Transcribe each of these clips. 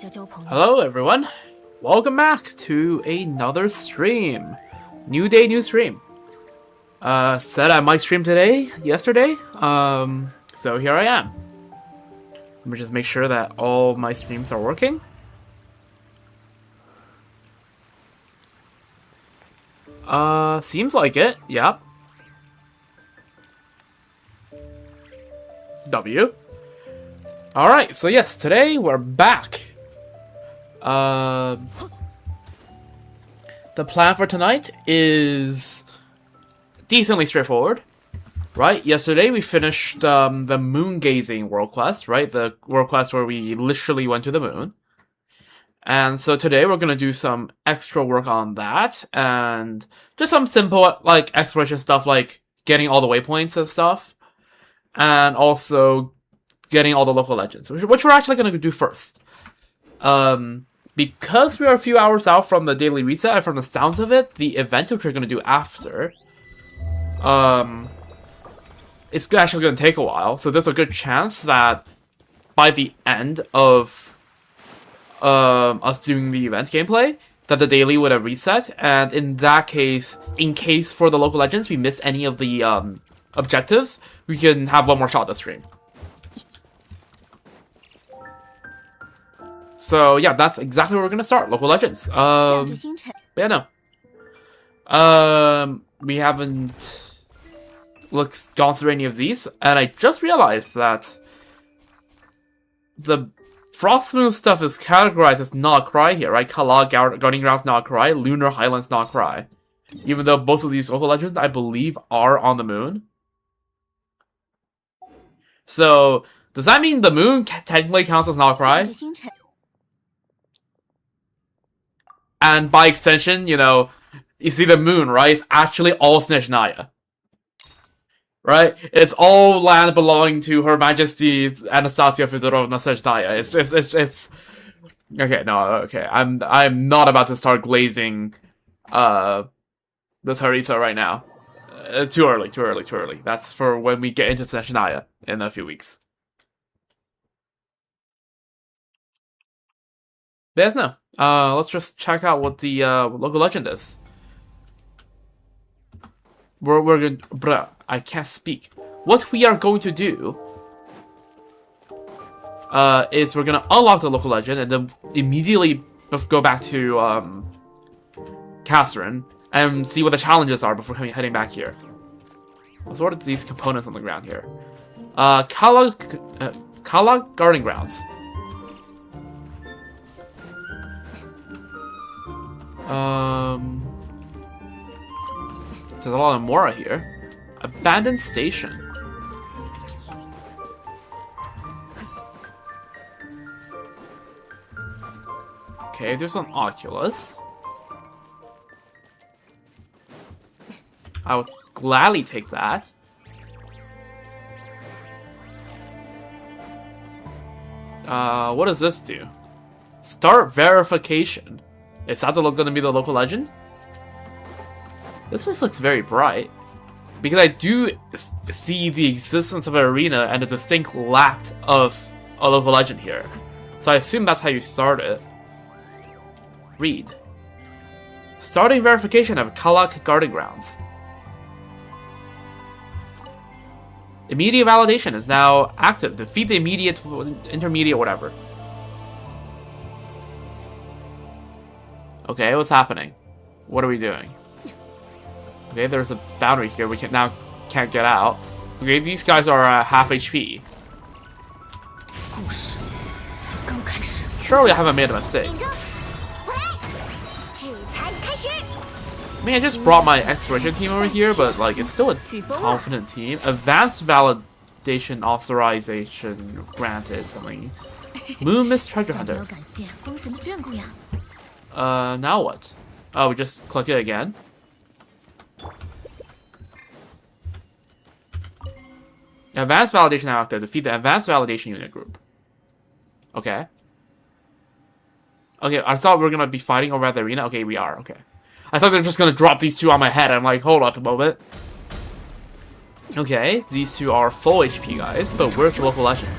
Hello everyone, welcome back to another stream. New day, new stream. Said I might stream yesterday, so here I am. Let me just make sure that all my streams are working. Seems like it, yep. W. Alright, so yes, today we're back. The plan for tonight is decently straightforward, right? Yesterday we finished the moon gazing world quest, right? The world quest where we literally went to the moon. And so today we're gonna do some extra work on that, and just some simple like exploration stuff like getting all the waypoints and stuff, and also getting all the local legends, which we're actually gonna do first. Because we are a few hours out from the daily reset, and from the sounds of it, the event which we're gonna do after, it's actually gonna take a while. So there's a good chance that by the end of us doing the event gameplay, that the daily would have reset, and in that case, in case for the local legends we miss any of the objectives, we can have one more shot to stream. So yeah, that's exactly where we're gonna start. Local legends. But yeah, no. We haven't gone through any of these, and I just realized that the Frostmoon stuff is categorized as not cry here, right? Kala Guarding Grounds not cry, Lunar Highlands not cry. Even though both of these local legends, I believe, are on the moon. So does that mean the moon technically counts as not cry? And by extension, you know, you see the moon, right? It's actually all Snezhnaya. Right? It's all land belonging to Her Majesty Anastasia Fedorovna Snezhnaya. It's okay, no, okay. I'm not about to start glazing this Harissa right now. Too early. That's for when we get into Snezhnaya in a few weeks. There's no. Let's just check out what the local legend is. We're gonna, bruh, I can't speak. What we are going to do is we're gonna unlock the local legend and then immediately go back to Catherine and see what the challenges are before heading back here. So what are these components on the ground here? Kala Guarding Grounds. There's a lot of Mora here. Abandoned station. Okay, there's an Oculus. I would gladly take that. What does this do? Start verification. Is that going to be the local legend? This place looks very bright. Because I do see the existence of an arena and a distinct lack of a local legend here. So I assume that's how you start it. Read. Starting verification of Kalak Guarding Grounds. Immediate validation is now active. Defeat the immediate, intermediate, whatever. Okay, what's happening? What are we doing? Okay, there's a boundary here. We can't get out. Okay, these guys are half HP. Surely I haven't made a mistake. I mean, I just brought my exploration team over here, but like it's still a confident team. Advanced validation authorization granted. Something. Moon Mist Treasure Hunter. Now what? Oh, we just click it again. Advanced validation now active. Defeat the advanced validation unit group. Okay. Okay, I thought we were gonna be fighting over at the arena. Okay, we are. Okay. I thought they were just gonna drop these two on my head. I'm like, hold up a moment. Okay, these two are full HP guys, but where's the local legend?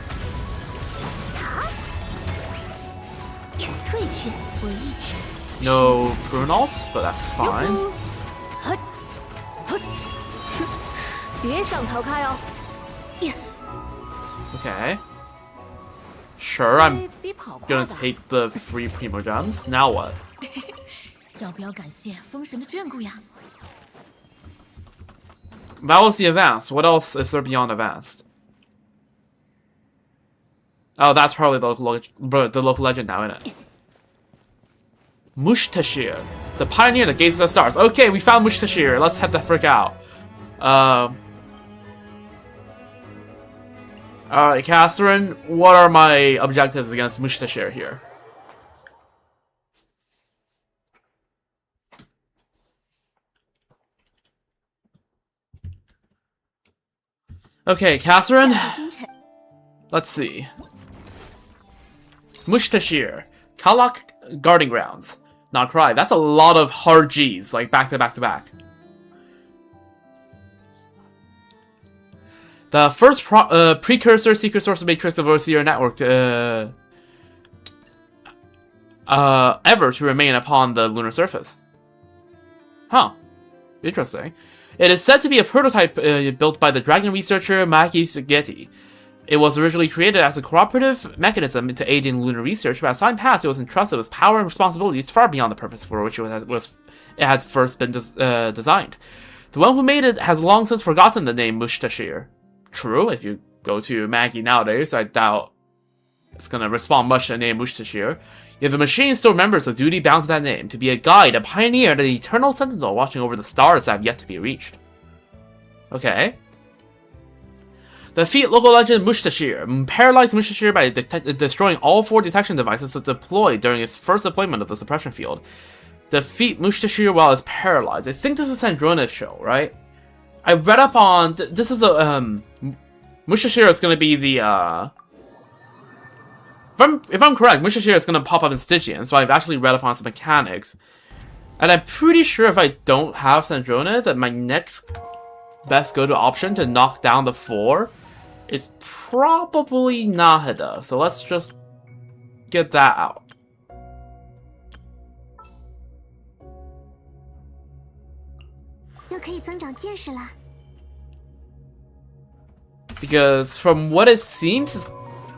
No Brunals, but that's fine. Okay. Sure, I'm gonna take the free Primo Gems. Now what? That was the advanced. What else is there beyond advanced? Oh, that's probably the local legend now, isn't it? Mushtashir, the pioneer that gazes at stars. Okay, we found Mushtashir. Let's head the frick out. Alright, Catherine, what are my objectives against Mushtashir here? Okay, Catherine. Let's see. Mushtashir. Kalak Guarding Grounds. Not cry. That's a lot of hard G's, like back to back to back. The first precursor secret source matrix of Overseer network ever to remain upon the lunar surface. Huh. Interesting. It is said to be a prototype built by the dragon researcher Maki Sugeti. It was originally created as a cooperative mechanism to aid in lunar research, but as time passed, it was entrusted with power and responsibilities far beyond the purpose for which it had first been designed. The one who made it has long since forgotten the name Mushtashir. True, if you go to Maggie nowadays, I doubt it's going to respond much to the name Mushtashir. Yet the machine still remembers the duty bound to that name, to be a guide, a pioneer, and an eternal sentinel watching over the stars that have yet to be reached. Okay. Defeat local legend Mushtashir. Paralyze Mushtashir by destroying all 4 detection devices deployed during its first deployment of the suppression field. Defeat Mushtashir while it's paralyzed. I think this is Sandrona's show, right? I read up on... This is the... Mushtashir is going to be the... If I'm correct, Mushtashir is going to pop up in Stygian, so I've actually read up on some mechanics. And I'm pretty sure if I don't have Sandrona, that my next best go-to option to knock down the 4 is probably Nahida. So let's just get that out. Because from what it seems,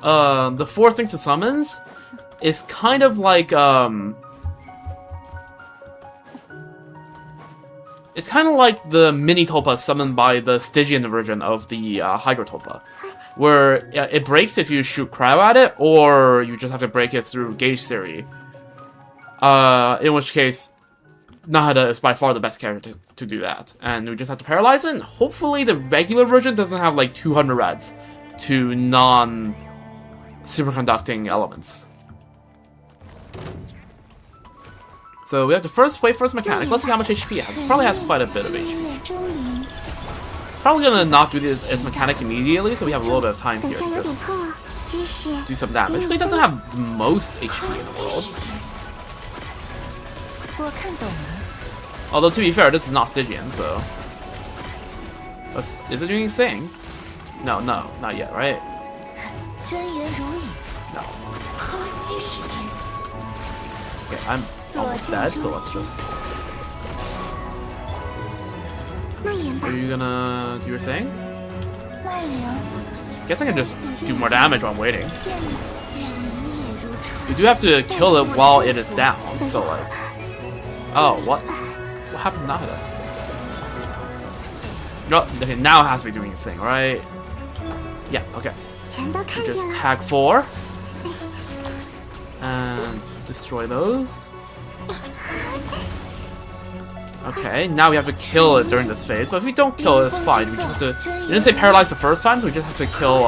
the 4 things to summons is kind of like it's kind of like the mini Tulpa summoned by the Stygian version of the Hydro Tulpa, where it breaks if you shoot cryo at it, or you just have to break it through gauge theory. In which case, Nahida is by far the best character to do that, and we just have to paralyze it. And hopefully, the regular version doesn't have like 200 reds to non-superconducting elements. So we have to first play first mechanic. Let's see how much HP it has. It probably has quite a bit of HP. Probably gonna not do this mechanic immediately, so we have a little bit of time here to just do some damage. But it doesn't have the most HP in the world. Although to be fair, this is not Stygian, so... Is it doing its thing? No, not yet, right? No. Okay, I'm almost dead, so let's just... Are you gonna do your thing? Guess I can just do more damage while I'm waiting. We do have to kill it while it is down, so like... Oh, what? What happened to Nahida? No, okay, now it has to be doing its thing, right? Yeah, okay. We just tag 4. And destroy those. Okay, now we have to kill it during this phase, but if we don't kill it, it's fine. We just have to... We didn't say paralyze the first time, so we just have to kill,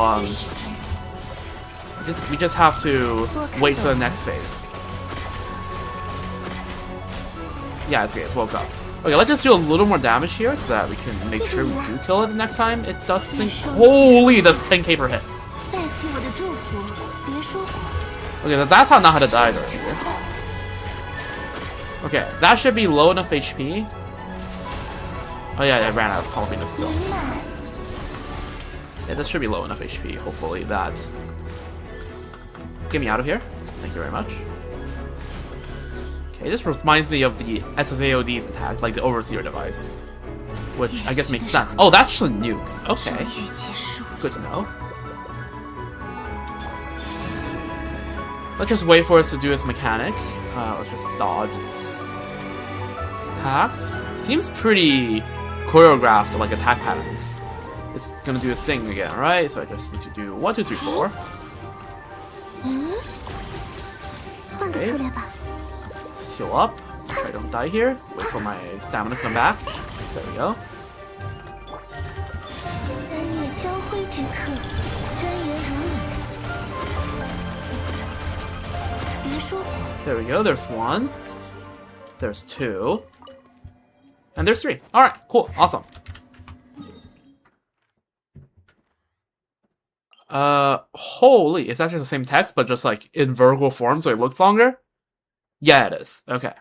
we just have to wait for the next phase. Yeah, it's great, it's woke up. Okay, let's just do a little more damage here so that we can make sure we do kill it the next time it does things. Holy, that's 10k per hit. Okay, that's how Nahida died right here. Okay, that should be low enough HP. Oh yeah, I ran out of Palpina skill. Yeah, this should be low enough HP, hopefully that... Get me out of here. Thank you very much. Okay, this reminds me of the SSAOD's attack, like the Overseer device. Which I guess makes sense. Oh, that's just a nuke. Okay. Good to know. Let's just wait for us to do its mechanic. Let's just dodge its attacks. Seems pretty choreographed, like attack patterns. It's gonna do a thing again, right? So I just need to do 1, 2, 3, 4. Okay. Heal up. Make sure I don't die here. Wait for my stamina to come back. There we go. There we go. There's 1. There's 2. And there's 3. Alright, cool. Awesome. Holy, is that just the same text, but just like in vertical form, so it looks longer? Yeah, it is. Okay.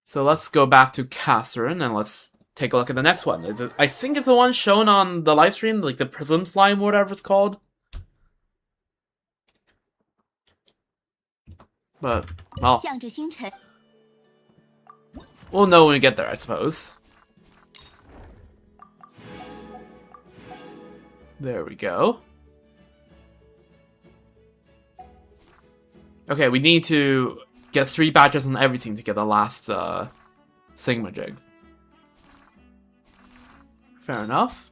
So let's go back to Catherine and let's take a look at the next one. Is it, I think it's the one shown on the live stream, like the Prism Slime, whatever it's called. But, well, we'll know when we get there, I suppose. There we go. Okay, we need to get 3 badges on everything to get the last thingamajig. Fair enough.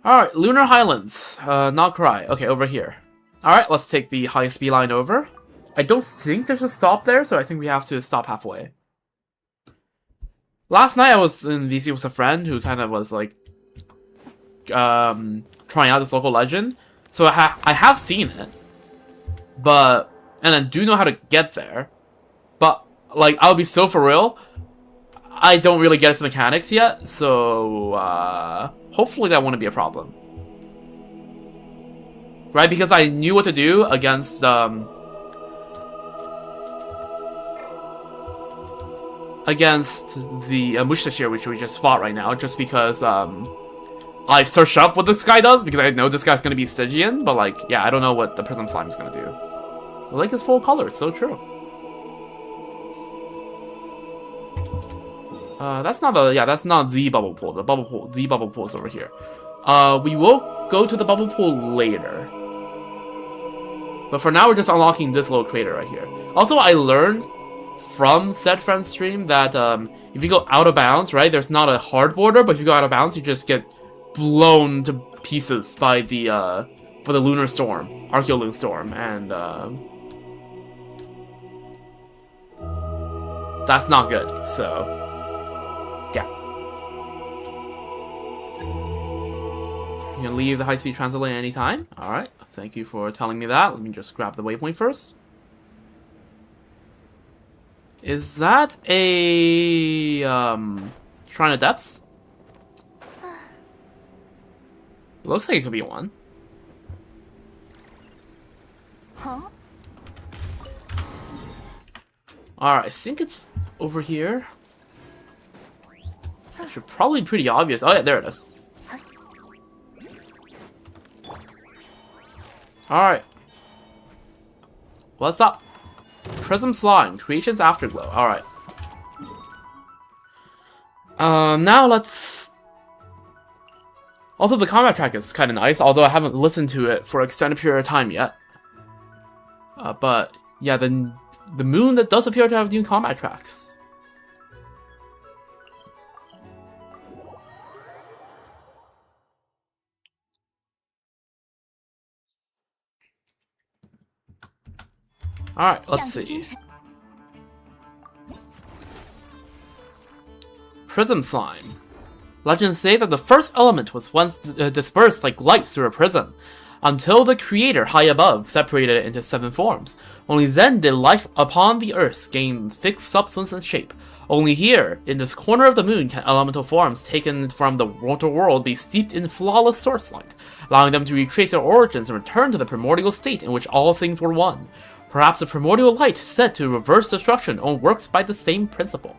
Alright, Lunar Highlands. Not Cry. Okay, over here. Alright, let's take the high-speed line over. I don't think there's a stop there, so I think we have to stop halfway. Last night I was in VC with a friend who kind of was like trying out this local legend. So I have seen it. But, and I do know how to get there. But, like, I'll be so for real, I don't really get its mechanics yet, so hopefully that won't be a problem. Right, because I knew what to do against the Mushtashir, which we just fought right now, just because I've searched up what this guy does, because I know this guy's going to be Stygian, but like, yeah, I don't know what the Prism Slime is going to do. The lake is full color, it's so true. That's not the bubble pool. The bubble pool is over here. We will go to the bubble pool later. But for now, we're just unlocking this little crater right here. Also, I learned from said friend's stream that if you go out of bounds, right, there's not a hard border, but if you go out of bounds, you just get blown to pieces by the lunar storm, Archeolune storm, and that's not good. So, yeah. You can leave the high-speed transit lane anytime. All right, thank you for telling me that. Let me just grab the waypoint first. Is that a Shrine of Depths? Looks like it could be one. Huh? Alright, I think it's over here. Should probably be pretty obvious. Oh yeah, there it is. Alright. What's up? Prism Slime, Creation's Afterglow. Alright. Now let's... Also, the combat track is kind of nice, although I haven't listened to it for an extended period of time yet. But, yeah, the moon that does appear to have new combat tracks. Alright, let's see. Prism Slime. Legends say that the first element was once dispersed like light through a prism, until the creator high above separated it into 7 forms. Only then did life upon the earth gain fixed substance and shape. Only here, in this corner of the moon, can elemental forms taken from the mortal world be steeped in flawless source light, allowing them to retrace their origins and return to the primordial state in which all things were one. Perhaps the primordial light said to reverse destruction only works by the same principle.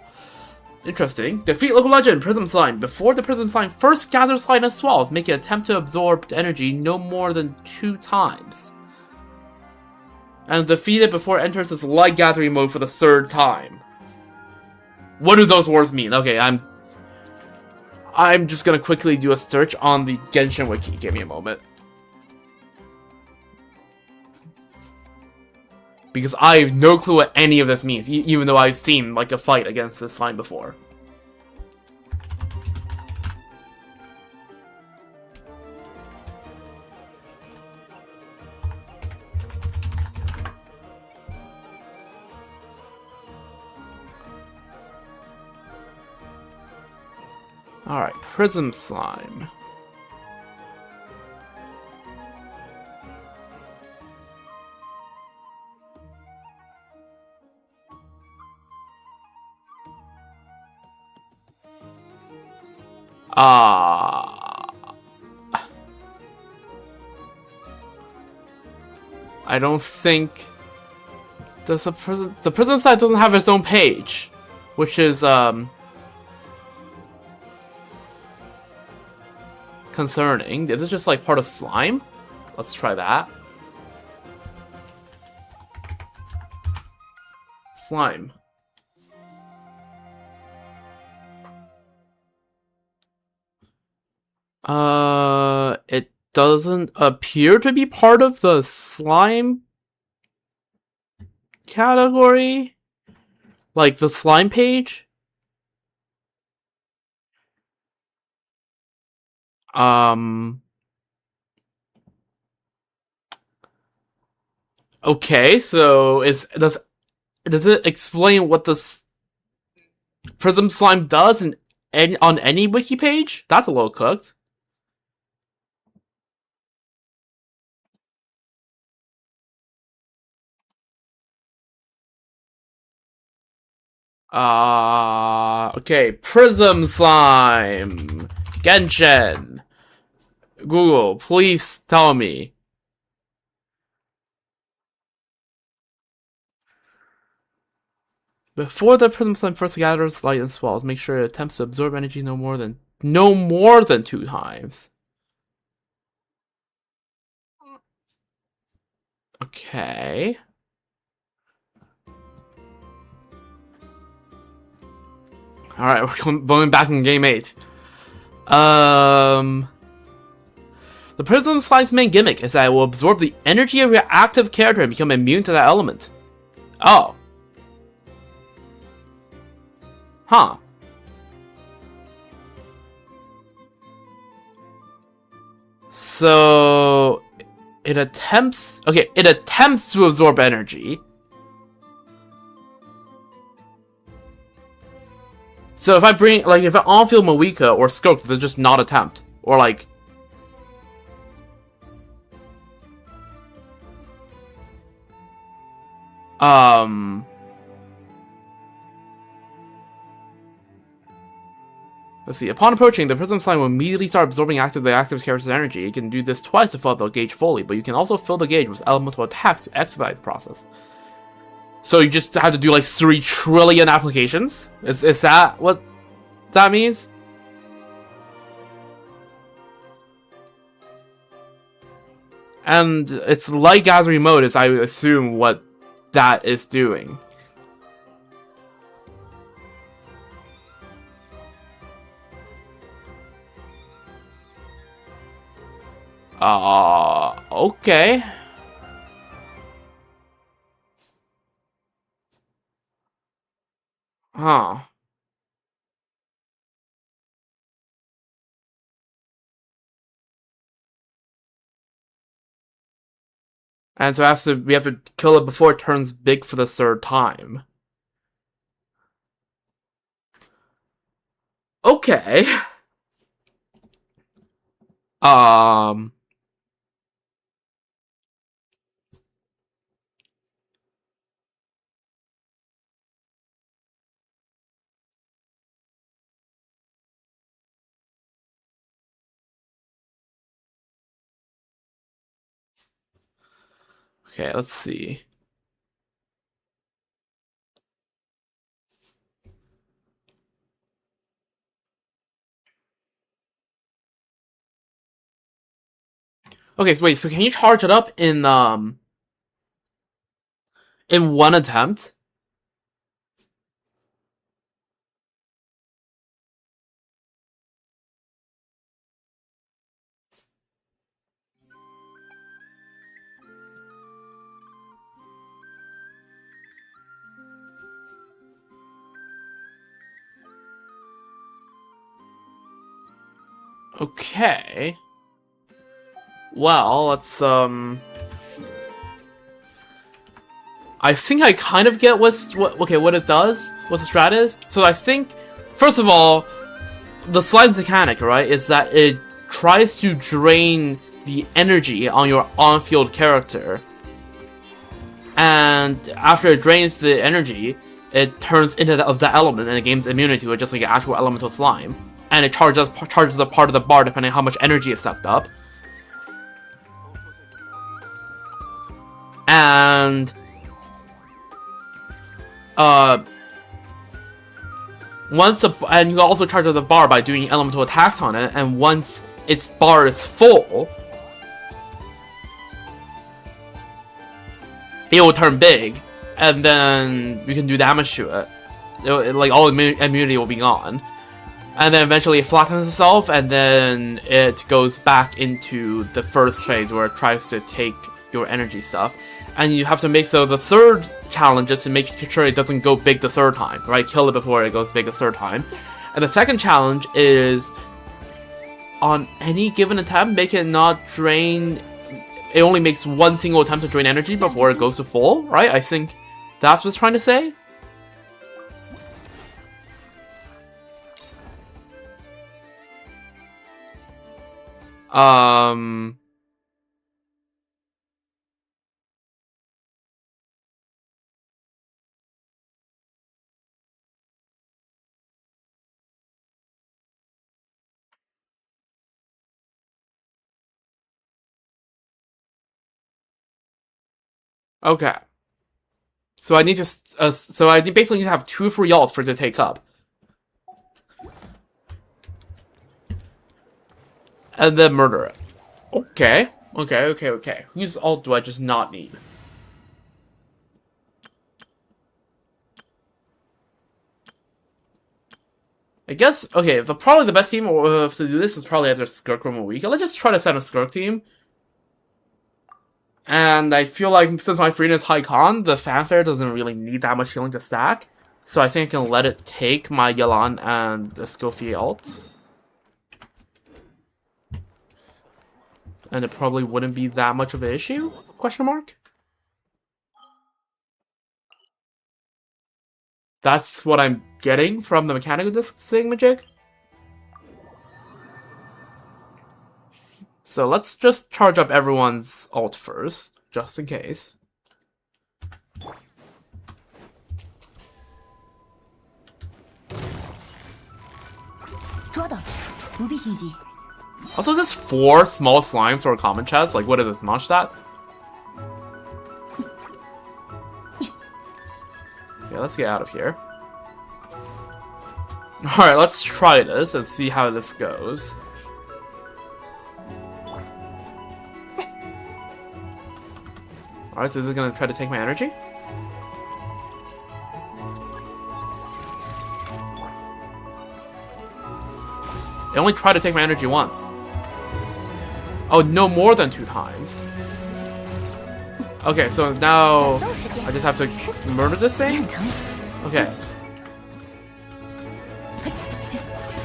Interesting. Defeat local legend Prism Slime. Before the Prism Slime first gathers light and swells, make an attempt to absorb energy no more than 2 times. and defeat it before it enters its light gathering mode for the third time. What do those words mean? Okay, I'm just gonna quickly do a search on the Genshin wiki. Give me a moment. Because I have no clue what any of this means, even though I've seen, like, a fight against this slime before. Alright, Prism Slime. I don't think the Prism site doesn't have its own page, which is concerning. Is it just like part of slime? Let's try that. Slime. It doesn't appear to be part of the slime category. Like the slime page. Okay, so does it explain what this Prism Slime does on any wiki page? That's a little cooked. Okay, Prism Slime, Genshin. Google, please tell me. Before the Prism Slime first gathers light and swells, make sure it attempts to absorb energy no more than 2 times. Okay. Alright, we're going back in game 8. The Prism Slime's main gimmick is that it will absorb the energy of your active character and become immune to that element. Oh. Huh. So it attempts to absorb energy. So if I bring, like, if I on-field Moika or Scope, they're just not attempt. Or like... Let's see. Upon approaching, the Prism Slime will immediately start absorbing the active character's energy. You can do this twice to fill up the gauge fully, but you can also fill the gauge with elemental attacks to expedite the process. So you just have to do like 3 trillion applications? Is that what that means? And it's light gathering mode is, I assume, what that is doing. Okay. Huh. And so we have to kill it before it turns big for the 3rd time. Okay. Okay, let's see. Okay, so wait, so can you charge it up in, In one attempt? Okay. Well, let's, I think I kind of get what it does, what the strat is. So I think, first of all, the slide's mechanic, right, is that it tries to drain the energy on your on-field character. And after it drains the energy, it turns into the element and it gains immunity to it, just like an actual elemental slime. And it charges a part of the bar depending on how much energy is sucked up. And and you can also charge up the bar by doing elemental attacks on it, and once its bar is full, it will turn big, and then you can do damage to it. Like, all immunity will be gone. And then eventually it flattens itself, and then it goes back into the first phase where it tries to take your energy stuff. And you have to make, so the third challenge is to make sure it doesn't go big the third time, right? Kill it before it goes big the third time. And the second challenge is, on any given attempt, make it not drain. It only makes one single attempt to drain energy before it goes to full, right? I think that's what it's trying to say. Okay. So I need to, so I basically need to have 2 free ults for it to take up. And then murder it. Okay. Okay. Whose ult do I just not need? I guess, okay, probably the best team to do this is probably either Skirk or Moika. Let's just try to send a Skirk team. And I feel like since my Freenet is high con, the fanfare doesn't really need that much healing to stack. So I think I can let it take my Yelan and the Scofier ult. And it probably wouldn't be that much of an issue? Question mark? That's what I'm getting from the mechanical disc thingamajig. So let's just charge up everyone's ult first, just in case. Also, just 4 small slimes for a common chest. Like, what is this, Mondstadt? Yeah, let's get out of here. Alright, let's try this and see how this goes. Alright, so this is gonna try to take my energy? It only tried to take my energy once. Oh, no more than 2 times. Okay, so now I just have to murder this thing? Okay.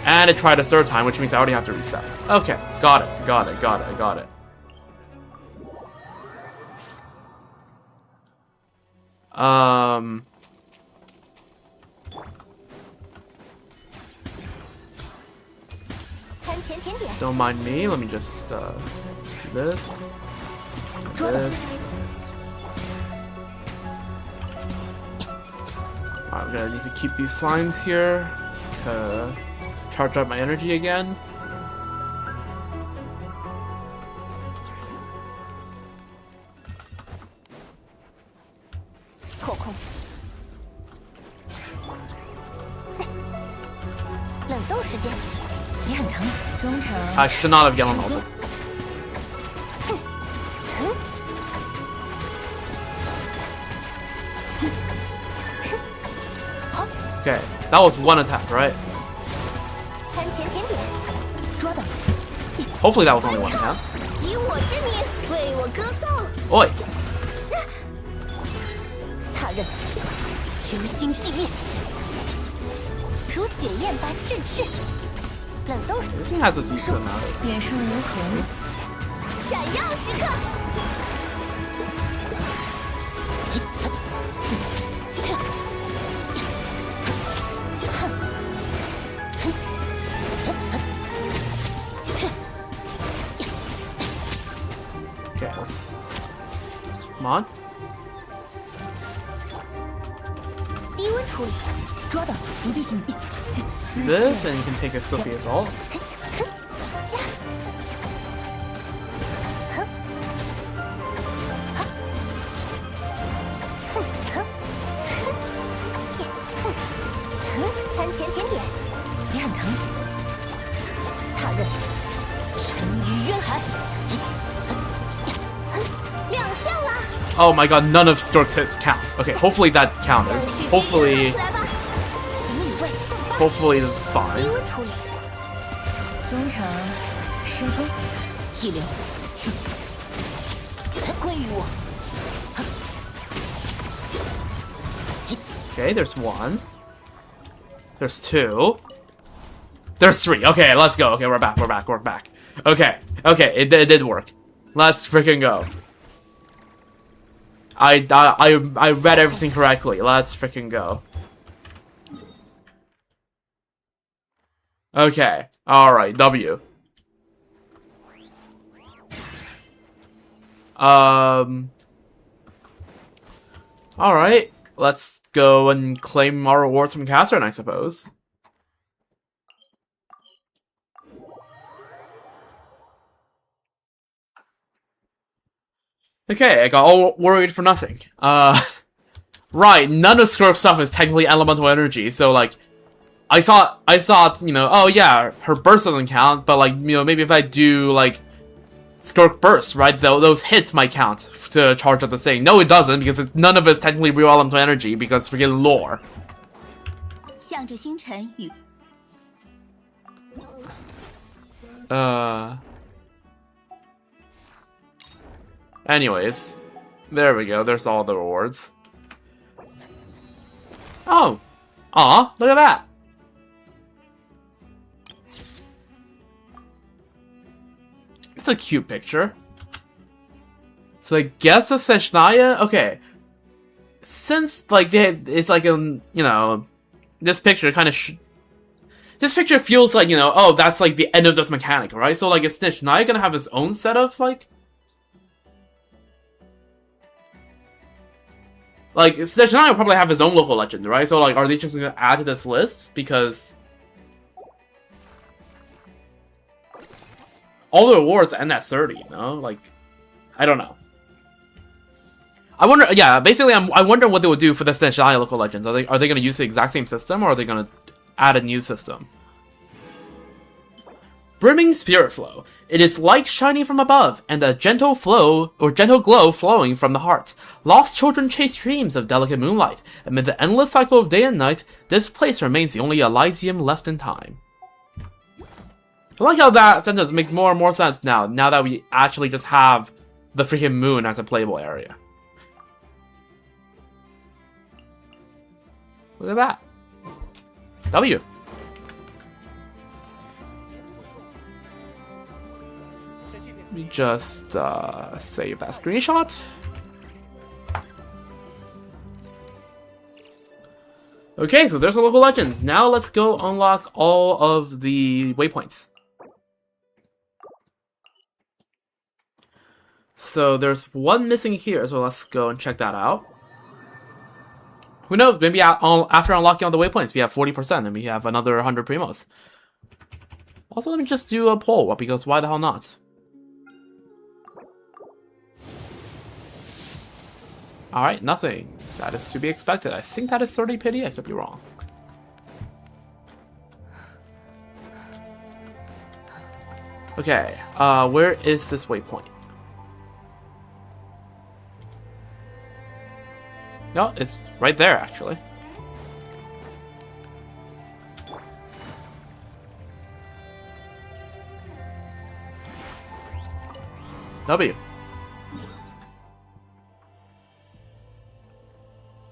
And it tried a third time, which means I already have to reset. Okay, got it. Don't mind me, let me just do this. This. Alright, I'm gonna need to keep these slimes here to charge up my energy again. I should not have yellow ulted. Okay, that was one attack, right? 餐前甜点，捉到。 Hopefully that was only one attack. 以我之名为我歌颂。 Oi! 他人求心寂灭，如血焰般振翅。冷冻 This thing has a decent amount. 点数如虹，闪耀时刻。 Okay, let's... Come on. 低温处理，捉到不必心地。 This, and you can take a Scorpion Assault. 餐前甜点，别很疼。他人沉于渊海，亮相啦！ Oh my god, none of Stork's hits count. Okay, hopefully that counted. Hopefully this is fine. 低温处理，中场失分，一流，归于我。 Okay, there's one. There's two. There's three. Okay, let's go. Okay, we're back. Okay, it did work. Let's freaking go. I read everything correctly. Let's freaking go. Okay. Alright, W. Alright. Let's go and claim our rewards from Catherine, I suppose. Okay, I got all worried for nothing. Right, none of Skirk's stuff is technically elemental energy, so like, I thought, you know, oh yeah, her burst doesn't count, but like, you know, maybe if I do like Skirk burst, right, those hits might count to charge up the thing. No, it doesn't, because none of it is technically real elemental energy, because freaking lore. 向着星辰与 Anyways, there we go. There's all the rewards. Oh, aw, look at that. It's a cute picture. So I guess the Fontinalia. Okay, since like it's like you know, this picture kind of. This picture feels like, you know, oh, that's like the end of this mechanic, right? So like, is Fontinalia gonna have his own set of like Fontinalia will probably have his own local legend, right? So like, are they just gonna add to this list because all the rewards end at 30? You know, like, I don't know. I wonder. Yeah, basically, I wonder what they would do for the Fontinalia local legends. Are they gonna use the exact same system, or are they gonna add a new system? Brimming Spirit Flow. It is light shining from above, and a gentle flow, or gentle glow flowing from the heart. Lost children chase dreams of delicate moonlight. Amid the endless cycle of day and night, this place remains the only Elysium left in time. I like how that sentence makes more and more sense now that we actually just have the freaking moon as a playable area. Look at that. W. Let me just save that screenshot. Okay, so there's the local legends. Now let's go unlock all of the waypoints. So there's one missing here, so let's go and check that out. Who knows, maybe after unlocking all the waypoints, we have 40% and we have another 100 primos. Also, let me just do a poll, because why the hell not? Alright, nothing. That is to be expected. I think that is 30 pity, I could be wrong. Okay, where is this waypoint? No, it's right there, actually. W.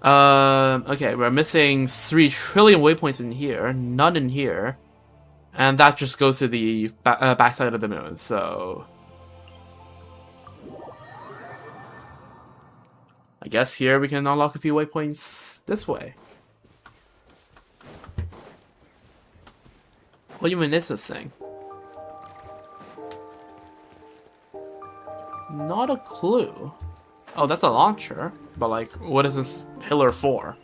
Okay, we're missing 3 trillion waypoints in here, none in here, and that just goes to the backside of the moon, so... I guess here we can unlock a few waypoints this way. What even is this thing? Not a clue. Oh, that's a launcher. But, like, what is this pillar for?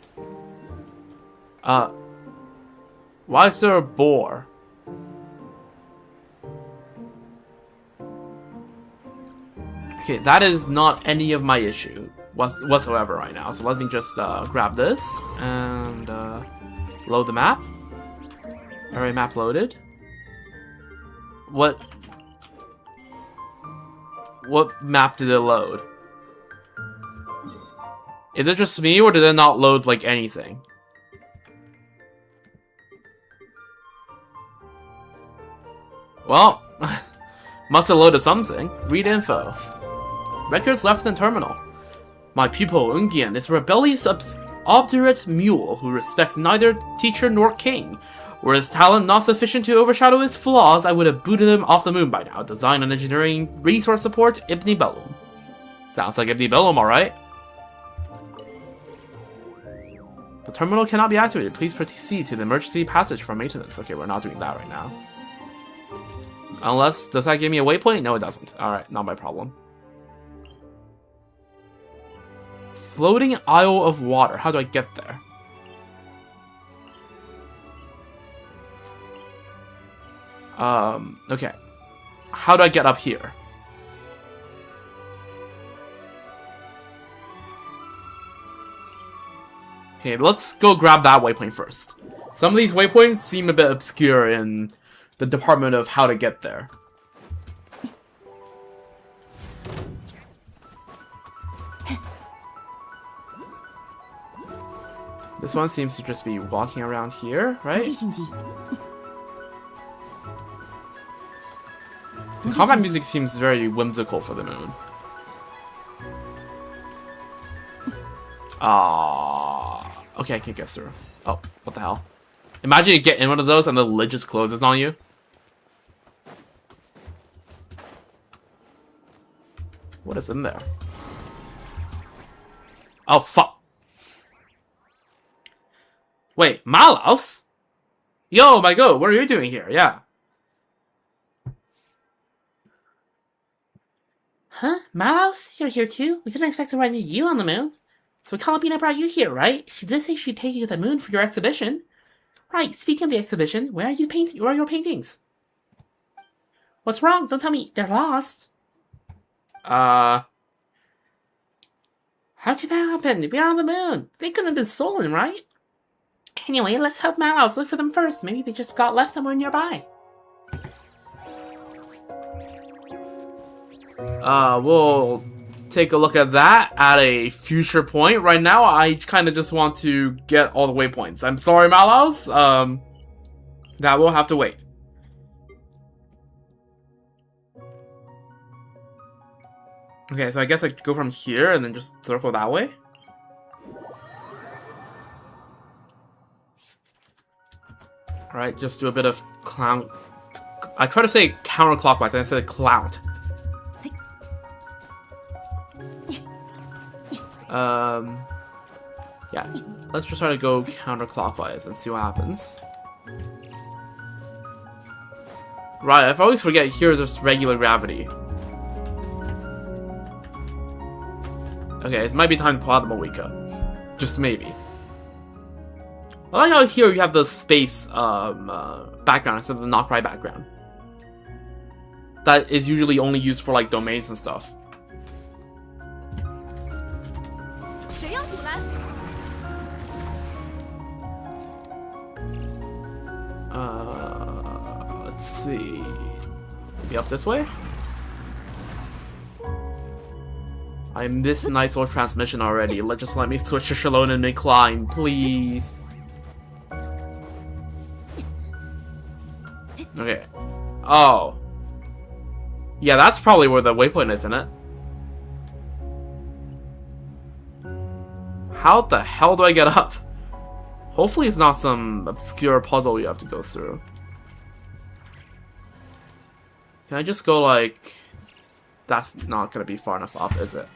Why is there a boar? Okay, that is not any of my issue whatsoever right now. So let me just grab this and load the map. Alright, map loaded. What map did it load? Is it just me, or did it not load, like, anything? Well, must have loaded something. Read info. Records left in terminal. My pupil, Ungian, is a rebellious, obdurate mule who respects neither teacher nor king. Were his talent not sufficient to overshadow his flaws, I would have booted him off the moon by now. Design and engineering, resource support, Ibn Bellum. Sounds like Ibn Bellum, alright. The terminal cannot be activated. Please proceed to the emergency passage for maintenance. Okay, we're not doing that right now. Unless, does that give me a waypoint? No, it doesn't. Alright, not my problem. Floating Isle of Water. How do I get there? Okay. How do I get up here? Okay, let's go grab that waypoint first. Some of these waypoints seem a bit obscure in the department of how to get there. This one seems to just be walking around here, right? The combat music seems very whimsical for the moon. Okay, I can't get through. Oh, what the hell? Imagine you get in one of those and the lid just closes on you. What is in there? Oh, fuck. Wait, Malos? Yo, my god, what are you doing here? Yeah. Huh? Malos? You're here too? We didn't expect to run into you on the moon. So Calabina brought you here, right? She did say she'd take you to the moon for your exhibition. Right, speaking of the exhibition, where are your paintings? What's wrong? Don't tell me they're lost. How could that happen? We're on the moon. They couldn't have been stolen, right? Anyway, let's help Malos look for them first. Maybe they just got left somewhere nearby. We'll take a look at that at a future point. Right now, I kind of just want to get all the waypoints. I'm sorry, Malos. That will have to wait. Okay, so I guess I go from here and then just circle that way. Alright, just do a bit of clown. I try to say counterclockwise, and I said clout. Yeah, let's just try to go counterclockwise and see what happens. Right, I always forget here's just regular gravity. Okay, it might be time to pull out the Moika. Just maybe. I like how here you have the space background instead of the knock right background. That is usually only used for like domains and stuff. Let's see. Maybe up this way? I missed nice old transmission already. Just let me switch to Shalon and climb, please. Okay. Oh. Yeah, that's probably where the waypoint is, isn't it? How the hell do I get up? Hopefully it's not some obscure puzzle you have to go through. Can I just go like... That's not gonna be far enough up, is it?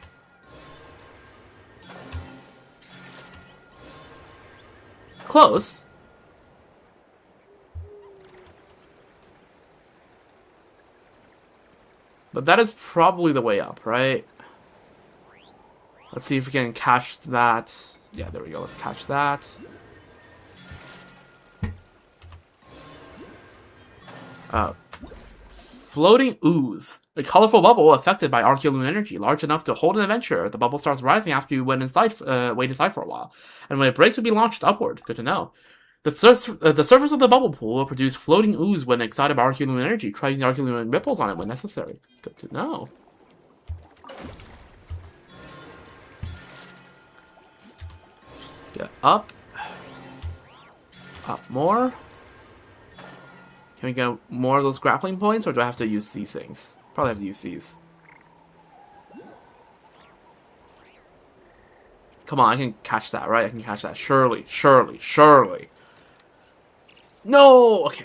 Close. But that is probably the way up, right? Let's see if we can catch that. Yeah, there we go. Let's catch that. Floating ooze. A colorful bubble affected by Archeoloon energy, large enough to hold an adventure. The bubble starts rising after you wait inside for a while. And when it breaks, will be launched upward. Good to know. The surface of the bubble pool will produce floating ooze when excited by Archeoloon energy. Try using Archeoloon ripples on it when necessary. Good to know. Just get up. Up more. Can we get more of those grappling points, or do I have to use these things? Probably have to use these. Come on, I can catch that, right? I can catch that. Surely, surely, surely. No! Okay.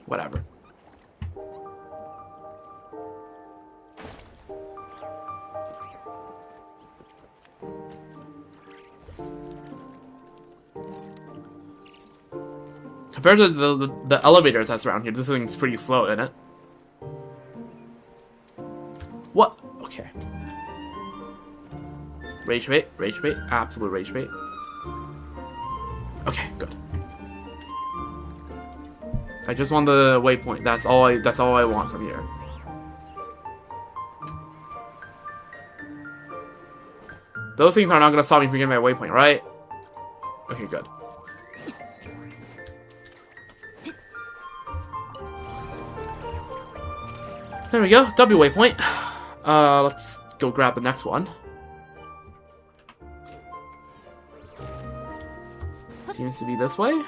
Whatever. Compared to the elevators that's around here, this thing's pretty slow, isn't it? What? Okay. Rage bait, absolute rage bait. Okay, good. I just want the waypoint. That's all I want from here. Those things are not gonna stop me from getting my waypoint, right? Okay, good. There we go, W waypoint. Let's go grab the next one. Seems to be this way.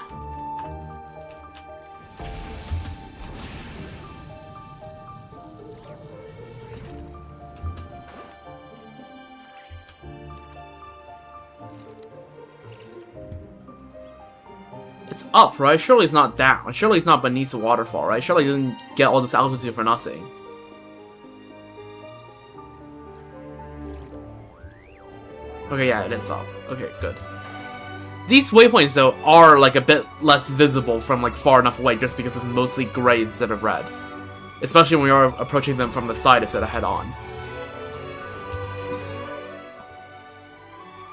It's up, right? Surely it's not down. Surely it's not beneath the waterfall, right? Surely it didn't get all this altitude for nothing. Okay, yeah, it is up. Okay, good. These waypoints, though, are, like, a bit less visible from, like, far enough away just because it's mostly gray instead of red. Especially when we are approaching them from the side instead of head-on.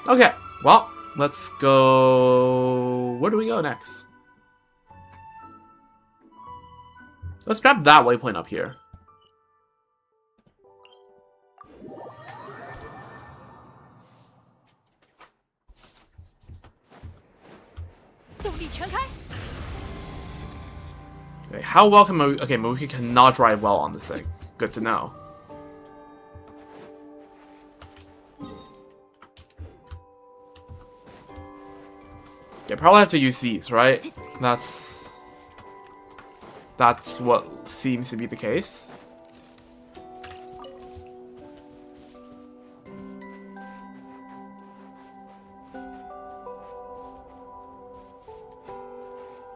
Okay, well, let's go... Where do we go next? Let's grab that waypoint up here. Okay, how well can Maruki... Okay, Maruki cannot drive well on this thing. Good to know. Okay, probably have to use these, right? That's what seems to be the case.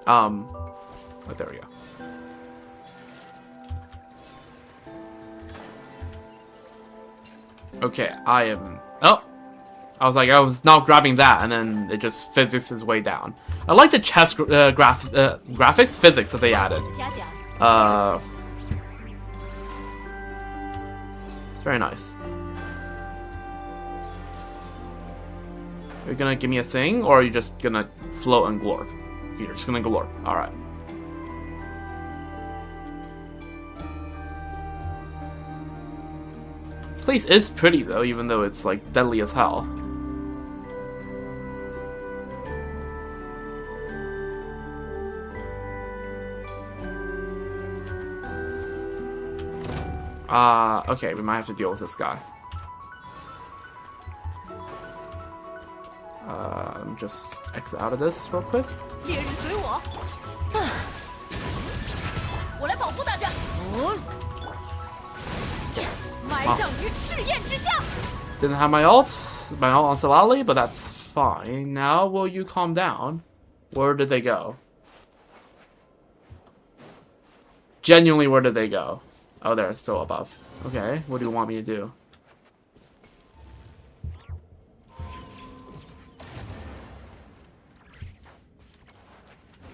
Oh, there we go. Okay, I am... Oh! I was not grabbing that, and then it just physics its way down. I like the chess graphics physics that they added. It's very nice. Are you gonna give me a thing, or are you just gonna float and glorp? You're just gonna glorp. Alright. Place is pretty though, even though it's like deadly as hell. Okay, we might have to deal with this guy. Just exit out of this real quick. 我来保护大家。埋葬于赤焰之下。 Didn't have my ult on Solali, but that's fine. Now will you calm down? Where did they go? Genuinely, where did they go? Oh, they're still above. Okay, what do you want me to do?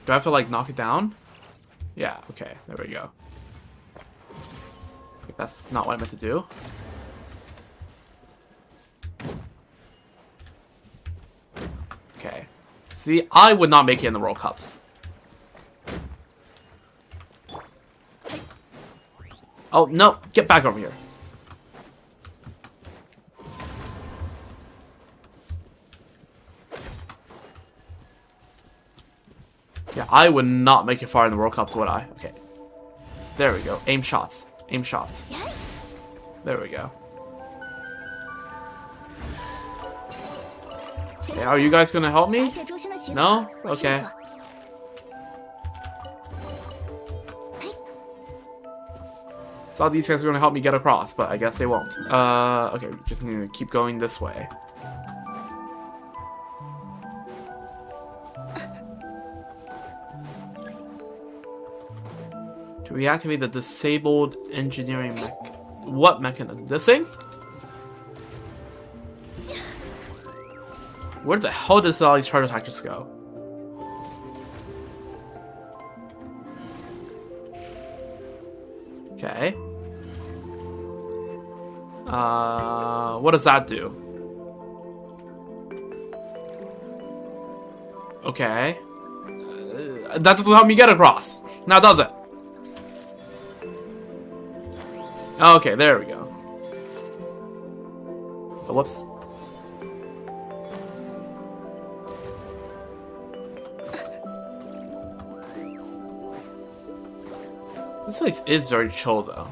Do I have to, like, knock it down? Yeah, okay, there we go. That's not what I meant to do. Okay. See, I would not make it in the World Cups. Oh, no, get back over here. Yeah, I would not make it far in the World Cups, would I? Okay. There we go. Aim shots. Aim shots. There we go. Okay, are you guys gonna help me? No? Okay. Thought these guys were gonna help me get across, but I guess they won't. Okay, we just need to keep going this way. To reactivate the disabled engineering what mechanism? This thing? Where the hell does all these charge attack just go? Okay. What does that do? Okay. That doesn't help me get across. Now does it? Okay, there we go. Oh, whoops. This place is very chill, though.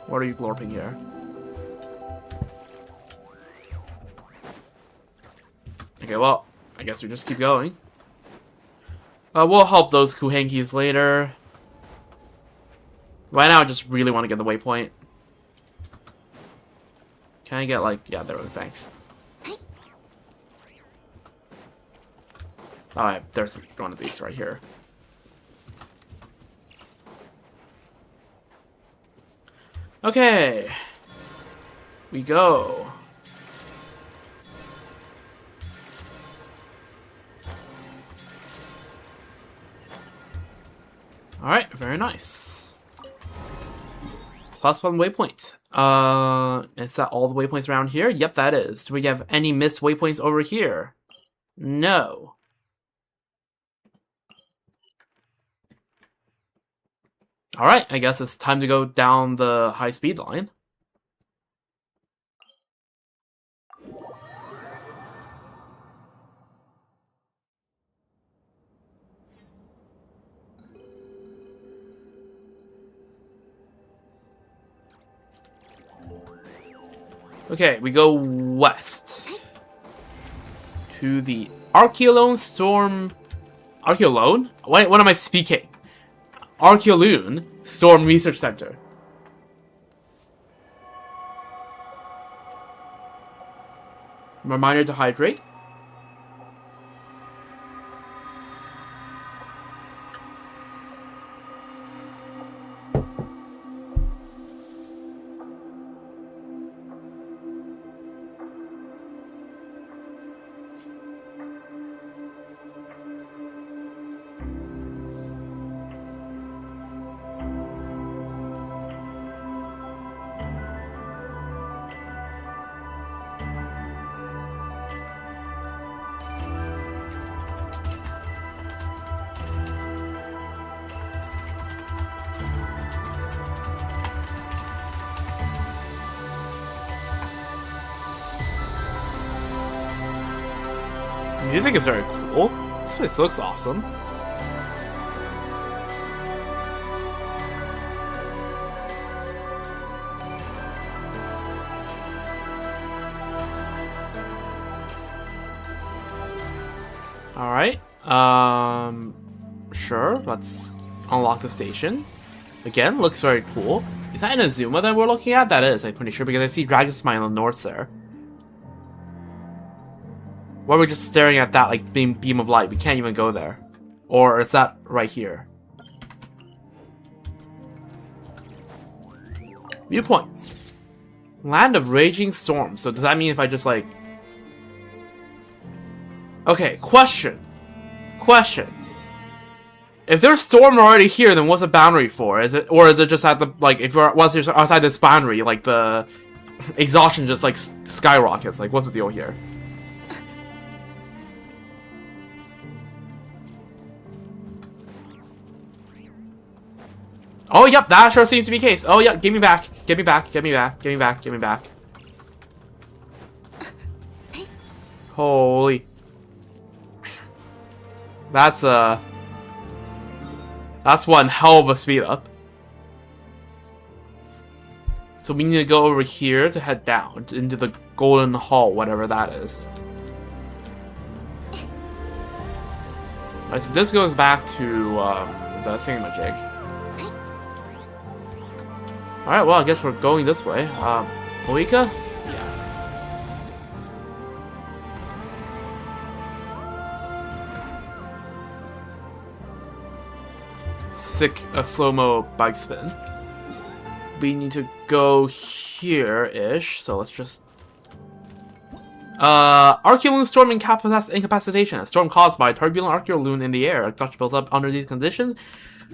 What are you glorping here? Okay, well, I guess we just keep going. We'll help those Kuhankis later. Right now, I just really want to get the waypoint. Can I get, like... Yeah, there we go, thanks. Alright, there's one of these right here. Okay. We go. Alright, very nice. +1 waypoint. Is that all the waypoints around here? Yep, that is. Do we have any missed waypoints over here? No. Alright, I guess it's time to go down the high-speed line. Okay, we go west. To the Archeolone Storm... Archeolone? What am I speaking? Archeolone Storm Research Center. Reminder to hydrate. The music is very cool. This place looks awesome. Alright. Sure, let's unlock the station. Again, looks very cool. Is that Inazuma that we're looking at? That is, I'm pretty sure, because I see Dragon Smile in the north there. Why are we just staring at that, like, beam of light? We can't even go there. Or is that right here? Viewpoint. Land of Raging Storms. So does that mean if I just, like... Okay, question. If there's storm already here, then what's the boundary for? Is it just at the, like, if you're once you're outside this boundary, like the exhaustion just like skyrockets? Like, what's the deal here? Oh, yep, that sure seems to be the case. Oh, yeah, give me back. Holy. That's one hell of a speed up. So we need to go over here to head down into the Golden Hall, whatever that is. Alright, so this goes back to the thingamajig. Alright, well, I guess we're going this way. Moika? Yeah. Sick, a slow-mo bike spin. We need to go here-ish, so let's just... Archeoloon Storm Incapacitation. A storm caused by a turbulent Archeoloon in the air. Such builds up under these conditions.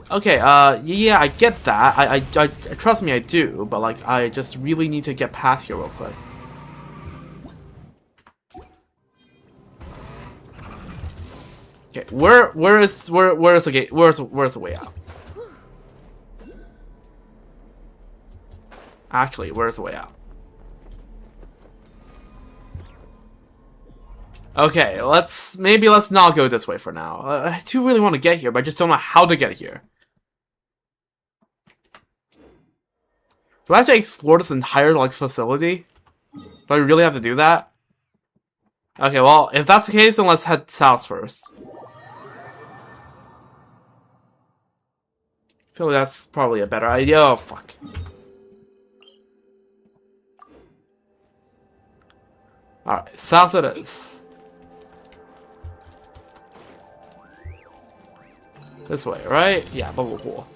Okay, yeah, I get that. I trust me, I do. But, like, I just really need to get past here real quick. Okay, where is the gate? Where's the way out? Actually, where's the way out? Okay, let's not go this way for now. I do really want to get here, but I just don't know how to get here. Do I have to explore this entire, like, facility? Do I really have to do that? Okay, well, if that's the case, then let's head south first. I feel like that's probably a better idea. Oh, fuck. Alright, south it is. This way, right? Yeah, bubble pool.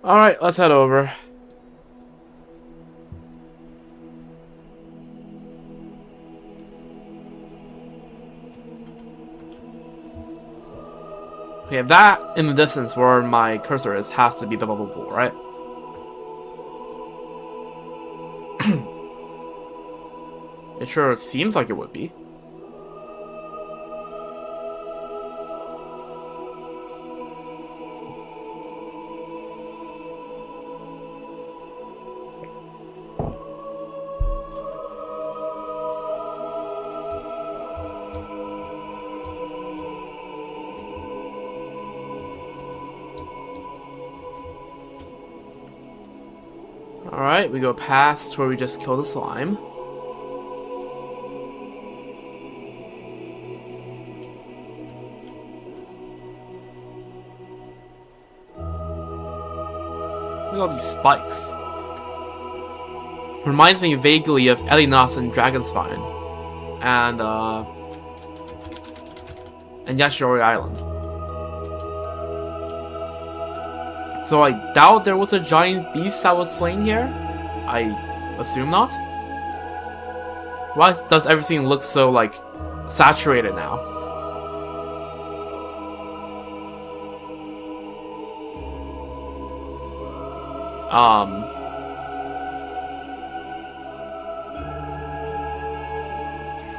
Alright, let's head over. Okay, that in the distance where my cursor is has to be the bubble pool, right? It sure seems like it would be. Alright, we go past where we just killed the slime. Look at all these spikes. Reminds me vaguely of Elinas and Dragonspine. And Yashirori Island. So I doubt there was a giant beast that was slain here. I assume not. Why does everything look so, like, saturated now?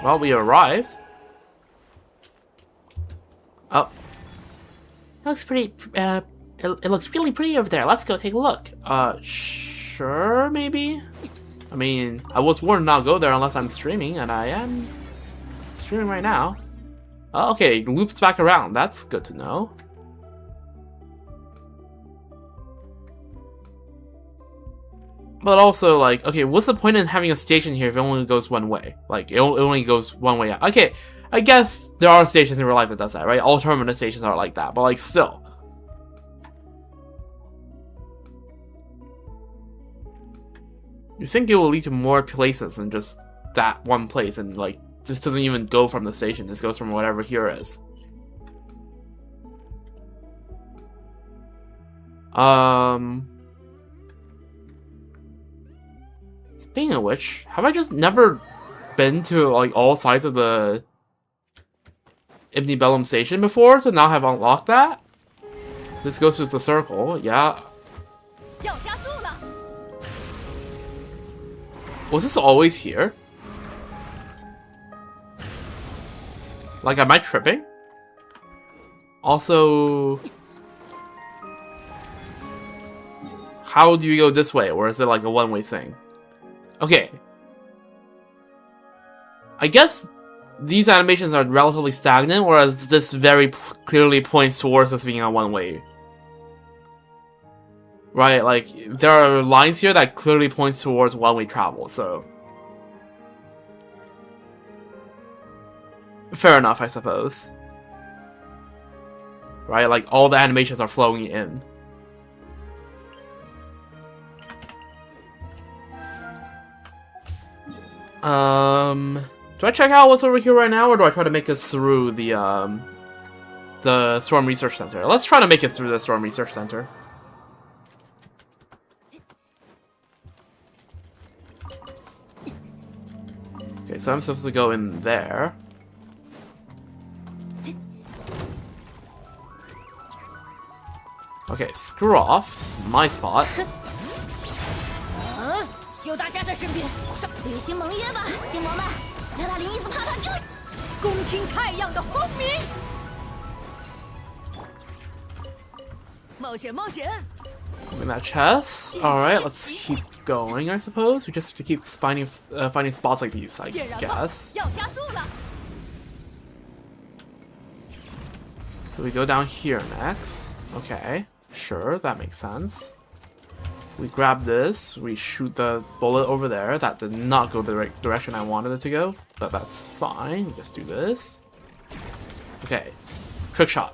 Well, we arrived. Oh. Looks pretty, it looks really pretty over there. Let's go take a look. Sure, maybe? I mean, I was warned not to go there unless I'm streaming, and I am streaming right now. Oh, okay, it loops back around. That's good to know. But also, like, okay, what's the point in having a station here if it only goes one way? Like, it only goes one way out. Okay, I guess there are stations in real life that does that, right? All terminus stations are like that, but, like, still. You think it will lead to more places than just that one place, and, like, this doesn't even go from the station. This goes from whatever here is. Speaking of which, have I just never been to, like, all sides of the Ibn Bellum station before to now have unlocked that? This goes to the circle, yeah. Was this always here? Like, am I tripping? Also, how do you go this way, or is it like a one-way thing? Okay. I guess these animations are relatively stagnant, whereas this very clearly points towards us being a one-way. Right, like, there are lines here that clearly points towards one-way travel, so... Fair enough, I suppose. Right, like, all the animations are flowing in. Do I check out what's over here right now, or do I try to make us through the Storm Research Center? Let's try to make us through the Storm Research Center. Okay, so I'm supposed to go in there. Okay, screw off. This is my spot. 有大家在身边，履行盟约吧，星魔们！斯特拉林一字爬爬就恭听太阳的轰鸣。冒险，冒险！ Open that chest. Alright, let's keep going, I suppose. We just have to keep finding spots like these, I guess. 要加速了。 So we go down here next. Okay, sure, that makes sense. We grab this, we shoot the bullet over there. That did not go the right direction I wanted it to go, but that's fine. We just do this. Okay, trick shot.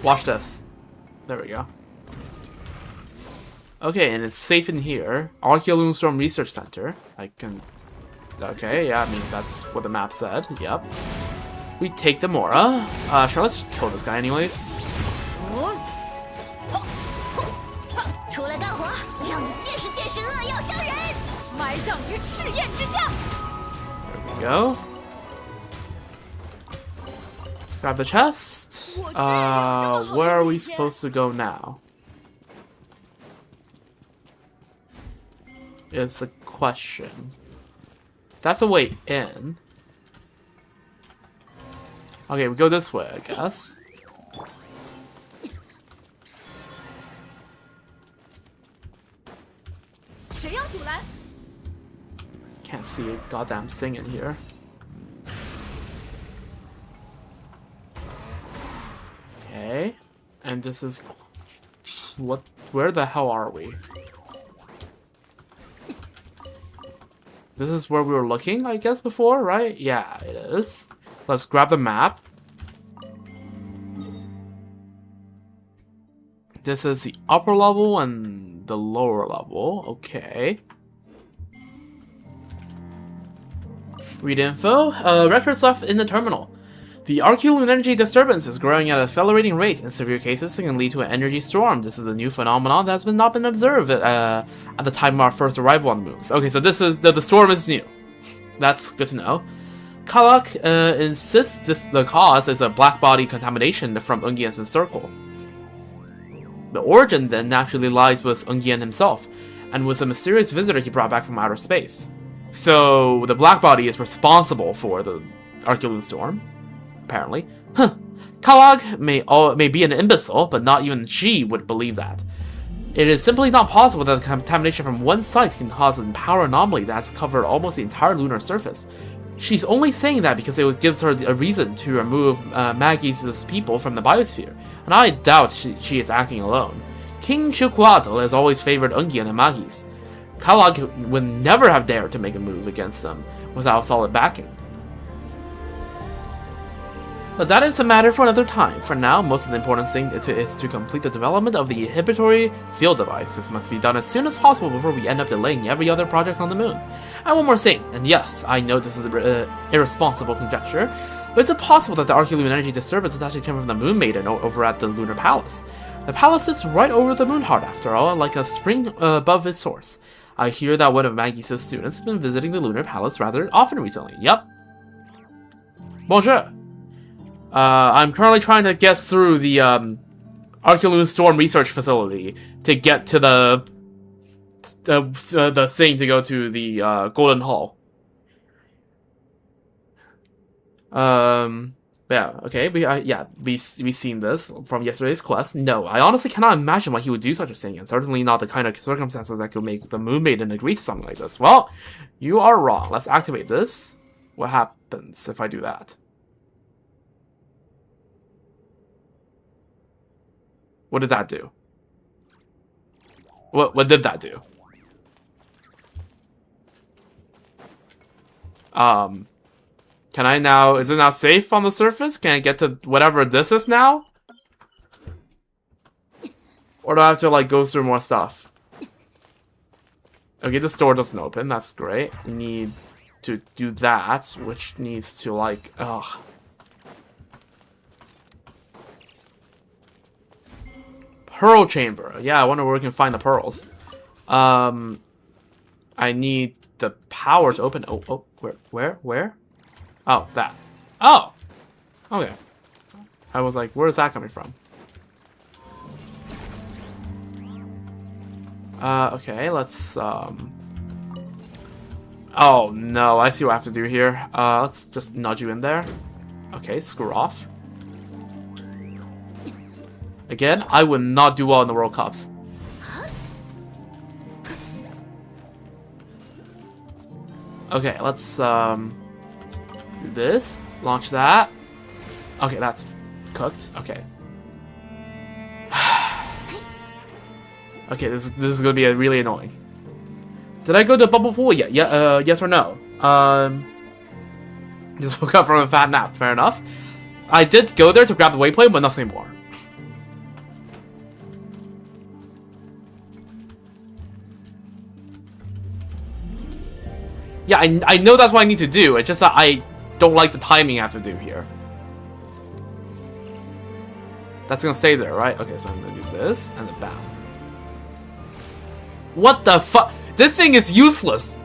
Watch this. There we go. Okay, and it's safe in here. Archeoloon Storm Research Center. I can... Okay, yeah, I mean, that's what the map said. Yep. We take the Mora. Sure, let's just kill this guy anyways. 出来干活，让你见识见识恶药伤人，埋葬于赤焰之下。 There we go. Grab the chest. Where are we supposed to go now? Is the question. That's a way in. Okay, we go this way, I guess. Can't see a goddamn thing in here. Okay, and this is what? Where the hell are we? This is where we were looking, I guess, before, right? Yeah, it is. Let's grab the map. This is the upper level and the lower level. Okay. Read info. Records left in the terminal. The Archeoloon energy disturbance is growing at an accelerating rate. In severe cases, it can lead to an energy storm. This is a new phenomenon that has not been observed at the time of our first arrival on the moons. Okay, so this is the storm is new. That's good to know. Kalak insists the cause is a black body contamination from Ungian's circle. The origin then naturally lies with Ungian himself, and with a mysterious visitor he brought back from outer space. So the black body is responsible for the Archeoloon storm, apparently. Huh. Kalag may be an imbecile, but not even she would believe that. It is simply not possible that the contamination from one site can cause a power anomaly that has covered almost the entire lunar surface. She's only saying that because it gives her a reason to remove Maggie's people from the biosphere, and I doubt she is acting alone. King Chukwuatl has always favored Ungian and Magis. Kellogg would never have dared to make a move against them without solid backing. But that is a matter for another time. For now, most of the important thing is to complete the development of the inhibitory field device. This must be done as soon as possible before we end up delaying every other project on the moon. And one more thing, and yes, I know this is an irresponsible conjecture, but is it possible that the Arculume energy disturbance is actually coming from the Moon Maiden over at the Lunar Palace? The palace is right over the moon heart, after all, like a spring above its source. I hear that one of Maggie-sa's students has been visiting the Lunar Palace rather often recently. Yep. Bonjour. I'm currently trying to get through the Arculume Storm Research Facility to get to the thing to go to the Golden Hall. Yeah, okay, we've seen this from yesterday's quest. No, I honestly cannot imagine why he would do such a thing, and certainly not the kind of circumstances that could make the Moon Maiden agree to something like this. Well, you are wrong. Let's activate this. What happens if I do that? What did that do? What did that do? Can I now, is it now safe on the surface? Can I get to whatever this is now? Or do I have to, like, go through more stuff? Okay, this door doesn't open, that's great. We need to do that, which needs to, like, ugh. Pearl chamber. Yeah, I wonder where we can find the pearls. I need the power to open. Oh, where? Oh, that. Oh! Okay. I was like, where is that coming from? Okay, let's, Oh, no, I see what I have to do here. Let's just nudge you in there. Okay, screw off. Again, I would not do well in the World Cups. Okay, let's, do this. Launch that. Okay, that's cooked. Okay. Okay, this is gonna be really annoying. Did I go to bubble pool yet? Yeah, yes or no? Just woke up from a fat nap. Fair enough. I did go there to grab the waypoint, but nothing more. Yeah, I know that's what I need to do. It's just that I don't like the timing I have to do here. That's gonna stay there, right? Okay, so I'm gonna do this, and then bam. What the fuck? This thing is useless!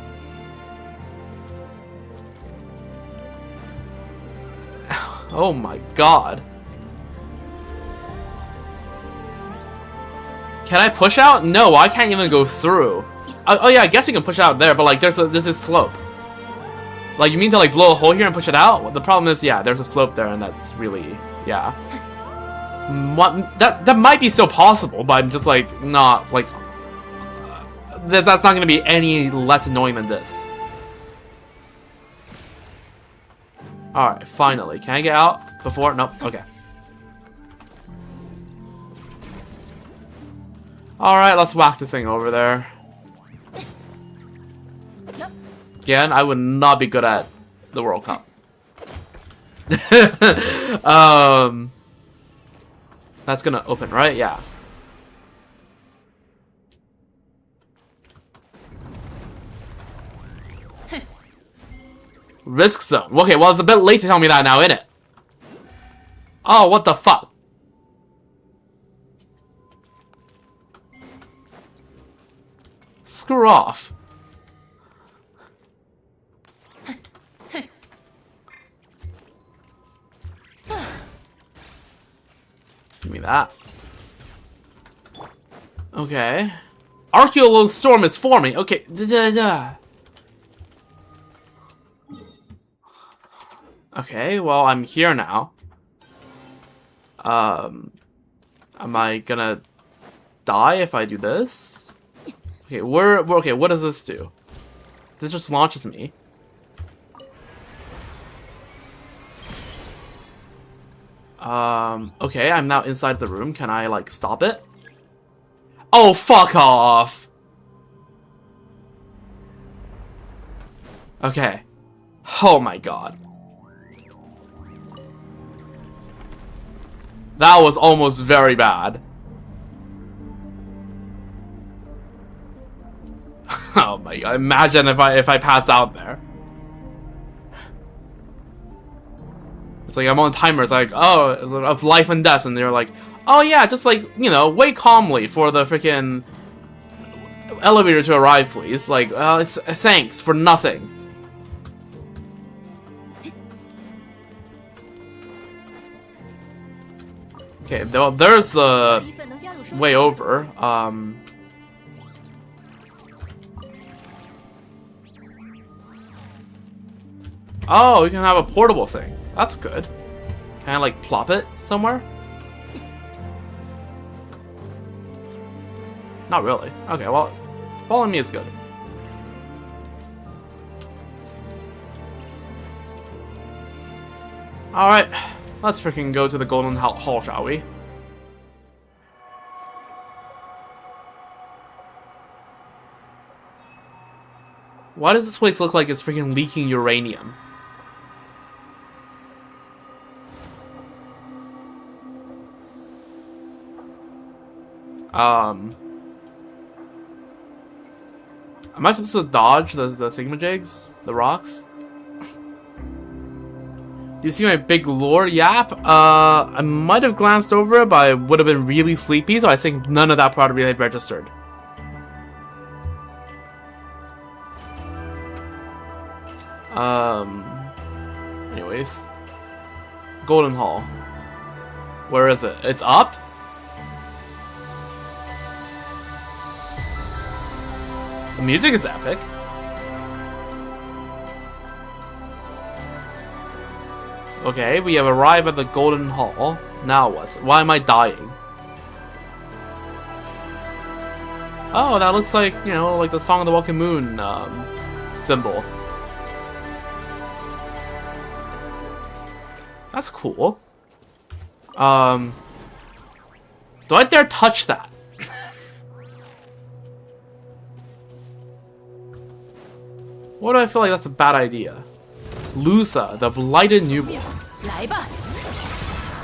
Oh my god. Can I push out? No, I can't even go through. Oh yeah, I guess you can push out there, but like there's a slope. Like, you mean to, like, blow a hole here and push it out? Well, the problem is, yeah, there's a slope there, and that's really, yeah. What, that might be still possible, but I'm just, like, not, like... that's not going to be any less annoying than this. Alright, finally. Can I get out before? Nope, okay. Alright, let's whack this thing over there. Again, I would not be good at the World Cup. That's gonna open, right? Yeah. Risk zone. Okay, well, it's a bit late to tell me that now, isn't it? Oh, what the fuck? Screw off. Give me that. Okay. Arculume Storm is forming. Okay. Okay, well, I'm here now. Am I gonna die if I do this? Okay, okay, what does this do? This just launches me. Okay, I'm now inside the room. Can I, like, stop it? Oh, fuck off! Okay. Oh my god. That was almost very bad. Oh my god, imagine if I pass out there. It's like I'm on timer, it's like, oh, it's of life and death, and they're like, oh yeah, just like, you know, wait calmly for the freaking elevator to arrive, please. Like, thanks for nothing. Okay, there's the way over. Oh, we can have a portable thing. That's good. Can I, like, plop it somewhere? Not really. Okay, well, following me is good. Alright, let's freaking go to the Golden Hall, shall we? Why does this place look like it's freaking leaking uranium? Am I supposed to dodge the thingamajigs? The rocks? Do you see my big lore yap? I might have glanced over it, but I would have been really sleepy, so I think none of that probably had registered. Anyways. Golden Hall. Where is it? It's up? The music is epic. Okay, we have arrived at the Golden Hall. Now what? Why am I dying? Oh, that looks like, you know, like the Song of the Walking Moon symbol. That's cool. Do I dare touch that? What do I feel like that's a bad idea? Lusa, the blighted newborn. 来吧，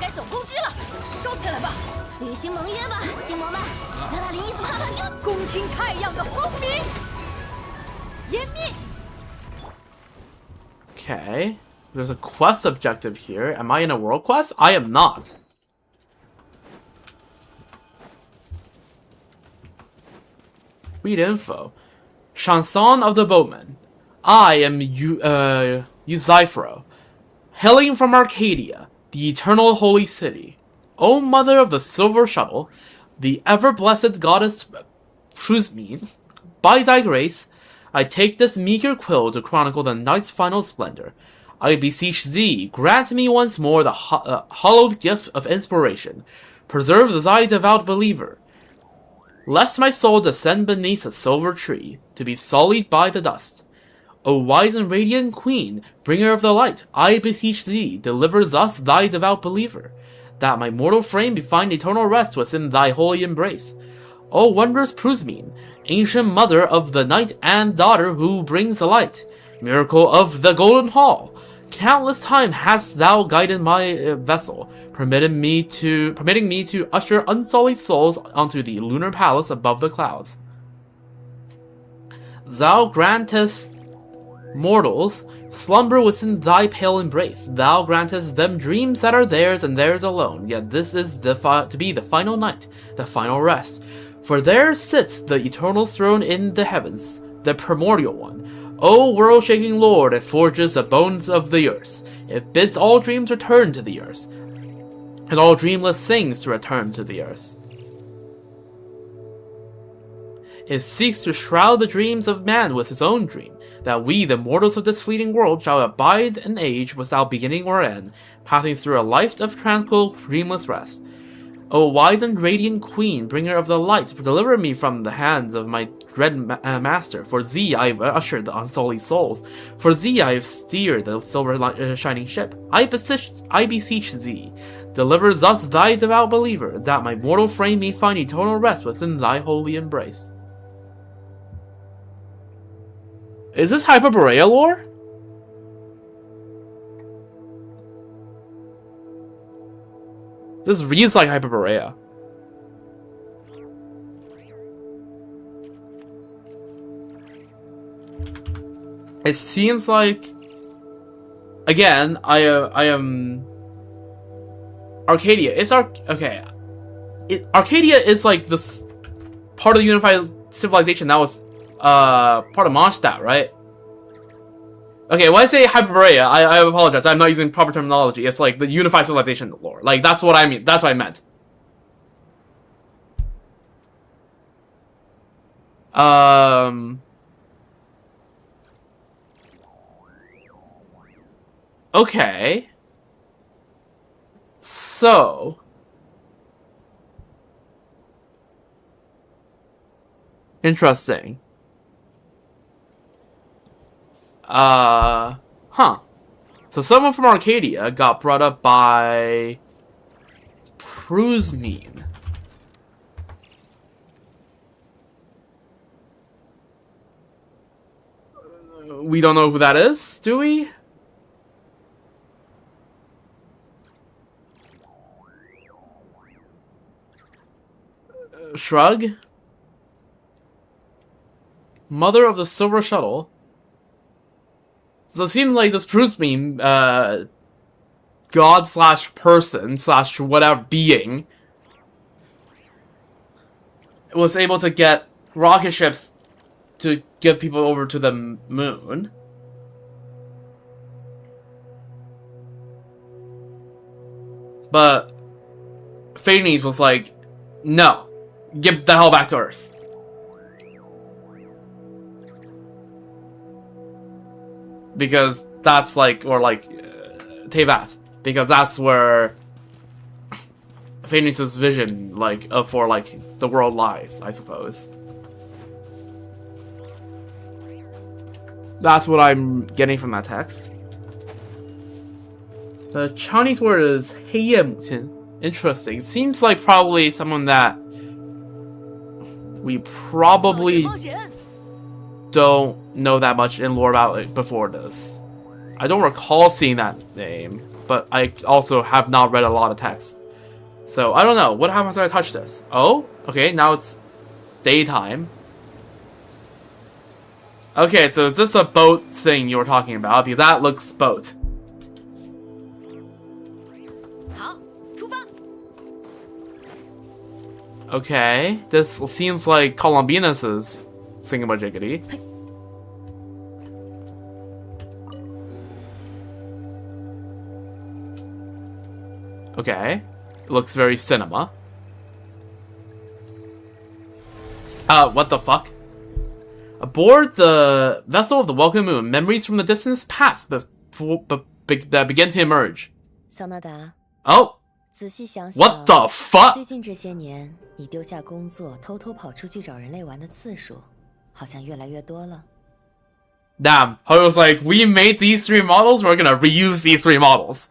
该总攻击了，收起来吧，履行盟约吧，星魔们，希特拉林一字帕凡哥，共听太阳的轰鸣，湮灭。Okay, there's a quest objective here. Am I in a world quest? I am not. Read info. Chanson of the Boatman. I am Eusphro, hailing from Arcadia, the eternal holy city. O mother of the silver shuttle, the ever-blessed goddess Prusmine, by thy grace, I take this meager quill to chronicle the night's final splendor. I beseech thee, grant me once more the hallowed gift of inspiration. Preserve thy devout believer. Lest my soul descend beneath a silver tree, to be sullied by the dust. O wise and radiant queen, bringer of the light, I beseech thee, deliver thus thy devout believer, that my mortal frame be find eternal rest within thy holy embrace. O wondrous Prusmine, ancient mother of the night and daughter who brings the light, miracle of the Golden Hall, countless time hast thou guided my vessel, permitting me to usher unsullied souls onto the lunar palace above the clouds. Thou grantest mortals slumber within thy pale embrace. Thou grantest them dreams that are theirs and theirs alone. Yet this is to be the final night, the final rest. For there sits the eternal throne in the heavens, the primordial one. O world-shaking Lord, it forges the bones of the earth. It bids all dreams return to the earth, and all dreamless things to return to the earth. It seeks to shroud the dreams of man with its own dream, that we, the mortals of this fleeting world, shall abide an age without beginning or end, passing through a life of tranquil, dreamless rest. O wise and radiant queen, bringer of the light, deliver me from the hands of my dread master. For thee I have ushered the unsullied souls. For thee I have steered the silver shining ship. I beseech thee, deliver thus thy devout believer, that my mortal frame may find eternal rest within thy holy embrace. Is this Hyperborea lore? This reads like Hyperborea. It seems like, again, I am Arcadia. Okay. Arcadia is like this part of the unified civilization that was part of Mondstadt, right? Okay, when I say Hyperborea, I apologize. I'm not using proper terminology. It's like the unified civilization lore. Like, that's what I mean. That's what I meant. Okay. So. Interesting. Huh. So someone from Arcadia got brought up by Prusmine. We don't know who that is, do we? Shrug? Mother of the Silver Shuttle? So it seems like this Prusmine, god slash person slash whatever being was able to get rocket ships to get people over to the moon. But Phanes was like, no, get the hell back to Earth. Because that's like, or like, Tevat. Because that's where Phanes' vision, like, for like, the world lies, I suppose. That's what I'm getting from that text. The Chinese word is 黑夜母亲. Interesting. Seems like probably someone that we probably don't know that much in lore about it before this. I don't recall seeing that name, but I also have not read a lot of text. So, I don't know. What happens when I touch this? Oh, okay, now it's daytime. Okay, so is this a boat thing you were talking about? Because that looks boat. Okay, this seems like Columbinus's thingamajiggy. Okay, it looks very cinema. What the fuck? Aboard the vessel of the Welcome Moon, memories from the distant past that begin to emerge. Oh! What the fuck? 最近这些年，你丢下工作，偷偷跑出去找人类玩的次数，好像越来越多了。Damn, I was like, we made these 3 models, we're gonna reuse these 3 models.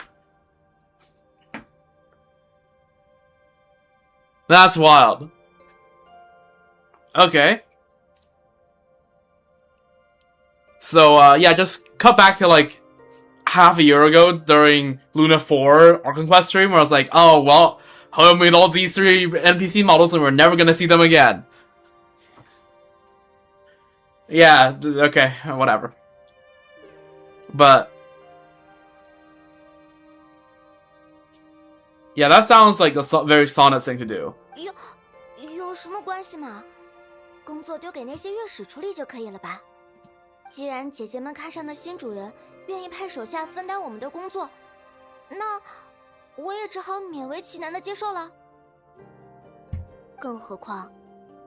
That's wild. Okay. So, yeah, just cut back to, like, half a year ago during Luna 4 Arc Quest stream where I was like, oh, well, I made all these 3 NPC models and we're never gonna see them again. Yeah, okay, whatever. But yeah, that sounds like a very Sonnet thing to do. 有什么关系嘛？工作丢给那些乐使处理就可以了吧？既然姐姐们看上的新主人愿意派手下分担我们的工作，那我也只好勉为其难的接受了。更何况，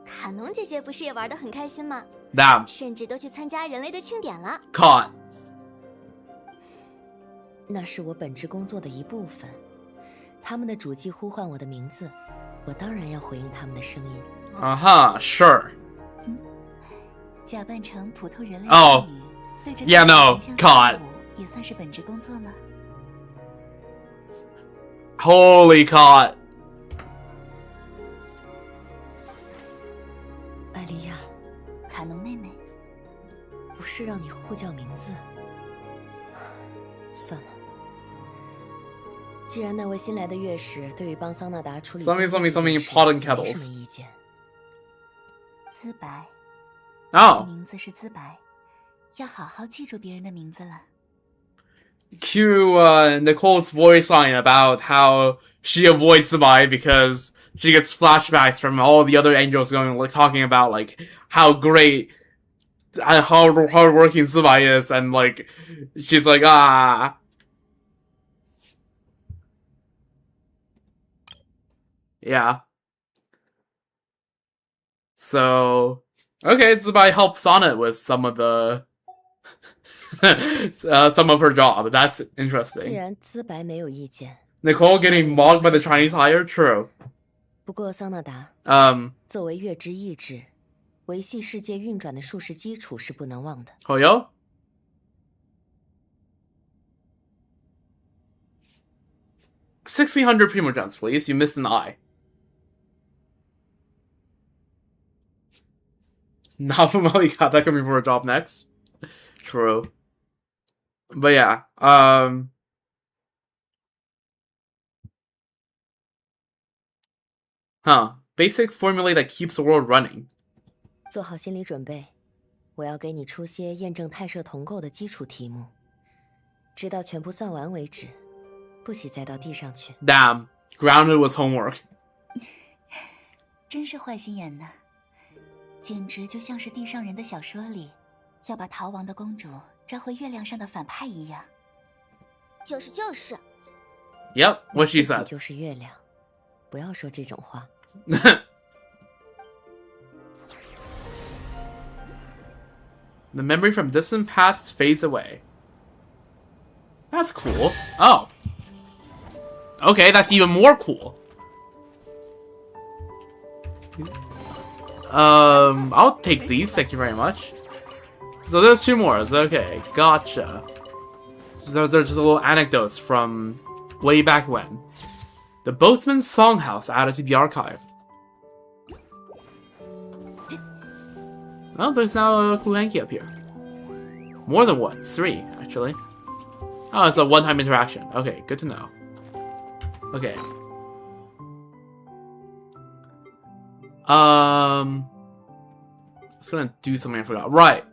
卡农姐姐不是也玩得很开心吗？ Damn. 甚至都去参加人类的庆典了。Caught. 那是我本职工作的一部分。他们的主祭呼唤我的名字，我当然要回应他们的声音。Sure. 假扮成普通人类 Oh. Yeah, no. Caught. 也算是本职工作吗？ Holy caught. 艾莉亚，卡农妹妹，不是让你呼叫名字。算了，既然那位新来的乐师对于帮桑纳达处理 something pot and 没 kettles. 什么意见。资白， Oh, 名字是资白，要好好记住别人的名字了。 cue Nicole's voice line about how she avoids Zubai because she gets flashbacks from all the other angels going like talking about like how great and hardworking Zubai is, and like she's like yeah. So okay, Zubai helps Sonnet with some of the some of her job. That's 既 interesting. 然资白没有意见， Nicole getting mocked by the Chinese hire? True. 不过桑纳达 作为月之意志，维系世界运转的术士基础是不能忘的。 Hoyo? $1,600 Primogems, please. You missed an eye. Not from how you got that coming for a job next. True. But yeah, basic formula that keeps the world running. 做好心理准备，我要给你出些验证太射同构的基础题目，直到全部算完为止，不许再到地上去。 Damn, grounded was homework. 真是坏心眼呢，简直就像是地上人的小说里要把逃亡的公主抓回月亮上的反派一样。就是。 Yep, what she 自己 said. 就是月亮，不要说这种话。 The memory from distant past fades away. That's cool. Oh. Okay, that's even more cool. I'll take these, thank you very much. So there's 2 more, okay, gotcha. So those are just little anecdotes from way back when. The Boatman's Songhouse added to the archive. Oh, there's now a Kuhanki up here. More than 1, 3, actually. Oh, it's a one-time interaction. Okay, good to know. Okay. I was gonna do something I forgot. Right.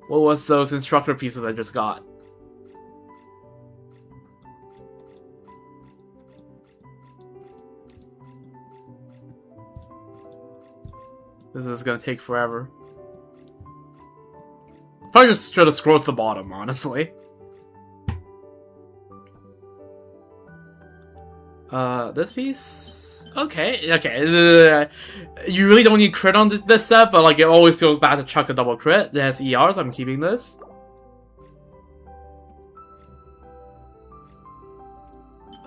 What was those instructor pieces I just got? This is gonna take forever. Probably just should have scrolled to the bottom, honestly. This piece? Okay. You really don't need crit on this set, but like it always feels bad to chuck a double crit. It has ER, so I'm keeping this.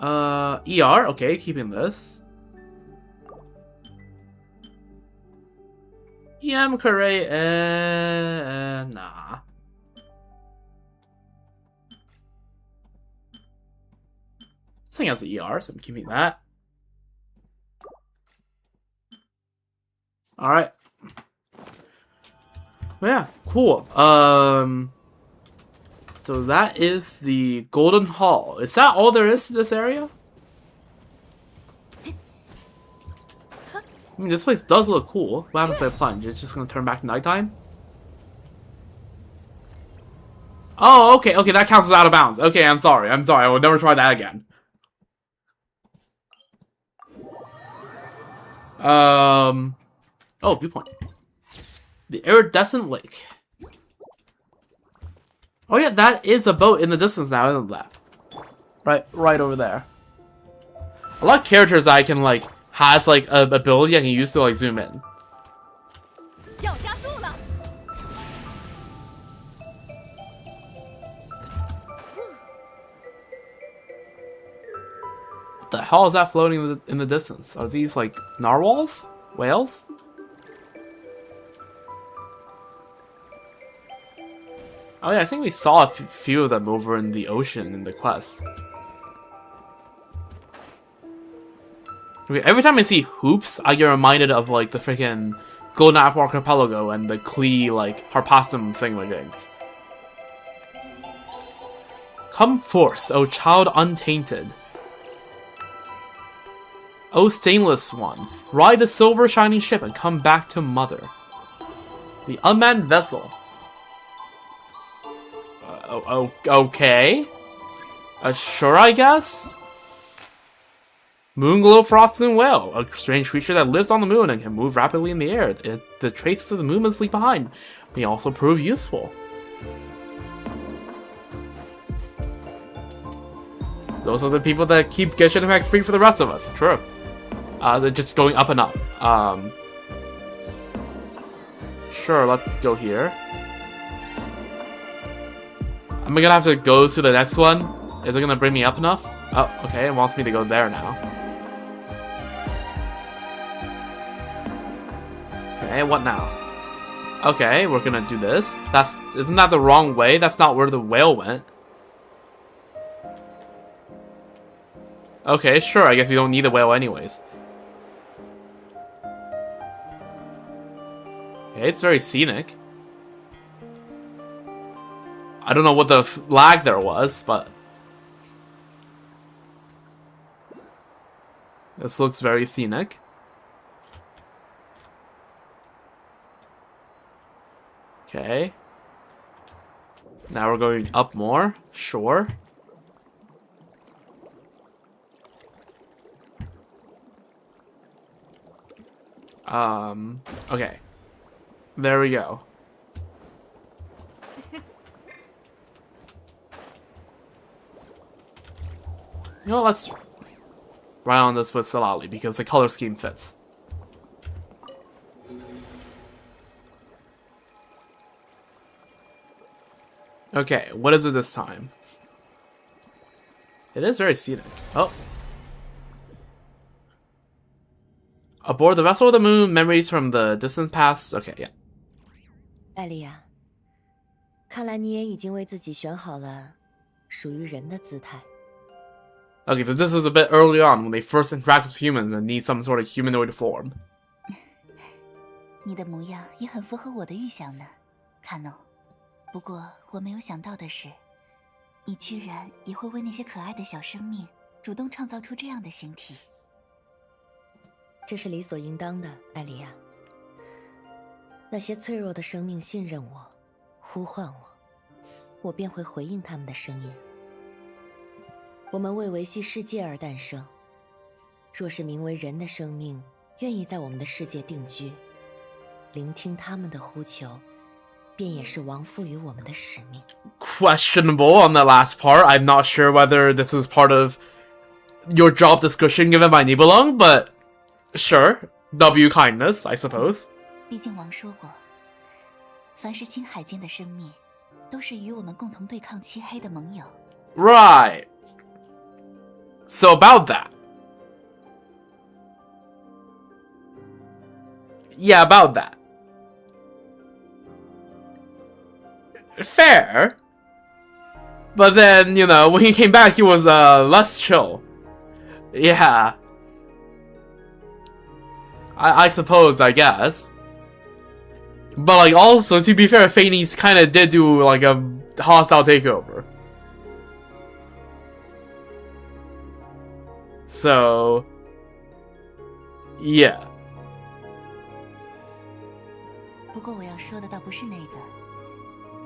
ER, okay, keeping this. EM Corray, nah. This thing has the ER, so I'm keeping that. Alright. Yeah, cool. So that is the Golden Hall. Is that all there is to this area? I mean, this place does look cool. What happens if I plunge? It's just gonna turn back to nighttime? Oh, okay, that counts as out of bounds. Okay, I'm sorry, I will never try that again. Oh, viewpoint. The iridescent lake. Oh yeah, that is a boat in the distance now, isn't that? Right over there. A lot of characters that I can like has like an ability I can use to like zoom in. What the hell is that floating in the distance? Are these like narwhals? Whales? Oh yeah, I think we saw a few of them over in the ocean in the quest. Okay, every time I see hoops, I get reminded of like the freaking Golden Apple Archipelago and the Klee like Harpastum thingamajigs. Come forth, O child untainted. O stainless one, ride the silver shining ship and come back to mother. The unmanned vessel. Okay. Sure, I guess? Moonglow frosted whale, a strange creature that lives on the moon and can move rapidly in the air. The traces of the movements leave behind may also prove useful. Those are the people that keep Genshin Impact free for the rest of us. True. They're just going up and up. Sure, let's go here. Am I gonna have to go to the next one? Is it gonna bring me up enough? Oh, okay, it wants me to go there now. Okay, what now? Okay, we're gonna do this. Isn't that the wrong way? That's not where the whale went. Okay, sure, I guess we don't need the whale anyways. Okay, it's very scenic. I don't know what the lag there was, but... this looks very scenic. Okay. Now we're going up more. Sure. Okay. There we go. You know what, let's ride on this with Salali because the color scheme fits. Okay, what is it this time? It is very scenic. Oh. Aboard the vessel of the moon, memories from the distant past. Okay, yeah. 艾莉亚，看来你也已经为自己选好了属于人的姿态。 Okay, so this is a bit early on when they first interact with humans and need some sort of humanoid form. 你的模样也很符合我的预想呢，卡诺。不过我没有想到的是，你居然也会为那些可爱的小生命主动创造出这样的形体。这是理所应当的，艾莉亚。那些脆弱的生命信任我，呼唤我，我便会回应他们的声音。我们为维系世界而诞生，若是名为人的生命愿意在我们的世界定居，聆听他们的呼求，便也是王赋予我们的使命。Questionable on the last part. I'm not sure whether this is part of your job description given by Nibelung, but sure. W kindness, I suppose. 毕竟王说过，凡是星海间的生命，都是与我们共同对抗漆黑的盟友。Right. So about that. Yeah, about that. Fair. But then, you know, when he came back, he was less chill. Yeah. I suppose, I guess. But, like, also, to be fair, Phanes kind of did do, like, a hostile takeover. So... yeah. 不过我要说的倒不是那个，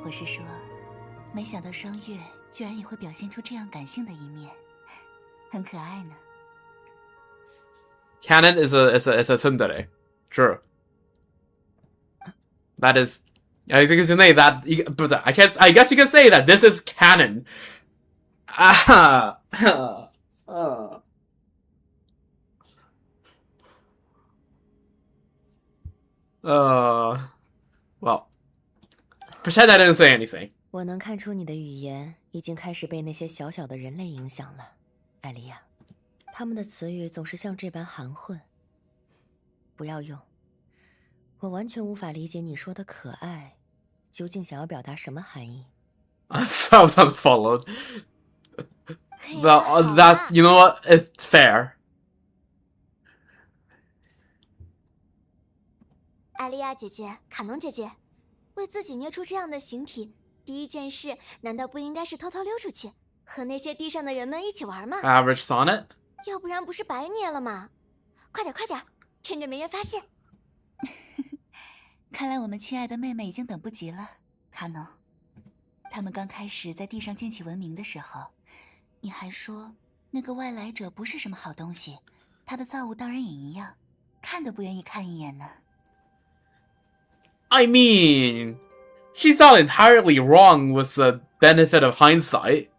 我是说，没想到双月居然也会表现出这样感性的一面，很可爱呢。Canon is a tsundere. True. That is, I guess you can say that. But I guess you can say that this is canon. Ah. Well, pretend I didn't say anything. 我能看出你的语言已经开始被那些小小的人类影响了，艾莉亚。他们的词语总是像这般含混。不要用。我完全无法理解你说的可爱，究竟想要表达什么含义。So I was unfollowed. That you know what? It's fair. 艾莉亚姐姐，卡农姐姐，为自己捏出这样的形体，第一件事难道不应该是偷偷溜出去，和那些地上的人们一起玩嘛。 Average Sonnet. 要不然不是白捏了吗？快点快点，趁着没人发现。看来我们亲爱的妹妹已经等不及了，卡农。他们刚开始在地上建起文明的时候，你还说那个外来者不是什么好东西，他的造物当然也一样，看都不愿意看一眼呢。I mean, she's not entirely wrong with the benefit of hindsight.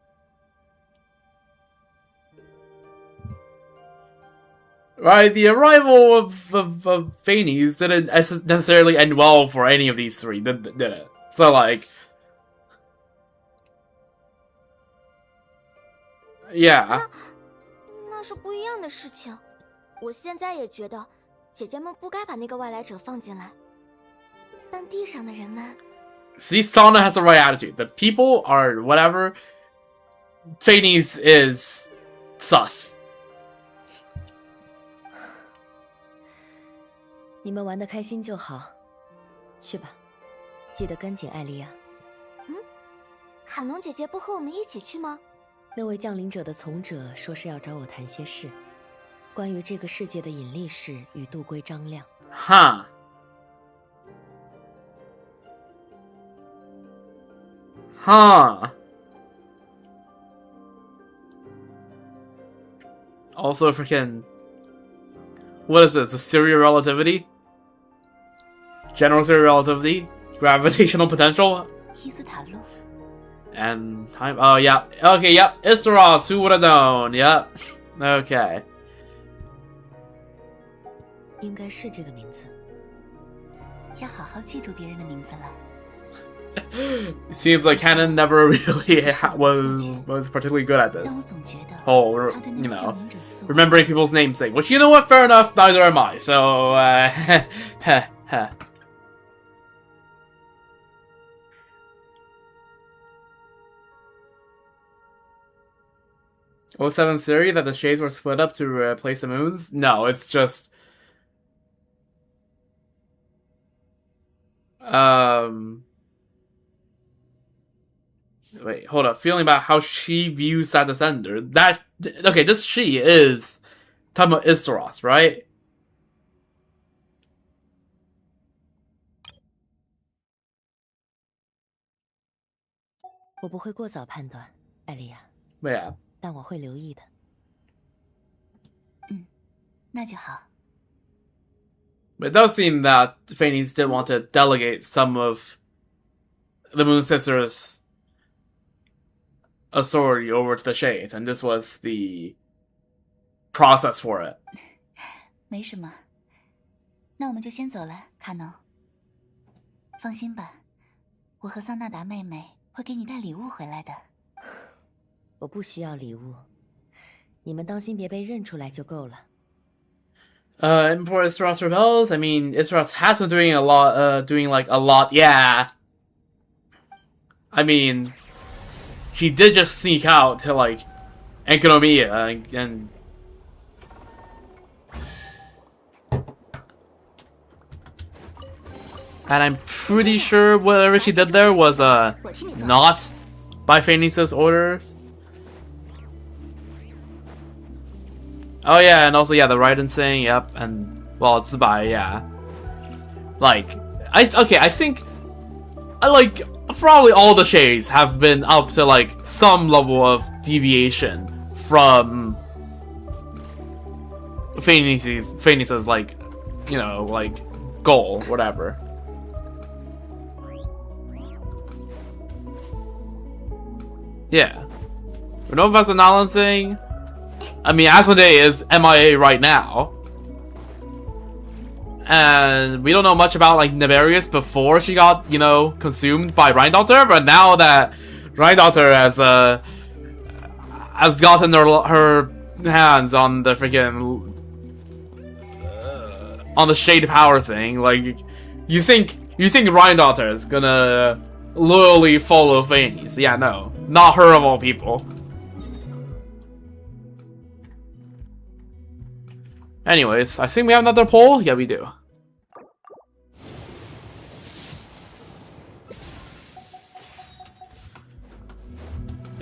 Right, the arrival of Phanes didn't necessarily end well for any of these three, did it? So, like... Yeah. 那是不一样的事情。我现在也觉得，姐姐们不该把那个外来者放进来。但地上的人们 See, Sana has the right attitude. The people are whatever. Phanes is sus. 你们玩得开心就好，去吧，记得跟紧艾莉亚。卡农姐姐不和我们一起去吗？那位降临者的从者说是要找我谈些事，关于这个世界的引力式与度规张量。Huh. Huh. Also, freaking... What is this? The Serial Relativity? General Serial Relativity? Gravitational Potential? 伊斯塔路， And time... Oh, yeah. Okay, yep. Istaros, who would have known? Yep. Okay. 应该是这个名字。要好好记住别人的名字了。 Seems like Canon never really was particularly good at 但我 this. 总觉得 Oh, 他对那 you 个 know, 降临者似乎 remembering people's namesake. Which, you know what? Fair enough. Neither am I. So, heh, heh. '07 theory that the shades were split up to replace the moons? No, it's just... Wait, hold up. Feeling about how she views that descender. That... Okay, this she is... Talking about Istaros, right? 我不会过早判断，艾莉亚， Yeah. 但我会留意的。那就好。 But it does seem that Phanes did want to delegate some of the Moon Sisters' authority over to the Shades, and this was the process for it. 没什么，那我们就先走了，卡农。放心吧，我和桑纳达妹妹会给你带礼物回来的。我不需要礼物，你们当心别被认出来就够了。 And before Istaros rebels, I mean, Istaros has been doing a lot, yeah. I mean, she did just sneak out to, like, Enkonomiya, and... And I'm pretty sure whatever she did there was, not by Phanes' orders. Oh yeah, and also yeah, the Raiden thing, yep, and well, it's by yeah. Like, I think like probably all the shades have been up to like some level of deviation from Phanes' like, you know, like goal, whatever. Yeah. We know if that's a Nolan thing. I mean, Asmodee is MIA right now. And we don't know much about, like, Nefarious before she got, you know, consumed by Rhindaughter. But now that Rhindaughter has gotten her hands on the freaking... on the Shade Power thing, like, you think Rhindaughter is gonna loyally follow Phanes? Yeah, no. Not her of all people. Anyways, I think we have another poll? Yeah, we do.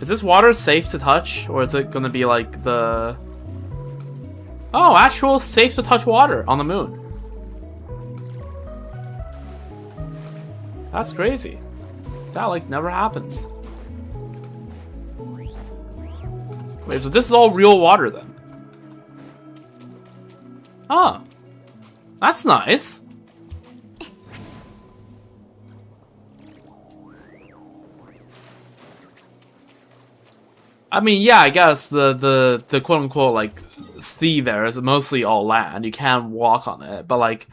Is this water safe to touch, or is it gonna be like the... Oh, actual safe to touch water on the moon. That's crazy. That like never happens. Wait, so this is all real water then? Oh, that's nice. I mean, yeah, I guess the quote unquote like sea there is mostly all land. You can walk on it, but like,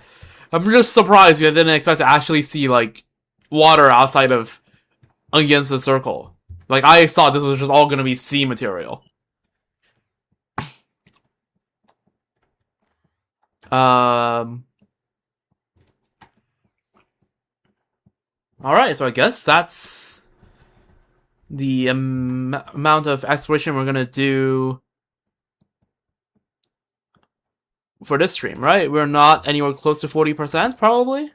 I'm just surprised because I didn't expect to actually see like water outside of against the circle. Like, I thought this was just all gonna be sea material. Alright, so I guess that's the amount of exploration we're gonna do for this stream, right? We're not anywhere close to 40%, probably?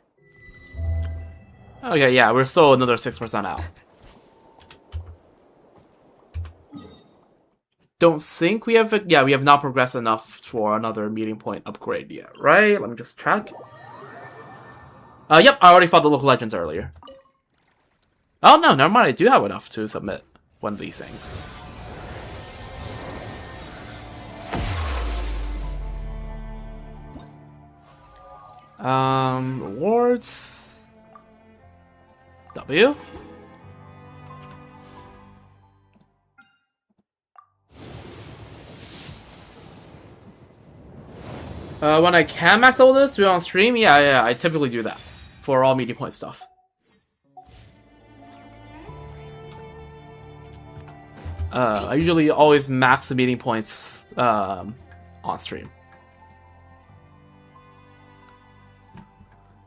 Okay, yeah, we're still another 6% out. Don't think we have... Yeah, we have not progressed enough for another meeting point upgrade yet, right? Let me just check. Yep, I already fought the local legends earlier. Oh, no, never mind. I do have enough to submit one of these things. Rewards... W? When I can max level this, do it on stream? Yeah, I typically do that. For all meeting point stuff. I usually always max the meeting points on stream.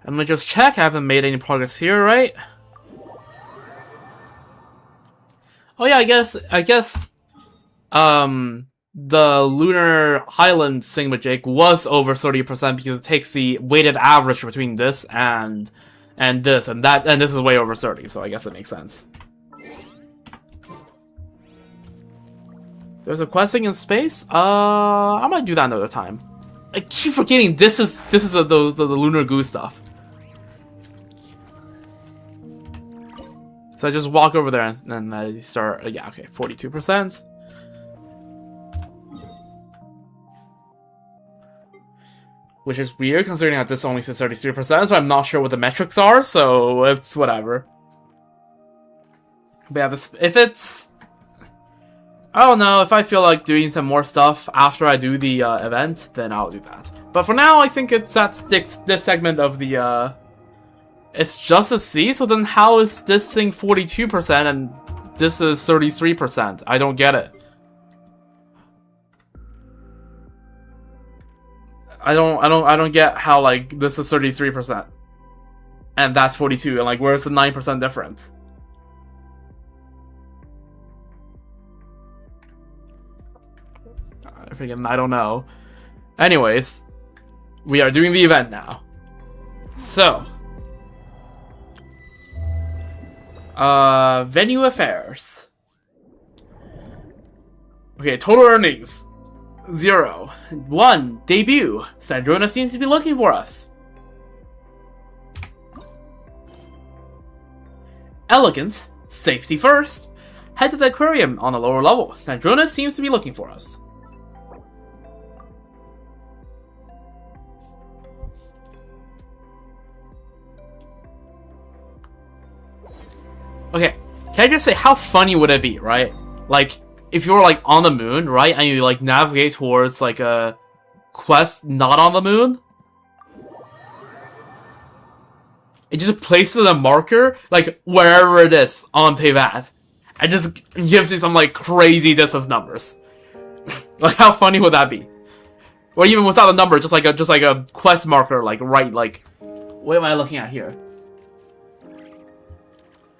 I'm gonna just check, I haven't made any progress here, right? Oh yeah, I guess, the Lunar Highland thingamajig was over 30% because it takes the weighted average between this and this, and this is way over 30, so I guess it makes sense. There's a questing in space? I might do that another time. I keep forgetting this is the Lunar Goo stuff. So I just walk over there and I start, yeah, okay, 42%. Which is weird considering that this only says 33%, so I'm not sure what the metrics are, so it's whatever. But yeah, if it's... I don't know, if I feel like doing some more stuff after I do the event, then I'll do that. But for now, I think that's this segment of the... It's just a C, so then how is this thing 42% and this is 33%? I don't get it. I don't get how like this is 33% and that's 42 and like where's the 9% difference? I don't know. Anyways, we are doing the event now. So, venue affairs. Okay, total earnings. 0. 1. Debut. Sandrona seems to be looking for us. Elegance. Safety first. Head to the aquarium on the lower level. Sandrona seems to be looking for us. Okay, can I just say how funny would it be, right? Like, if you're like on the moon, right, and you like navigate towards like a quest not on the moon, it just places a marker like wherever it is on Tevat, and just gives you some like crazy distance numbers. Like, how funny would that be? Or even without a number, just like a quest marker, like right, like what am I looking at here?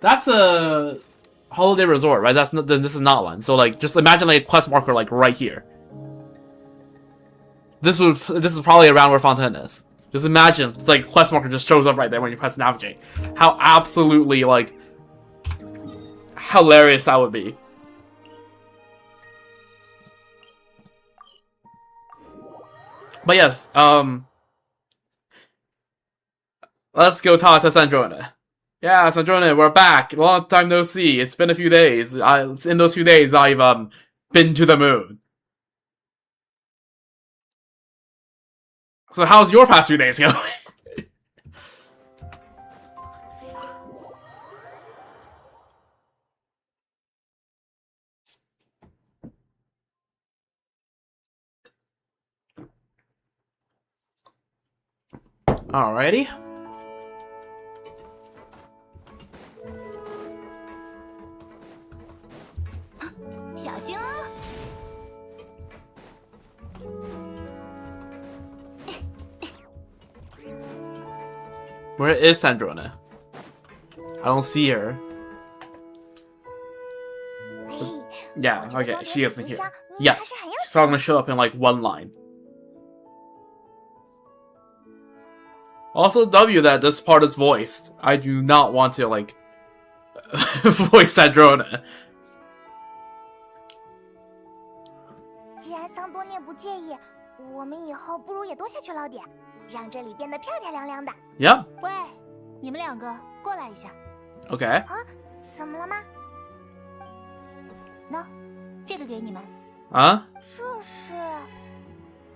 That's a holiday resort, right? That's not. This is not one. So like, just imagine like a quest marker like right here. This is probably around where Fontinalia is. Just imagine it's like quest marker just shows up right there when you press navigate. How absolutely like hilarious that would be. But yes, let's go talk to Sandrona. Yeah, Sandrona, we're back. Long time no see. It's been a few days. In those few days, I've been to the moon. So how's your past few days going? Alrighty. Where is Sandrona? I don't see her. Yeah, okay, she isn't here. Yes, she's probably gonna show up in like one line. Also, W that this part is voiced. I do not want to like voice Sandrona. 既然桑多涅不介意，我们以后不如也多下去捞点，让这里变得漂漂亮亮的。Yep. 喂，你们两个过来一下。Okay. 啊，怎么了吗？喏，这个给你们。啊？这是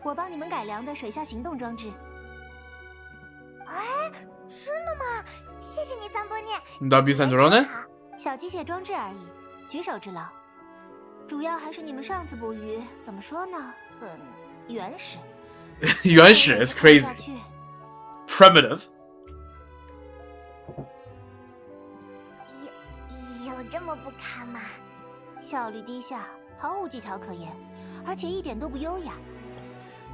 我帮你们改良的水下行动装置。哎，真的吗？谢谢你，桑多涅。 W Sandrona? 小机械装置而已，举手之劳。主要还是你们上次捕鱼，怎么说呢？很原始。原始 is crazy. Primitive. 有这么不堪吗？效率低下，毫无技巧可言，而且一点都不优雅。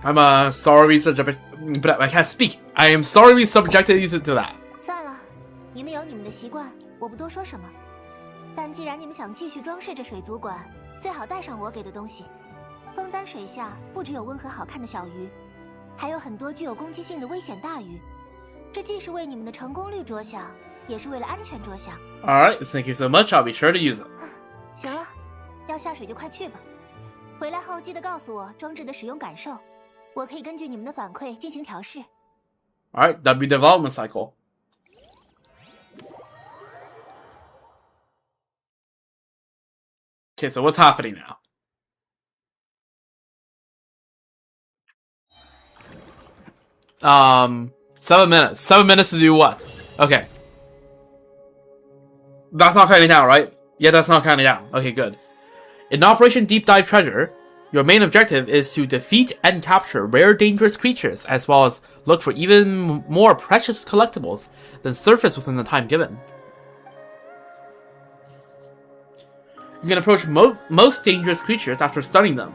I'm sorry, but I can't speak. I am sorry we subjected you to that. 算了，你们有你们的习惯，我不多说什么。但既然你们想继续装饰这水族馆，最好带上我给的东西。枫丹水下不只有温和好看的小鱼，还有很多具有攻击性的危险大鱼。这既是为你们的成功率着想，也是为了安全着想。Alright, thank you so much. I'll be sure to use it. 行了，要下水就快去吧。回来后记得告诉我装置的使用感受，我可以根据你们的反馈进行调试。Alright, W development cycle. Okay, so what's happening now? Seven minutes. 7 minutes to do what? Okay. That's not counting down, right? Yeah, that's not counting down. Okay, good. In Operation Deep Dive Treasure, your main objective is to defeat and capture rare dangerous creatures, as well as look for even more precious collectibles than surface within the time given. You can approach most dangerous creatures after stunning them.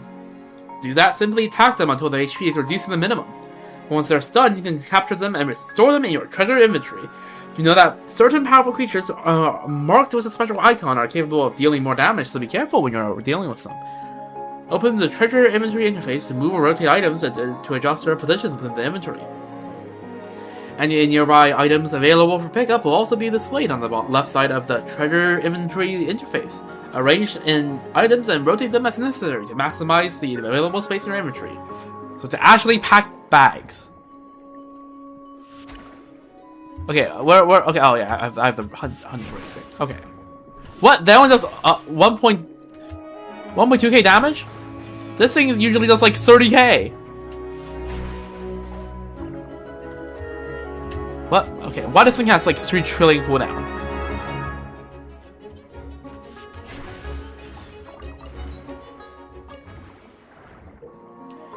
To do that, simply attack them until their HP is reduced to the minimum. Once they're stunned, you can capture them and restore them in your treasure inventory. You know that certain powerful creatures marked with a special icon are capable of dealing more damage, so be careful when you're dealing with them. Open the treasure inventory interface to move or rotate items and to adjust their positions within the inventory. Any nearby items available for pickup will also be displayed on the left side of the treasure inventory interface. Arrange in items and rotate them as necessary to maximize the available space in your inventory. So to actually pack bags. Okay, where, okay, oh yeah, I have the 100 racing. Okay. What? That one does 1.2k damage? This thing usually does like 30k. What? Okay, why does this thing has like 3 trillion cooldown?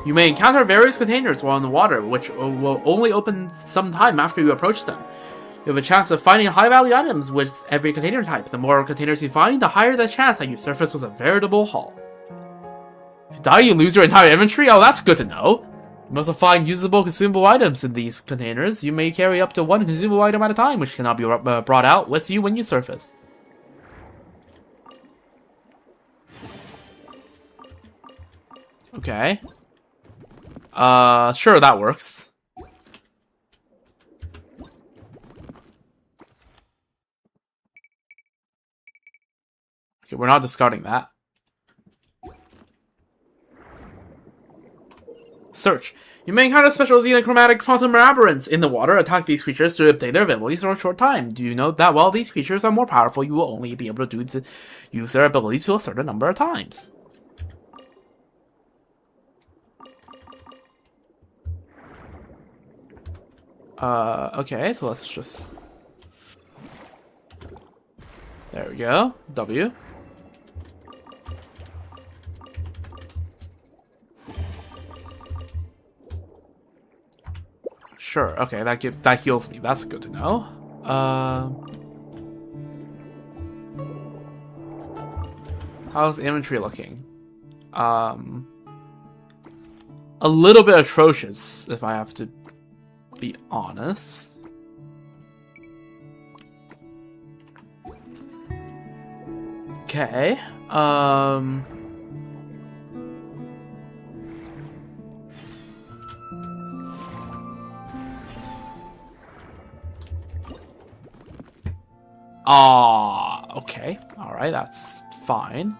You may encounter various containers while in the water, which will only open some time after you approach them. You have a chance of finding high-value items with every container type. The more containers you find, the higher the chance that you surface with a veritable haul. If you die, you lose your entire inventory? Oh, that's good to know. You also find usable consumable items in these containers. You may carry up to 1 consumable item at a time, which cannot be brought out with you when you surface. Okay. Sure, that works. Okay, we're not discarding that. search. You may encounter special xenochromatic quantum aberrants in the water. Attack these creatures to update their abilities for a short time. Do you note that while these creatures are more powerful, you will only be able to use their abilities to a certain number of times. Okay, so let's just... There we go. W. Sure, okay, that heals me. That's good to know. How's inventory looking? A little bit atrocious, if I have to be honest. Okay. Okay. Alright, that's fine.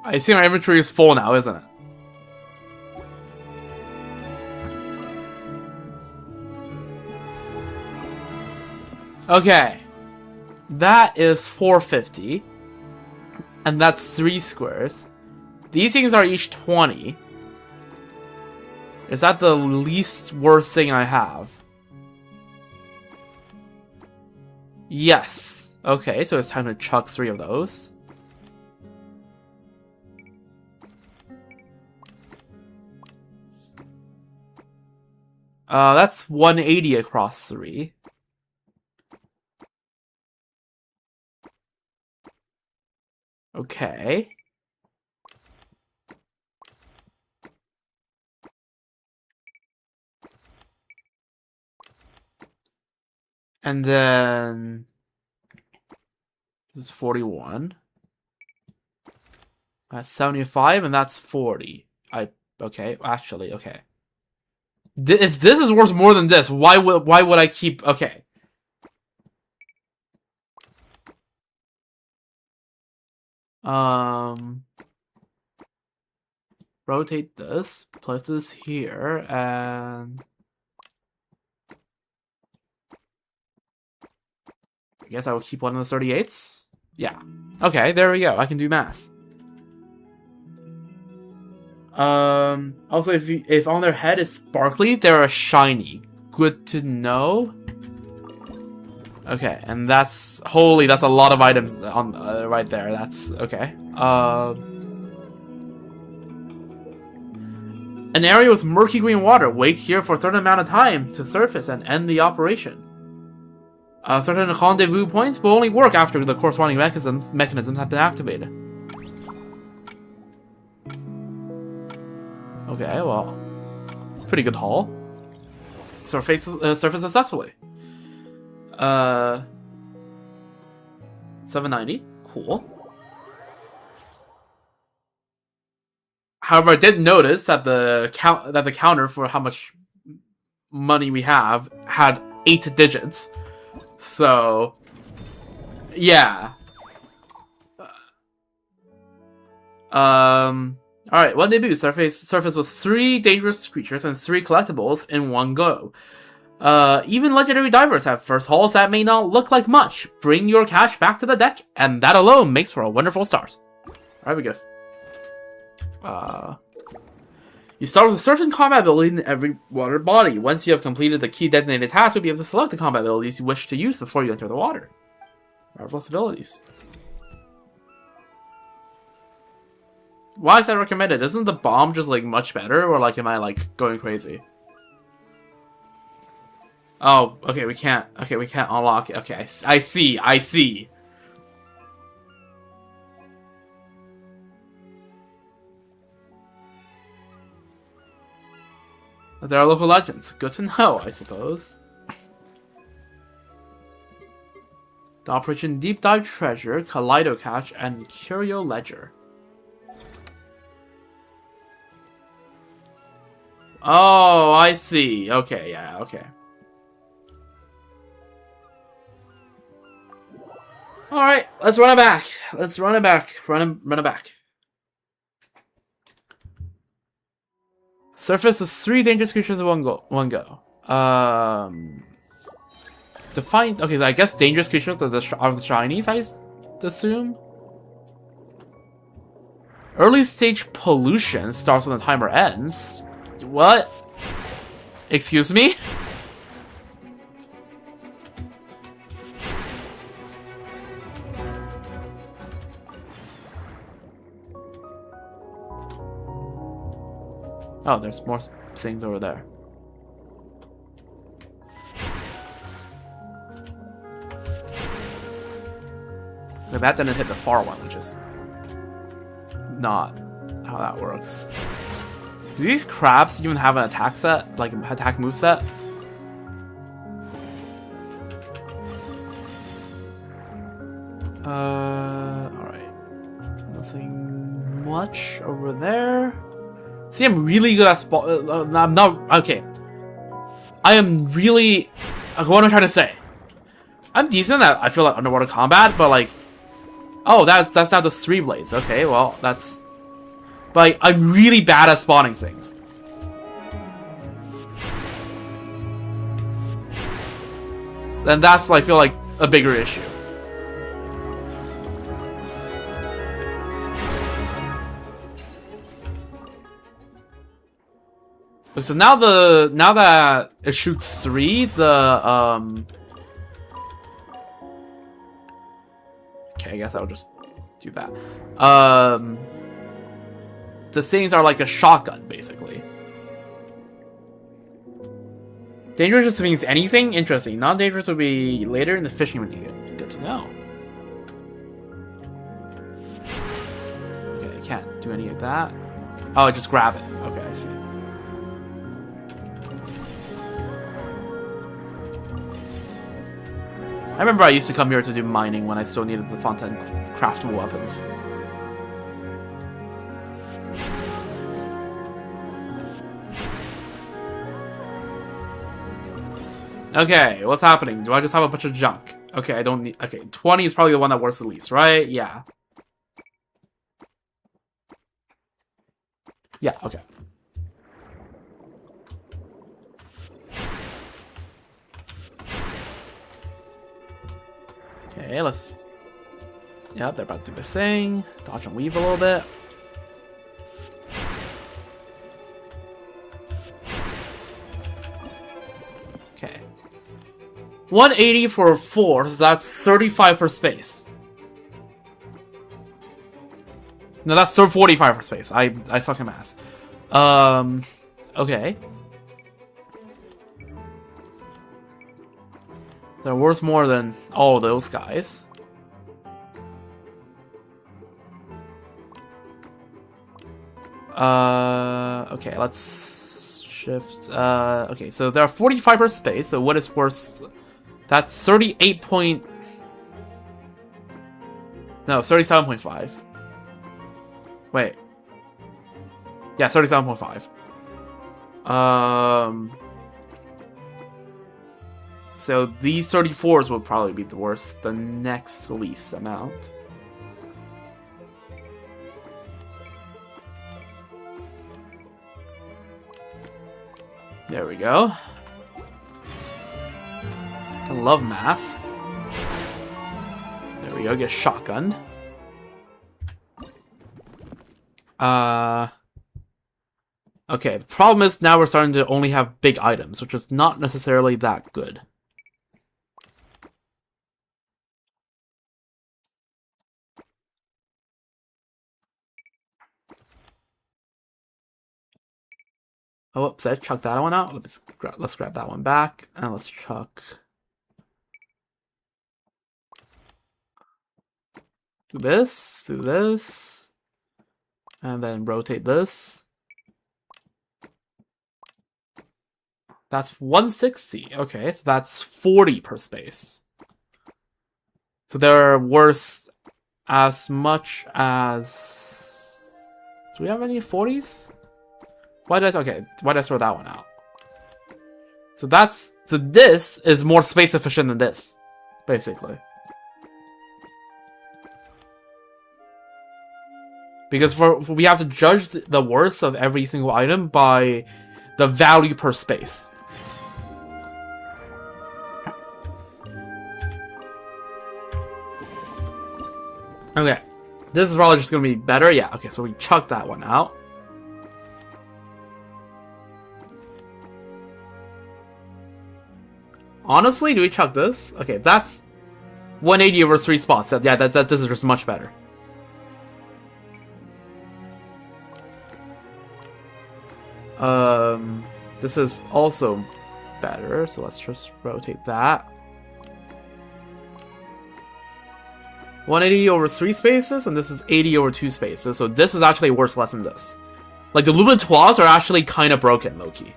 I see my inventory is full now, isn't it? Okay. That is 450. And that's 3 squares. These things are each 20. Is that the least worst thing I have? Yes. Okay, so it's time to chuck 3 of those. That's 180 across 3. Okay. And then this is 41. That's 75, and that's 40. Okay, actually, okay. If this is worth more than this, why would I keep... Okay. Rotate this, place this here, and... I guess I will keep one of the 38s? Yeah. Okay, there we go. I can do math. Also, if on their head is sparkly, they're shiny. Good to know. Okay, and that's... Holy, that's a lot of items on right there. That's... Okay. An area with murky green water. Wait here for a certain amount of time to surface and end the operation. Certain rendezvous points will only work after the corresponding mechanisms have been activated. Okay, well, it's a pretty good haul. Surface successfully. 790, cool. However, I did notice that the counter for how much money we have had 8 digits. So, yeah. Alright, one debut surface with 3 dangerous creatures and 3 collectibles in one go. Even legendary divers have first hauls that may not look like much. Bring your cash back to the deck, and that alone makes for a wonderful start. Alright, we go. You start with a certain combat ability in every water body. Once you have completed the key designated task, you'll be able to select the combat abilities you wish to use before you enter the water. Marvelous abilities. Why is that recommended? Isn't the bomb just like much better, or like am I like going crazy? Oh, okay, we can't. Okay, we can't unlock it. Okay, I see. I see. There are local legends. Good to know, I suppose. The Operation Deep Dive Treasure, Kaleido Catch, and Curio Ledger. Oh, I see. Okay, yeah, okay. Alright, let's run it back. Let's run it back. Run it back. Surface with 3 dangerous creatures in one go. Define. Okay, so I guess dangerous creatures are the shinies, I assume. Early stage pollution starts when the timer ends. What? Excuse me? Oh, there's more things over there. But that didn't hit the far one, which is not how that works. Do these crabs even have an attack set? Like an attack move set? Alright. Nothing much over there. See, I'm really good at I'm not. Okay. I am really. What am I trying to say? I'm decent at, I feel like, underwater combat, but like. Oh, that's not just 3 blades. Okay, well, that's. But like, I'm really bad at spawning things. Then that's, I feel like, a bigger issue. So now that it shoots 3, the okay, I guess I'll just do that. The things are like a shotgun, basically. Dangerous just means anything? Interesting. Non-dangerous would be later in the fishing when you get good to know. Okay, I can't do any of that. Oh, just grab it. Okay, I see. I remember I used to come here to do mining when I still needed the Fontaine craftable weapons. Okay, what's happening? Do I just have a bunch of junk? Okay, I don't need... Okay, 20 is probably the one that works the least, right? Yeah. Yeah, okay. Okay, let's... Yeah, they're about to do their thing. Dodge and weave a little bit. Okay. 180 for 4, so that's 35 per space. No, that's 45 per space. I suck at math. Okay. They're worth more than all those guys. Okay, let's shift. Okay, so there are 45 per space, so what is worth... That's 38 point... No, 37.5. Wait. Yeah, 37.5. So these 34s will probably be the worst, the next least amount. There we go. I love math. There we go, get shotgunned. Okay, the problem is now we're starting to only have big items, which is not necessarily that good. Oh, oops, I chucked that one out. Let's grab that one back, and let's chuck... Do this, and then rotate this. That's 160. Okay, so that's 40 per space. So they're worth as much as... Do we have any 40s? Why did I throw that one out? So this is more space efficient than this, basically. Because we have to judge the worth of every single item by the value per space. Okay, this is probably just gonna be better. Yeah, okay, so we chuck that one out. Honestly, do we chuck this? Okay, that's 180 over 3 spots. Yeah, this is just much better. This is also better, so let's just rotate that. 180 over 3 spaces, and this is 80 over 2 spaces, so this is actually worth less than this. Like, the Luminoirs are actually kind of broken, low-key.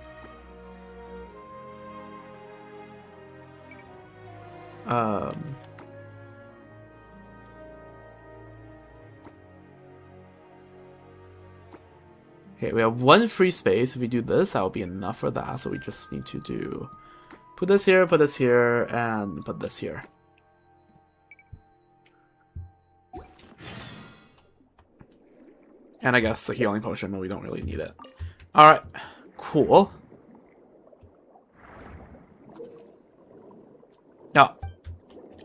Okay, we have 1 free space. If we do this, that will be enough for that, so we just need to do... Put this here, and put this here. And I guess the healing potion, but we don't really need it. Alright, cool. Yeah.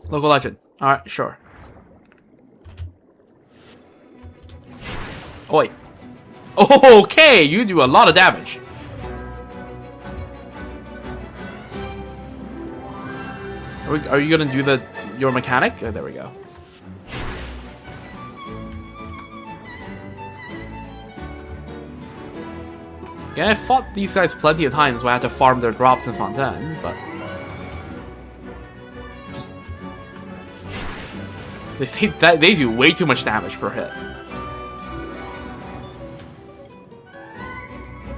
Local legend. Alright, sure. Oi. Okay, you do a lot of damage. Are you gonna do your mechanic? Oh, there we go. Yeah, I fought these guys plenty of times when I had to farm their drops in Fontaine, but... Just... They do way too much damage per hit.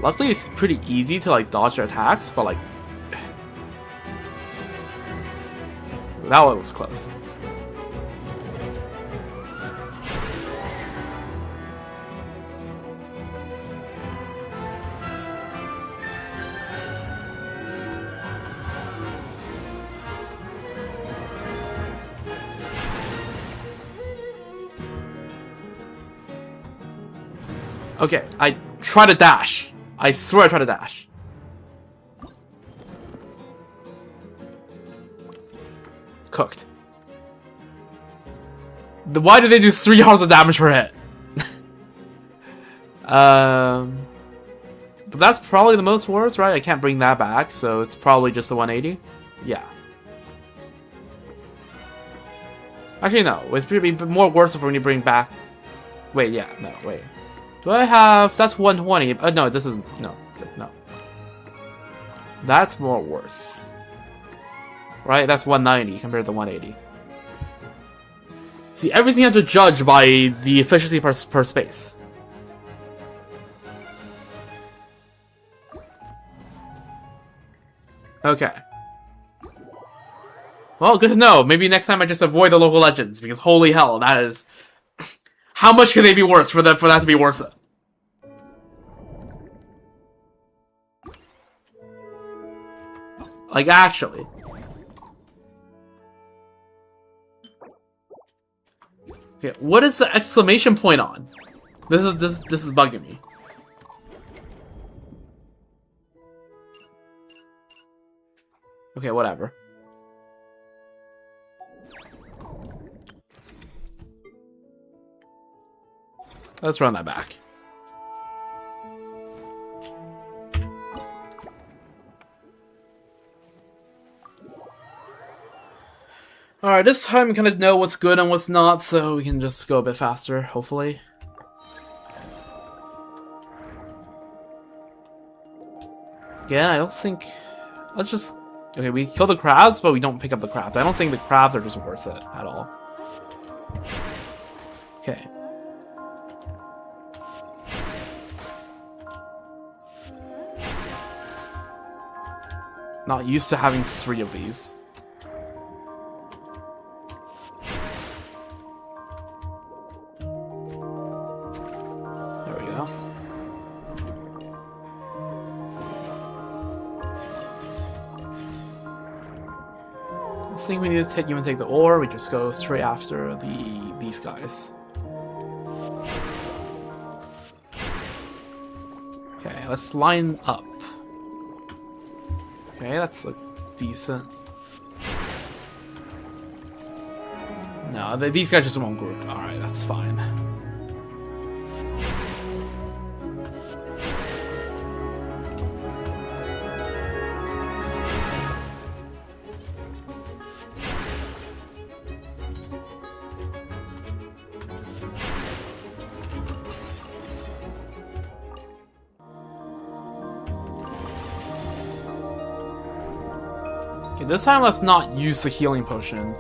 Luckily, it's pretty easy to, like, dodge their attacks, but, like... That one was close. Okay, I try to dash. I swear I try to dash. Cooked. Why do they do 3 hours of damage per hit? But that's probably the most worst, right? I can't bring that back, so it's probably just the 180. Yeah. Actually, no. It's pretty more worse when you bring back... Wait, yeah. No, wait. Do I have... That's 120. No, this is... No. No. That's more worse. Right? That's 190 compared to 180. See, everything you have to judge by the efficiency per space. Okay. Well, good to know. Maybe next time I just avoid the local legends, because holy hell, that is... How much can they be worth for that to be worth it? Like, actually. Okay, what is the exclamation point on? This is bugging me. Okay, whatever. Let's run that back. Alright, this time we kind of know what's good and what's not, so we can just go a bit faster, hopefully. Yeah, I don't think... Let's just... Okay, we kill the crabs, but we don't pick up the crabs. I don't think the crabs are just worth it at all. Okay. Not used to having 3 of these. There we go. I think we need to even take the ore. We just go straight after these guys. Okay, let's line up. Okay, that's a decent. No, these guys just won't group. Alright, that's fine. Okay, this time let's not use the healing potion.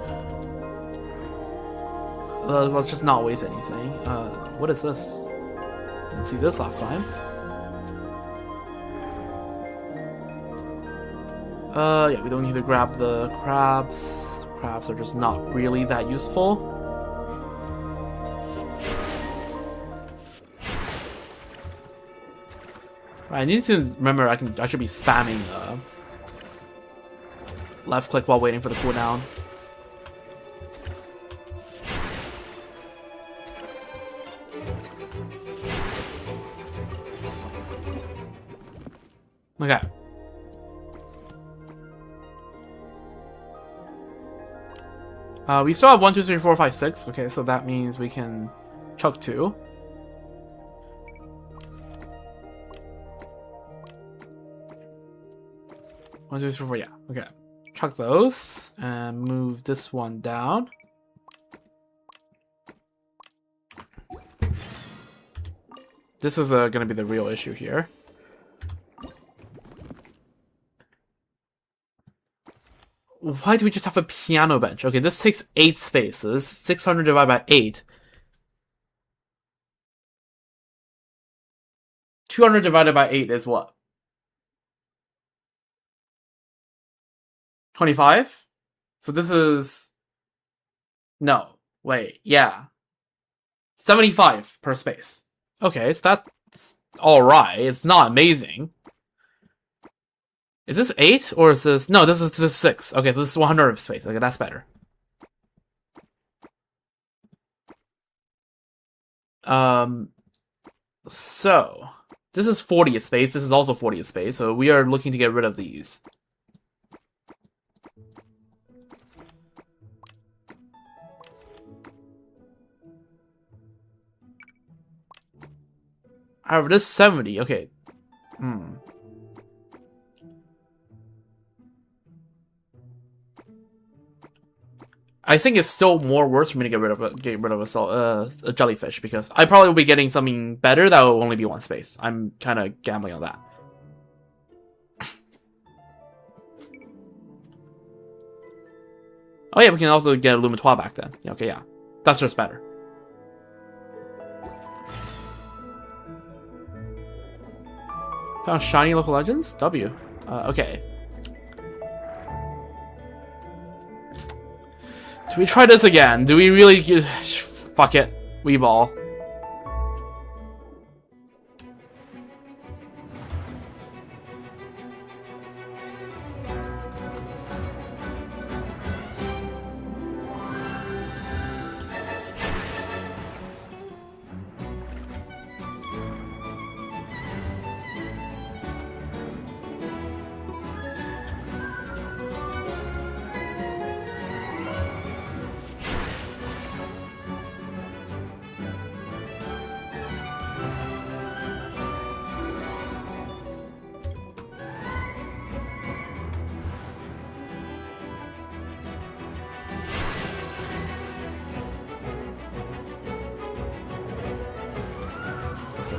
Let's just not waste anything. What is this? Didn't see this last time. Yeah, we don't need to grab the crabs. The crabs are just not really that useful. Right, I need to remember I should be spamming left click while waiting for the cooldown. Okay. We still have 1, 2, 3, 4, 5, 6. Okay, so that means we can chuck 2. One, two, three, four, yeah. Okay. Chuck those and move this one down. This is going to be the real issue here. Why do we just have a piano bench? Okay, this takes 8 spaces. 600 divided by 8. 200 divided by 8 is what? 25? So this is... No. Wait, yeah. 75 per space. Okay, so that's alright. It's not amazing. Is this 8 or is this... No, this is 6. Okay, this is 100 space. Okay, that's better. So... This is 40 space. This is also 40 space. So we are looking to get rid of these. However, this 70. Okay. I think it's still more worse for me to get rid of a jellyfish because I probably will be getting something better that will only be 1 space. I'm kind of gambling on that. Oh yeah, we can also get a Lumitois back then. Yeah, okay, yeah. That's just better. Found shiny local legends? W. Okay. Do we try this again? Do we really... Fuck it. We ball.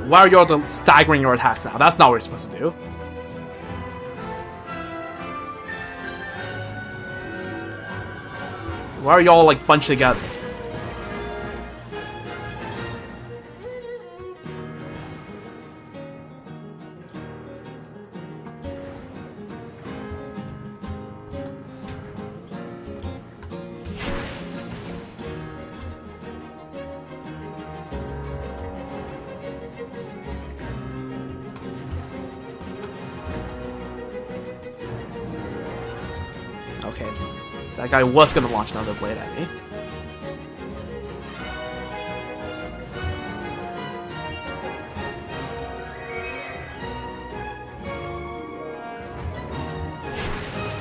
Why are you all staggering your attacks now? That's not what you're supposed to do. Why are y'all like bunched together? Okay, that guy was gonna launch another blade at me.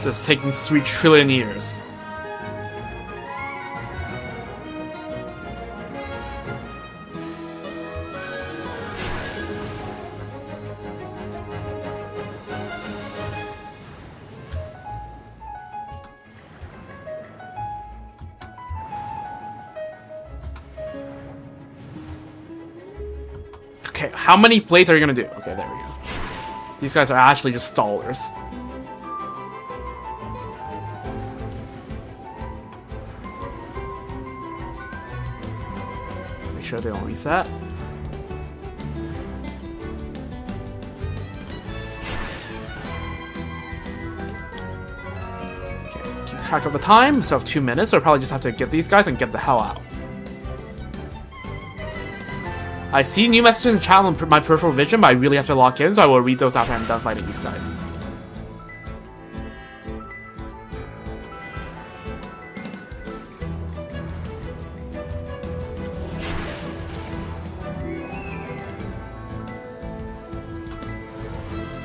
This is taking 3 trillion years. Okay, how many plates are you gonna do? Okay, there we go. These guys are actually just stallers. Make sure they don't reset. Okay, keep track of the time. So I have 2 minutes, so I probably just have to get these guys and get the hell out. I see new messages in the chat on my peripheral vision, but I really have to lock in, so I will read those after I'm done fighting these guys.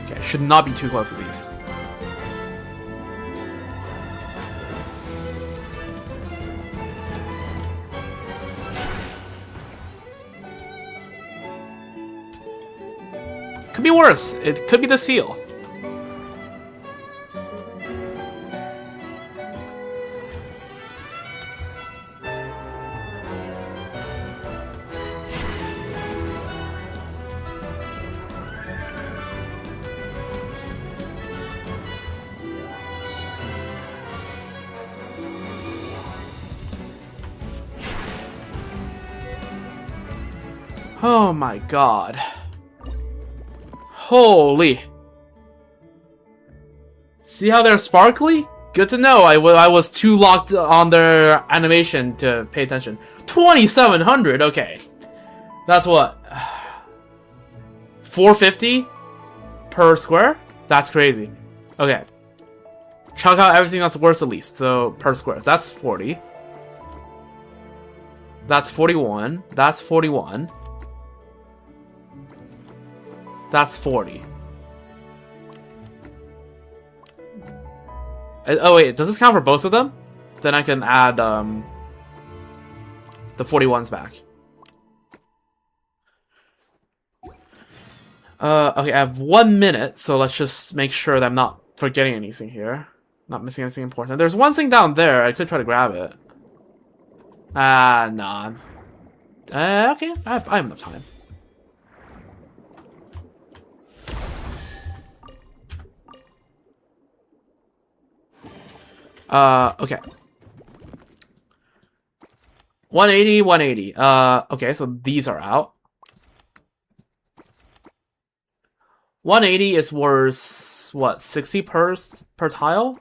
Okay, should not be too close to these. Could be worse. It could be the seal. Oh my god. Holy. See how they're sparkly? Good to know. I was too locked on their animation to pay attention. 2,700? Okay. That's what? 450 per square? That's crazy. Okay. Chuck out everything that's worse at least. So, per square. That's 40. That's 41. That's 41. That's 40. Oh wait, does this count for both of them? Then I can add the 41s back. Okay, I have 1 minute, so let's just make sure that I'm not forgetting anything here. Not missing anything important. There's one thing down there, I could try to grab it. Nah. Okay, I have enough time. Okay. 180, 180. Okay, so these are out. 180 is worth, what, 60 per tile?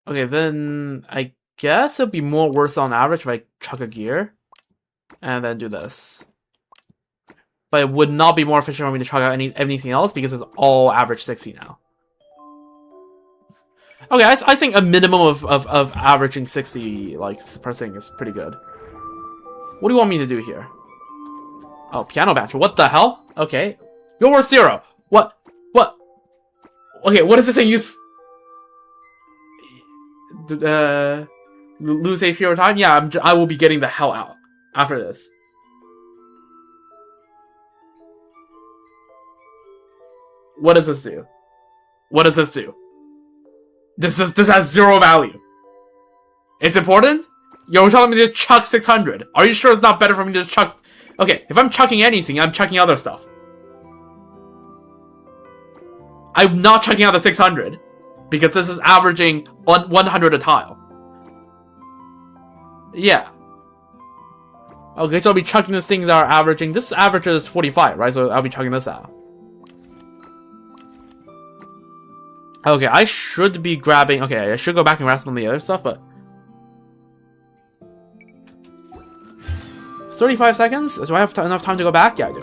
Okay, then I guess it'd be more worse on average if I chuck a gear and then do this. But it would not be more efficient for me to chuck out anything else because it's all average 60 now. Okay, I think a minimum of averaging 60 like per thing is pretty good. What do you want me to do here? Oh, piano banjo. What the hell? Okay. You're worth 0. What? Okay, what is this thing used? Lose HP over time? Yeah, I will be getting the hell out after this. What does this do? What does this do? This has 0 value. It's important? You're telling me to chuck 600. Are you sure it's not better for me to chuck... Okay, if I'm chucking anything, I'm chucking other stuff. I'm not chucking out the 600. Because this is averaging 100 a tile. Yeah. Okay, so I'll be chucking these things that are averaging... This averages 45, right? So I'll be chucking this out. Okay, I should be grabbing... Okay, I should go back and grab some of the other stuff, but... 35 seconds? Do I have enough time to go back? Yeah, I do.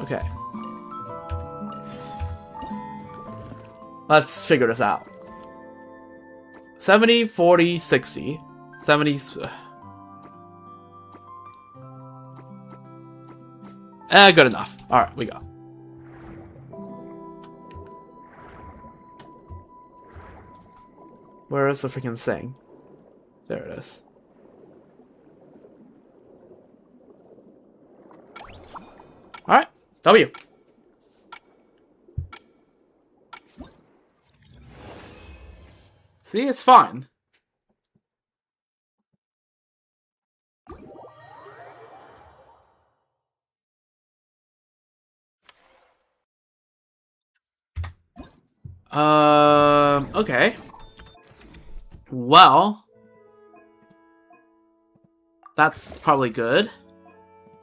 Okay. Let's figure this out. 70, 40, 60. 70... Good enough. Alright, we go. Where is the freaking thing? There it is. Alright, W. See, it's fine. Okay. Well, that's probably good.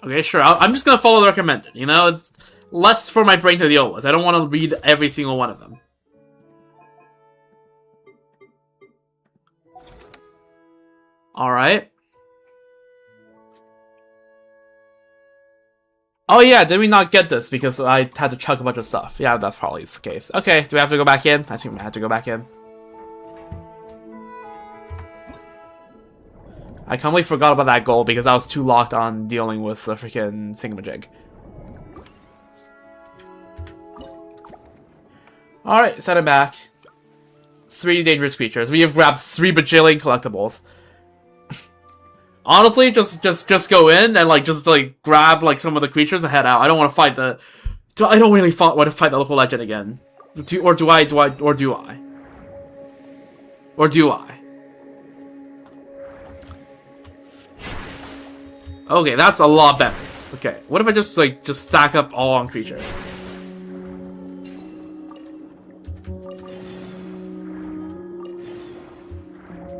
Okay, sure. I'm just gonna follow the recommended. You know, it's less for my brain to deal with. I don't want to read every single one of them. Alright. Oh yeah, did we not get this because I had to chuck a bunch of stuff? Yeah, that's probably the case. Okay, do we have to go back in? I think we had to go back in. I completely forgot about that goal because I was too locked on dealing with the freaking thingamajig. Alright, set it back. 3 dangerous creatures. We have grabbed 3 bajillion collectibles. Honestly, just go in and just grab some of the creatures and head out. I don't want to fight the. I don't really want to fight the local legend again. Or do I? Okay, that's a lot better. Okay, what if I just stack up all on creatures?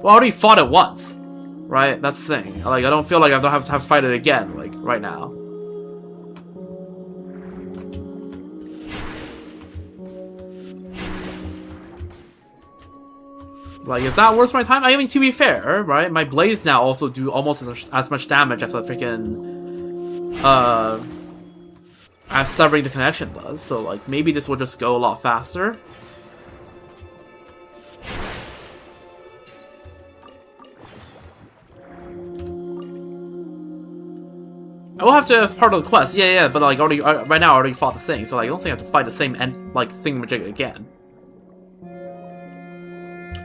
Well, I already fought it once. Right? That's the thing. I don't feel like I don't have to fight it again, right now. Is that worth my time? I mean, to be fair, right? My blades now also do almost as much damage as a freaking, as severing the connection does. So, maybe this will just go a lot faster. I will have to as part of the quest, yeah, but already right now I already fought the thing, so I don't think I have to fight the same thingamajig again.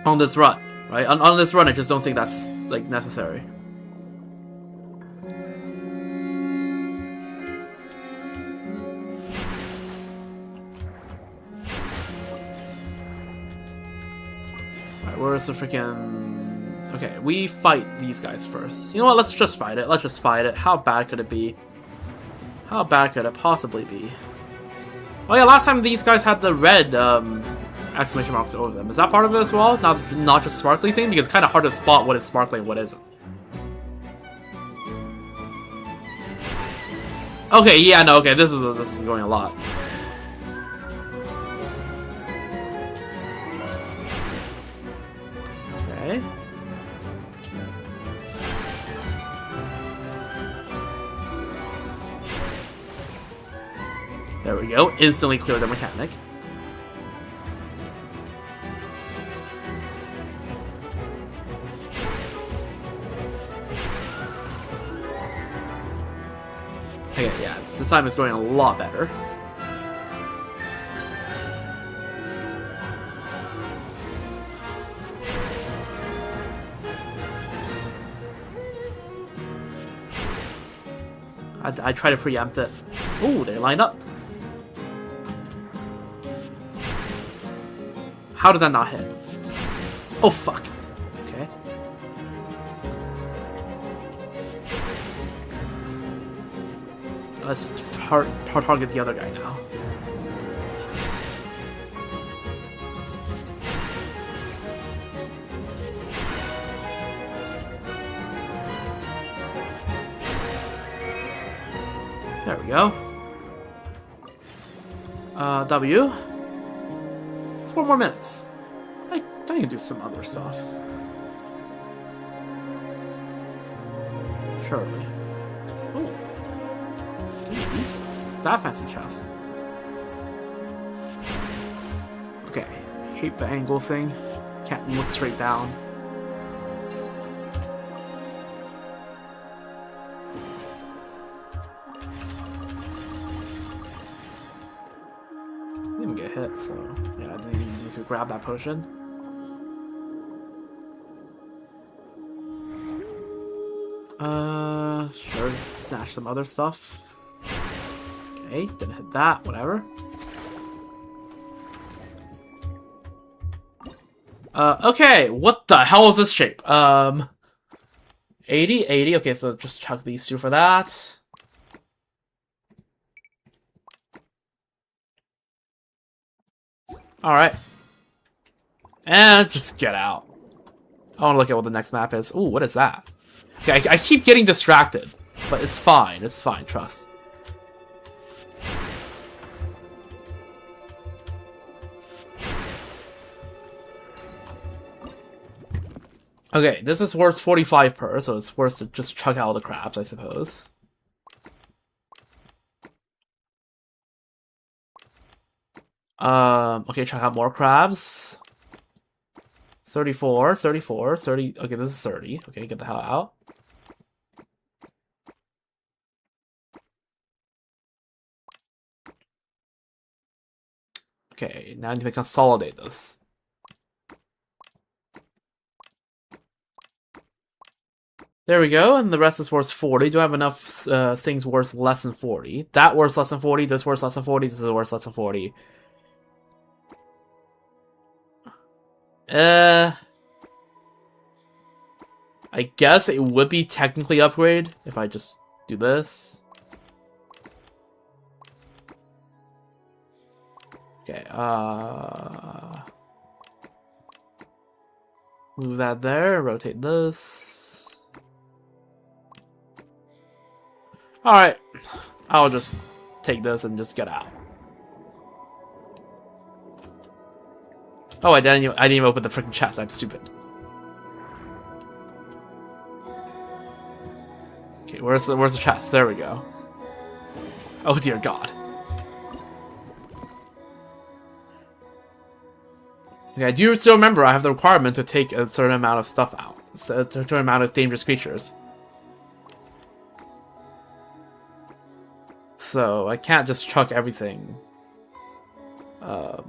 On this run, right? On this run, I just don't think that's necessary. Alright, where's the freaking? Okay, we fight these guys first. You know what? Let's just fight it. Let's just fight it. How bad could it be? How bad could it possibly be? Oh yeah, last time these guys had the red exclamation marks over them. Is that part of it as well? Not just sparkly thing? Because it's kind of hard to spot what is sparkly and what isn't. Okay, yeah, no, okay, this is going a lot. Okay. There we go. Instantly clear the mechanic. Okay, yeah. This time it's going a lot better. I try to preempt it. Ooh, they line up. How did that not hit? Oh, fuck. Okay. Let's hard target the other guy now. There we go. W. 4 more minutes. I can do some other stuff. Surely. Oh. Jeez. That fancy chest. Okay. Hate the angle thing. Can't look straight down. hit, so yeah, I didn't even need to grab that potion. Sure, snatch some other stuff. Okay, didn't hit that, whatever. Okay, what the hell is this shape? 80, 80, okay, so just chuck these two for that. Alright. And just get out. I want to look at what the next map is. Ooh, what is that? Okay, I keep getting distracted, but it's fine, trust. Okay, this is worth 45 per, so it's worth to just chuck out all the crabs, I suppose. Okay, chuck out more crabs. 34, 34, 30. Okay, this is 30. Okay, get the hell out. Okay, now I need to consolidate this. There we go, and the rest is worth 40. Do I have enough things worth less than 40? That worth less than 40, this worth less than 40, this is worth less than 40. I guess it would be technically upgrade if I just do this. Okay, move that there, rotate this. Alright, I'll just take this and just get out. Oh, I didn't even open the freaking chest, I'm stupid. Okay, where's the chest? There we go. Oh dear God. Okay, I do still remember I have the requirement to take a certain amount of stuff out. A certain amount of dangerous creatures. So, I can't just chuck everything. I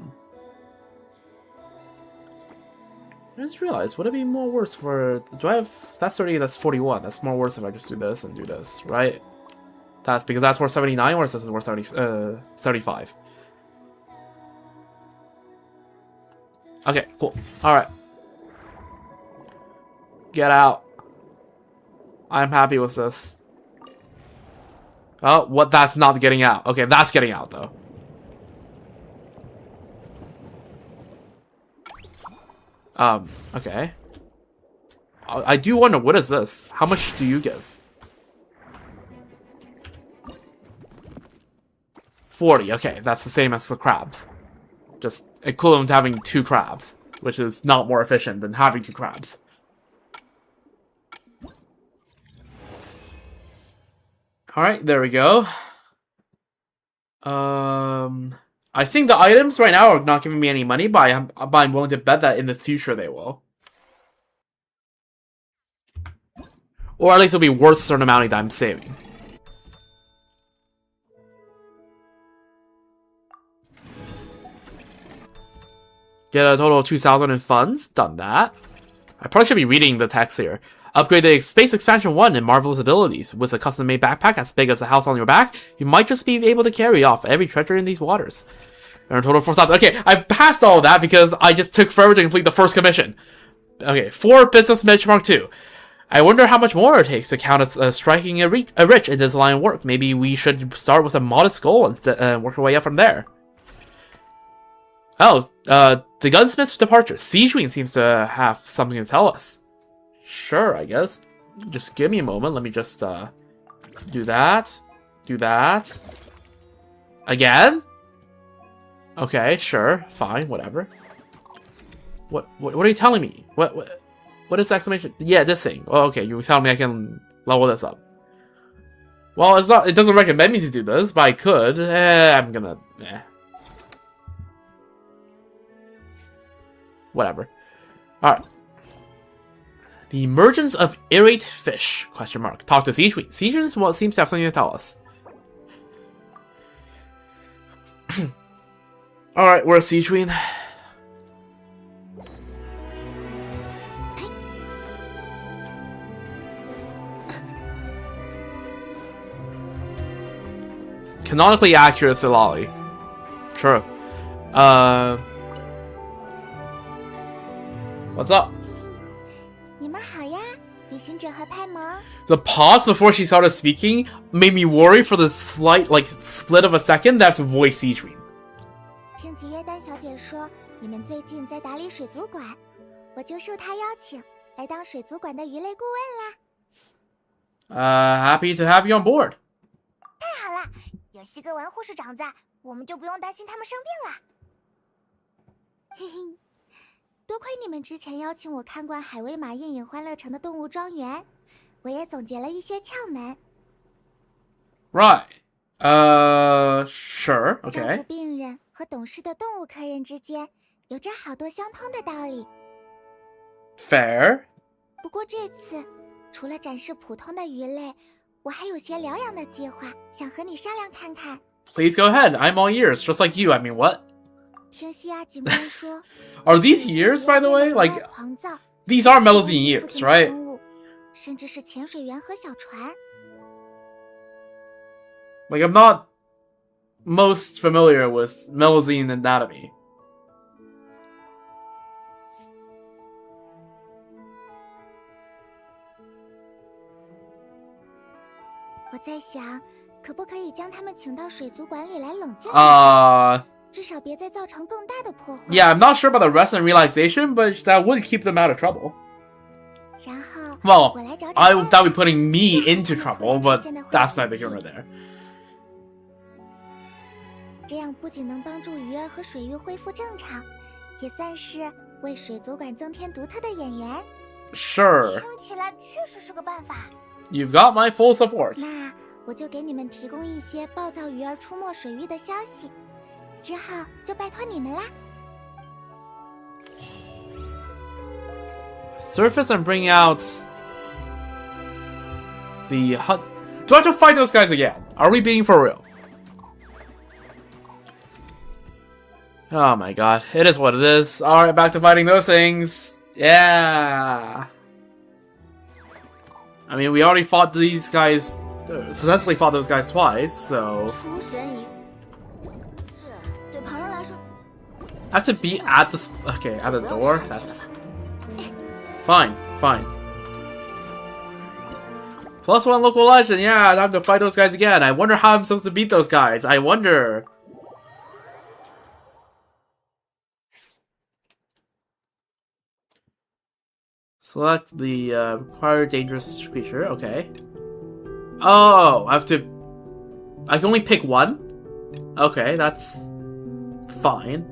just realized, would it be more worse for... Do I have... That's 30, that's 41. That's more worse if I just do this and do this, right? That's because that's worth 79, whereas this is worth 35. Okay, cool. Alright. Get out. I'm happy with this. Oh, what? That's not getting out. Okay, that's getting out, though. Okay. I do wonder, what is this? How much do you give? 40, okay, that's the same as the crabs. Just equivalent to having 2 crabs, which is not more efficient than having 2 crabs. Alright, there we go. I think the items right now are not giving me any money, but I'm willing to bet that in the future they will. Or at least it'll be worth a certain amount that I'm saving. Get a total of 2,000 in funds. Done that. I probably should be reading the text here. Upgrade the Space Expansion 1 and Marvelous abilities. With a custom-made backpack as big as a house on your back, you might just be able to carry off every treasure in these waters. Earn a total of 4,000. Okay, I've passed all of that because I just took forever to complete the first commission. Okay, 4 Business Benchmark 2. I wonder how much more it takes to count as striking a rich in this line of work. Maybe we should start with a modest goal and work our way up from there. Oh, the gunsmith's departure. Sijuin seems to have something to tell us. Sure, I guess. Just give me a moment. Let me just, do that. Do that. Again? Okay, sure. Fine, whatever. What are you telling me? What is the exclamation? Yeah, this thing. Oh, okay, you tell me I can level this up. Well, it doesn't recommend me to do this, but I could. I'm gonna, whatever. Alright. The emergence of irate fish, question mark. Talk to Sijuin. Sijuin seems to have something to tell us. Alright, we're a siege queen. Canonically accurate Silali. True. What's up? 你们好呀，旅行者和派蒙。 The pause before she started speaking made me worry for the slight, split of a second that I have to voice Siege Queen. 听吉约丹小姐说，你们最近在打理水族馆，我就受她邀请来当水族馆的鱼类顾问啦。 Happy to have you on board. 太好了，有西格文护士长在，我们就不用担心他们生病了。嘿嘿，多亏你们之前邀请我看惯海威玛印影欢乐城的动物庄园，我也总结了一些窍门。 Right. Sure. 照 Okay. 顾病人和懂事的动物客人之间，有着好多相通的道理。 Fair. 不过这次，除了展示普通的鱼类，我还有些疗养的计划，想和你商量看看。 Please go ahead. I'm all ears, just like you. I mean, what? 听西亚警官说 Are these ears, by the way? 变得 Like, 格外狂躁， these are Melazine 附 ears, 近的 right? 生物甚至是潜水员和小船。 Like, I'm not most familiar with Melazine anatomy. 我在想，可不可以将他们请到水族馆里来冷静一下，至少别再造成更大的破坏。 Yeah, I'm not sure about the rest and relaxation, but that would keep them out of trouble. 然后 Well, 我来找找 that 办 would 法 be putting me into trouble, but that's neither here nor there. 这样不仅能帮助鱼儿和水域恢复正常，也算是为水族馆增添独特的演员。 Sure. 听起来确实是个办法。 You've got my full support. 那我就给你们提供一些暴躁鱼儿出没水域的消息，之后就拜托你们啦。 Surface and bring out the hunt. Do I have to fight those guys again? Are we being for real? Oh my god. It is what it is. Alright, back to fighting those things. Yeah. I mean, we already fought these guys, successfully fought those guys twice, so... 厨神仪是对旁人来说， I have to be at the... Okay, at the door? That's... Fine, fine. +1 local legend, yeah, I have to fight those guys again. I wonder how I'm supposed to beat those guys. I wonder... Select the required dangerous creature, okay. Oh, I have to... I can only pick one? Okay, that's... fine.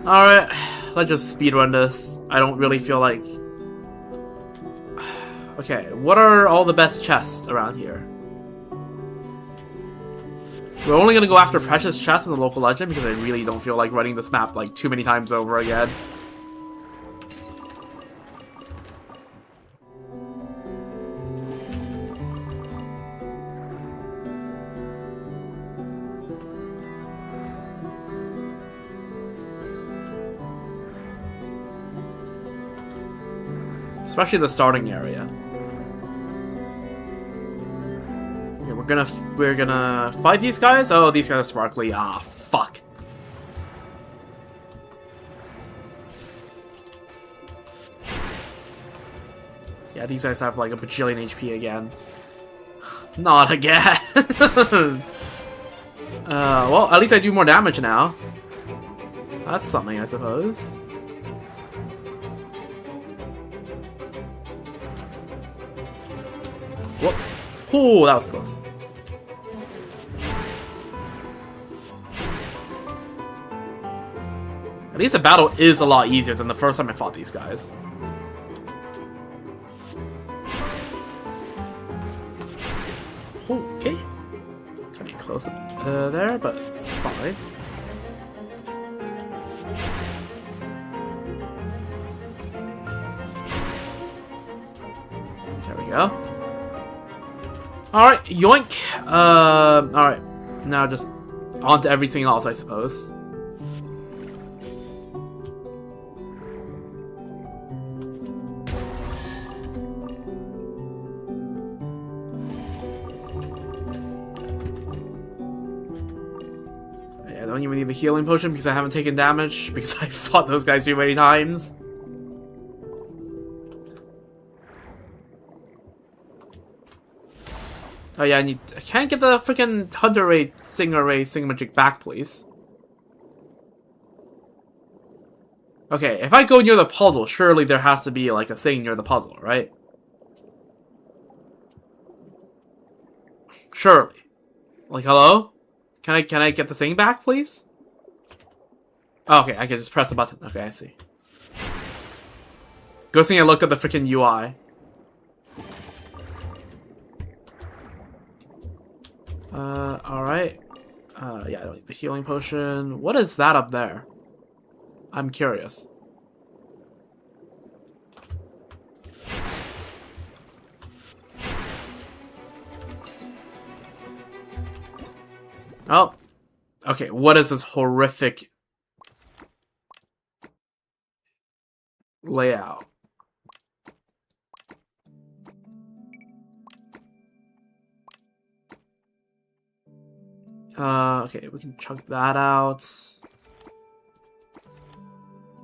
Alright, let's just speedrun this. I don't really feel like... Okay, what are all the best chests around here? We're only gonna go after precious chests in the local legend because I really don't feel like running this map like too many times over again. Especially the starting area. Yeah, we're gonna fight these guys? Oh, these guys are sparkly. Ah, fuck. Yeah, these guys have like a bajillion HP again. Not again. Well, at least I do more damage now. That's something, I suppose. Whoops. Ooh, that was close. At least the battle is a lot easier than the first time I fought these guys. Okay. Gotta get close there, but it's fine. There we go. Alright, yoink. Alright. Now just onto everything else, I suppose. I don't even need the healing potion because I haven't taken damage because I fought those guys too many times. Oh yeah, and I can't get the freaking Hunter Ray Singamagic back, please. Okay, if I go near the puzzle, surely there has to be like a thing near the puzzle, right? Surely. Like, hello? Can I get the thing back, please? Oh, okay, I can just press a button. Okay, I see. Good thing I looked at the freaking UI. Alright. Yeah, I don't need the healing potion. What is that up there? I'm curious. Oh. Okay, what is this horrific layout? Okay, we can chunk that out.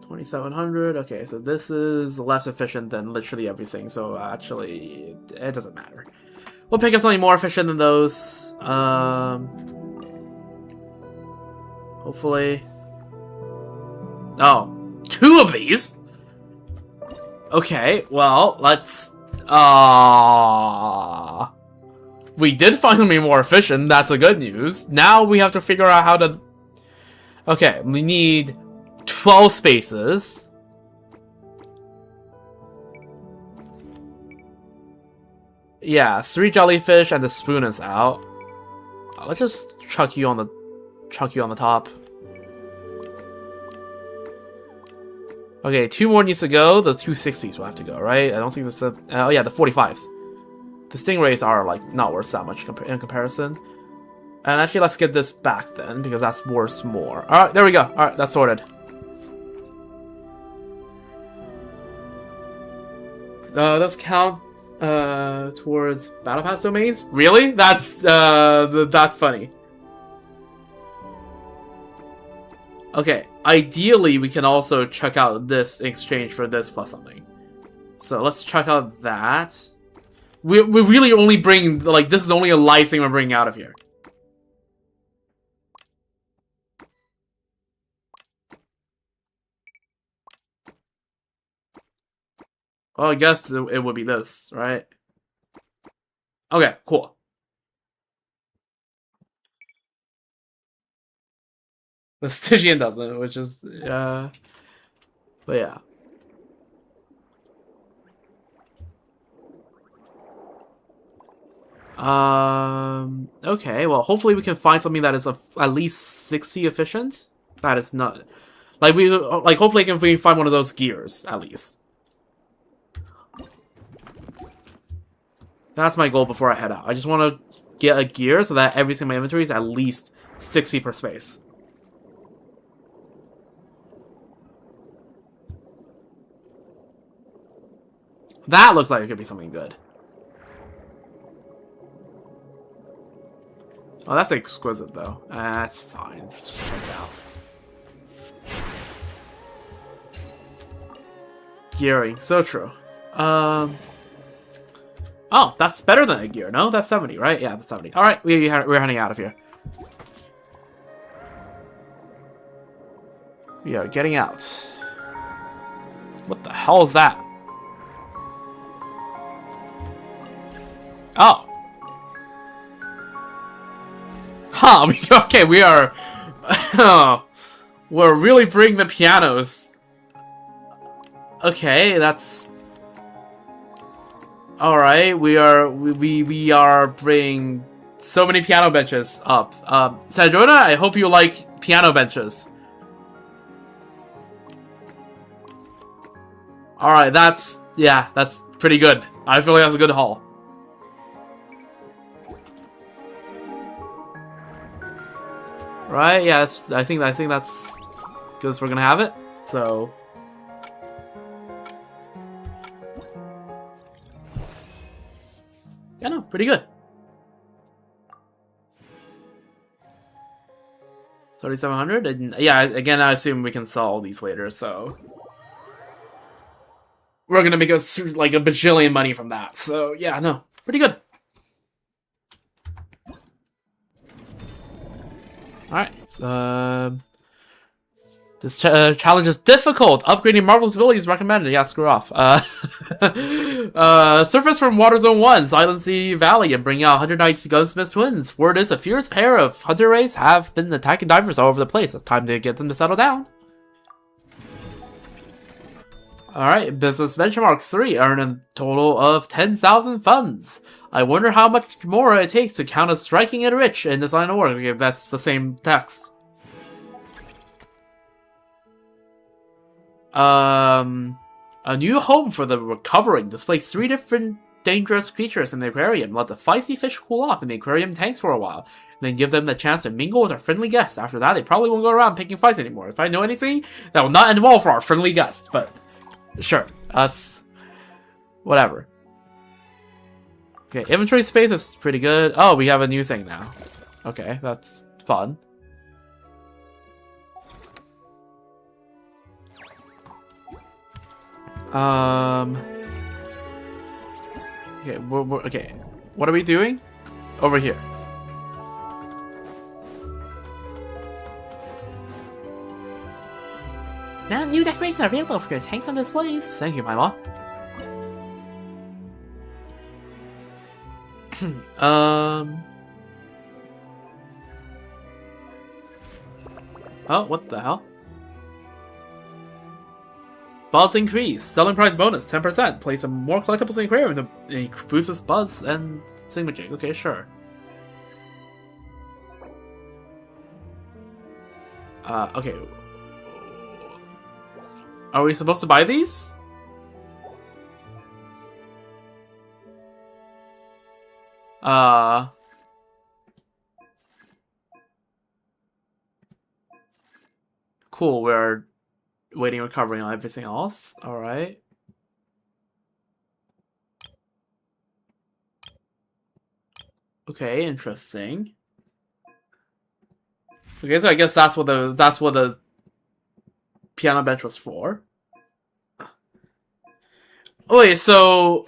2700. Okay, so this is less efficient than literally everything, so actually, it doesn't matter. We'll pick up something more efficient than those. Hopefully. Oh, 2 of these? Okay, well, let's... We did finally be more efficient, that's the good news. Now we have to figure out how to... Okay, we need 12 spaces. Yeah, 3 jellyfish and the spoon is out. Let's just chuck you on the top. Okay, 2 more needs to go. The 260s will have to go, right? I don't think there's a... oh yeah, the 45s. The stingrays are like not worth that much in comparison. And actually, let's get this back then because that's worth more. All right, there we go. All right, that's sorted. Those count towards battle pass domains. Really? That's funny. Okay, ideally we can also check out this in exchange for this plus something. So let's check out that. We really only bring, like, this is only a life thing we're bringing out of here. Well, I guess it would be this, right? Okay, cool. The Stygian doesn't, which is, but yeah. Okay, well, hopefully we can find something that is at least 60 efficient. That is not... Like, hopefully we can find one of those gears, at least. That's my goal before I head out. I just want to get a gear so that everything in my inventory is at least 60 per space. That looks like it could be something good. Oh, that's exquisite, though. That's fine. Just check it out. Gearing. So true. Oh, that's better than a gear. No, that's 70, right? Yeah, that's 70. All right, we're heading out of here. We are getting out. What the hell is that? Oh. Huh, okay, we are... we're really bringing the pianos. Okay, that's... Alright, we are bringing so many piano benches up. Sandrona, I hope you like piano benches. Alright, that's pretty good. I feel like that's a good haul. Right? Yeah, I think that's because we're gonna have it. So. Yeah, no, pretty good. 3,700, and yeah, again, I assume we can sell all these later, so we're gonna make us like a bajillion money from that. So yeah, no, pretty good. All right, this challenge is difficult. Upgrading Marvel's abilities recommended. Yeah, screw off. Surface from Water Zone 1, Silent Sea Valley, and bring out 190 Gunsmith twins. Word is a fierce pair of hunter rays have been attacking divers all over the place. It's time to get them to settle down. Alright, Business Benchmark 3, earn a total of 10,000 funds. I wonder how much more it takes to count as striking it rich in this line of work. Okay, that's the same text. A new home for the recovering displays 3 different dangerous creatures in the aquarium. Let the feisty fish cool off in the aquarium tanks for a while, and then give them the chance to mingle with our friendly guests. After that, they probably won't go around picking fights anymore. If I know anything, that will not end well for our friendly guests, but sure, us, whatever. Okay, inventory space is pretty good. Oh, we have a new thing now. Okay, that's fun. Okay, okay. What are we doing? Over here. Now new decorations are available for your tanks on displays. Thank you, my mom. Oh, what the hell? Buzz increase. Selling price bonus 10%. Place some more collectibles in the aquarium to boost its buzz and thingamajig. Okay, sure. Okay. Are we supposed to buy these? Cool, we're waiting, recovering on everything else. Alright. Okay, interesting. Okay, so I guess that's what the piano bench was for. Wait, so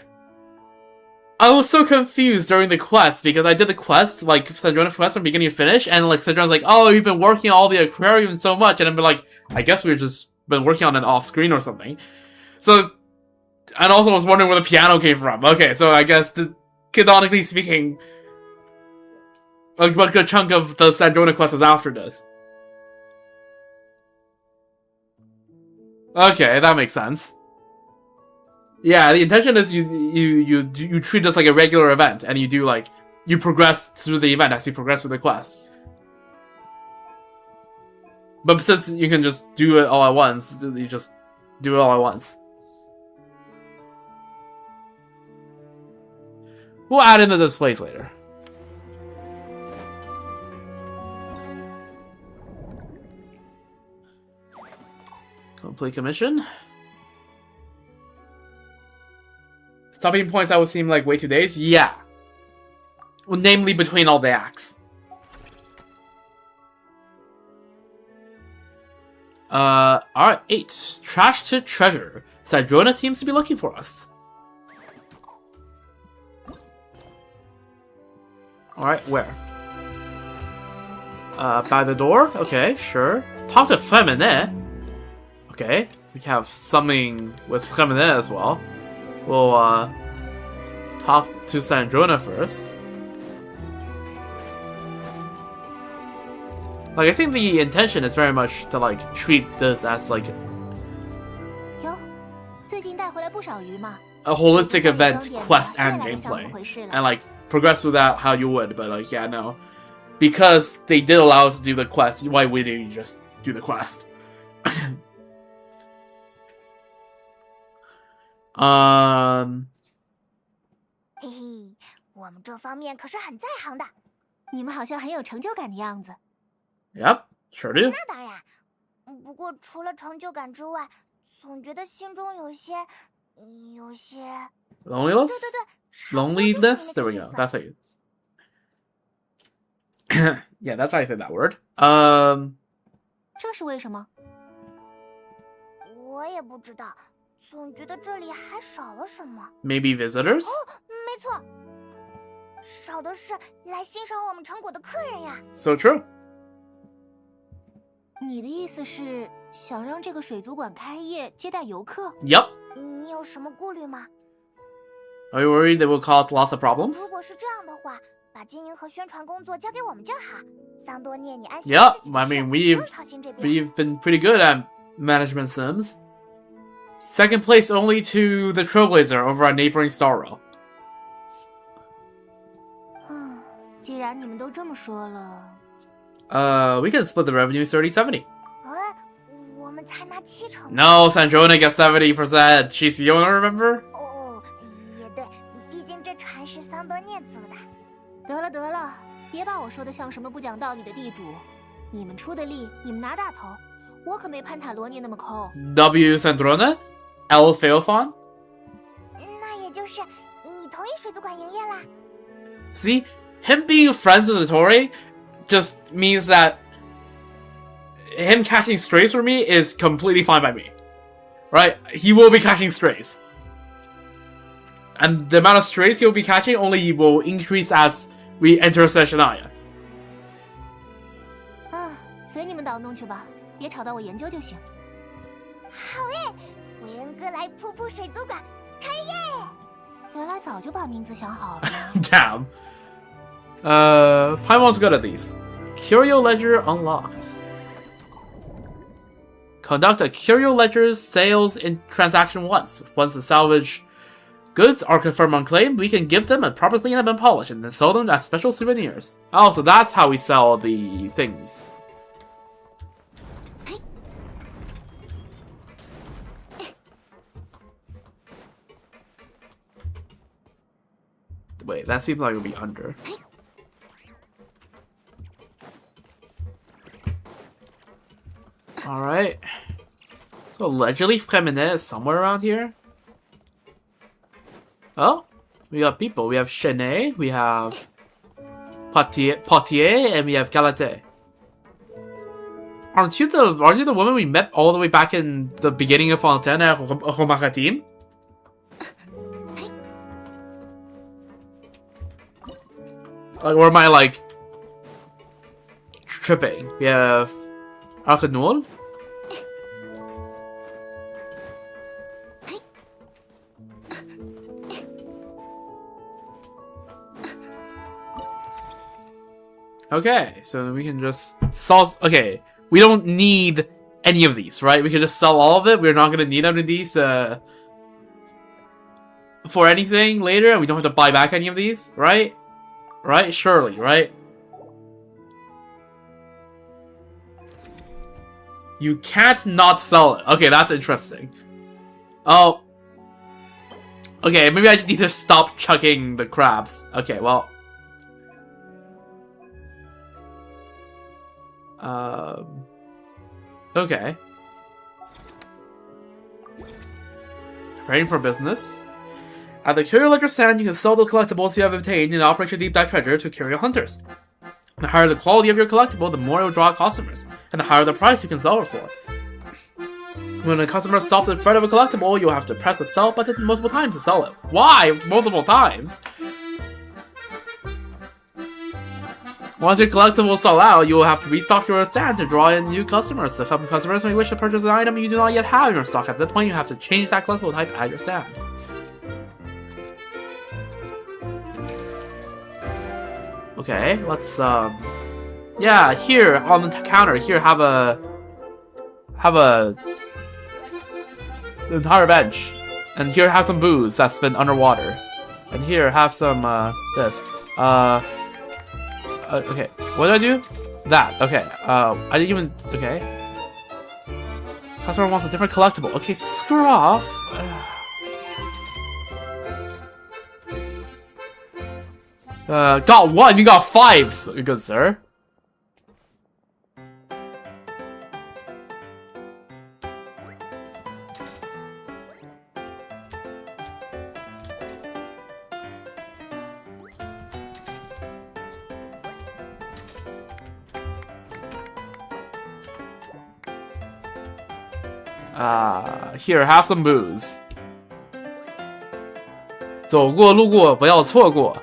I was so confused during the quest because I did the quest, like Sandrona quest from beginning to finish, and like Sandrona's like, "Oh, you've been working on all the aquariums so much," and I'm like, "I guess we've just been working on it off screen or something." So, and also was wondering where the piano came from. Okay, so I guess canonically speaking, a good chunk of the Sandrona quest is after this. Okay, that makes sense. Yeah, the intention is you treat this like a regular event, and you do like you progress through the event as you progress through the quest. But since you can just do it all at once, you just do it all at once. We'll add in the displays later. Complete commission. Stopping points that would seem like way too days? Yeah. Well, namely between all the acts. Alright, 8. Trash to treasure. Sandrona seems to be looking for us. Alright, where? By the door? Okay, sure. Talk to Feminine. Okay, we have something with Feminine as well. We'll, talk to Sandrona first. Like, I think the intention is very much to, like, treat this as, like, a holistic event, quest, and gameplay. And, like, progress without how you would, but, like, yeah, no. Because they did allow us to do the quest, why wouldn't you just do the quest? 嘿嘿，我们这方面可是很在行的。你们好像很有成就感的样子。Yep, sure do. 那当然，不过除了成就感之外，总觉得心中有些 Loneliness? 对对对，差不多就是你 Loneliness? 那 There 个 we 意 go. 思。 That's how you... yeah, that's how you say that word. 这是为什么？我也不知道，总觉得这里还少了什么。 Maybe visitors? 没错，少的是来欣赏我们成果的客人呀。 So true. 你的意思是想让这个水族馆开业接待游客？ Yep. 你有什么顾虑吗？ Are you worried they will cause lots of problems? 如果是这样的话，把经营和宣传工作交给我们就好。桑多涅，你安心 Yeah, 做自己的 I 事， mean, 不 we've 用操心这边。 we've been pretty good at management sims. Second place only to the Trailblazer over at neighboring Starro. 既然你们都这么说了， We can split the revenue 30-70. 我们才拿70%。 No, Sandrona gets 70%. She's the owner, remember? 哦，也对，毕竟这船是桑多涅租的。得了得了，别把我说的像什么不讲道理的地主。你们出的力，你们拿大头，我可没潘塔罗涅那么抠。 W Sandrona? L Feofon? 那也就是你同意水族馆营业啦？ See? Him being friends with Ettore just means that him catching strays for me is completely fine by me. Right? He will be catching strays. And the amount of strays he'll be catching only will increase as we enter Fontinalia. 随你们捣弄去吧，别吵到我研究就行。好诶，韦恩哥来瀑布水族馆开业。原来早就把名字想好了。Damn. Paimon's good at these. Curio Ledger unlocked. Conduct a Curio Ledger's sales in transaction once. Once the salvage goods are confirmed on claim, we can give them a proper cleanup and polish, and then sell them as special souvenirs. Oh, so that's how we sell the things. Wait, that seems like it would be under. Alright. So allegedly Femine is somewhere around here. Oh, we got people. We have Chenet, we have Potier, and we have Galate. Aren't you the woman we met all the way back in the beginning of Fontaine's Romakatim? Or am I like tripping? We have Arcanol. Okay, so we can just sell. Okay, we don't need any of these, right? We can just sell all of it. We're not gonna need any of these for anything later, and we don't have to buy back any of these, right? Right? Surely, right? You can't not sell it. Okay, that's interesting. Oh. Okay, maybe I need to stop chucking the crabs. Okay, well. Okay. Ready for business. At the Curio Ledger stand, you can sell the collectibles you have obtained in Operation Deep Dive Treasure to Curio Hunters. The higher the quality of your collectible, the more it will draw customers, and the higher the price you can sell it for. When a customer stops in front of a collectible, you'll have to press the sell button multiple times to sell it. Why? Multiple times? Once your collectibles sell out, you will have to restock your stand to draw in new customers. The customers may wish to purchase an item you do not yet have in your stock. At that point, you have to change that collectible type at your stand. Okay, let's, yeah, here, on the counter, here, have an entire bench. And here, have some booze that's been underwater. And here, have some, this. Okay, what did I do? That, okay, I didn't even, okay. Customer wants a different collectible. Okay, screw off. Got one, you got five, good sir. Here, have some booze. 走过路过不要错过。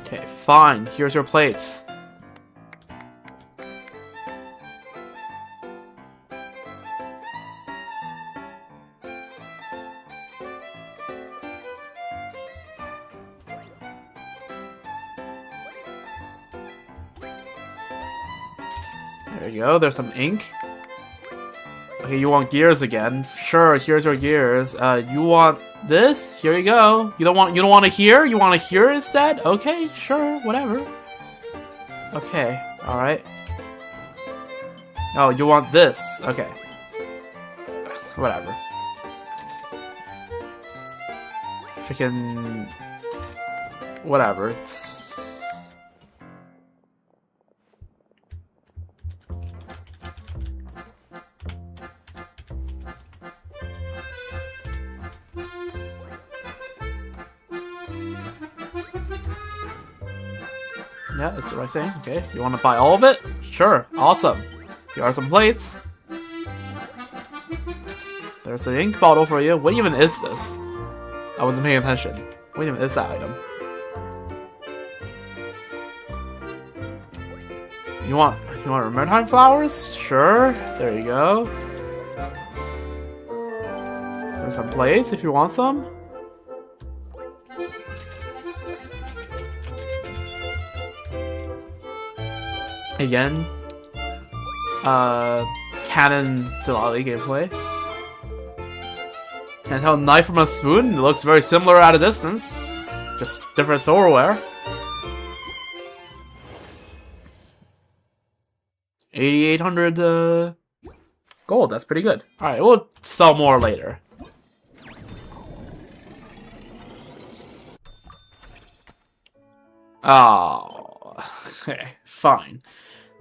Okay, fine. Here's your plates. There you go, there's some ink. Okay, you want gears again. Sure, here's your gears. You want this? Here you go. You don't want to hear? You want to hear instead? Okay, sure, whatever. Okay, alright. Oh, you want this. Okay. Whatever. Freaking... Whatever. Yeah, that's what I'm saying. Okay, you want to buy all of it? Sure, awesome. Here are some plates. There's an ink bottle for you. What even is this? I wasn't paying attention. What even is that item? You want Mertime flowers? Sure. There you go. There's some plates if you want some. Again, canon Fontinalia gameplay. Can't tell a knife from a spoon. It looks very similar at a distance, just different silverware. 8,800 gold. That's pretty good. All right, we'll sell more later. Oh, okay, fine.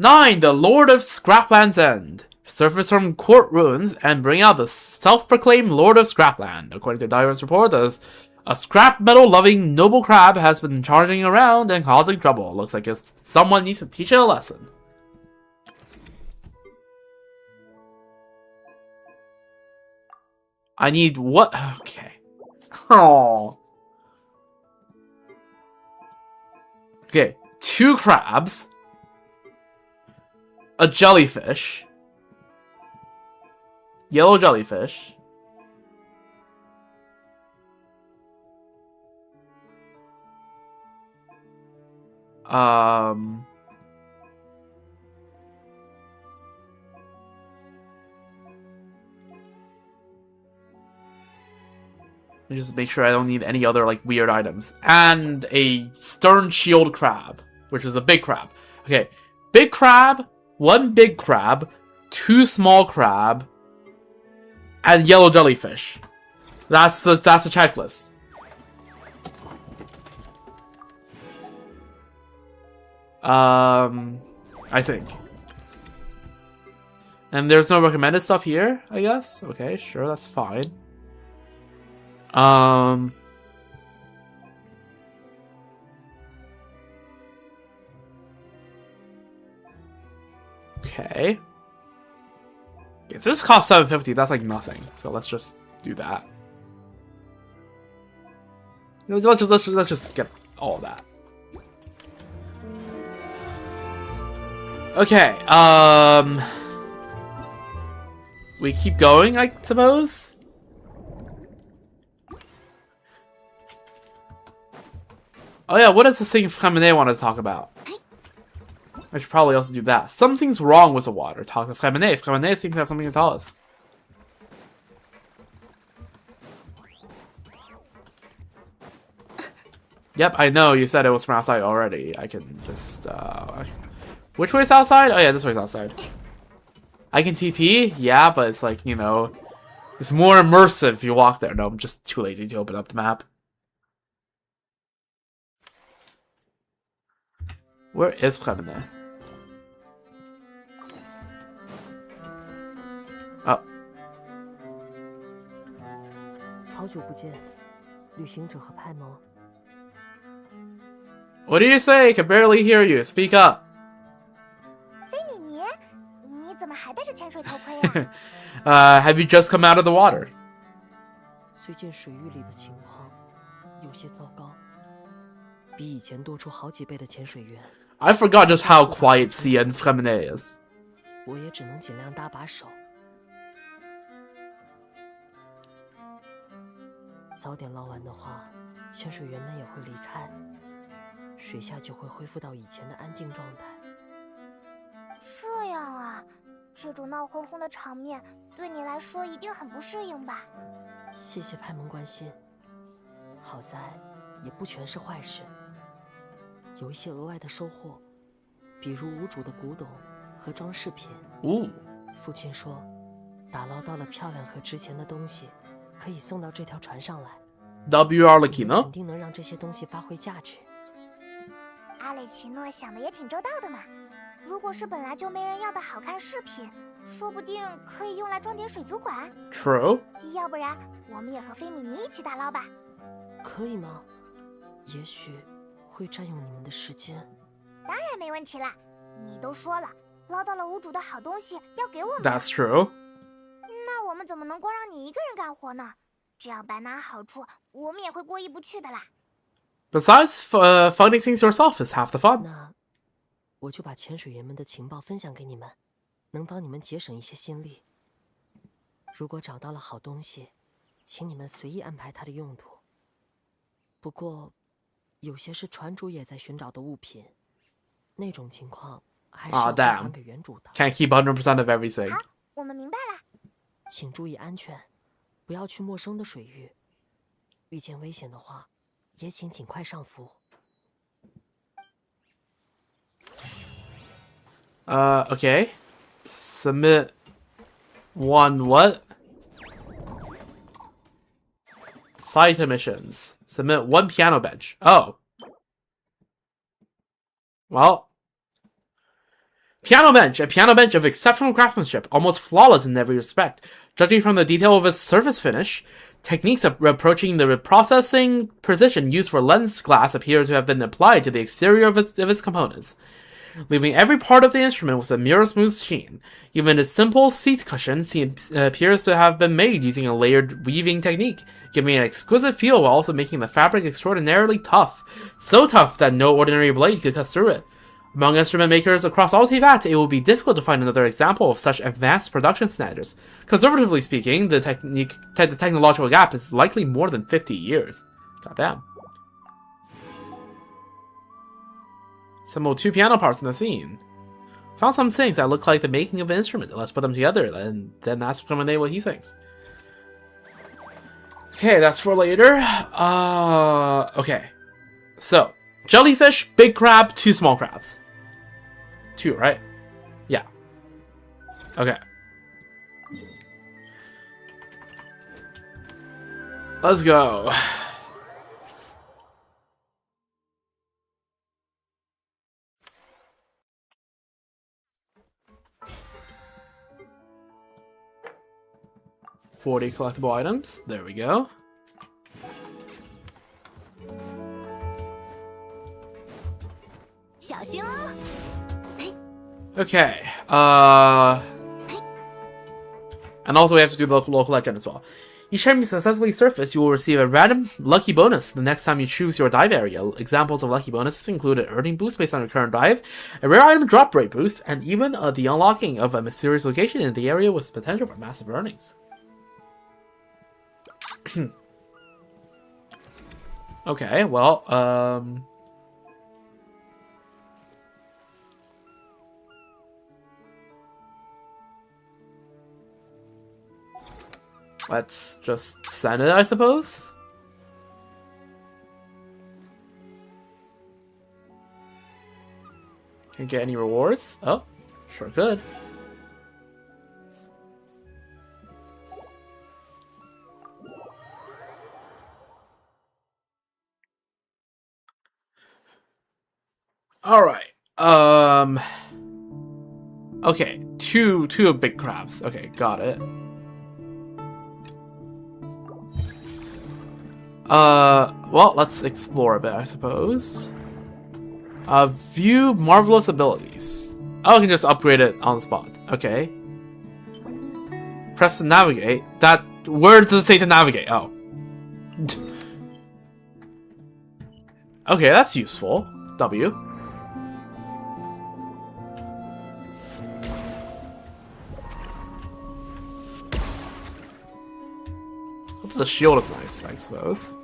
9. The Lord of Scrapland's End. Surface from court ruins and bring out the self-proclaimed Lord of Scrapland. According to Diary's report, a scrap metal-loving noble crab has been charging around and causing trouble. Looks like someone needs to teach it a lesson. I need what? Okay. Oh. Okay, 2 crabs. A jellyfish. Yellow jellyfish. Just make sure I don't need any other like weird items. And a stern shield crab, which is a big crab. Okay, big crab, 1 big crab, 2 small crab, and yellow jellyfish. That's the checklist. I think. And there's no recommended stuff here, I guess. Okay, sure, that's fine. Okay. If this costs 750, that's like nothing. So let's just do that. Let's just get all of that. Okay. We keep going, I suppose. Oh yeah, what does this thing Fremine want to talk about? I should probably also do that. Something's wrong with the water. Talk to Fremine. Fremine seems to have something to tell us. Yep, I know you said it was from outside already. I can just, Which way's outside? Oh yeah, this way's outside. I can TP? Yeah, but it's like, you know... It's more immersive if you walk there. No, I'm just too lazy to open up the map. Where is Fremine? Oh. 久不见，旅行者和派蒙。 What do you say? Can barely hear you. Speak up. 菲米尼，你怎么还戴着潜水头盔呀？Have you just come out of the water? 最近水域里的情况有些糟糕，比以前多出好几倍的潜水员。 I forgot just how quiet Sia and Femine is. 我也只能尽量搭把手。早点捞完的话，潜水员们也会离开，水下就会恢复到以前的安静状态。这样啊，这种闹哄哄的场面对你来说一定很不适应吧？谢谢派蒙关心，好在也不全是坏事，有一些额外的收获，比如无主的古董和装饰品。Ooh. 父亲说，打捞到了漂亮和值钱的东西，可以送到这条船上来。 W. Arlecchino? 肯定能让这些东西发挥价值。阿雷奇诺想的也挺周到的嘛。如果是本来就没人要的好看饰品，说不定可以用来装点水族馆。 True. 要不然，我们也和菲米尼一起打捞吧。可以吗？也许会占用你们的时间。当然没问题啦。你都说了，捞到了无主的好东西要给我们。 That's true. 那我们怎么能光让你一个人干活呢？这样白拿好处，我们也会过意不去的啦。 Besides, finding things yourself is half the fun. 那我就把潜水员们的情报分享给你们，能帮你们节省一些心力。如果找到了好东西，请你们随意安排它的用途。不过，有些是船主也在寻找的物品，那种情况还是要归还给原主的。 Can't keep 100% of everything. 好，我们明白了。请注意安全，不要去陌生的水域。遇见危险的话，也请尽快上浮。 Okay. Submit one what? Side missions. Submit one piano bench. Oh. Well. Piano bench. A piano bench of exceptional craftsmanship, almost flawless in every respect. Judging from the detail of its surface finish, techniques approaching the processing precision used for lens glass appear to have been applied to the exterior of its components, leaving every part of the instrument with a mirror-smooth sheen. Even its simple seat cushion appears to have been made using a layered weaving technique, giving an exquisite feel while also making the fabric extraordinarily tough. So tough that no ordinary blade could cut through it. Among instrument makers across all Teyvat, it will be difficult to find another example of such advanced production standards. Conservatively speaking, the technological gap is likely more than 50 years. Goddamn. Assemble 2 piano parts in the scene. Found some things that look like the making of an instrument. Let's put them together and then ask Clemente what he thinks. Okay, that's for later. Okay. So, jellyfish, big crab, 2 small crabs. 2, right? Yeah. Okay. Let's go. $40 collectible items. There we go. Okay. And also we have to do the local legend as well. Each time you successfully surface, you will receive a random lucky bonus the next time you choose your dive area. Examples of lucky bonuses include an earning boost based on your current dive, a rare item drop rate boost, and even the unlocking of a mysterious location in the area with potential for massive earnings. Okay, well, let's just send it, I suppose? Can't get any rewards? Oh, sure could. Alright, okay, two big crabs. Okay, got it. Well, let's explore a bit, I suppose. View marvelous abilities. Oh, I can just upgrade it on the spot. Okay. Press to navigate. Where does it say to navigate? Oh. Okay, that's useful. W. The shield is nice, I suppose.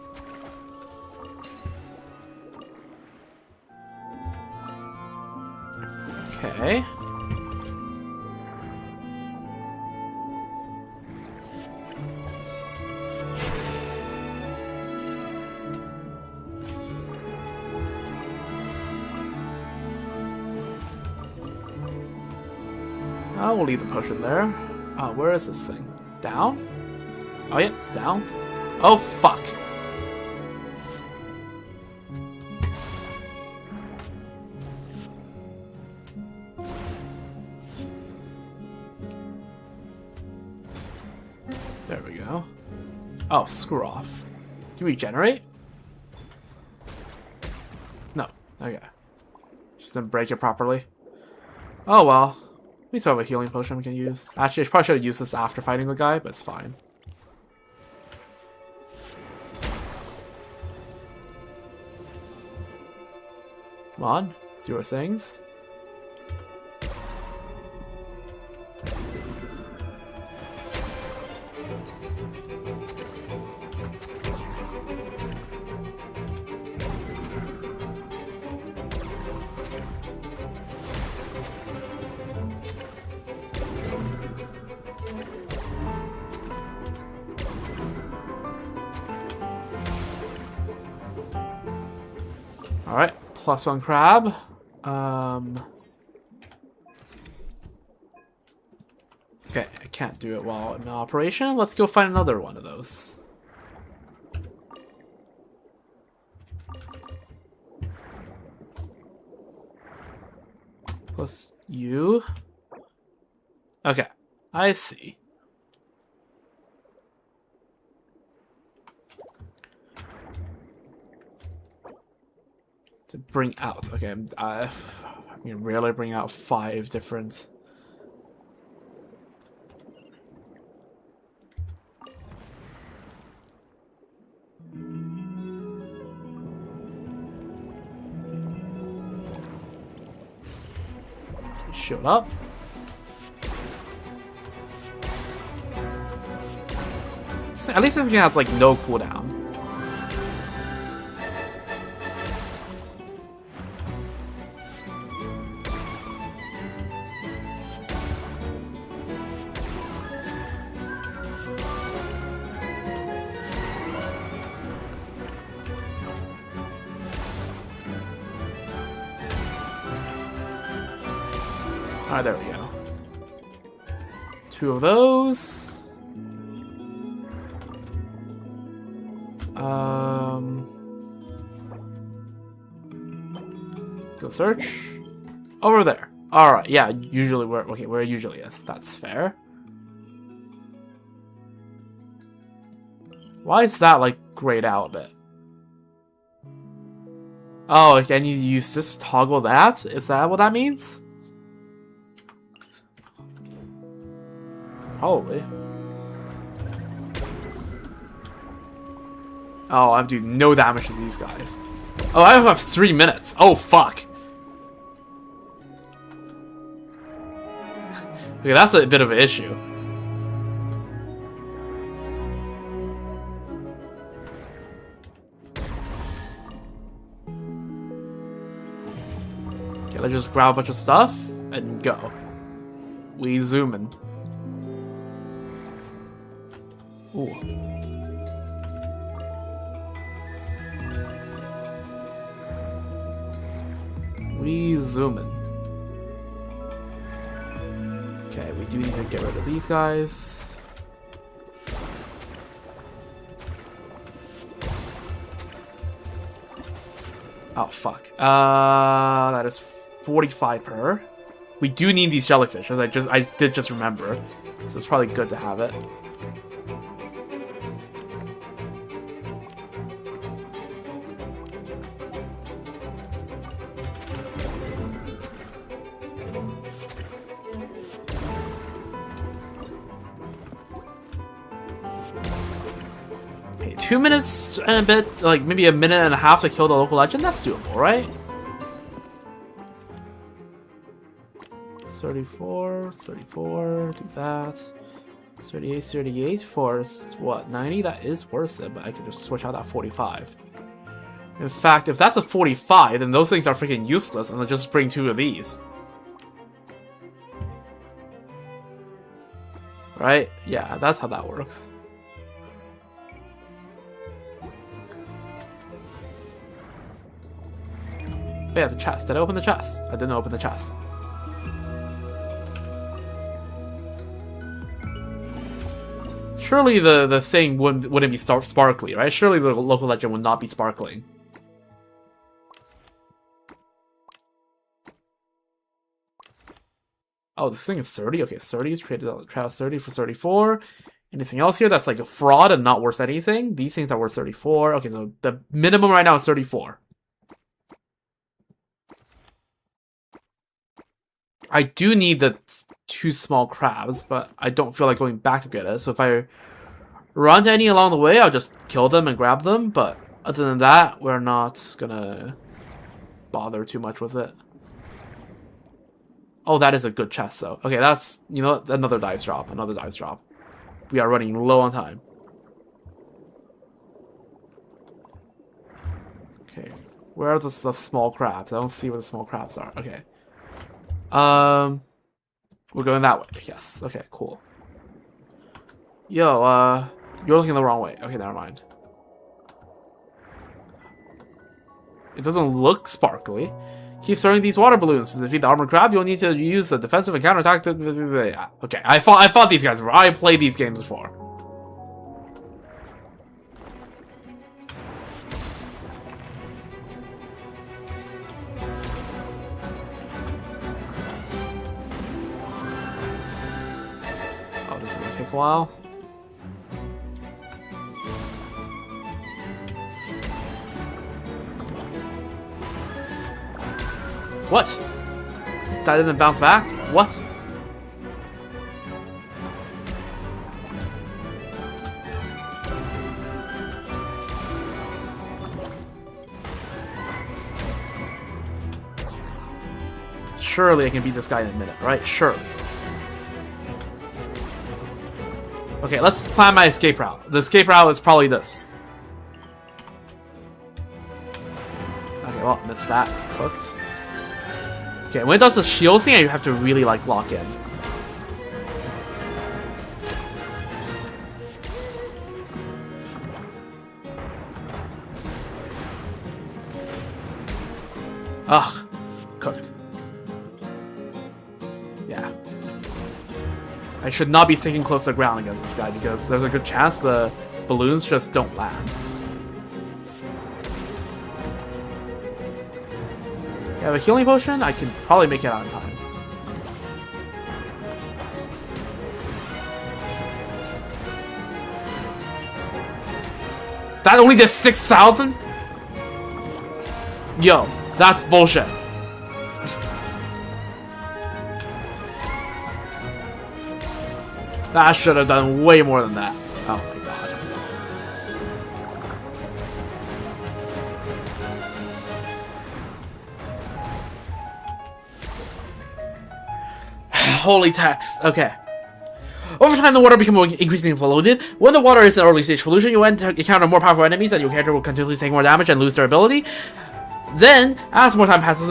Okay. I will leave the potion there. Where is this thing? Down? Oh yeah, it's down. Oh fuck. There we go. Oh, screw off. Can you regenerate? No. Okay. Just didn't break it properly. Oh well. We still have a healing potion we can use. Actually, I probably should have used this after fighting the guy, but it's fine. Come on, do our things. Alright, +1 crab. Okay, I can't do it while in operation. Let's go find another one of those. Plus you. Okay, I see. To bring out. Okay, I can really bring out 5 different. Showed up. At least this game has like no cooldown. Ah, there we go. 2 of those. Go search. Over there. Alright, yeah, usually where it usually is. That's fair. Why is that like grayed out a bit? Oh, can you use this to toggle that? Is that what that means? Probably. Oh, I'm doing no damage to these guys. Oh, I have 3 minutes. Oh, fuck. Okay, that's a bit of an issue. Okay, let's just grab a bunch of stuff and go. We zoom in. Ooh. We zoom in. Okay, we do need to get rid of these guys. Oh fuck. That is 45 per. We do need these jellyfish, as I did just remember. So it's probably good to have it. 2 minutes and a bit, like maybe a minute and a half to kill the local legend. That's doable, right? 34, 34, do that. 38, 38 for what, 90? That is worth it, but I could just switch out that 45. In fact, if that's a 45, then those things are freaking useless, and I'll just bring 2 of these. Right? Yeah, that's how that works. Oh yeah, the chest. Did I open the chest? I didn't open the chest. Surely the thing wouldn't be sparkly, right? Surely the local legend would not be sparkling. Oh, this thing is 30? Okay, 30 is traded out. Try out 30 for 34. Anything else here that's like a fraud and not worth anything? These things are worth 34. Okay, so the minimum right now is 34. I do need the 2 small crabs, but I don't feel like going back to get it. So if I run to any along the way, I'll just kill them and grab them. But other than that, we're not gonna bother too much with it. Oh, that is a good chest, though. Okay, that's, you know, another dice drop. Another dice drop. We are running low on time. Okay, where are the small crabs? I don't see where the small crabs are. Okay. We're going that way. Yes. Okay, cool. Yo, you're looking the wrong way. Okay, never mind. It doesn't look sparkly. Keep throwing these water balloons. To defeat the armored crab, you'll need to use a defensive and counterattack. Okay, I fought these guys before. I played these games before. Oh, this is gonna take a while. What? That didn't bounce back? What? Surely I can beat this guy in a minute, right? Surely. Okay, let's plan my escape route. The escape route is probably this. Okay, well, missed that. Cooked. Okay, when it does the shield thing, you have to really, like, lock in. Ugh. Cooked. Yeah. I should not be sticking close to the ground against this guy, because there's a good chance the balloons just don't land. I have a healing potion, I can probably make it out in time. That only did 6,000? Yo, that's bullshit. That should have done way more than that. Oh my god. Holy text. Okay. Over time, the water becomes increasingly polluted. When the water is in early stage pollution, you encounter more powerful enemies, and your character will continuously take more damage and lose their ability. Then, as more time passes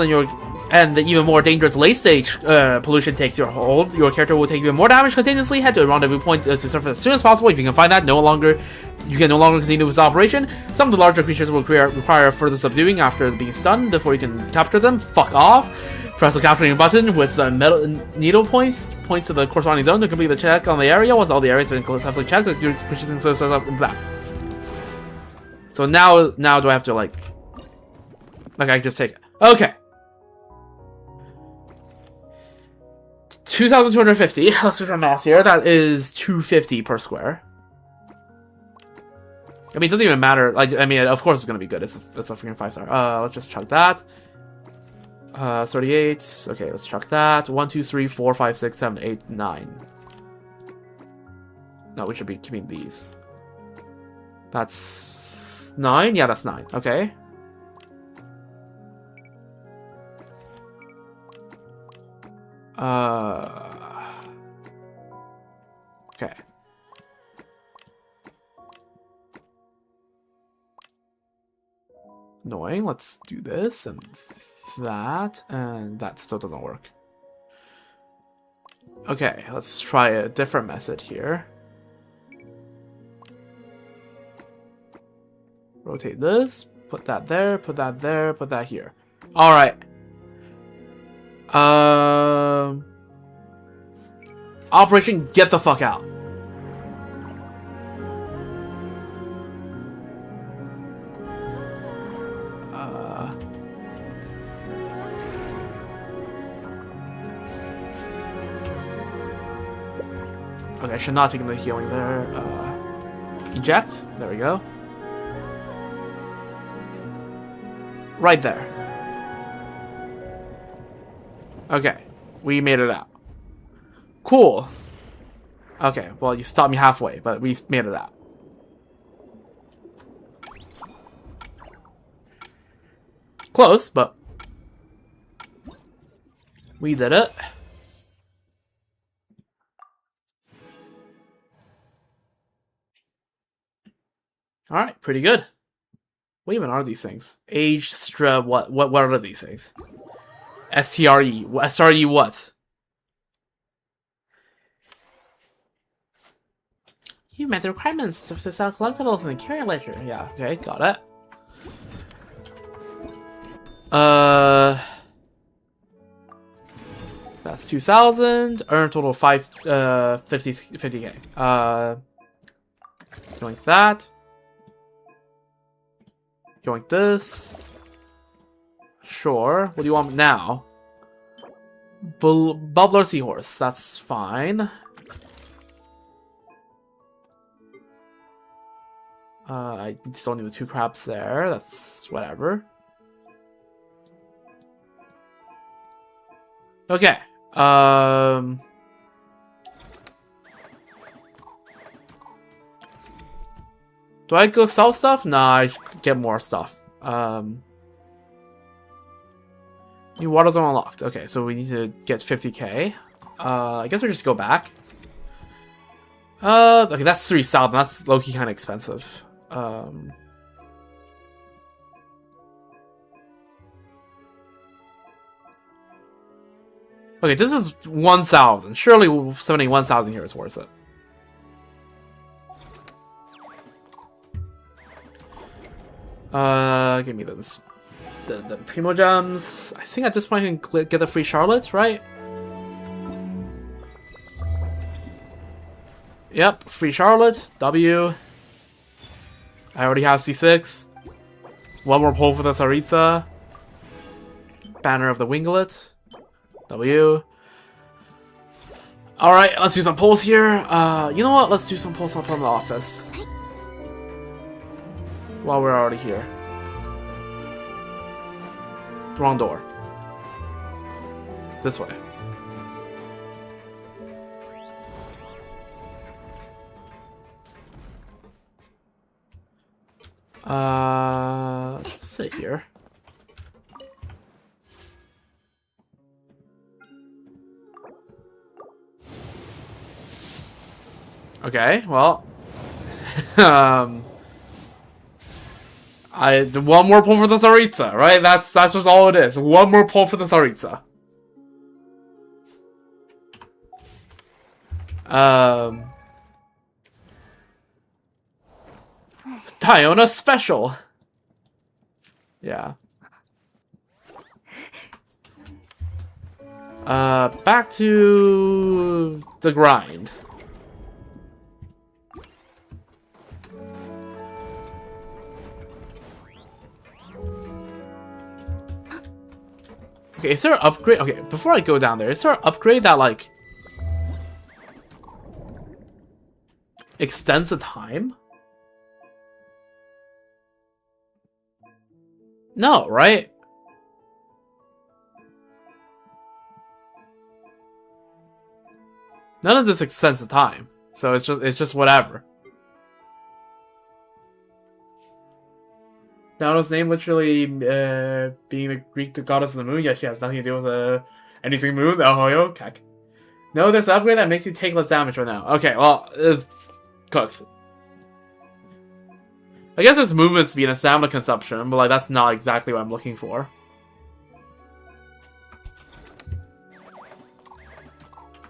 and the even more dangerous late stage pollution takes your hold, your character will take even more damage continuously. Head to a rendezvous point to surface as soon as possible. If you can find that, you can no longer continue with this operation. Some of the larger creatures will require further subduing after being stunned before you can capture them. Fuck off. Press the capturing button with the metal needle points to the corresponding zone to complete the check on the area. Once all the areas have been successfully checked, your creatures set up in black. So now do I have to like I just take it? Okay. 2,250. Let's do some math here. That is 250 per square. I mean, it doesn't even matter. Like, I mean, of course it's gonna be good. It's a freaking 5-star. Let's just chuck that. 38. Okay, let's chuck that. 1, 2, 3, 4, 5, 6, 7, 8, 9. No, we should be keeping these. That's 9? Yeah, that's 9. Okay. Okay. Annoying. Let's do this and that still doesn't work. Okay, let's try a different method here. Rotate this, put that there, put that there, put that here. Alright. Operation Get the Fuck Out. Okay, I should not take the healing there. Eject. There we go. Right there. Okay, we made it out. Cool. Okay, well, you stopped me halfway, but we made it out. Close, but we did it. Alright, pretty good. What even are these things? Age, what are these things? STRE. SRE what? You met the requirements to sell collectibles in the carrier ledger. Yeah, okay, got it. That's 2,000. Earn total 50k. Going that. Going this. Sure. What do you want now? Bubbler Seahorse. That's fine. I still need the 2 crabs there. That's whatever. Okay. Do I go sell stuff? Nah, I get more stuff. New water zone unlocked. Okay, so we need to get 50k. I guess we just go back. Okay, that's 3,000. That's low-key kind of expensive. Okay, this is 1,000. Surely spending 1,000 here is worth it. Give me the Primo Gems. I think at this point I can get the free Charlotte, right? Yep, free Charlotte. W. I already have C6. One more pull for the Saritza. Banner of the Winglet. W. Alright, let's do some pulls here. You know what? Let's do some pulls up from the office. While we're already here. Wrong door. This way. Sit here. Okay, well. One more pull for the Saritza, right? That's just all it is. One more pull for the Saritza. Diona special. Yeah. Back to the grind. Okay, is there an upgrade? Okay, before I go down there, is there an upgrade that, like, extends the time? No, right? None of this extends the time, so it's just whatever. Naoto's name literally being the Greek goddess of the moon, yet she has nothing to do with anything moon. Oh, okay. No, there's an upgrade that makes you take less damage right now. Okay, well, it's cooked. I guess there's movements being a stamina consumption, but like that's not exactly what I'm looking for.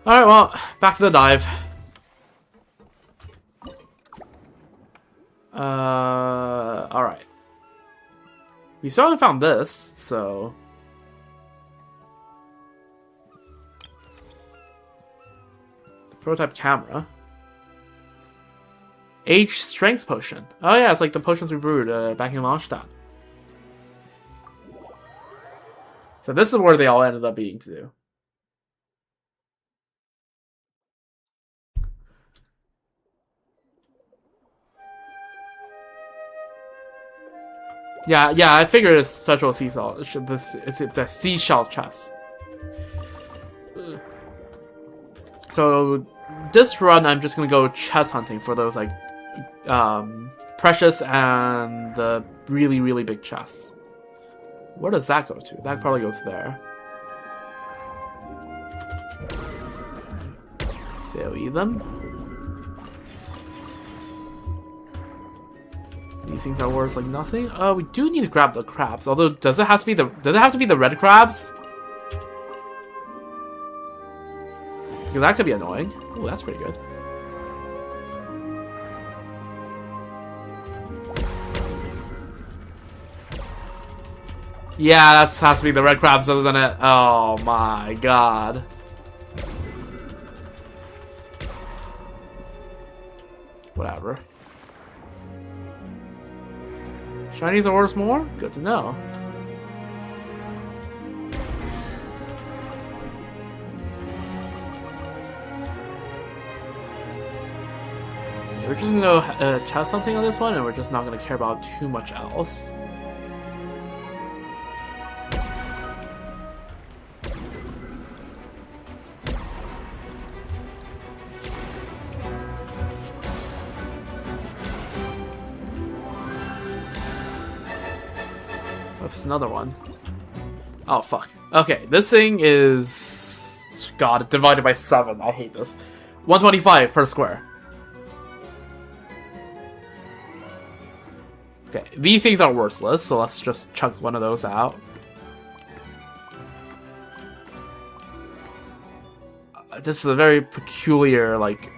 Alright, well, back to the dive. Alright. We still haven't found this, so... The prototype camera. Age Strength Potion. Oh yeah, it's like the potions we brewed back in Mondstadt. So this is where they all ended up being to. Yeah, I figured it's special seashell. It's the seashell chest. So this run, I'm just gonna go chest hunting for those like precious and the really, really big chests. Where does that go to? That probably goes there. So them. These things are worth like nothing. We do need to grab the crabs. Although, does it have to be the red crabs? Because that could be annoying. Oh, that's pretty good. Yeah, that has to be the red crabs, doesn't it? Oh my god. Whatever. Shinies are worth more? Good to know. We're just gonna go chest something on this one, and we're just not gonna care about too much else. That's another one. Oh, fuck. Okay, this thing is... God, divided by 7. I hate this. 125 per square. Okay, these things are worthless, so let's just chunk one of those out. This is a very peculiar, like,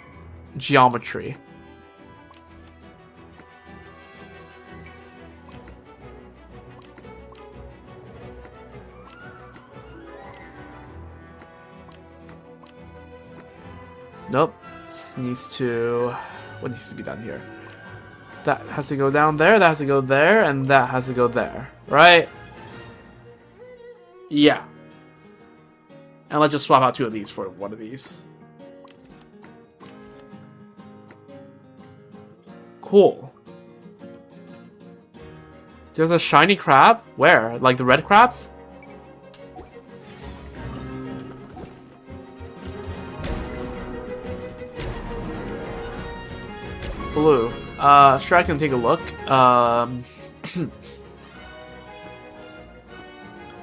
geometry. Nope. This needs to... What needs to be done here? That has to go down there, that has to go there, and that has to go there. Right? Yeah. And let's just swap out 2 of these for one of these. Cool. There's a shiny crab? Where? Like the red crabs? Blue. Sure, I can take a look. Oh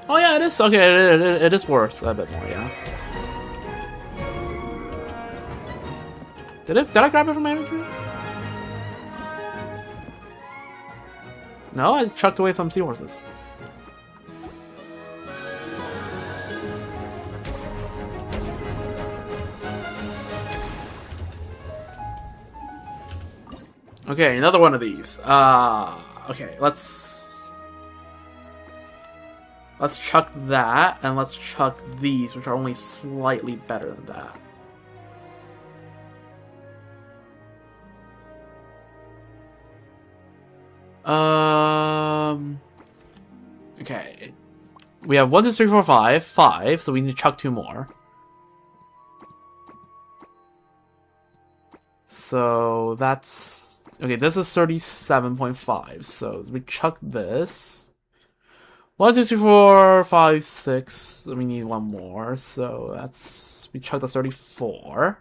yeah, it is. Okay, it is worth a bit more, yeah. Did I grab it from my inventory? No, I chucked away some seahorses. Okay, another one of these. Okay, let's chuck that, and let's chuck these, which are only slightly better than that. Okay. We have 1, 2, 3, 4, 5. 5, so we need to chuck 2 more. So that's... Okay, this is 37.5, so we chuck this. 1, 2, 3, 4, 5, 6. So we need 1 more, so that's... We chuck the 34.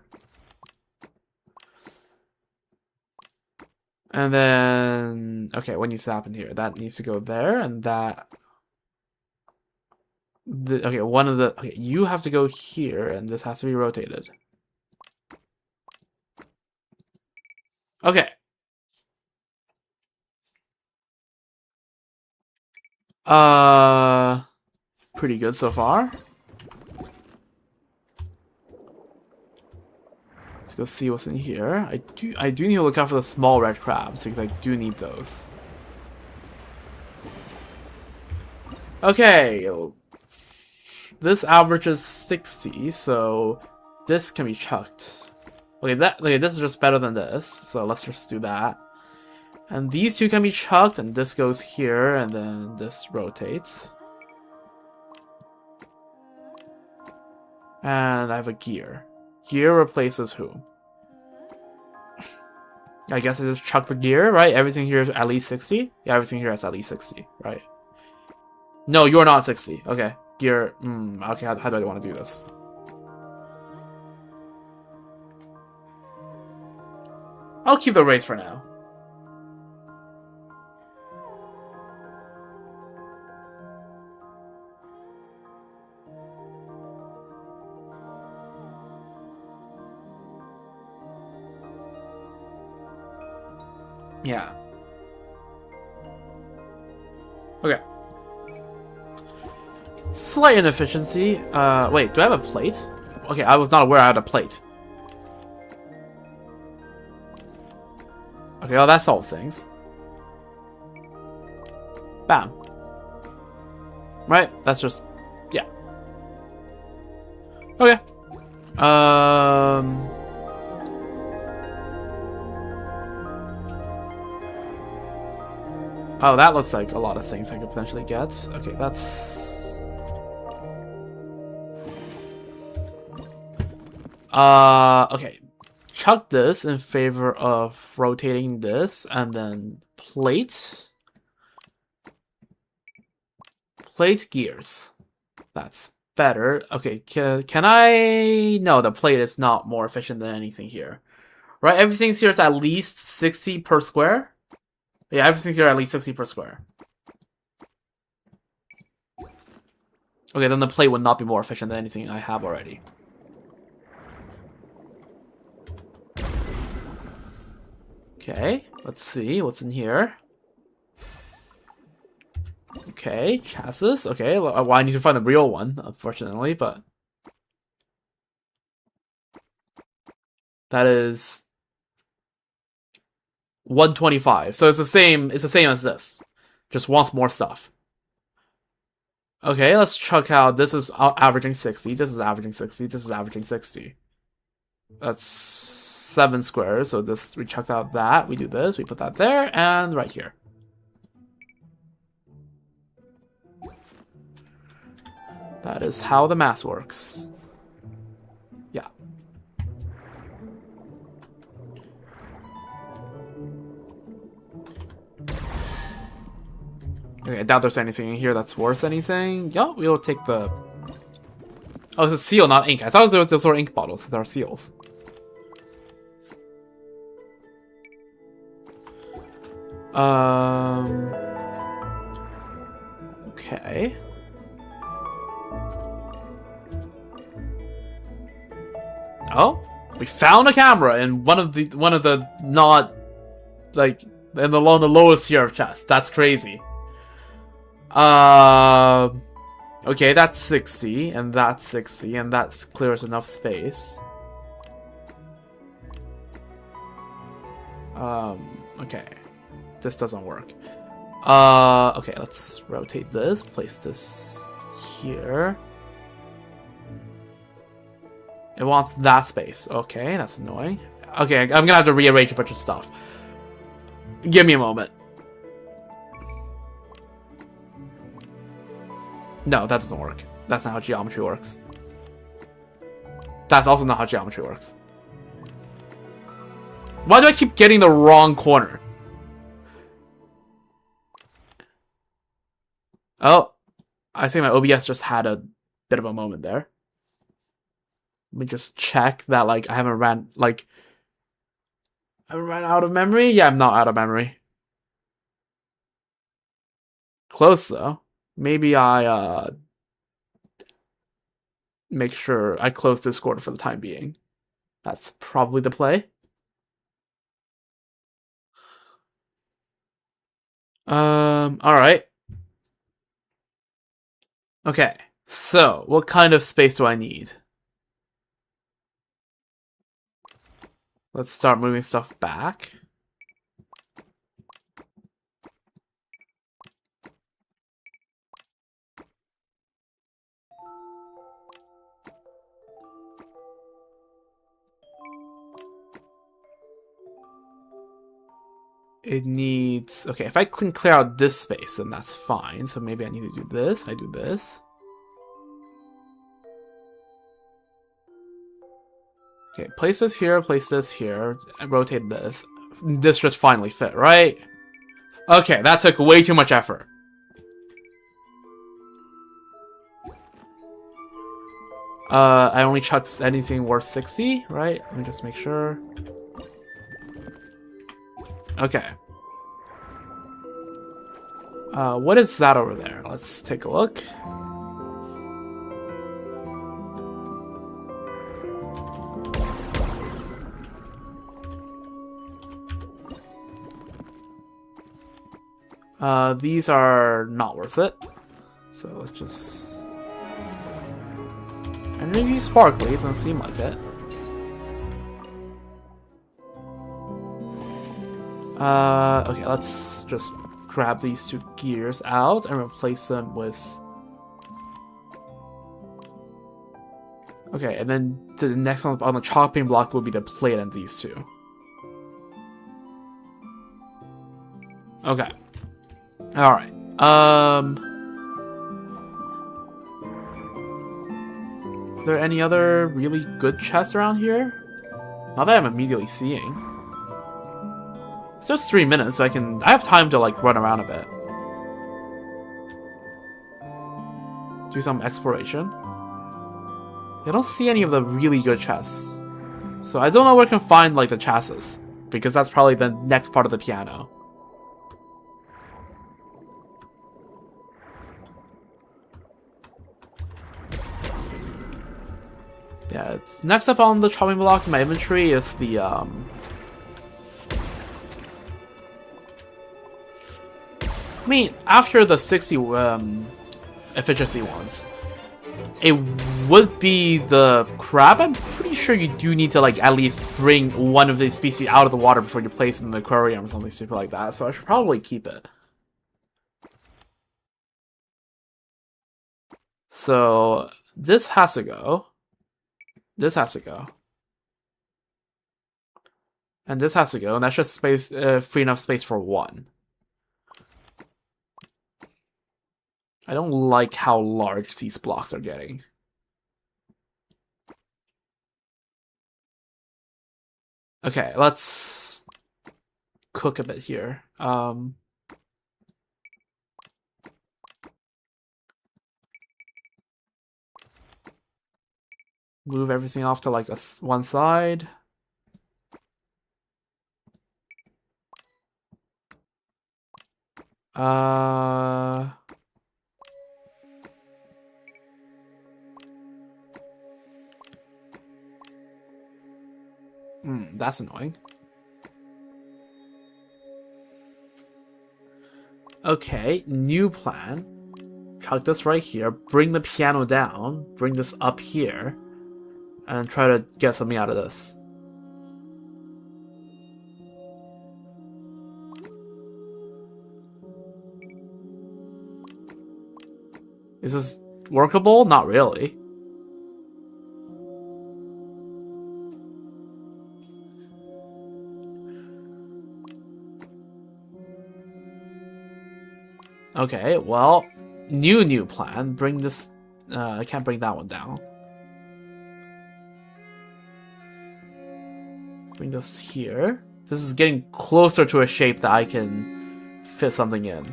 And then, okay, what needs to happen here? That needs to go there, and that... okay, one of the... Okay, you have to go here, and this has to be rotated. Okay. Pretty good so far. Let's go see what's in here. I do need to look out for the small red crabs, because I do need those. Okay. This averages 60, so this can be chucked. Okay, this is just better than this, so let's just do that. And these two can be chucked, and this goes here, and then this rotates. And I have a gear. Gear replaces who? I guess I just chuck the gear, right? Everything here is at least 60? Yeah, everything here is at least 60, right? No, you're not 60. Okay. Gear. Okay, how do I want to do this? I'll keep the race for now. Yeah. Okay. Slight inefficiency. Wait, do I have a plate? Okay, I was not aware I had a plate. Okay, well, that solves things. Bam. Right? That's just... yeah. Okay. Oh, that looks like a lot of things I could potentially get. Okay, that's... okay. Chuck this in favor of rotating this, and then plate. Plate gears. That's better. Okay, can I... No, the plate is not more efficient than anything here. Right, everything here is at least 60 per square. Yeah, everything here at least 60 per square. Okay, then the plate would not be more efficient than anything I have already. Okay, let's see what's in here. Okay, chassis. Okay, well, I need to find the real one, unfortunately, but... that is... 125. So it's the same as this. Just wants more stuff. Okay, let's check out. This is averaging 60. This is averaging 60. This is averaging 60. That's 7 squares. So this, we checked out that. We do this. We put that there and right here. That is how the math works. Yeah. Okay, I doubt there's anything in here that's worth anything. Yeah, we'll take the... oh, it's a seal, not ink. I thought those were ink bottles. Those are seals. Okay. Oh, we found a camera in one of the not like on the lowest tier of chests. That's crazy. Okay, that's 60, and that's 60, and that clears enough space. Okay. This doesn't work. Okay, let's rotate this, place this here. It wants that space. Okay, that's annoying. Okay, I'm gonna have to rearrange a bunch of stuff. Give me a moment. No, that doesn't work. That's not how geometry works. That's also not how geometry works. Why do I keep getting the wrong corner? Oh, I think my OBS just had a bit of a moment there. Let me just check that, like, I haven't ran, like... I ran out of memory? Yeah, I'm not out of memory. Close though. Maybe I make sure I close Discord for the time being. That's probably the play. Alright. Okay, so what kind of space do I need? Let's start moving stuff back. It needs... Okay, if I can clear out this space, then that's fine. So maybe I need to do this. I do this. Okay, place this here, and rotate this. This should finally fit, right? Okay, that took way too much effort. I only chucked anything worth 60, right? Let me just make sure. Okay. What is that over there? Let's take a look. These are not worth it. So let's just... And maybe sparkly, doesn't seem like it. Okay, let's just grab these two gears out and replace them with... Okay, and then the next one on the chopping block will be the plate and these two. Okay. Alright. Are there any other really good chests around here? Not that I'm immediately seeing. It's just 3 minutes, so I have time to like run around a bit. Do some exploration. I don't see any of the really good chests. So I don't know where I can find like the chassis, because that's probably the next part of the piano. Yeah, next up on the chopping block in my inventory is the I mean, after the 60 efficiency ones, it would be the crab. I'm pretty sure you do need to like at least bring one of these species out of the water before you place it in the aquarium or something stupid like that, so I should probably keep it. So this has to go. This has to go. And this has to go, and that's just space, free enough space for one. I don't like how large these blocks are getting. Okay, let's cook a bit here. Move everything off to like one side. That's annoying. Okay, new plan. Chuck this right here, bring the piano down, bring this up here, and try to get something out of this. Is this workable? Not really. Okay, well, new plan. Bring this... I can't bring that one down. Bring this here. This is getting closer to a shape that I can fit something in.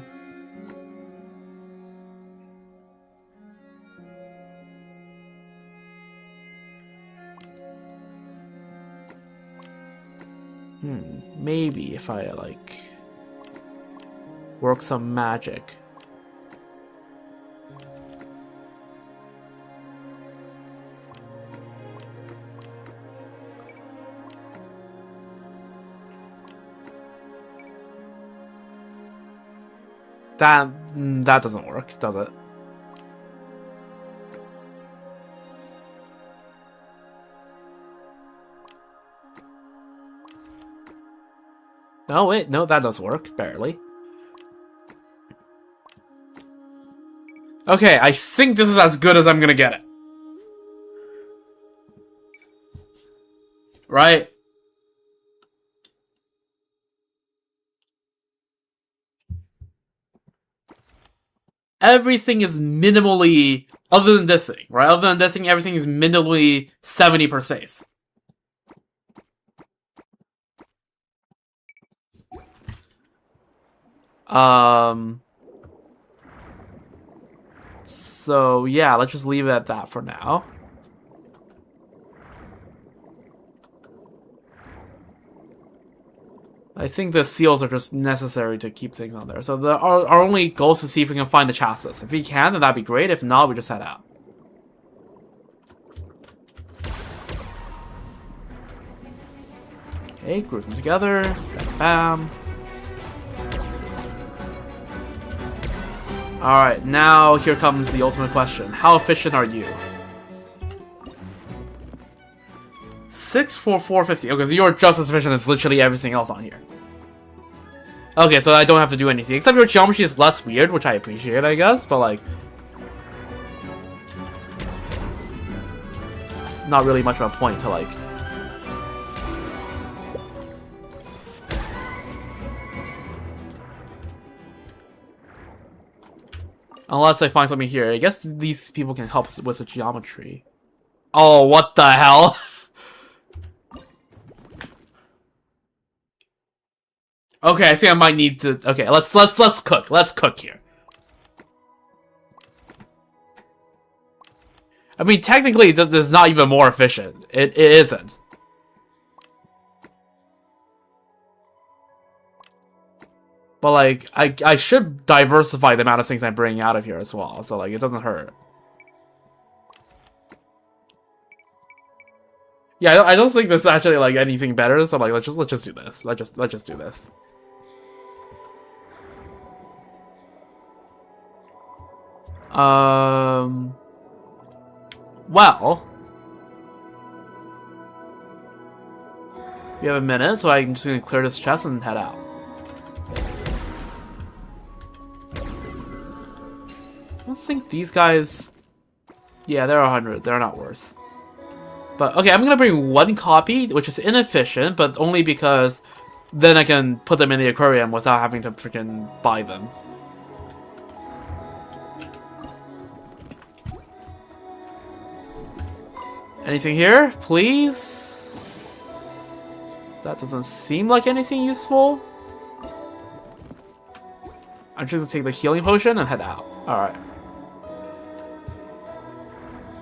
Maybe if I, like, work some magic. That doesn't work, does it? No, wait, no, that does work, barely. Okay, I think this is as good as I'm gonna get it. Right? Everything is minimally, other than this thing, right? Other than this thing, everything is minimally 70 per space. So yeah, let's just leave it at that for now. I think the seals are just necessary to keep things on there. So our only goal is to see if we can find the chassis. If we can, then that'd be great. If not, we just head out. Okay, group them together. Bam, bam. Alright, now here comes the ultimate question. How efficient are you? 6 for 450. Okay, so you're just as efficient as literally everything else on here. Okay, so I don't have to do anything. Except your geometry is less weird, which I appreciate, I guess. But, like, not really much of a point to, like... Unless I find something here. I guess these people can help us with the geometry. Oh, what the hell? Okay, I think I might need to... Okay, let's cook. Let's cook here. I mean, technically, this is not even more efficient. It isn't. But, like, I should diversify the amount of things I'm bringing out of here as well. So, like, it doesn't hurt. Yeah, I don't think this is actually, like, anything better. So, like, let's just do this. Let's just do this. Well, we have a minute, so I'm just gonna clear this chest and head out. I don't think these guys... Yeah, they're 100. They're not worse. But, okay, I'm gonna bring one copy, which is inefficient, but only because then I can put them in the aquarium without having to freaking buy them. Anything here? Please? That doesn't seem like anything useful. I'm just gonna take the healing potion and head out. Alright.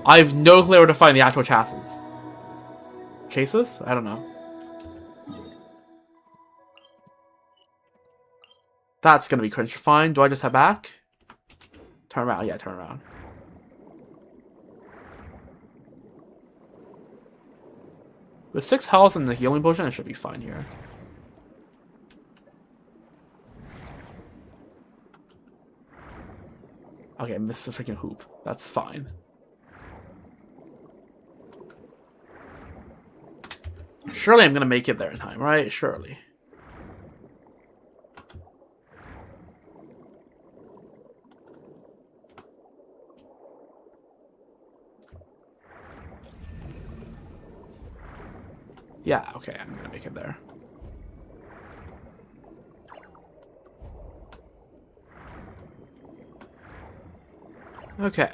I have no clue where to find the actual chassis. Chases? I don't know. That's gonna be cringe to find. Do I just head back? Turn around. Yeah, turn around. With 6 health and the healing potion, I should be fine here. Okay, I missed the freaking hoop. That's fine. Surely I'm gonna make it there in time, right? Surely. Yeah, okay, I'm gonna make it there. Okay.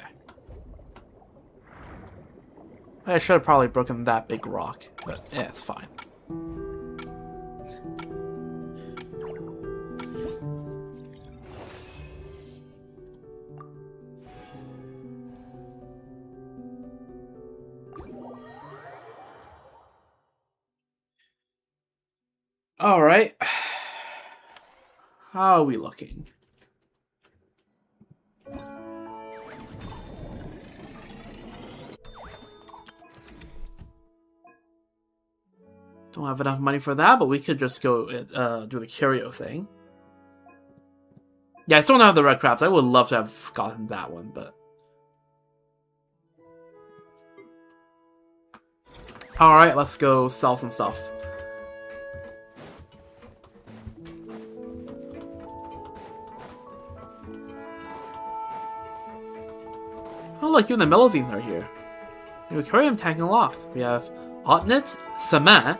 I should have probably broken that big rock, but yeah, it's fine. Alright. How are we looking? Don't have enough money for that, but we could just go do the curio thing. Yeah, I still don't have the red crabs. I would love to have gotten that one, but... Alright, let's go sell some stuff. Oh look, even the Melazines are here. We have Aquarium tank unlocked. We have Otnit, Cement.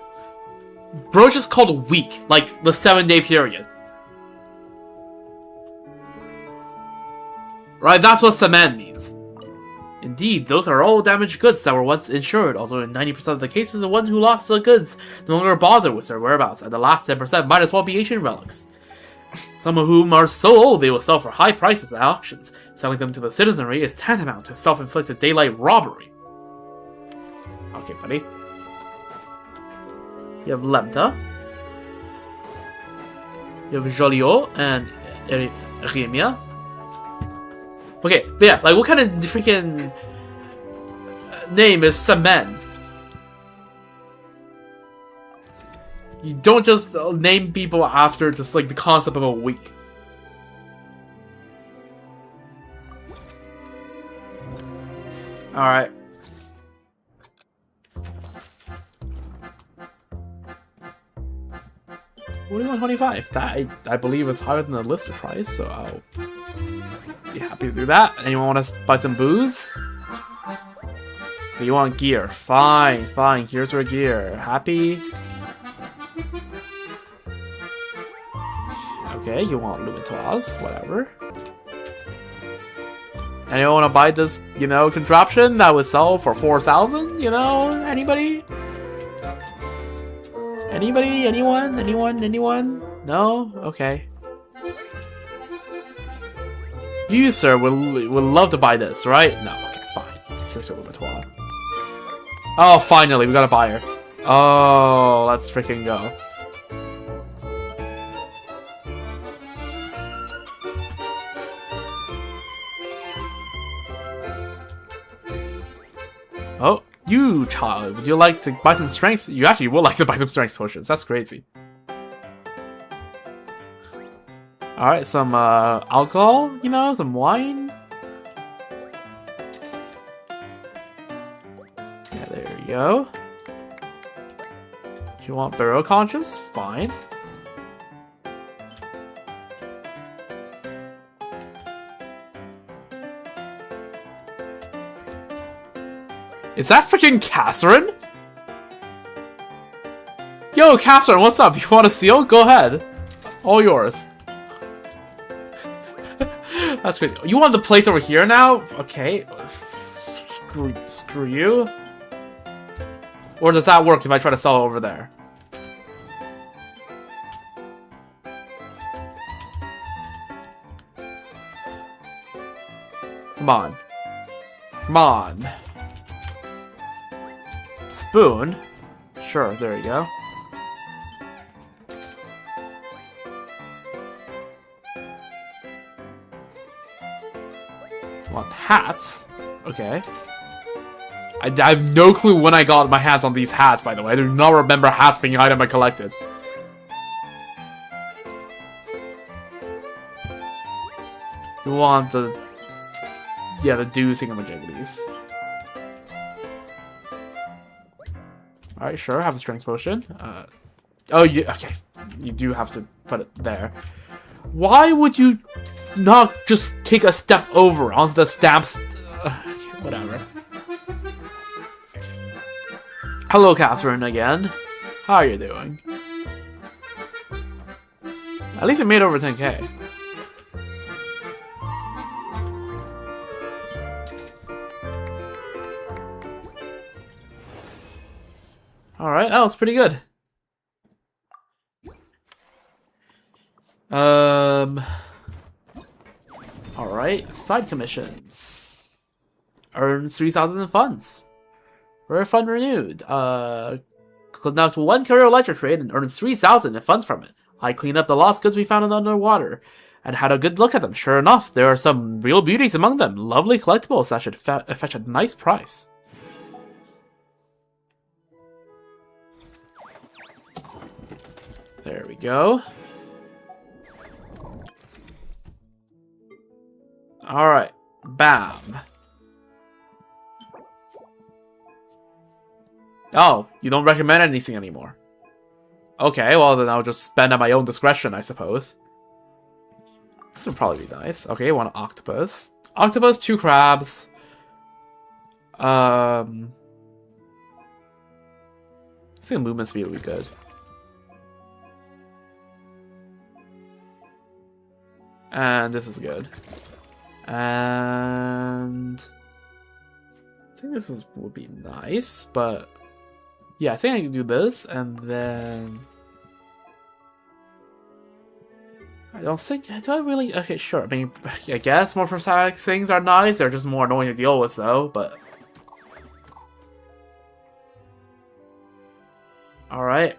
Bro just called week, like the 7-day period. Right, that's what cement means. Indeed, those are all damaged goods that were once insured. Also, in 90% of the cases, the one who lost the goods no longer bother with their whereabouts, and the last 10% might as well be ancient relics. Some of whom are so old they will sell for high prices at auctions. Selling them to the citizenry is tantamount to self-inflicted daylight robbery. Okay, buddy. You have Lemta. You have Joliot and Erimia. Okay, but yeah, like what kind of freaking name is Cement? You don't just name people after just like the concept of a week. Alright. $41.25. That I believe is higher than the listed price, so I'll be happy to do that. Anyone want to buy some booze? You want gear? Fine, fine. Here's your gear. Happy? Okay, you want Lumitoise, whatever. Anyone want to buy this, you know, contraption that would sell for 4,000? You know, anybody? Anybody? Anyone? Anyone? Anyone? No? Okay. You, sir, would love to buy this, right? No, okay, fine. Here's your Lumitoise. Oh, finally, we got a buyer. Oh, let's freaking go. Oh, you child, would you like to buy some strength? You actually would like to buy some strength potions. That's crazy. Alright, some alcohol, you know, some wine. Yeah, there you go. If you want Barrow Conscious, fine. Is that freaking Catherine? Yo, Catherine, what's up? You want a seal? Go ahead. All yours. That's great. You want the place over here now? Okay. Screw you. Or does that work if I try to sell it over there? Come on. Come on. Spoon? Sure, there you go. Want hats? Okay. I have no clue when I got my hands on these hats, by the way. I do not remember hats being an item I collected. You want the... Yeah, the do thingamajiggities. Alright, sure, have a strength potion. Oh, okay. You do have to put it there. Why would you not just take a step over onto the stamps? Whatever. Hello, Catherine, again. How are you doing? At least you made over 10k. Alright, that was pretty good. Alright, side commissions. Earn 3,000 in funds. Rare fund renewed. conduct 1 career ledger trade and earn 3,000 in funds from it. I cleaned up the lost goods we found underwater and had a good look at them. Sure enough, there are some real beauties among them. Lovely collectibles that should fetch a nice price. There we go. Alright. Bam. Oh, you don't recommend anything anymore. Okay, well then I'll just spend at my own discretion, I suppose. This would probably be nice. Okay, one octopus. Octopus, 2 crabs. I think the movement speed will be good. And this is good. And I think this would be nice, but yeah, I think I can do this, and then I don't think, do I really, okay, sure, I mean, I guess more prosthetic things are nice, they're just more annoying to deal with though, but alright.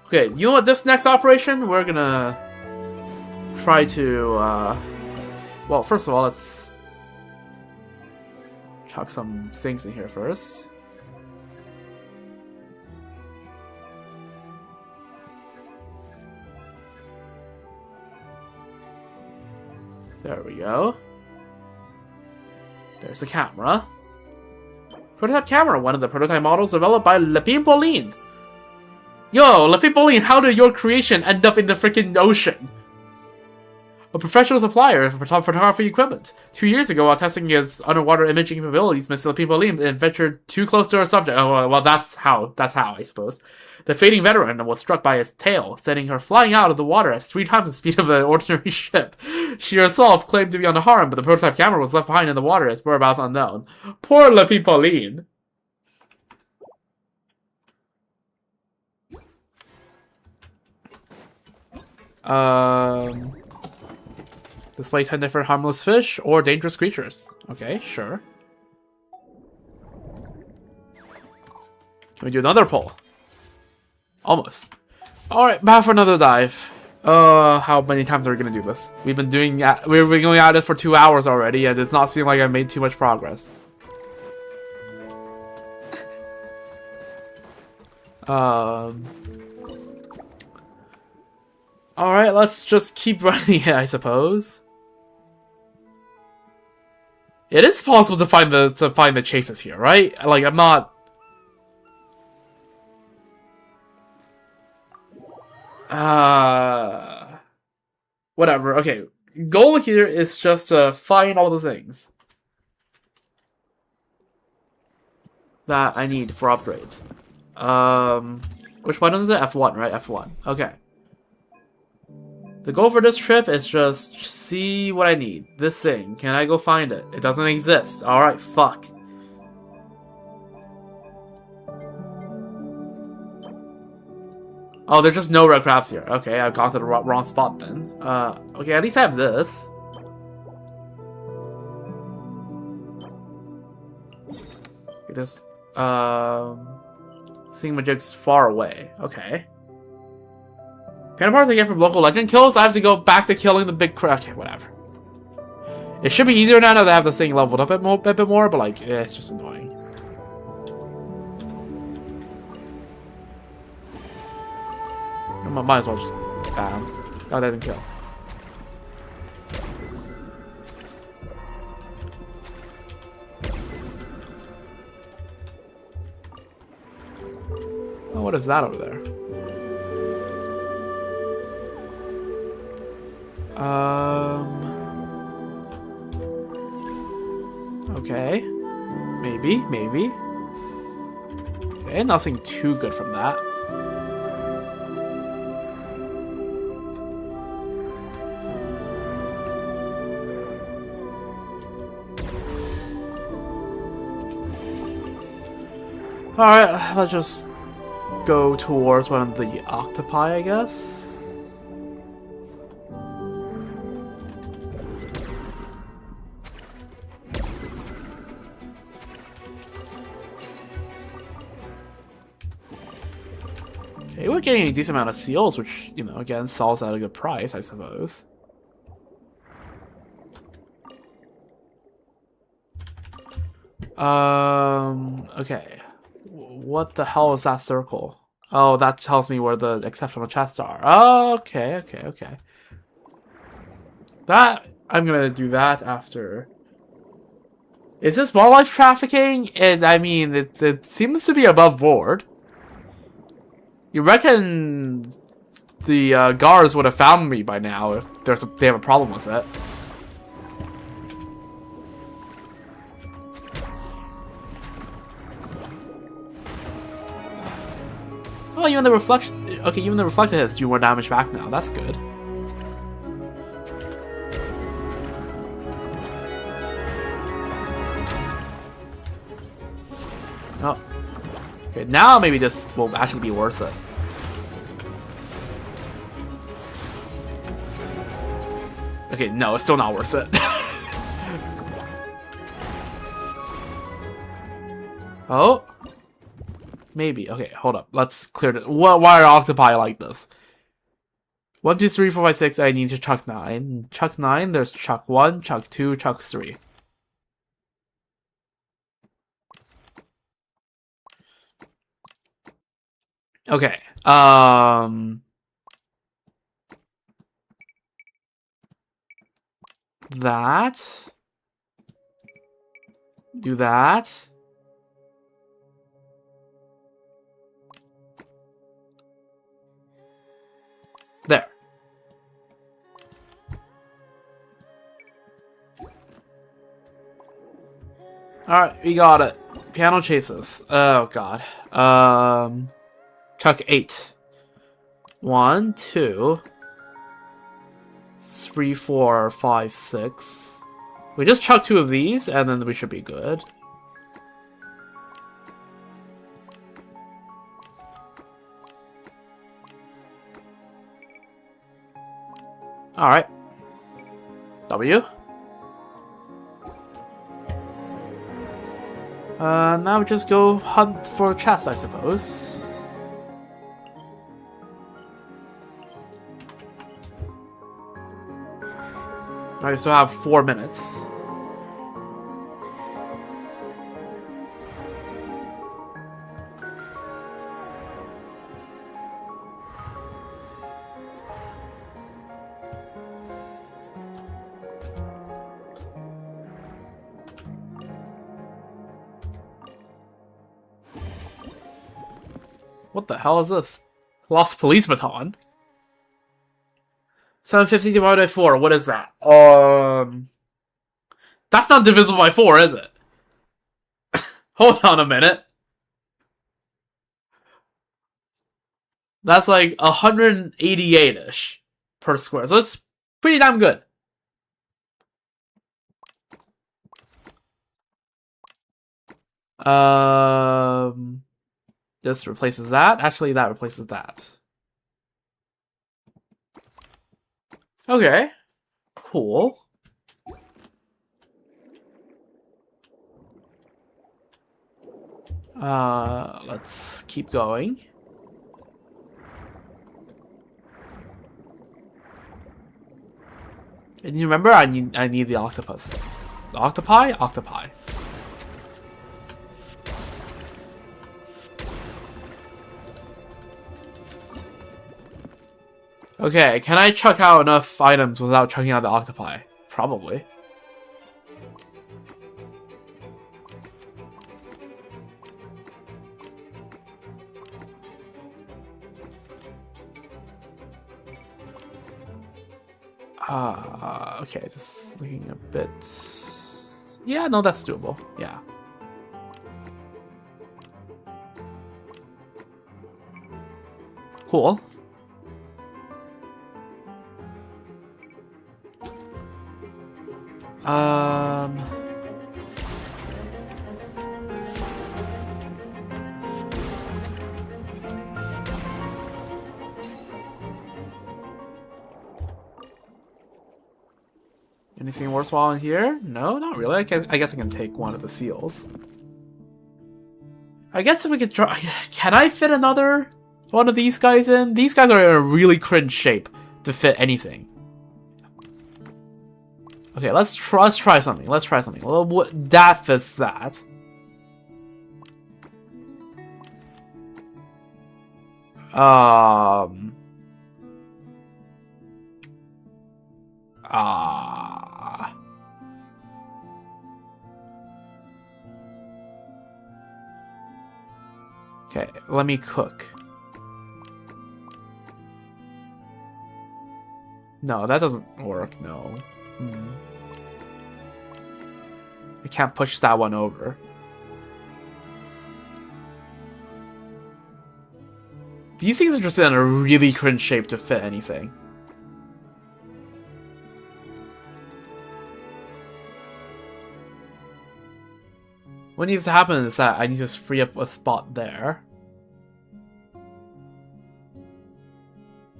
Okay, you know what, this next operation, we're gonna try to, well, first of all, let's chuck some things in here first. There we go. There's the camera. Prototype camera, one of the prototype models developed by Lepine Pauline. Yo, Lepine Pauline, how did your creation end up in the freaking ocean? A professional supplier of photography equipment. 2 years ago, while testing his underwater imaging capabilities, Mr. Lepine Pauline ventured too close to our subject. Oh, well, that's how, I suppose. The fading veteran was struck by his tail, sending her flying out of the water at 3 times the speed of an ordinary ship. She herself claimed to be unharmed, but the prototype camera was left behind in the water, its whereabouts unknown. Poor Lepine Pauline. Display 10 different harmless fish or dangerous creatures. Okay, sure. Can we do another poll? Almost. Alright, back for another dive. How many times are we gonna do this? We've been going at it for 2 hours already, and it's not seeming like I've made too much progress. Alright, let's just keep running it, I suppose. It is possible to find the chases here, right? Like, I'm not... Whatever, okay. Goal here is just to find all the things that I need for upgrades. Which button is it? F1, right? F1. Okay. The goal for this trip is just see what I need. This thing. Can I go find it? It doesn't exist. Alright, fuck. Oh, there's just no red crabs here. Okay, I've gone to the wrong spot then. Okay, at least I have this. Okay, this, thingamajig's far away. Okay. Panda parts I get from local legend kills, I have to go back to killing the big crab. Okay, whatever. It should be easier now that I have this thing leveled up a bit more, but like, it's just annoying. Might as well just bam. Oh, that didn't kill. Oh, what is that over there? Okay. Maybe. Okay, nothing too good from that. Alright, let's just go towards one of the octopi, I guess. Okay, we're getting a decent amount of seals, which, you know, again, sells at a good price, I suppose. Okay. What the hell is that circle? Oh, that tells me where the exceptional chests are. Oh, okay. That, I'm gonna do that after. Is this wildlife trafficking? I mean, it seems to be above board. You reckon the guards would have found me by now if they have a problem with it. Oh, even the reflection. Okay, even the reflected hits do more damage back now. That's good. Oh. Okay, now maybe this will actually be worth it. Okay, no, it's still not worth it. Oh. Maybe. Okay, hold up. Let's clear it. Why are octopi like this? 1, 2, 3, 4, 5, 6. I need to chuck 9. Chuck 9. There's chuck 1, chuck 2, chuck 3. Okay. That. Do that. There. Alright, we got it. Piano chases. Oh god. Chuck 8. 1, 2, 3, 4, 5, 6. We just chuck 2 of these, and then we should be good. Alright. W. Now we just go hunt for chests, I suppose. Alright, so I have 4 minutes. What the hell is this? Lost police baton. 750 divided by 4. What is that? That's not divisible by 4, is it? Hold on a minute. That's like 188-ish per square. So it's pretty damn good. This replaces that. Actually, that replaces that. Okay. Cool. Let's keep going. And you remember, I need the octopus. The octopi? Octopi. Okay, can I chuck out enough items without chucking out the octopi? Probably. Okay, just looking a bit... Yeah, no, that's doable. Yeah. Cool. Anything worthwhile in here? No, not really. I guess I can take one of the seals. I guess if we could try... Can I fit another one of these guys in? These guys are in a really cringe shape to fit anything. Okay, let's try something. Let's try something. Well, that fits that. Okay, let me cook. No, that doesn't work, no. I can't push that one over. These things are just in a really cringe shape to fit anything. What needs to happen is that I need to free up a spot there.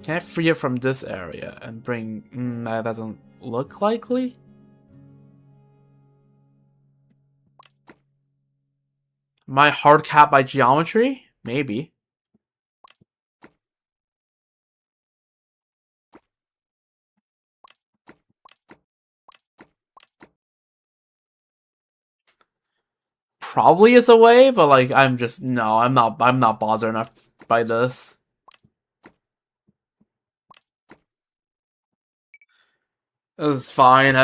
Can I free it from this area and bring... that doesn't look likely? Am I hard capped by geometry? Maybe. Probably is a way, but like I'm not bothered enough by this. It's fine.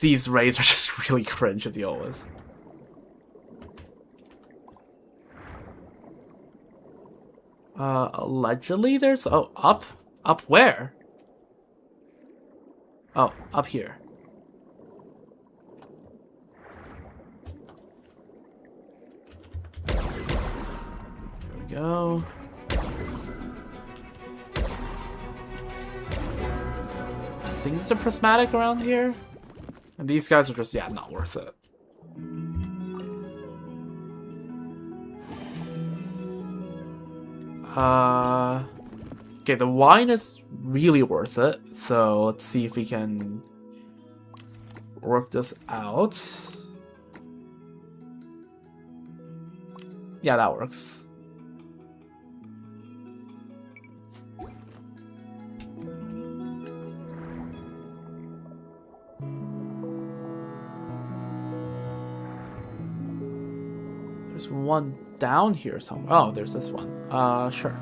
These rays are just really cringe as always. Allegedly there's up where? Oh, up here. There we go. Things are prismatic around here. And these guys are just, yeah, not worth it. Okay, the wine is really worth it. So let's see if we can work this out. Yeah, that works. There's one down here somewhere. Oh, there's this one. Sure.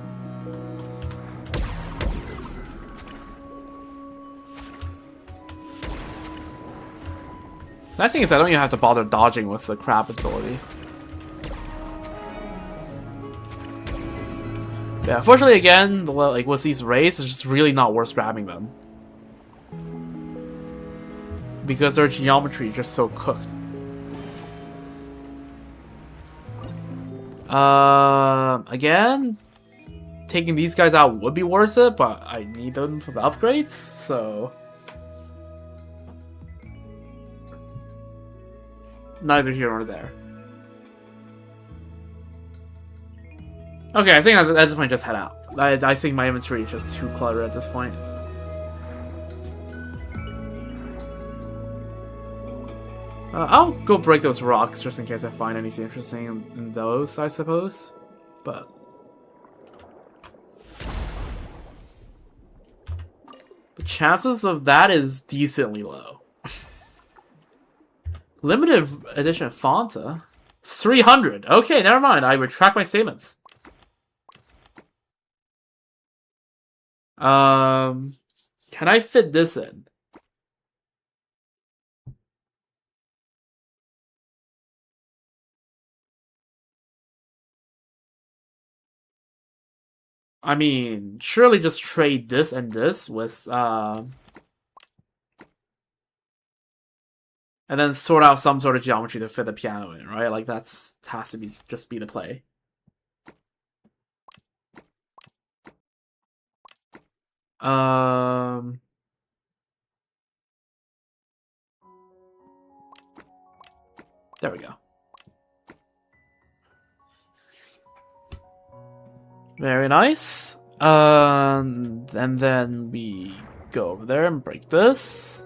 Nice thing is I don't even have to bother dodging with the crab ability. Yeah, unfortunately again, like with these rays, it's just really not worth grabbing them. Because their geometry is just so cooked. Again, taking these guys out would be worth it, but I need them for the upgrades, so... Neither here nor there. Okay, I think at this point just head out. I think my inventory is just too cluttered at this point. I'll go break those rocks just in case I find anything interesting in those, I suppose. But... the chances of that is decently low. Limited edition Fonta? 300! Okay, never mind, I retract my statements. Can I fit this in? I mean, surely just trade this and this with, and then sort out some sort of geometry to fit the piano in, right? Like, has to be just be the play. There we go. Very nice. And then we go over there and break this.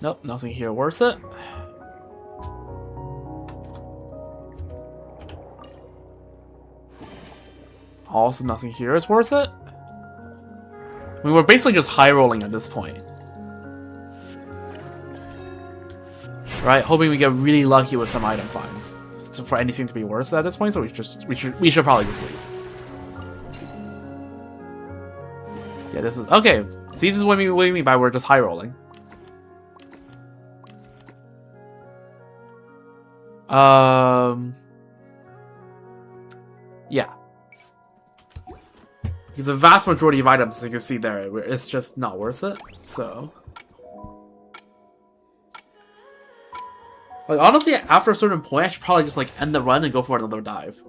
Nope, nothing here worth it. Also, nothing here is worth it. I mean, we're basically just high rolling at this point. Right? Hoping we get really lucky with some item finds. So for anything to be worth it at this point, so we should probably just leave. Yeah, this is okay. See, this is what we mean by we're just high rolling. Yeah. Because the vast majority of items, as you can see there, it's just not worth it. So, like, honestly, after a certain point, I should probably just like end the run and go for another dive.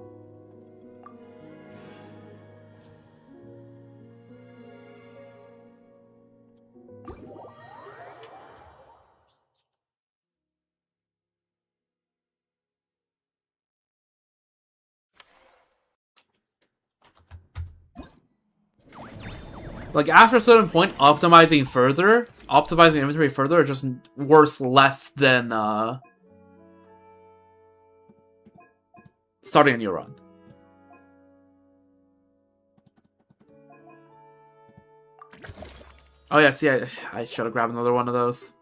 Like, after a certain point, optimizing inventory further is just worth less than starting a new run. Oh yeah, see, I should have grabbed another one of those.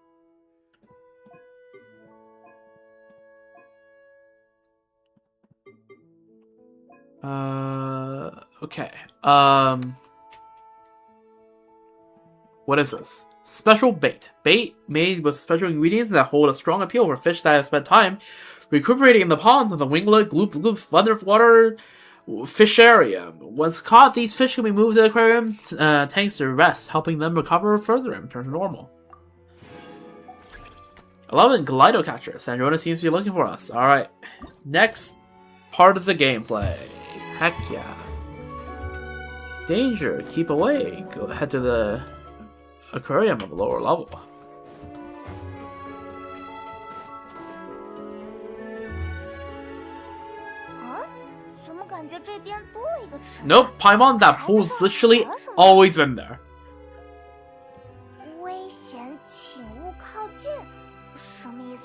Okay. What is this? Special bait. Bait made with special ingredients that hold a strong appeal for fish that have spent time recuperating in the ponds of the winglet, gloop gloop, underwater fish area. Once caught, these fish can be moved to the aquarium tanks to rest, helping them recover further and return to normal. 11, Glido Catcher. Sandrona seems to be looking for us. Alright. Next part of the gameplay. Heck yeah. Danger. Keep away. Go head to the aquarium of a lower level. Nope, Paimon, that pool's literally always been there.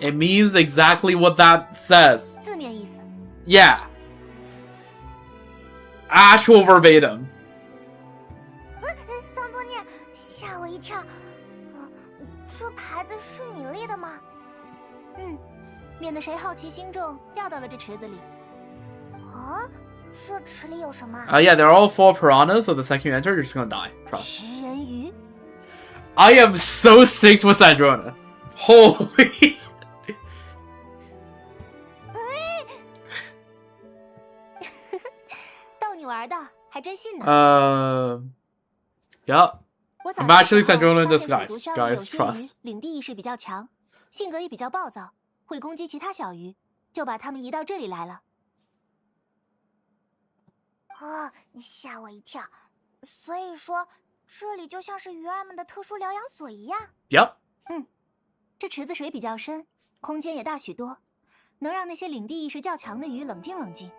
It means exactly what that says. Yeah. Actual verbatim. 桑多念，吓我一跳。这牌子是你立的吗？嗯，免得谁好奇心重掉到了这池子里。啊，这池里有什么？Yeah, they're all full piranhas, so the second you enter, you're just gonna die. Trust. 食人鱼。I am so synced with Sandrona. Holy. 逗你玩的，还真信呢。Yeah. I'm actually Sandrona in disguise, guys. Trust. 领地意识比较强，性格也比较暴躁，会攻击其他小鱼，就把它们移到这里来了。啊！你吓我一跳。所以说，这里就像是鱼儿们的特殊疗养所一样。Yep. 嗯，这池子水比较深，空间也大许多，能让那些领地意识较强的鱼冷静冷静。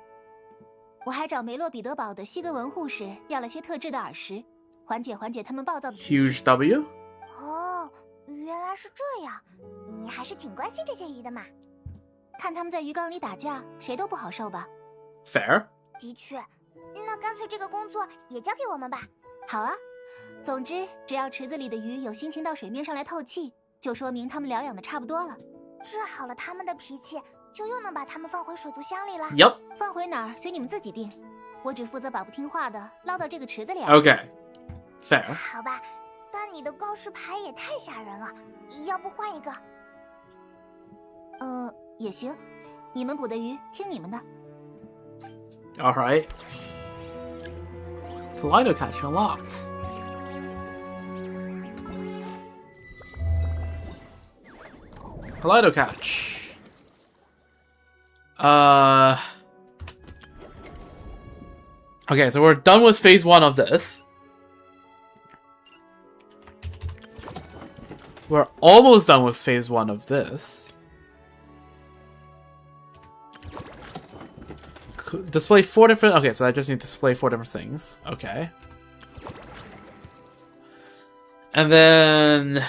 我还找梅洛彼得堡的西格文护士要了些特制的耳石，缓解他们暴躁的脾气。Huge W. 哦，原来是这样，你还是挺关心这些鱼的嘛。看他们在鱼缸里打架，谁都不好受吧 ？Fair. 的确，那干脆这个工作也交给我们吧。好啊，总之只要池子里的鱼有心情到水面上来透气，就说明他们疗养的差不多了。治好了他们的脾气，就又能把他们放回水族箱里了。Yup. 放回哪儿随你们自己定，我只负责把不听话的捞到这个池子里。Okay. Fair. 好吧，但你的告示牌也太吓人了，要不换一个？也行，你们捕的鱼听你们的。All right. Glido catch unlocked. Glido catch. Okay, so we're done with phase 1 of this. We're almost done with phase 1 of this. Display 4 different... Okay, so I just need to display 4 different things. Okay. And then...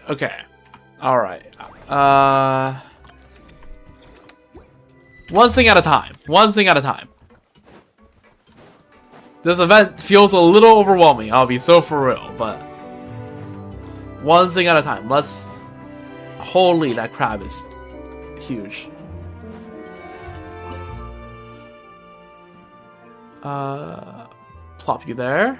Okay. Alright. One thing at a time. One thing at a time. This event feels a little overwhelming, I'll be so for real, but one thing at a time. Let's... Holy, that crab is huge. Plop you there.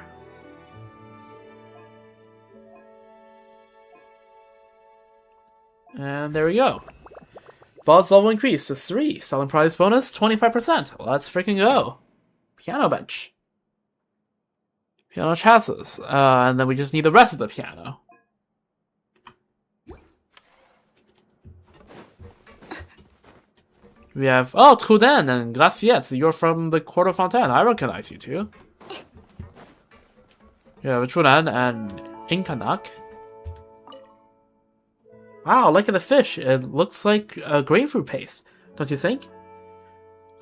And there we go. Boss level increase to 3. Selling price bonus 25%. Let's freaking go. Piano bench. Piano chassis. And then we just need the rest of the piano. We have, oh, Truden and Graciette. You're from the Court of Fontaine. I recognize you too. We have Truden and Inkanak. Wow, look at the fish. It looks like grapefruit paste, don't you think?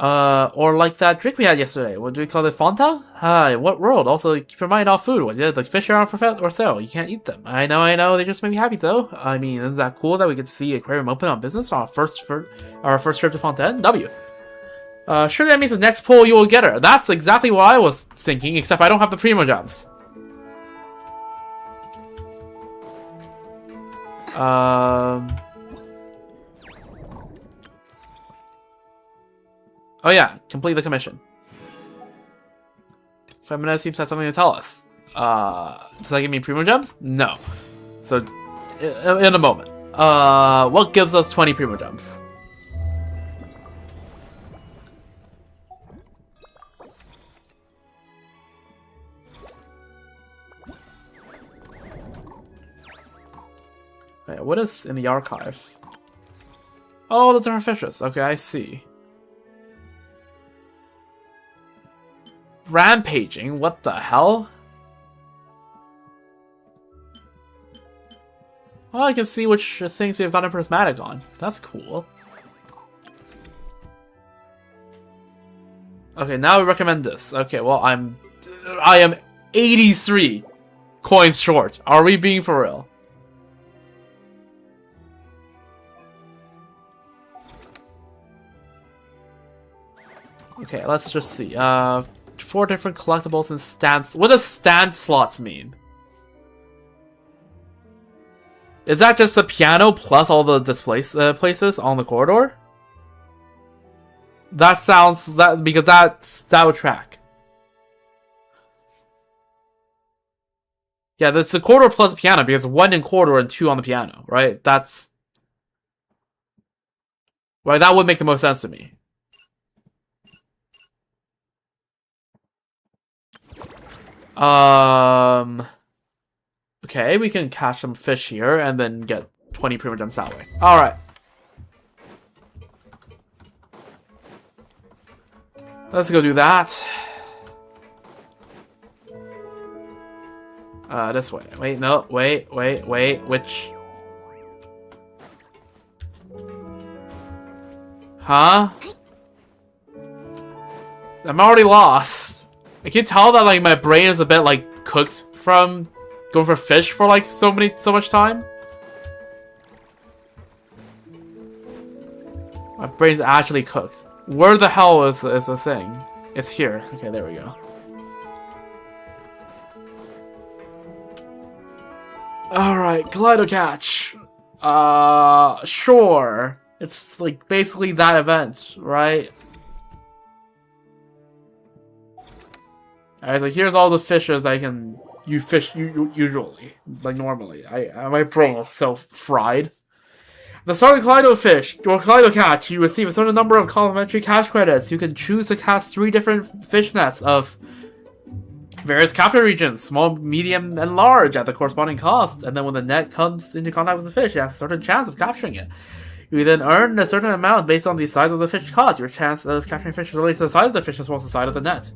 Or like that drink we had yesterday. What do we call it? Fanta? Hi, what world? Also, keep your mind off food. Was it? The fish are on for sale. You can't eat them. I know. They just made me happy, though. I mean, isn't that cool that we could see aquarium open on business on our first trip to Fontaine? W. Surely that means the next pull you will get her. That's exactly what I was thinking, except I don't have the Primo Gems. Oh yeah, complete the commission. Femina seems to have something to tell us. Does that give me Primo Gems? No. So, in a moment. What gives us 20 Primo Gems? Wait, what is in the archive? Oh, the different fishes. Okay, I see. Rampaging? What the hell? Oh, I can see which things we've gotten prismatic on. That's cool. Okay, now we recommend this. Okay, well, I am 83 coins short. Are we being for real? Okay, let's just see. 4 different collectibles and stands. What does stand slots mean? Is that just the piano plus all the display places on the corridor? That sounds because that would track. Yeah, that's the corridor plus piano because 1 in corridor and 2 on the piano, right? That's right. That would make the most sense to me. Okay, we can catch some fish here and then get 20 Primo Gems that way. Alright. Let's go do that. This way. Wait, no, wait, which... Huh? I'm already lost. I can tell that like my brain is a bit like cooked from going for fish for like so much time. My brain's actually cooked. Where the hell is the thing? It's here. Okay, there we go. Alright, Kaleido Catch. Sure. It's like basically that event, right? Alright, so here's all the fishes you fish usually, like normally. My brain is so fried. The starting Kaleido fish, or Kaleido catch, you receive a certain number of complimentary cash credits. You can choose to cast 3 different fish nets of various capture regions, small, medium, and large, at the corresponding cost. And then when the net comes into contact with the fish, it has a certain chance of capturing it. You then earn a certain amount based on the size of the fish caught. Your chance of capturing fish is related to the size of the fish as well as the size of the net.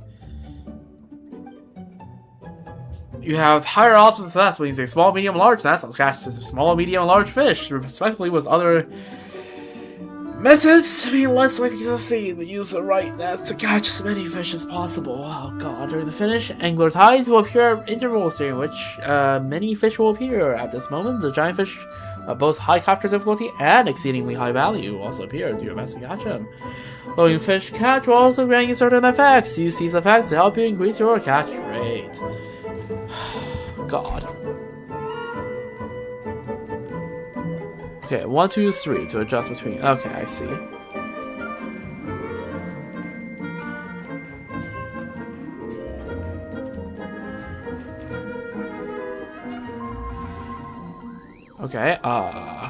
You have higher odds of success when using small, medium, large nets. I'll catch small, medium, and large fish, respectively, with other methods being less likely to succeed. Use the right nets to catch as many fish as possible. Oh god, during the finish, angler tides will appear at intervals during which many fish will appear. At this moment, the giant fish Both high capture difficulty and exceedingly high value will also appear to your best to catch him. Blowing fish catch will also grant you certain effects. Use these effects to help you increase your catch rate. God. Okay, 1, 2, 3 to adjust between. Okay, I see. Okay, oh,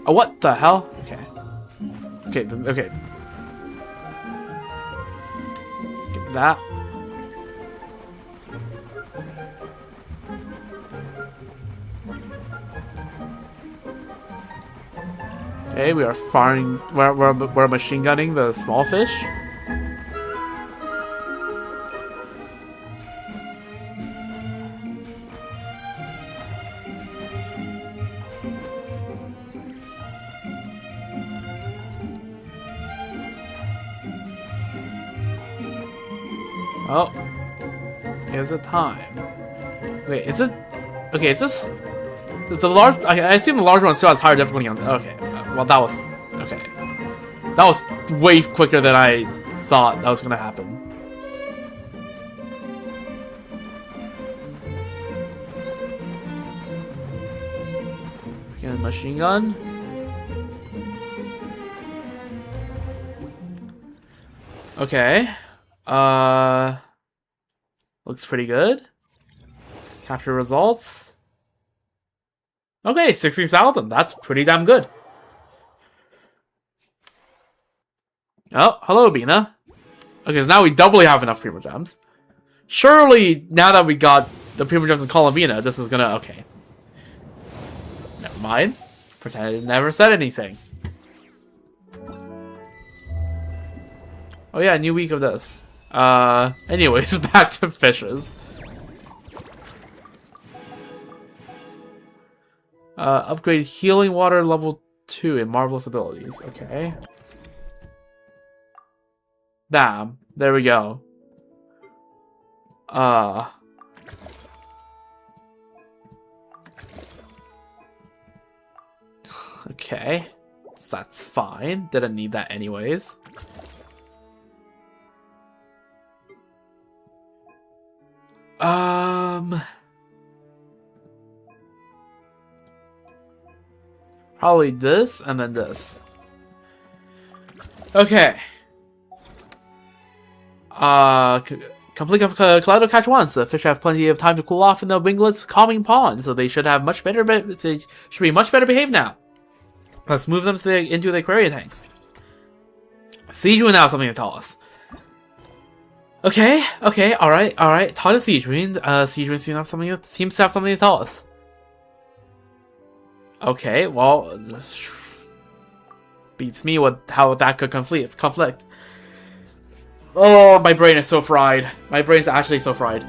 what the hell? Okay. Okay. Get that. Okay, we are firing. We're machine gunning the small fish. Oh, is it time? Wait, is it? Okay, is this? Is the large? I assume the large one still has higher difficulty on. Okay, well that was okay. That was way quicker than I thought that was gonna happen. Again, machine gun. Okay. Looks pretty good. Capture results. Okay, 60,000. That's pretty damn good. Oh, hello, Bina. Okay, so now we doubly have enough Primo Gems. Surely, now that we got the Primo Gems in Columbina, this is gonna... Okay. Never mind. Pretend I never said anything. Oh yeah, new week of this. Anyways, back to fishes. Upgrade healing water level 2 in marvelous abilities. Okay. Damn. There we go. Okay. That's fine. Didn't need that anyways. Probably this and then this. Okay. Complete Kaleido catch once. The fish have plenty of time to cool off in the winglet's calming pond, so they should have much better. They should be much better behaved now. Let's move them into the aquarium tanks. Siegewin now has something to tell us. Okay, alright. Talk to Siegewin. Siegewin seems to have something to tell us. Okay, well, beats me with how that could conflict. Oh, my brain is so fried. My brain's actually so fried.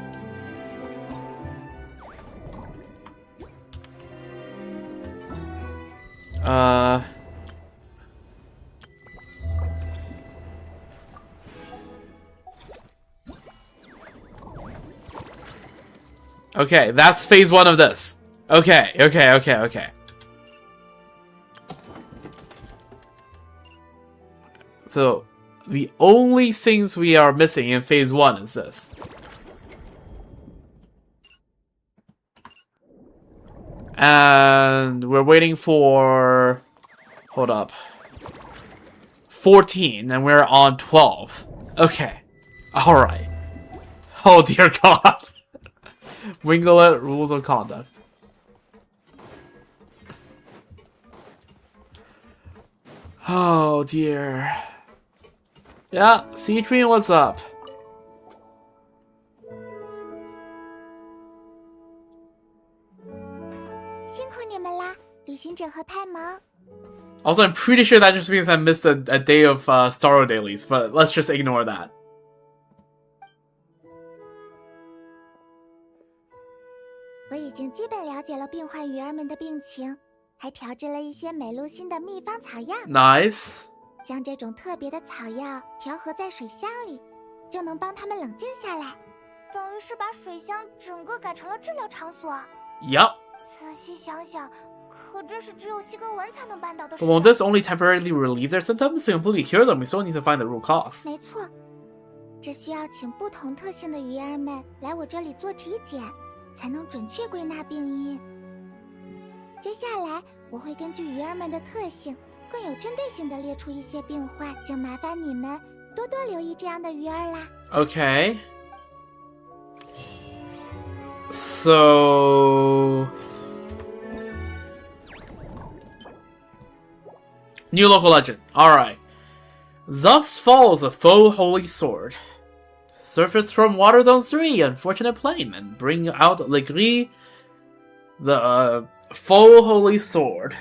Okay, that's phase 1 of this. Okay. So, the only things we are missing in phase 1 is this. And we're waiting for... Hold up. 14, and we're on 12. Okay. Alright. Oh dear god. Winglet rules of conduct. Oh dear. Yeah, C-Tree, what's up? Also, I'm pretty sure that just means I missed a day of Starro dailies, but let's just ignore that. Nice. 将这种特别的草药调和在水箱里，就能帮它们冷静下来。等于是把水乡整个改成了治疗场所。 Yup. 仔细想想，可真是只有西格文才能办到的 But 事。 won't this only temporarily relieve their symptoms? To completely cure them, we still need to find the root cause. 没错，这需要请不同特性的鱼儿们来我这里做体检，才能准确归纳病因。接下来，我会根据鱼儿们的特性，更有针对性的列出一些病患，就麻烦你们多多留意这样的鱼儿啦。 Okay. So... New local legend. Alright. Thus falls a faux holy sword. Surface from Waterstone 3, unfortunate plane, and bring out Le Gris, the faux holy sword.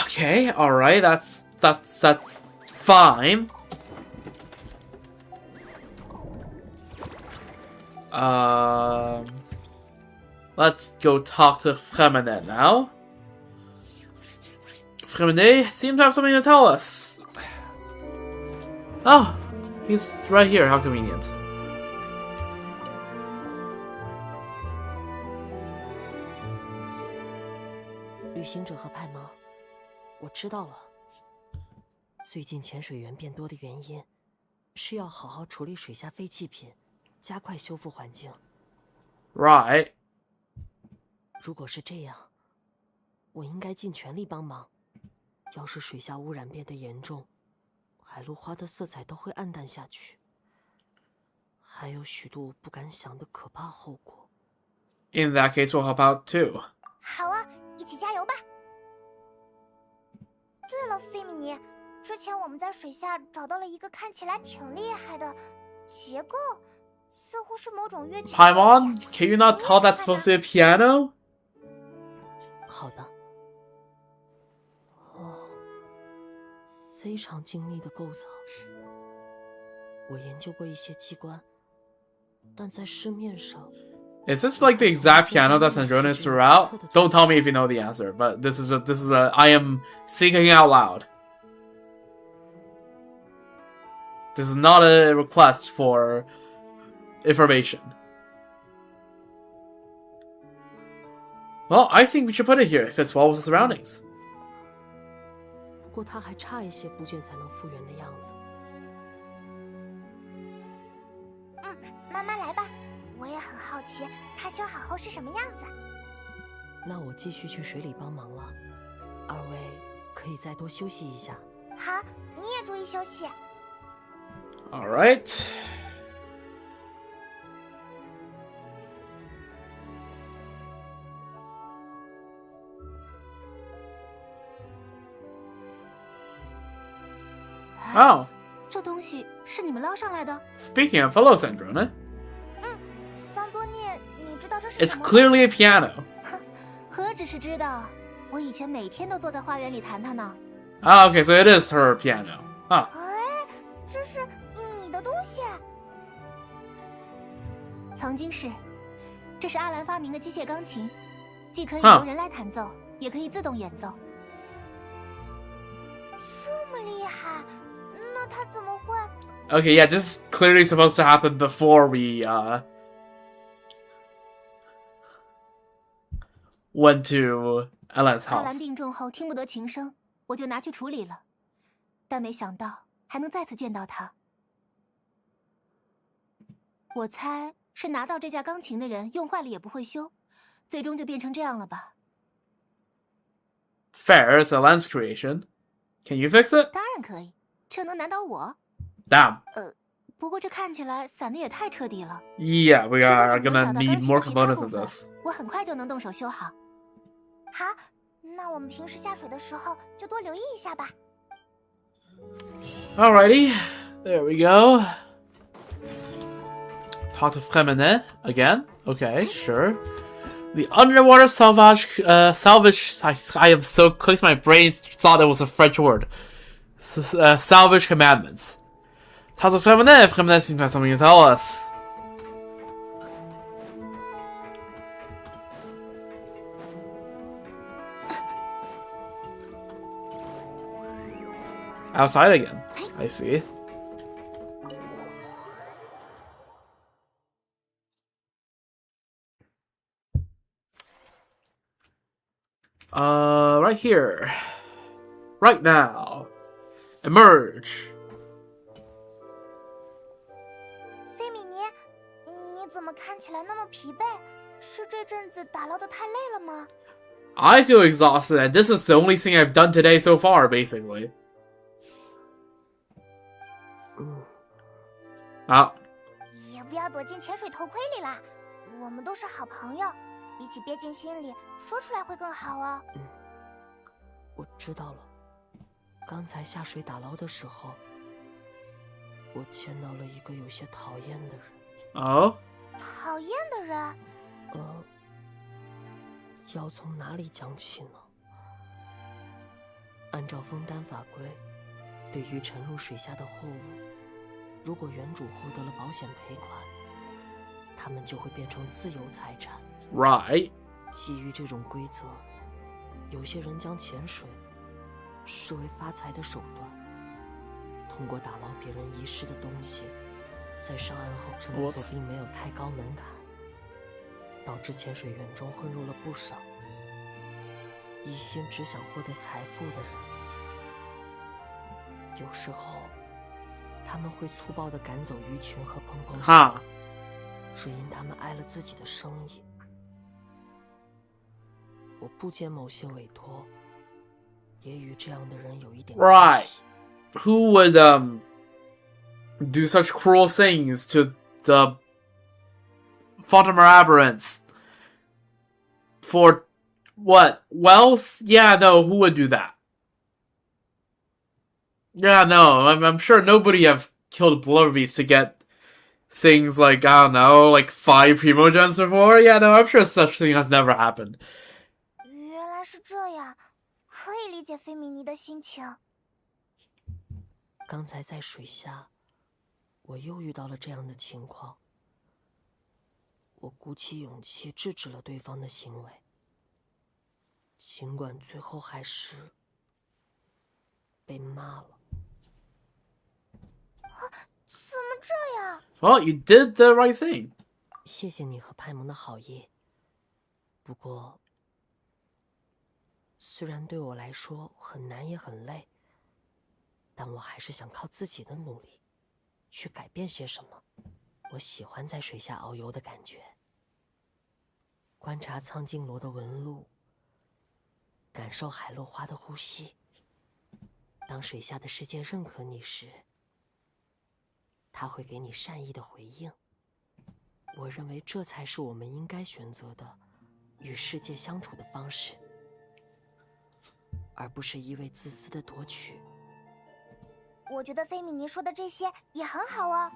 Okay, alright, that's fine. Let's go talk to Fremene now. Fremene seems to have something to tell us. Oh, he's right here. How convenient. "旅行者和派猫，我知道了。最近潜水员变多的原因，是要好好处理水下废弃品，加快修复环境。 Right. 如果是这样，我应该尽全力帮忙。要是水下污染变得严重，海陆花的色彩都会暗淡下去，还有许多我不敢想的可怕后果。 In that case, we'll help out too. 好啊，一起加油吧！对了，费米尼，之前我们在水下找到了一个看起来挺厉害的结构，似乎是某种乐器。Paimon, can you not tell that's supposed to be a piano? 好的。哦，非常精密的构造。我研究过一些机关，但在市面上。 Is this like the exact piano that Sandronis threw out? Don't tell me if you know the answer, but this is I am thinking out loud. This is not a request for information. Well, I think we should put it here. It fits well with the surroundings. 不过它还差一些部件才能复原的样子。慢慢来吧，我也很好奇它修好后是什么样子。那我继续去水里帮忙了，二位可以再多休息一下。好，你也注意休息。 All right. Oh, 这东西是你们捞上来的？ speaking of hello, Sandrona. 桑多涅，你知道这是 It's 什么吗？ clearly a piano. 何止是知道，我以前每天都坐在花园里弹它呢。 Ah, okay, so it is her piano. Huh. 哎，这是你的东西？曾经是，这是阿兰发明的机械钢琴，既可以由人来弹奏，也可以自动演奏。这么厉害，那它怎么会？ Okay, yeah, this is clearly supposed to happen before we, went to Ellen's 阿兰 house. 病重后听不得琴声，我就拿去处理了，但没想到还能再次见到他。我猜是拿到这架钢琴的人用坏了也不会修，最终就变成这样了吧？ Fair, it's Ellen's creation. Can you fix it? 当然可以，这能难倒我？ Damn. 不过这看起来散的也太彻底了。 Yeah, we 如果 are 你们能 gonna 找到 need 钢琴 more 的其他 components 部 of 分， this. 我很快就能动手修好。好，那我们平时下水的时候就多留意一下吧。 Alrighty, there we go. Talk to Fremene again. Okay, sure. The underwater salvage. I am so close. My brain thought it was a French word. Salvage commandments. Talk to Fremene. Fremene seems to have something to tell us. Outside again. I see. Right here. Right now. Emerge. 菲米尼，你怎么看起来那么疲惫？是这阵子打捞的太累了吗？ I feel exhausted, and this is the only thing I've done today so far, basically. 啊。也不要躲进潜水头盔里啦，我们都是好朋友，比起憋进心里，说出来会更好哦。我知道了。刚才下水打捞的时候，我见到了一个有些讨厌的人。哦？讨厌的人？要从哪里讲起呢？按照枫丹法规，对于沉入水下的货物，如果原主获得了保险赔款，他们就会变成自有财产。Right。基于这种规则，有些人将潜水视为发财的手段，通过打捞别人遗失的东西，在上岸后这么做并没有太高门槛，导致潜水员中混入了不少一心只想获得财富的人。有时候，他们会粗暴地赶走鱼群和碰碰手，只因他们碍了自己的生意。我不接某些委托，也与这样的人有一点关系。Right. Who would do such cruel things to the Fontinalia aberrants? For what? Wealth? Yeah, no, who would do that? Yeah, no, I'm sure nobody have killed blubberbees to get things like, I don't know, like 5 primogens before. Yeah, no, I'm sure such thing has never happened. 原来是这样，可以理解菲米尼的心情。刚才在水下，我又遇到了这样的情况。我鼓起勇气制止了对方的行为，尽管最后还是被骂了。怎么这样？ Well, you did the right thing. 谢谢你和派蒙的好意。不过，虽然对我来说很难也很累，但我还是想靠自己的努力去改变些什么。我喜欢在水下遨游的感觉，观察苍劲螺的纹路，感受海洛花的呼吸。当水下的世界认可你时，它会给你善意的回应。我认为这才是我们应该选择的与世界相处的方式，而不是一味自私的夺取。我觉得菲米尼说的这些也很好哦。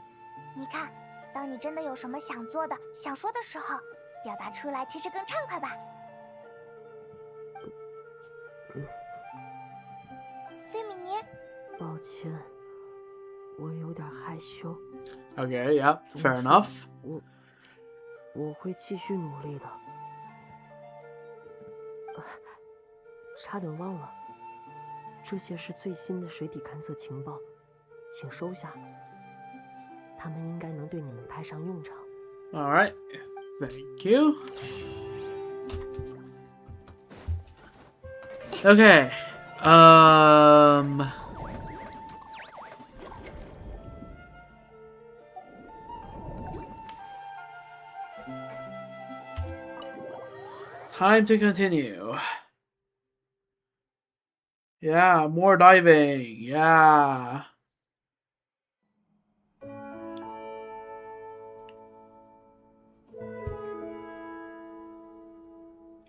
你看，当你真的有什么想做的、想说的时候，表达出来其实更畅快吧。菲米尼，抱歉，我有点害羞。Okay, yeah, fair enough. 我会继续努力的。差点忘了，这些是最新的水底勘测情报，请收下。他们应该能对你们派上用场。All right, thank you. Okay, time to continue. Yeah, more diving. Yeah.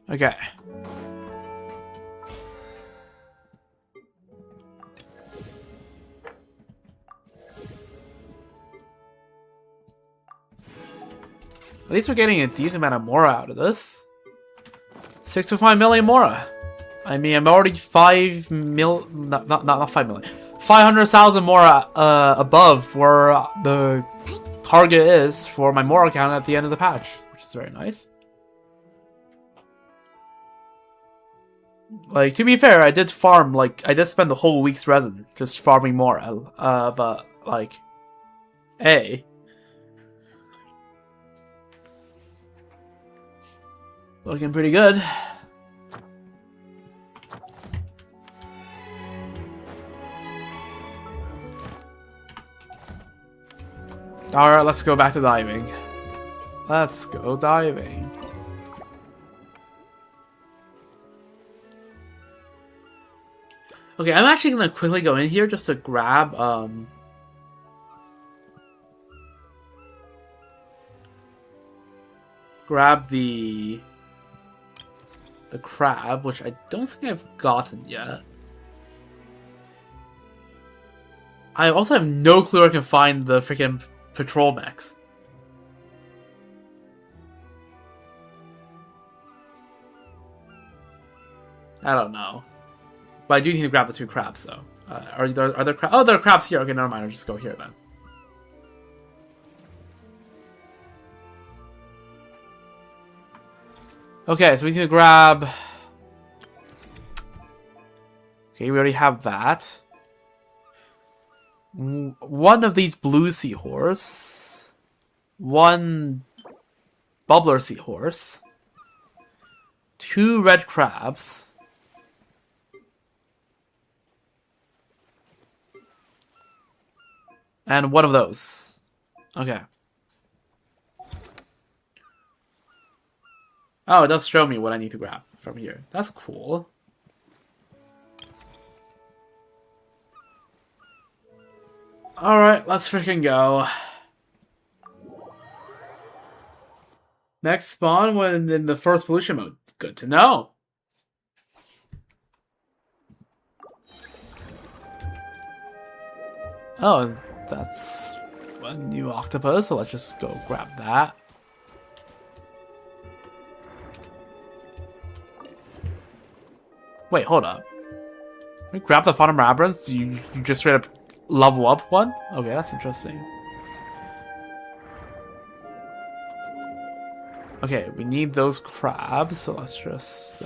Okay. At least we're getting a decent amount of Mora out of this. 6.5 million Mora. I mean, I'm already 5 mil... Not 5 million. 500,000 Mora above where the target is for my Mora count at the end of the patch, which is very nice. Like, to be fair, I did farm, like, I did spend the whole week's resin just farming Mora, but, like, hey. Looking pretty good. Alright, let's go back to diving. Let's go diving. Okay, I'm actually gonna quickly go in here just to grab the crab, which I don't think I've gotten yet. I also have no clue where I can find the freaking patrol mechs. I don't know. But I do need to grab the 2 crabs, though. Are there crabs? Oh, there are crabs here. Okay, never mind. I'll just go here, then. Okay, so we need to grab... Okay, we already have that. One of these blue seahorse. One bubbler seahorse. 2 red crabs. And one of those. Okay. Oh, it does show me what I need to grab from here. That's cool. Alright, let's freaking go. Next spawn when in the first pollution mode. Good to know. Oh, that's a new octopus, so let's just go grab that. Wait, hold up. We grab the Phantom Labyrinth? You just straight up level up one? Okay, that's interesting. Okay, we need those crabs, so let's just...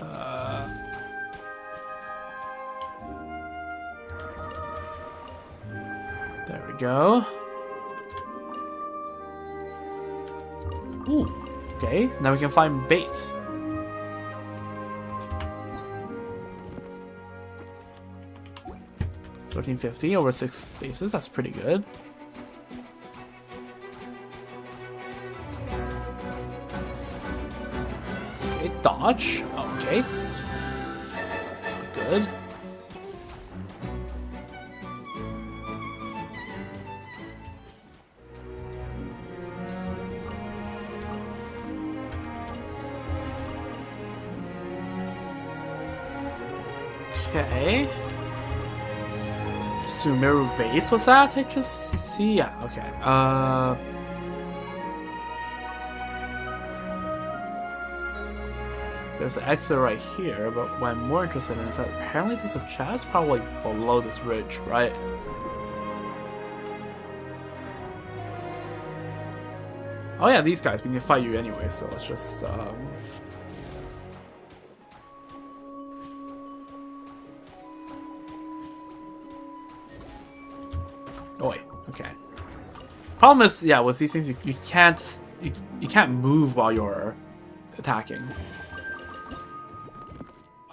There we go. Ooh, okay, now we can find bait. $13.50 over 6 bases, that's pretty good. Okay, dodge. Okay, good. Okay. Sumeru vase was that? I just see. Yeah. Okay. There's an exit right here, but what I'm more interested in is that apparently there's a chest probably below this ridge, right? Oh yeah, these guys. We need to fight you anyway, so let's just Oh wait, okay. Problem is, yeah, with these things, you can't move while you're attacking.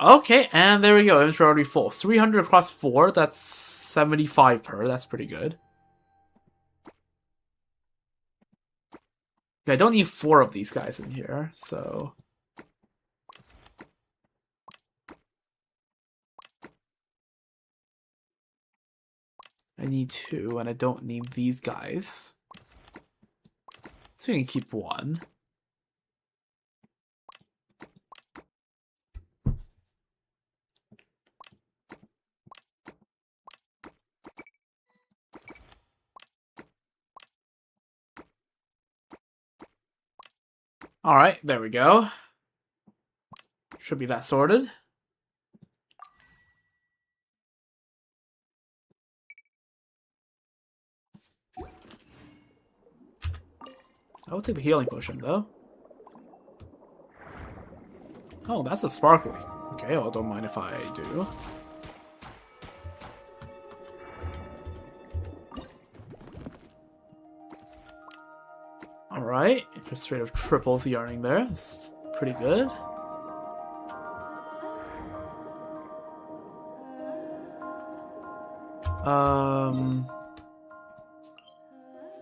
Okay, and there we go. Inventory already full. 300 across 4. That's 75 per. That's pretty good. Okay, I don't need 4 of these guys in here, so. I need 2, and I don't need these guys. So we can keep 1. Alright, there we go. Should be that sorted. I will take the healing potion, though. Oh, that's a sparkly. Okay, well, don't mind if I do. Alright, just straight up triples the earning there. It's pretty good.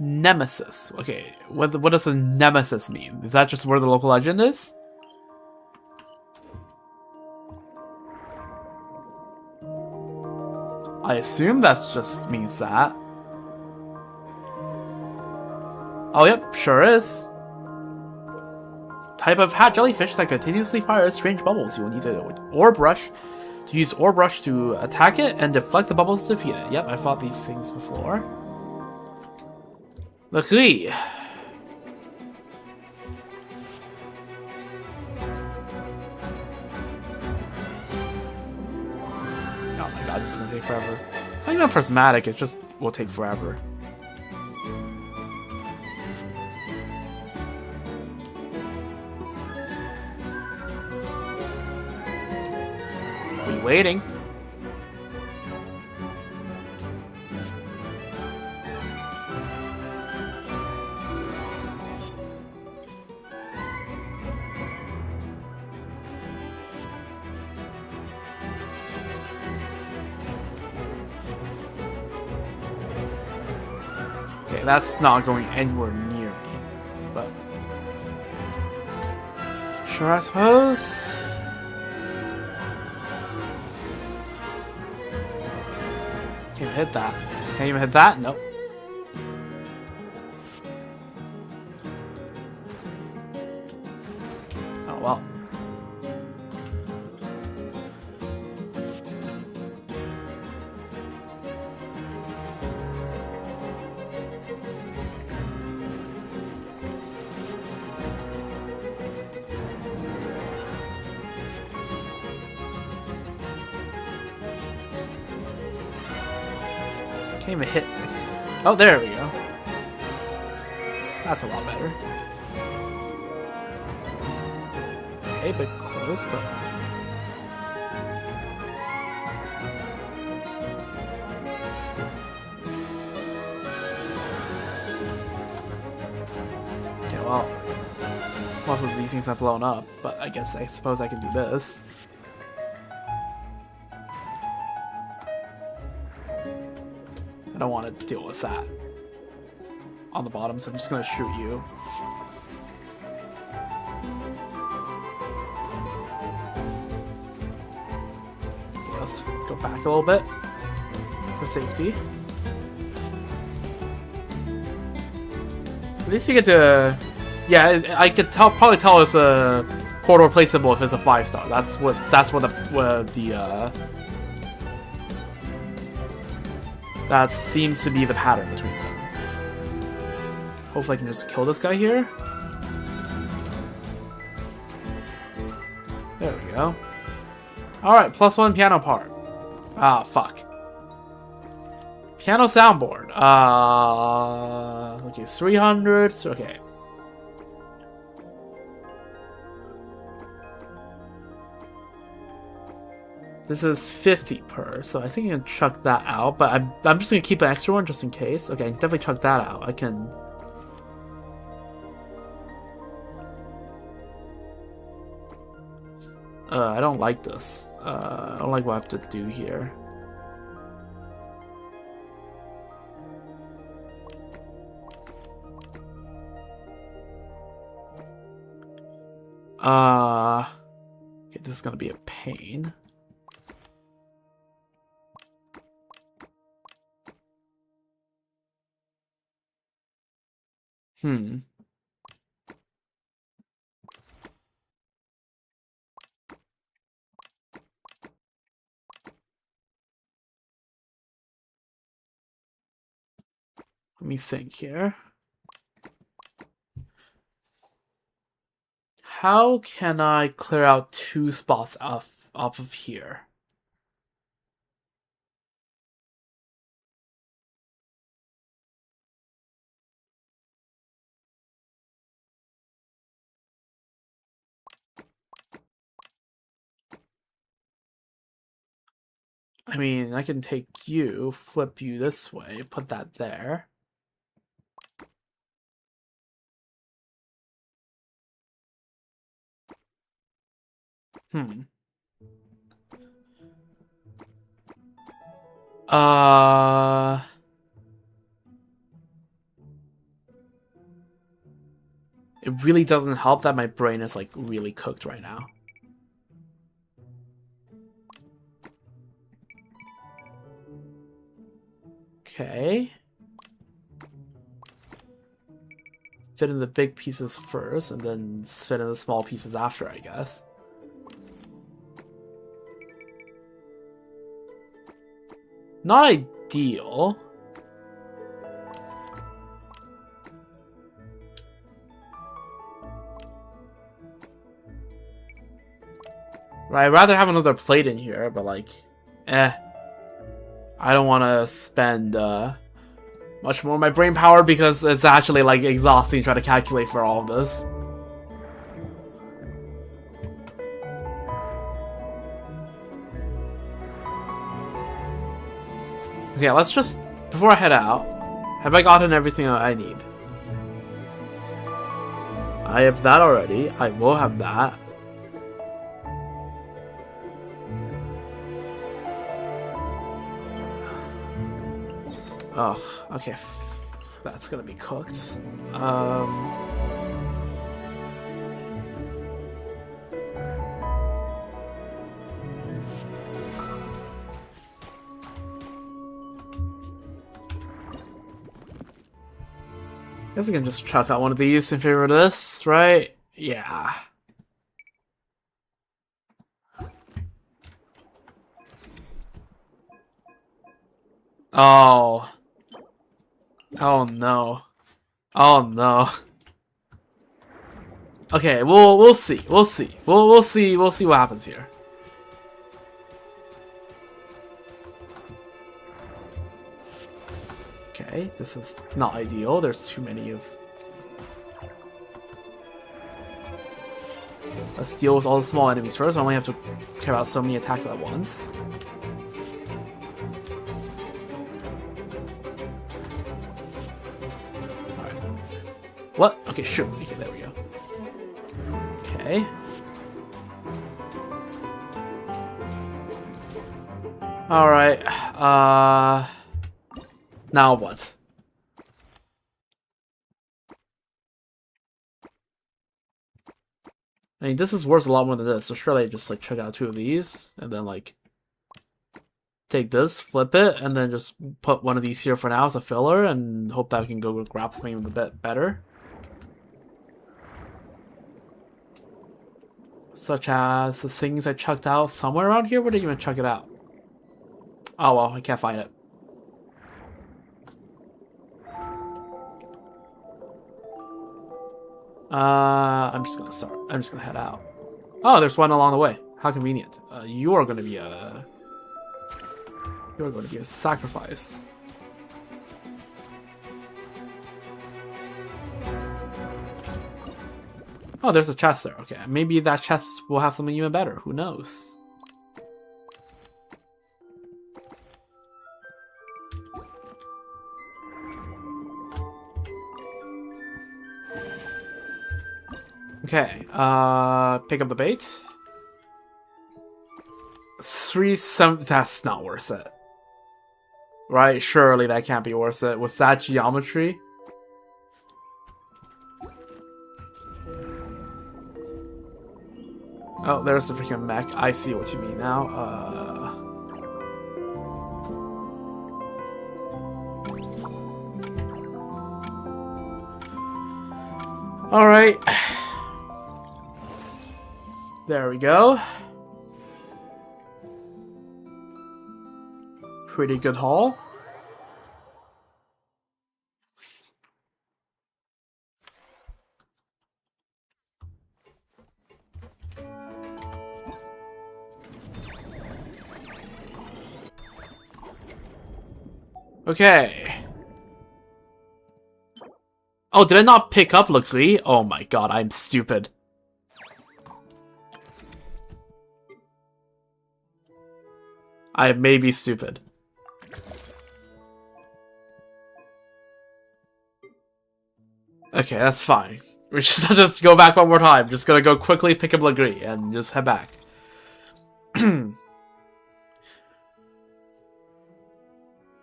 Nemesis. Okay, what does a nemesis mean? Is that just where the local legend is? I assume that just means that. Oh, yep, sure is. Type of hat jellyfish that continuously fires strange bubbles. You will need to orb rush to use orb rush to attack it and deflect the bubbles to defeat it. Yep, I fought these things before. Luckily. Oh my god, this is gonna take forever. It's not even prismatic, it just will take forever. Are we waiting? Okay, that's not going anywhere near me, but sure, I suppose. Can't even hit that. Can't even hit that? Nope. Oh well. Can't even hit this. Oh, there we go. That's a lot better. Okay, but close, but... Okay, well... Most of these things have blown up, but I suppose I can do this. I don't want to deal with that on the bottom, so I'm just gonna shoot you. Okay, let's go back a little bit for safety. At least we get to... Yeah, I could probably tell it's a corridor placeable if it's a 5-star. That's what the that seems to be the pattern between them. Hopefully I can just kill this guy here. There we go. Alright, +1 piano part. Ah, fuck. Piano soundboard. Okay, 300. Okay. This is 50 per, so I think I can chuck that out, but I'm just gonna keep an extra one just in case. Okay, I can definitely chuck that out. I can... I don't like this. I don't like what I have to do here. Okay, this is gonna be a pain. Let me think here. How can I clear out 2 spots off of here? I mean, I can take you, flip you this way, put that there. Uh... it really doesn't help that my brain is like really cooked right now. Okay. Fit in the big pieces first, and then fit in the small pieces after, I guess. Not ideal. Right, I'd rather have another plate in here, but like, I don't want to spend much more of my brain power because it's actually like exhausting trying to calculate for all of this. Okay, let's just, before I head out, have I gotten everything I need? I have that already. I will have that. Oh, okay. That's gonna be cooked. Guess I can just chuck out one of these in favor of this, right? Yeah. Oh. Oh no. Oh no. Okay, we'll see. We'll see. We'll see what happens here. Okay, this is not ideal. There's too many of... Let's deal with all the small enemies first. I only have to care about so many attacks at once. Alright. What? Okay, sure. Okay, there we go. Okay. Alright. Now what? I mean, this is worth a lot more than this, so surely I just like check out two of these, and then like take this, flip it, and then just put one of these here for now as a filler, and hope that I can go grab something a bit better. Such as the things I chucked out somewhere around here. Where did you even chuck it out? Oh well, I can't find it. I'm just gonna head out. Oh, there's one along the way. How convenient. You are gonna be a sacrifice. Oh, there's a chest there. Okay, maybe that chest will have something even better. Who knows? Okay, pick up the bait. 3-7, that's not worth it. Right, surely that can't be worth it. With that geometry? Oh, there's the freaking mech. I see what you mean now. Alright. There we go. Pretty good haul. Okay. Oh, did I not pick up Legris? Oh my god, I'm stupid. I may be stupid. Okay, that's fine. We just go back one more time. Just gonna go quickly pick up Legris and just head back.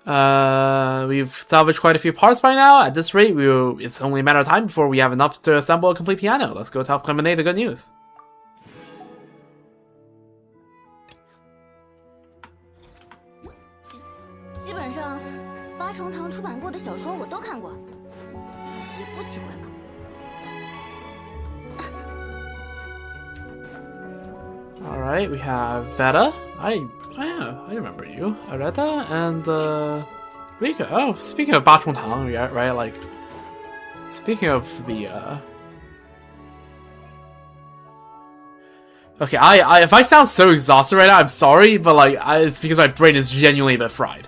We've salvaged quite a few parts by now. At this rate, it's only a matter of time before we have enough to assemble a complete piano. Let's go tell Clemente the good news. 基本上八重堂出版过的小说我都看过，也不奇怪吧。All right, we have Veta. I remember you, Areta, and Rika. Oh, speaking of Ba Tang, yeah, right? Like, speaking of the. Okay, I if I sound so exhausted right now, I'm sorry, but like, it's because my brain is genuinely a bit fried.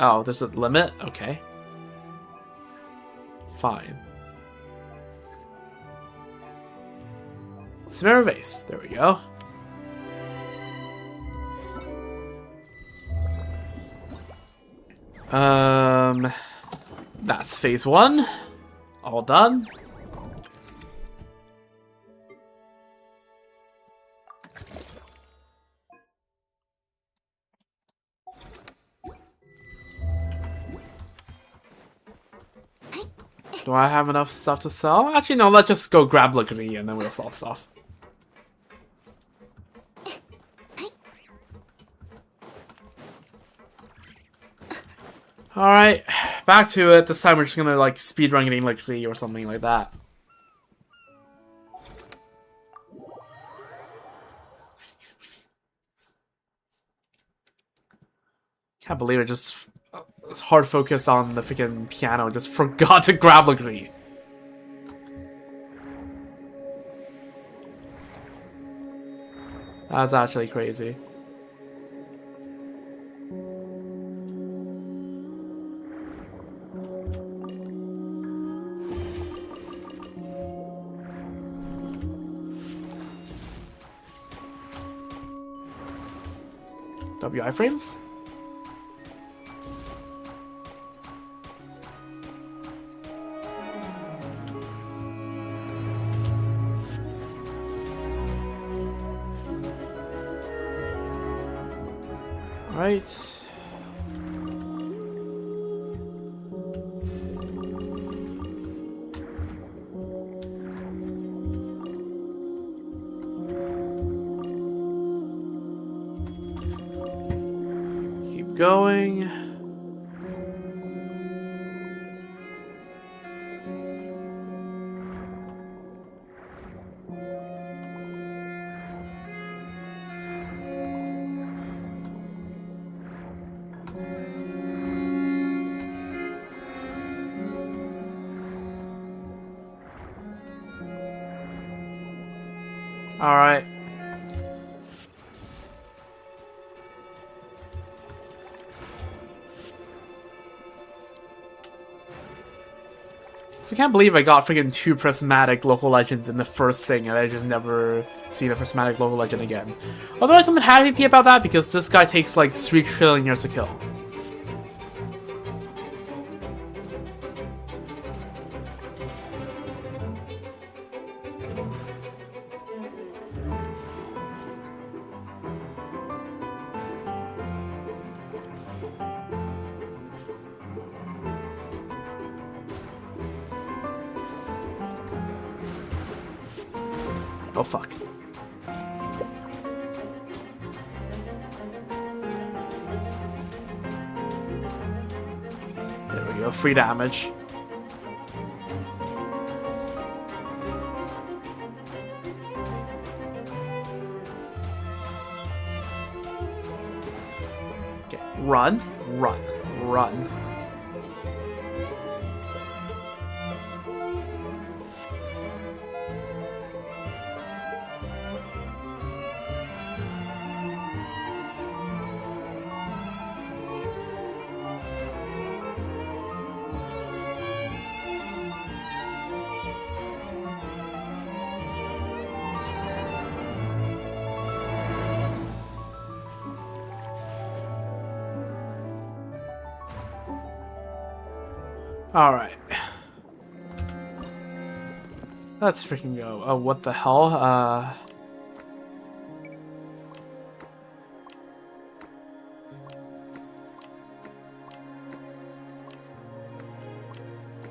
Oh, there's a limit? Okay. Fine. Samara vase. There we go. That's phase 1. All done. Do I have enough stuff to sell? Actually, no, let's just go grab Lickety and then we'll sell stuff. Alright, back to it. This time we're just gonna like speedrun getting Lickety or something like that. Can't believe it, just hard focus on the freaking piano, just forgot to grab Lickety. That's actually crazy. WI frames? Right. Keep going. All right. So I can't believe I got freaking 2 prismatic local legends in the first thing and I just never see the prismatic local legend again. Although I can be happy about that because this guy takes like 3 trillion years to kill. Oh fuck. There we go, free damage. Okay, run, run, run. Alright. Let's freaking go. Oh, what the hell?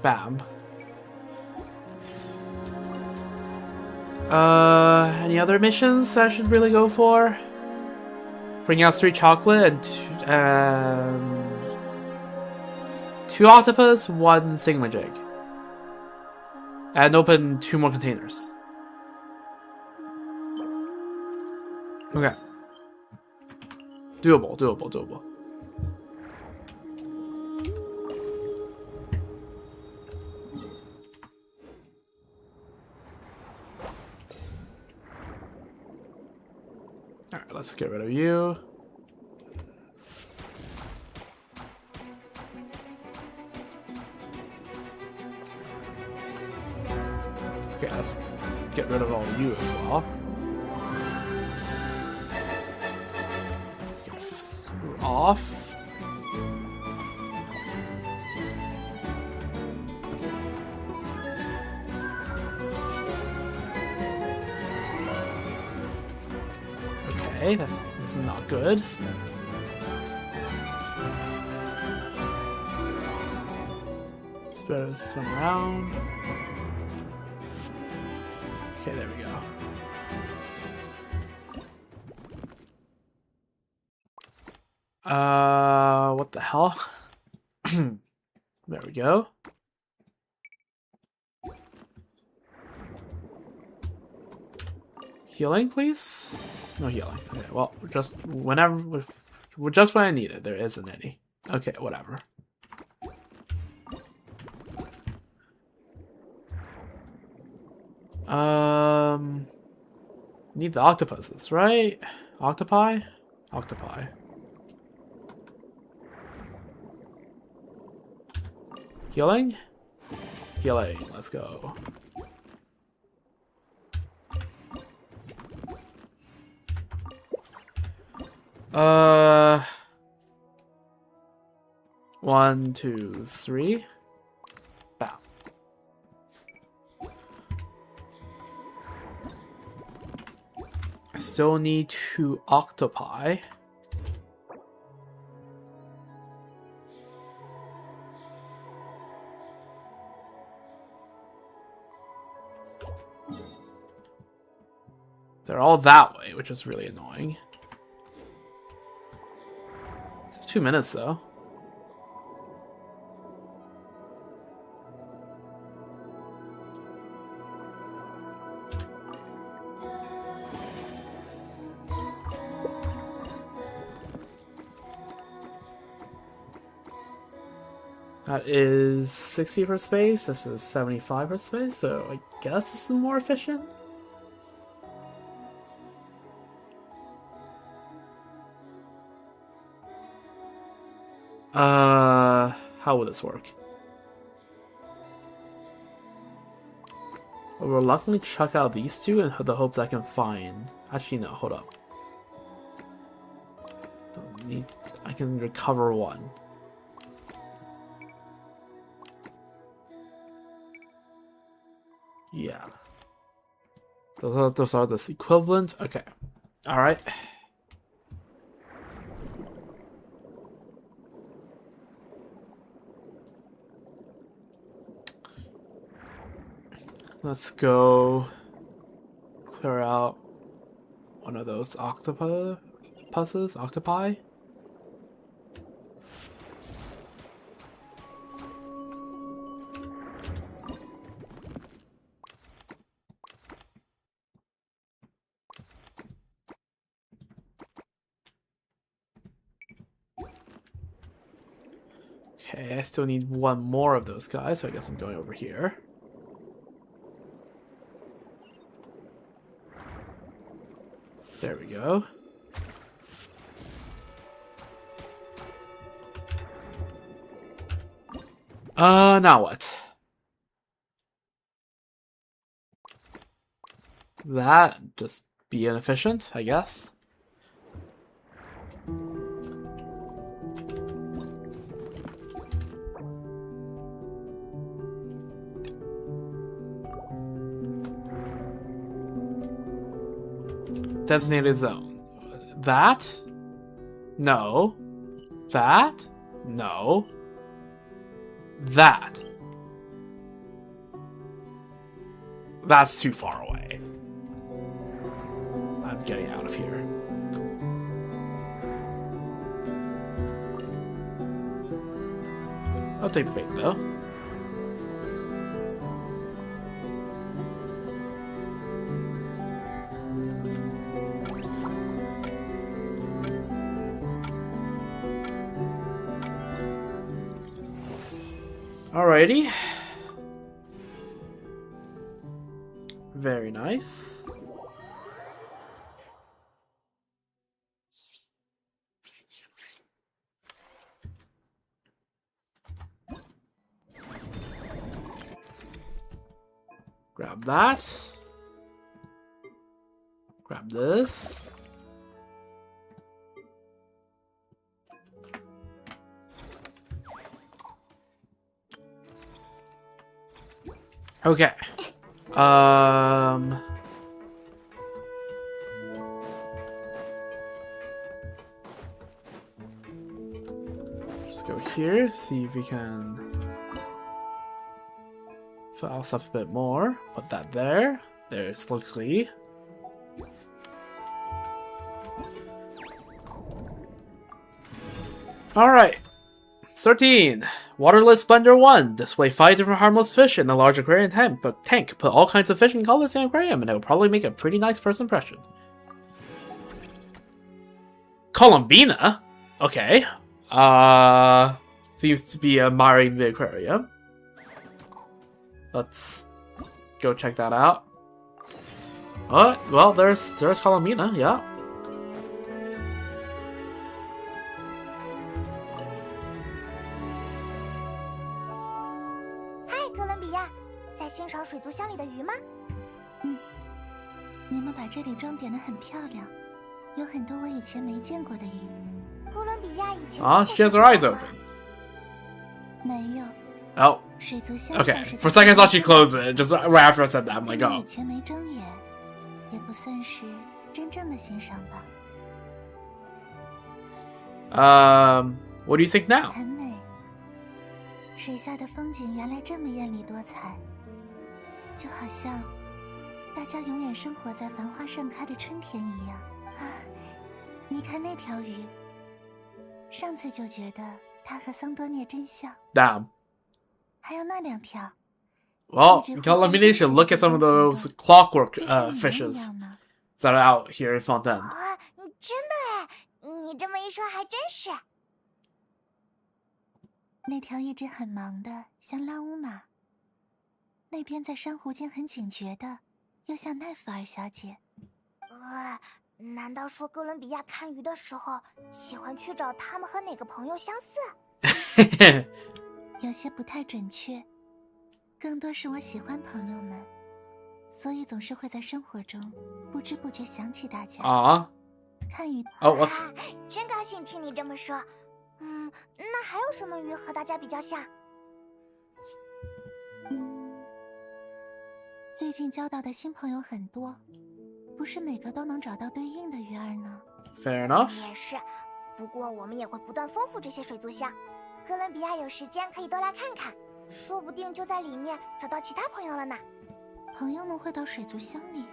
Bam. Any other missions I should really go for? Bring out 3 chocolate and 2 octopus, 1 thingamajig. And open 2 more containers. Okay. Doable, doable, doable. Alright, let's get rid of you. Okay, let's get rid of all of you as well. Okay, screw off. Okay, this is not good. Let's swim around. Okay, there we go. What the hell? There we go. Healing, please? No healing. Okay, well, just whenever, just when I need it. There isn't any. Okay, whatever. Need the octopuses, right? Octopi? Octopi. Healing? Healing, let's go. One, two, three. Bow. I still need 2 octopi. They're all that way, which is really annoying. It's 2 minutes though. That is 60 per space, this is 75 per space, so I guess this is more efficient? How will this work? I'll reluctantly chuck out these 2 in the hopes I can find... Actually, no, hold up. Don't need... I can recover 1. Yeah. Those are the equivalent? Okay. Alright. Let's go clear out one of those octopi. Okay, I still need 1 more of those guys, so I guess I'm going over here. There we go. Now what? That just be inefficient, I guess. designated zone. That? No. That? No. That. That's too far away. I'm getting out of here. I'll take the bait though. Alrighty. Very nice. Grab that. Grab this. Okay. Just go here, see if we can file stuff a bit more. Put that there. There's luckily. Alright. 13. Waterless Splendor 1. Display 5 different harmless fish in the large aquarium tank. Put all kinds of fish and colors in the aquarium and it will probably make a pretty nice first impression. Columbina? Okay. Seems to be admiring the aquarium. Let's go check that out. Oh, well, there's Columbina, yeah. Hi，哥伦比亚，在欣赏水族箱里的鱼吗？你们把这里装点得很漂亮，有很多我以前没见过的鱼。哥伦比亚以前 She has her eyes open. 没有。 Oh. 水族箱 Okay. For a second I thought she closed it. Just right after I said that, I'm like, oh. 以前没睁眼，也不算是真正的欣赏吧。What do you think now? 很美。水下的风景原来这么艳丽多彩，就好像大家永远生活在繁花盛开的春天一样。啊，你看那条鱼，上次就觉得它和桑多涅真像。Damn. 还有那2条。 Well, Columbina should look at some of those clockwork fishes that are out here in Fontaine. 啊，真的哎，你这么一说还真是。那条一直很忙的，像拉乌玛；那边在珊瑚间很警觉的，又像奈弗尔小姐。难道说哥伦比亚看鱼的时候，喜欢去找他们和哪个朋友相似？有些不太准确，更多是我喜欢朋友们，所以总是会在生活中不知不觉想起大家。看鱼。Oh, whoops. 真高兴听你这么说。那还有什么鱼和大家比较像？最近交到的新朋友很多，不是每个都能找到对应的鱼儿呢。Fair enough. 也是，不过我们也会不断丰富这些水族箱。哥伦比亚有时间可以多来看看，说不定就在里面找到其他朋友了呢。朋友们会到水族箱里？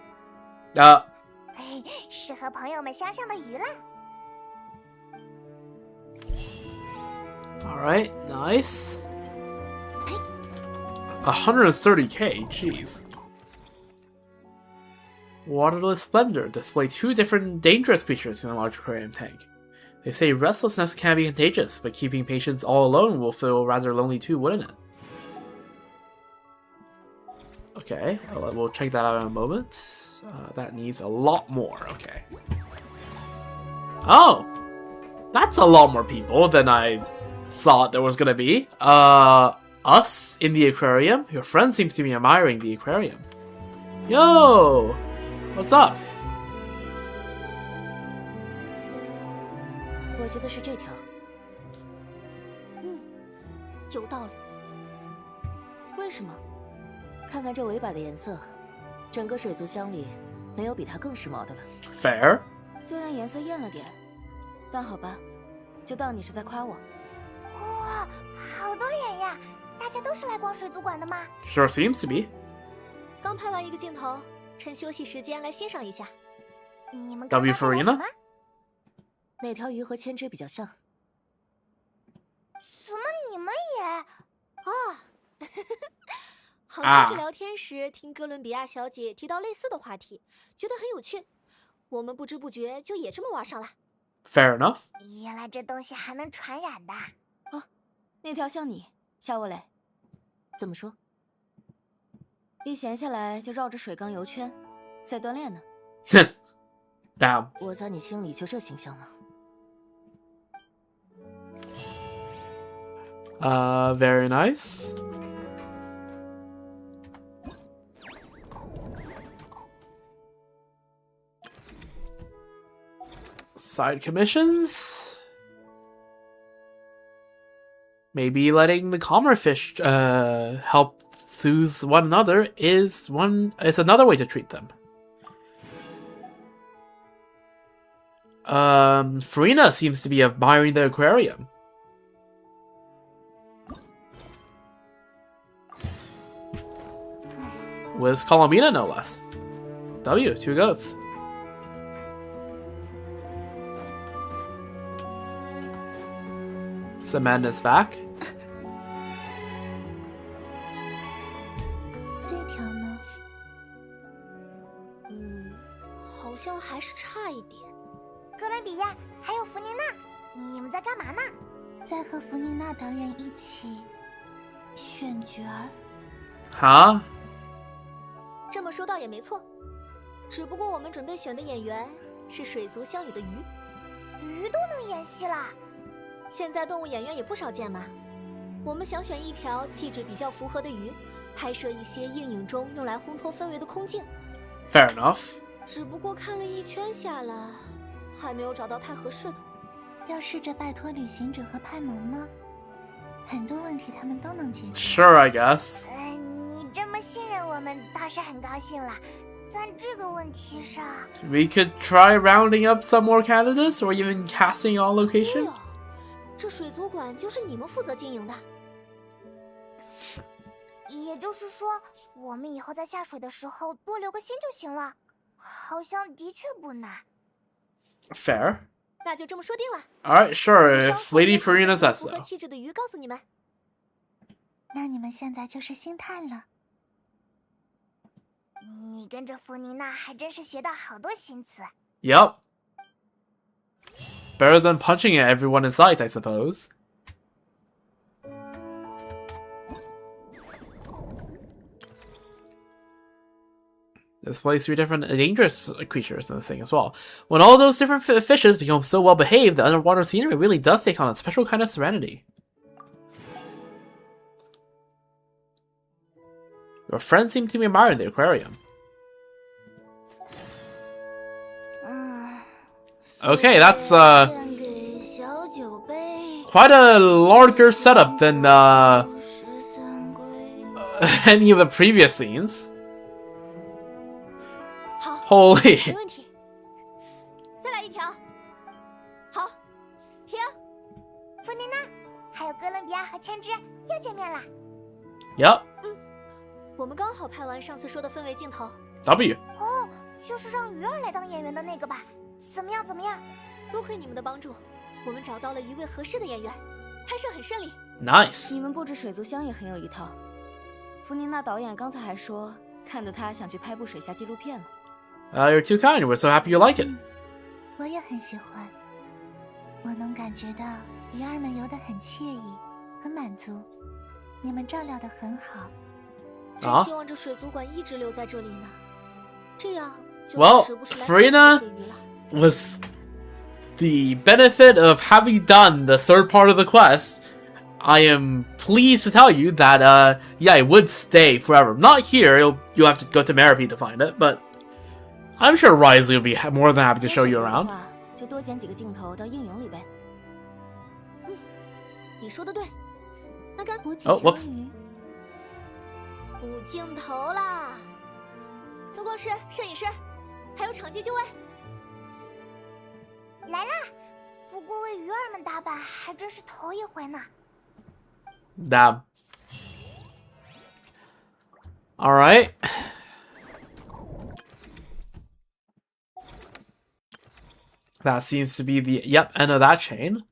是和朋友们相像的鱼啦。Alright, nice. 130k, jeez. Waterless Splendor. Display 2 different dangerous creatures in a large aquarium tank. They say restlessness can be contagious, but keeping patients all alone will feel rather lonely too, wouldn't it? Okay, we'll check that out in a moment. That needs a lot more, okay. Oh! That's a lot more people than I thought there was gonna be. Us in the aquarium? Your friend seems to be admiring the aquarium. Yo! What's up? 我觉得是这条。有道理。为什么？看看这尾巴的颜色，整个水族箱里没有比它更时髦的了。 Fair. 虽然颜色艳了点，但好吧，就当你是在夸我。哇，好多人呀！大家都是来逛水族馆的吗？ Sure seems to be. 刚拍完一个镜头，趁休息时间来欣赏一下。你们 W 刚刚在聊 Farina？什么？哪条鱼和千只比较像？怎么你们也？哦，好啊像是聊天时听哥伦比亚小姐提到类似的话题，觉得很有趣。我们不知不觉就也这么玩上了。 Fair enough. 原来这东西还能传染的。那条像你，夏沃蕾。怎么说？一闲下来就绕着水缸游圈，在锻炼呢。 Damn. 我在你心里就这形象吗？ Very nice. Side commissions? Maybe letting the calmer fish help soothe one another is another way to treat them. Farina seems to be admiring the aquarium. With Colomina, no less. W, 2 goats. Amanda's back. 这条呢？好像还是差一点。哥伦比亚还有弗妮娜，你们在干嘛呢？在和弗妮娜导演一起选角儿。 Huh? 这么说倒也没错，只不过我们准备选的演员是水族箱里的鱼。鱼都能演戏啦？现在动物演员也不少见嘛。我们想选一条气质比较符合的鱼，拍摄一些映影中用来烘托氛围的空镜。 Fair enough. 只不过看了一圈下来，还没有找到太合适的。要试着拜托旅行者和派蒙吗？很多问题他们都能解决。 Sure, I guess. 你这么信任我们，倒是很高兴了。但这个问题上， We could try rounding up some more candidates or even casting on 对 location. 哦，这水族馆就是你们负责经营的。也就是说，我们以后在下水的时候多留个心就行了。好像的确不难。 Fair. 那就这么说定了。 Alright, sure, 稍 if 后 Lady 再选 Farina 出 says 符合 so. 气质的鱼，告诉你们。那你们现在就是星探了。你跟着弗妮娜还真是学到好多新词。 Yep. Better than punching at everyone in sight, I suppose. Displays 3 different dangerous creatures in this thing as well. When all those different fishes become so well behaved, the underwater scenery really does take on a special kind of serenity. Your friends seem to be admiring the aquarium. Okay, that's quite a larger setup than any of the previous scenes. 好， Holy. 没问题。再来一条。好，停。弗妮娜，还有哥伦比亚和千之又见面了。 Yep. 我们刚好拍完上次说的氛围镜头。 W. 哦，就是让鱼儿来当演员的那个吧？怎么样？怎么样？多亏你们的帮助，我们找到了一位合适的演员，拍摄很顺利。Nice. 你们布置水族箱也很有一套。弗妮娜导演刚才还说，看得他想去拍部水下纪录片了。 You're too kind. We're so happy you like it. 我也很喜欢。我能感觉到鱼儿们游得很惬意，很满足。你们照料得很好。真希望这水族馆一直留在这里呢，这样就 Well, 时不时来 Farina 看这些鱼了。 Was the benefit of having done the third part of the quest. I am pleased to tell you that, yeah, it would stay forever. Not here, you'll have to go to Merope to find it, but I'm sure Risley will be more than happy to show you around. 就多剪几个镜头到阴影里呗。你说的对，那干补几 Oh, 条 whoops. 鱼。补镜头啦！灯光师、摄影师，还有场记就位。来啦！不过为鱼儿们打板还真是头一回呢。Damn. Alright. That seems to be the end of that chain.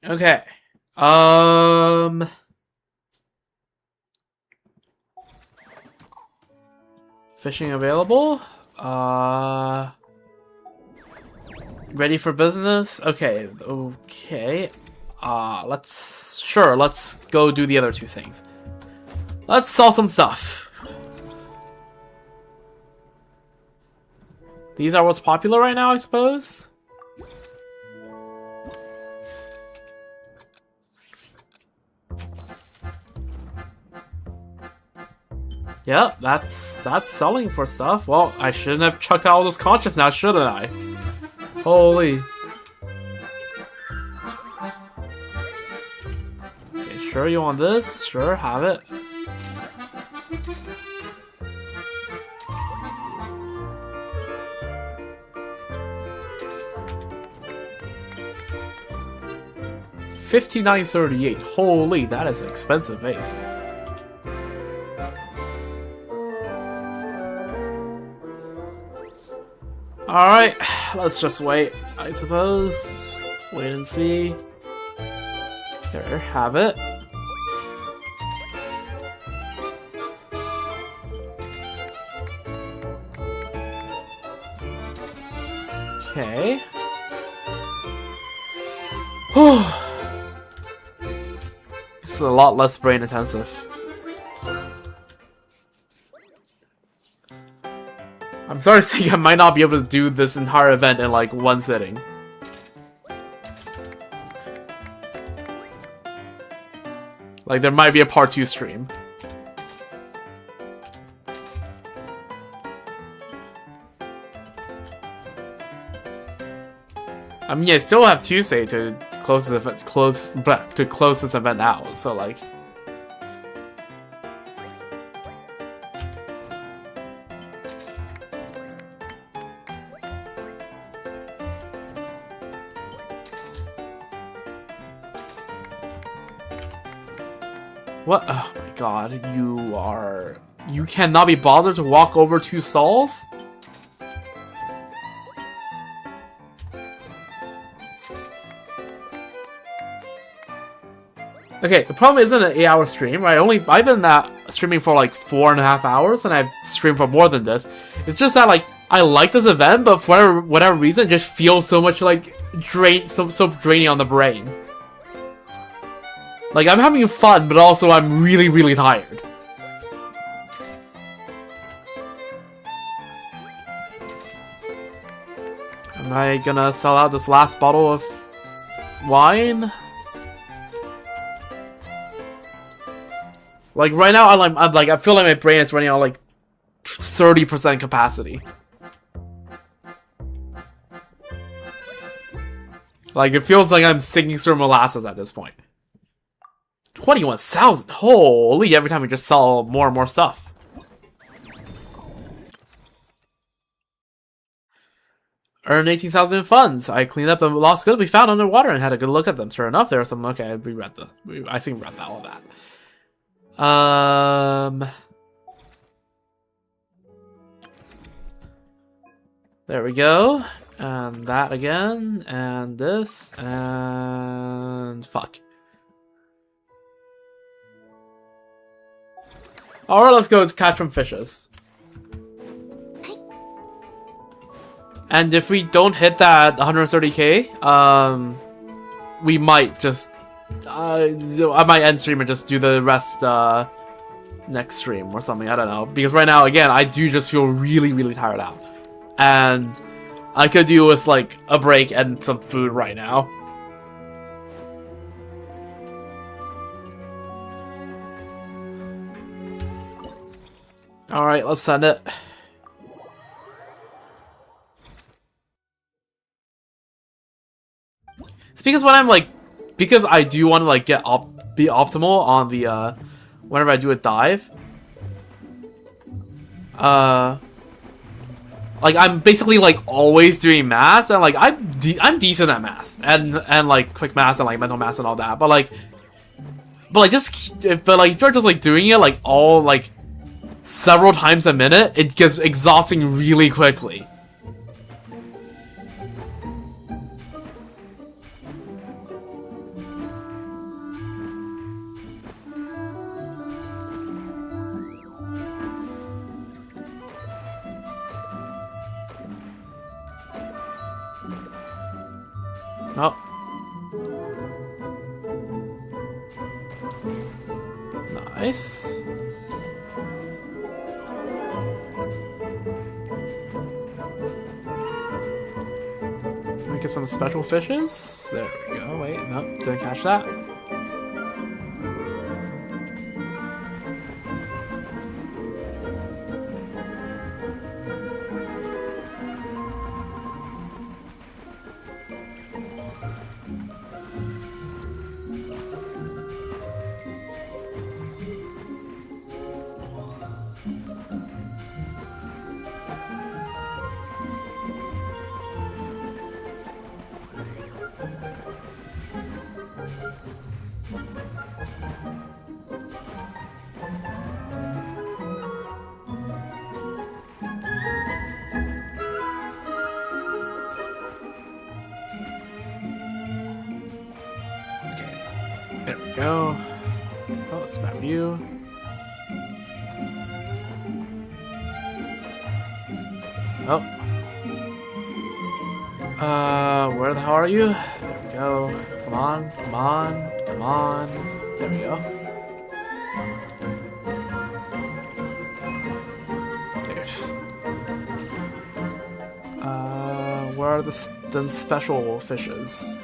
Okay. Fishing available. Ready for business? Okay. Let's go do the other two things. Let's sell some stuff. These are what's popular right now, I suppose? Yep, that's selling for stuff. Well, I shouldn't have chucked out all those conches now, shouldn't I? Holy. Okay, sure you want this? Sure, have it. $59.38. Holy, that is an expensive base. Alright, let's just wait, I suppose. Wait and see. There, have it. Okay. This is a lot less brain intensive. I'm starting to think I might not be able to do this entire event in like one sitting. Like there might be a part 2 stream. I mean, I still have Tuesday to close this event, close this event out. So like. What? Oh my god, you cannot be bothered to walk over 2 stalls? Okay, the problem isn't an 8-hour stream, right? I've been streaming for like 4.5 hours, and I've streamed for more than this. It's just that like I like this event, but for whatever reason, it just feels so much like so draining on the brain. Like, I'm having fun, but also I'm really, really tired. Am I gonna sell out this last bottle of wine? Like, right now, I feel like my brain is running on, like, 30% capacity. Like, it feels like I'm sinking through molasses at this point. 21,000! Holy, every time we just sell more and more stuff. Earn 18,000 in funds. I cleaned up the lost goods we found underwater and had a good look at them. Sure enough, there are some... Okay, we read this. I think we read all that. There we go. And that again. And this. And... Fuck. Alright, let's go to catch some fishes. And if we don't hit that 130k, we might just... I might end stream and just do the rest next stream or something, I don't know. Because right now, again, I do just feel really, really tired out. And I could do with, like, a break and some food right now. Alright, let's send it. It's because when I'm like, because I do want to like be optimal on the whenever I do a dive. Like I'm basically like always doing math, and like I'm decent at math and like quick math and like mental math and all that. But like if you're just like doing it like all like several times a minute, it gets exhausting really quickly. Oh. Nice. Can we get some special fishes? There we go. Wait, no, didn't catch that. There we go. Oh, let's grab you. Oh. Where the hell are you? There we go. Come on, come on, come on. There we go. Dude. Where are the special fishes?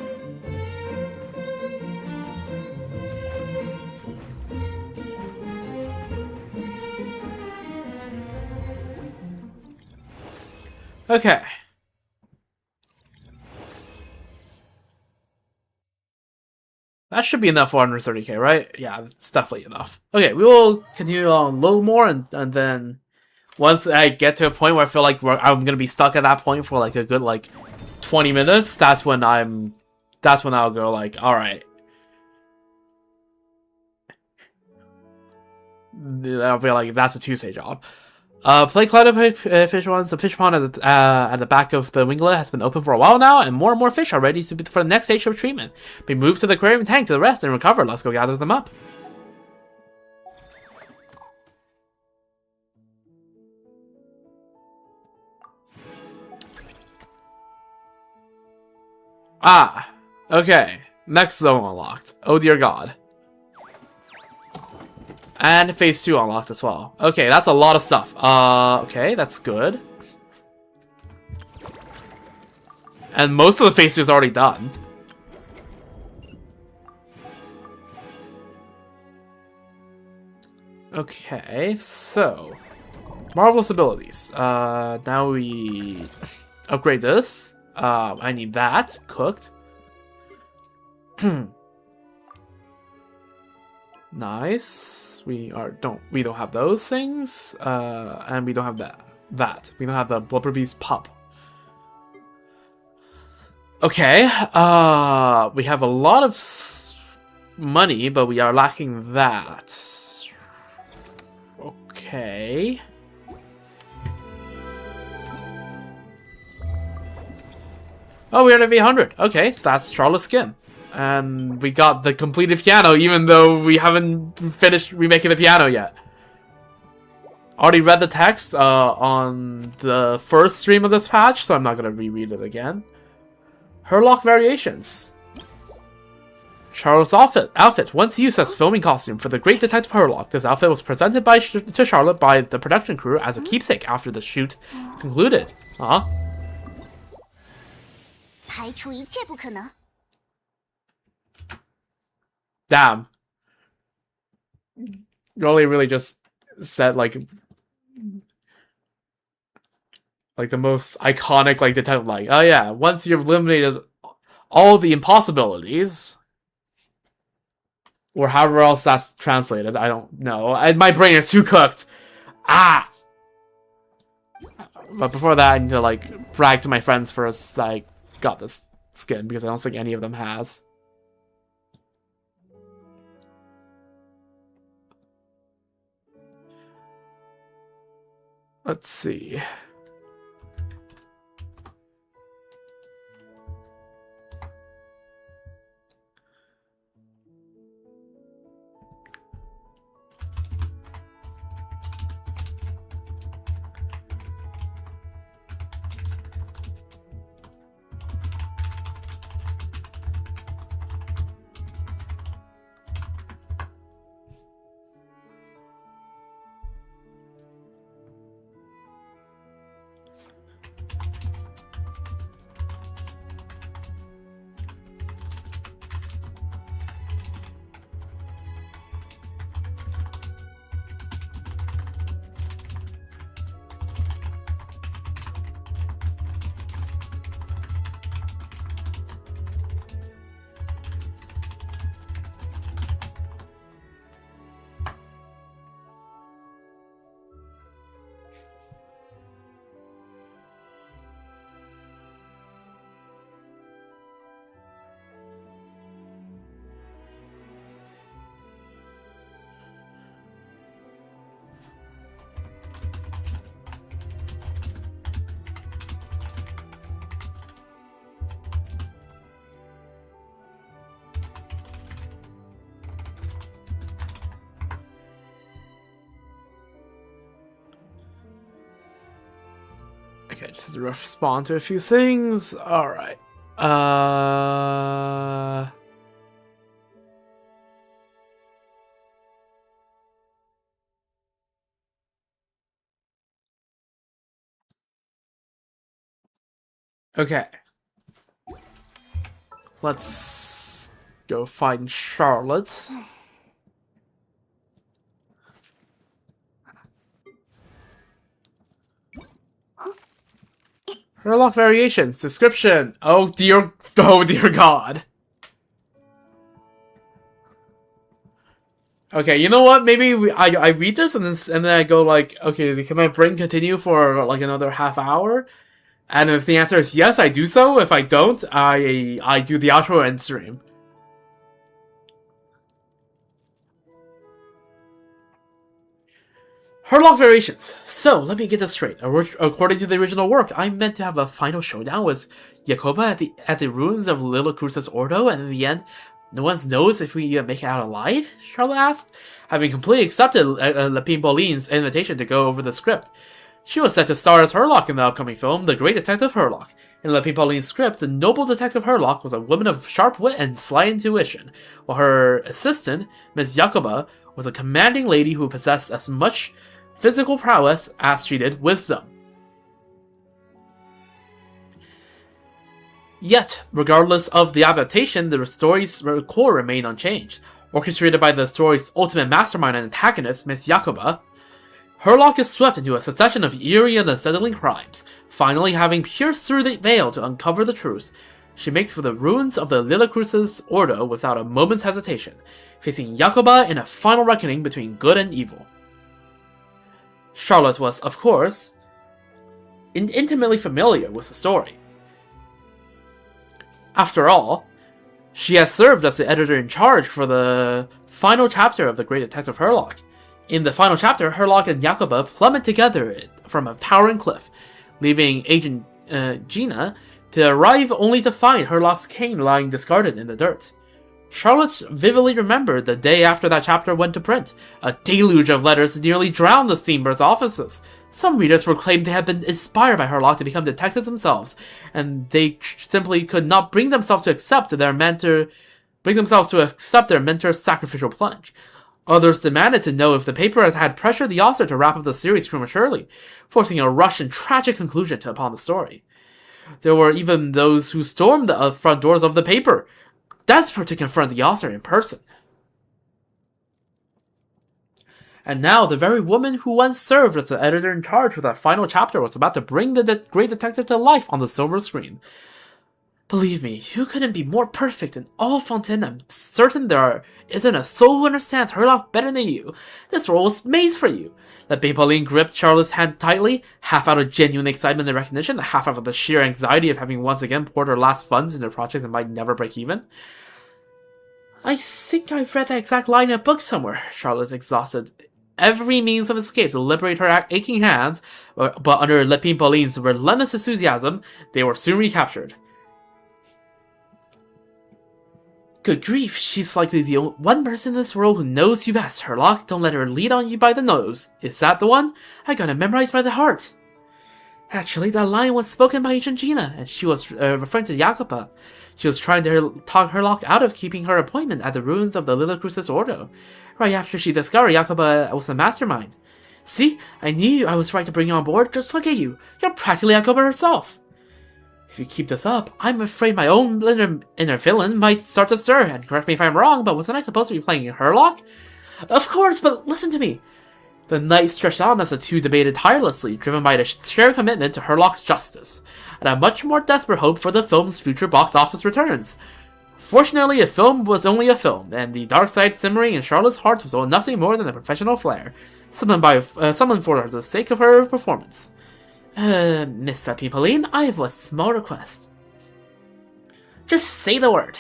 Okay. That should be enough for 130k, right? Yeah, it's definitely enough. Okay, we will continue on a little more, and then once I get to a point where I feel like I'm gonna be stuck at that point for like a good like 20 minutes, that's when I'll go like, all right. I'll be like, that's a Tuesday job. Play fish ones. The fish pond at the back of the winglet has been open for a while now, and more fish are ready for the next stage of treatment. Be moved to the aquarium tank to rest and recover. Let's go gather them up. Ah, okay. Next zone unlocked. Oh dear god. And phase 2 unlocked as well. Okay, that's a lot of stuff. Okay, that's good. And most of the phase 2 is already done. Okay, so marvelous abilities. Now we upgrade this. I need that cooked. Nice. We don't have those things. And we don't have that. We don't have the Blubber Beast pup. Okay. We have a lot of money, but we are lacking that. Okay. Oh, we are at 800. Okay, so that's Charlotte's skin. And we got the completed piano, even though we haven't finished remaking the piano yet. Already read the text on the first stream of this patch, so I'm not going to reread it again. Herlock variations. Charlotte's outfit. Once used as filming costume for the great detective Herlock, this outfit was presented to Charlotte by the production crew as a keepsake after the shoot concluded. Huh? 排除一切不可能。 Damn. You only really just said like the most iconic like detective like, oh yeah, once you've eliminated all the impossibilities, Or however else that's translated. I don't know. My brain is too cooked. Ah! But before that, I need to, like, brag to my friends first that I got this skin, because I don't think any of them has. Let's see. Okay, just to respond to a few things. Alright. Okay. Let's go find Charlotte. Herlock variations. Description. Oh dear God. Okay, you know what? Maybe I read this and then I go like, okay, can my brain continue for like another half hour? And if the answer is yes, I do so. If I don't, I do the outro end stream. Herlock variations. So, let me get this straight. According to the original work, I'm meant to have a final showdown with Jacoba at the ruins of Lila Cruz's Ordo, and in the end, no one knows if we even make it out alive? Charlotte asked, having completely accepted Lepine Pauline's invitation to go over the script. She was set to star as Herlock in the upcoming film, The Great Detective Herlock. In Lepine Pauline's script, the noble detective Herlock was a woman of sharp wit and sly intuition, while her assistant, Miss Jacoba, was a commanding lady who possessed as much physical prowess as she did wisdom. Yet, regardless of the adaptation, the story's core remained unchanged. Orchestrated by the story's ultimate mastermind and antagonist, Miss Jacoba, Herlock is swept into a succession of eerie and unsettling crimes. Finally, having pierced through the veil to uncover the truth, she makes for the ruins of the Lila Cruz's Ordo without a moment's hesitation, facing Jacoba in a final reckoning between good and evil. Charlotte was, of course, intimately familiar with the story. After all, she has served as the editor-in-charge for the final chapter of The Great Detective Herlock. In the final chapter, Herlock and Jacoba plummet together from a towering cliff, leaving Agent Gina to arrive only to find Herlock's cane lying discarded in the dirt. Charlotte vividly remembered the day after that chapter went to print. A deluge of letters nearly drowned the Steambird's offices. Some readers proclaimed they had been inspired by Herlock to become detectives themselves, and they simply could not bring themselves to accept their mentor's sacrificial plunge. Others demanded to know if the paper had pressured the author to wrap up the series prematurely, forcing a rushed and tragic conclusion upon the story. There were even those who stormed the front doors of the paper, desperate to confront the author in person. And now, the very woman who once served as the editor-in-charge for that final chapter was about to bring the great detective to life on the silver screen. Believe me, you couldn't be more perfect in all Fontaine. I'm certain there isn't a soul who understands Herlock better than you. This role was made for you. The Pauline gripped Charlotte's hand tightly, half out of genuine excitement and recognition, half out of the sheer anxiety of having once again poured her last funds into projects that might never break even. I think I've read that exact line in a book somewhere. Charlotte exhausted every means of escape to liberate her aching hands, but under Lepine Pauline's relentless enthusiasm, they were soon recaptured. Good grief, she's likely the one person in this world who knows you best. Herlock, don't let her lead on you by the nose. Is that the one? I got it memorized by the heart. Actually, that line was spoken by Agent Gina, and she was referring to Jacopa. She was trying to talk Herlock out of keeping her appointment at the ruins of the Lilla Crucis Ordo, right after she discovered Jacopa was the mastermind. See, I knew I was right to bring you on board. Just look at you. You're practically Jacopa herself. If you keep this up, I'm afraid my own inner villain might start to stir, and correct me if I'm wrong, but wasn't I supposed to be playing Herlock? Of course, but listen to me. The night stretched on as the two debated tirelessly, driven by the shared commitment to Herlock's justice, and a much more desperate hope for the film's future box office returns. Fortunately, a film was only a film, and the dark side simmering in Charlotte's heart was nothing more than a professional flair, summoned for the sake of her performance. Miss Pauline, I have a small request. Just say the word.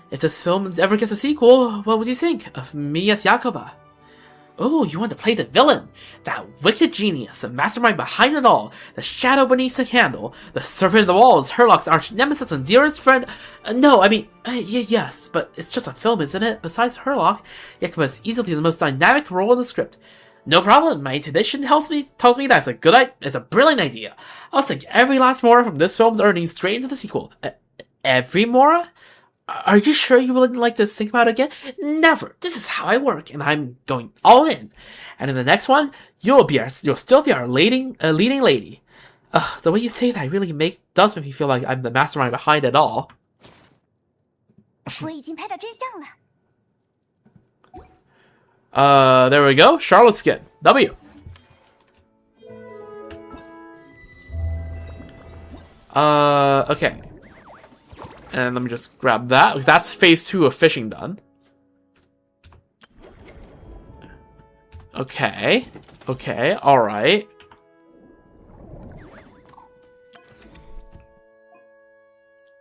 If this film ever gets a sequel, what would you think of me as Jacoba? Oh, you want to play the villain? That wicked genius, the mastermind behind it all, the shadow beneath the candle, the serpent in the walls, Herlock's arch nemesis and dearest friend. Yes, but it's just a film, isn't it? Besides Herlock, Jacoba is easily the most dynamic role in the script. No problem. My intuition tells me that's it's a brilliant idea. I'll sink every last mora from this film's earnings straight into the sequel. Every mora? Are you sure you wouldn't like to think about it again? Never. This is how I work, and I'm going all in. And in the next one, you'll still be our leading lady. The way you say that really does make me feel like I'm the mastermind behind it all. 我已经拍到真相了。 There we go. Charlotte's skin. W. Okay. And let me just grab that. That's phase 2 of fishing done. Okay. Okay, alright.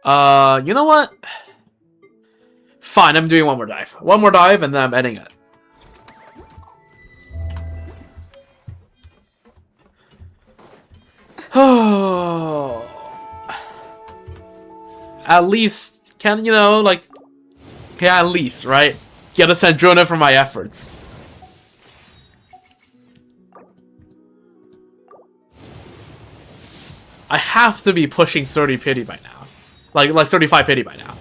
You know what? Fine, I'm doing one more dive. One more dive and then I'm ending it. Oh, at least, at least, right? Get a Sandrona for my efforts. I have to be pushing 30 pity by now. Like 35 pity by now.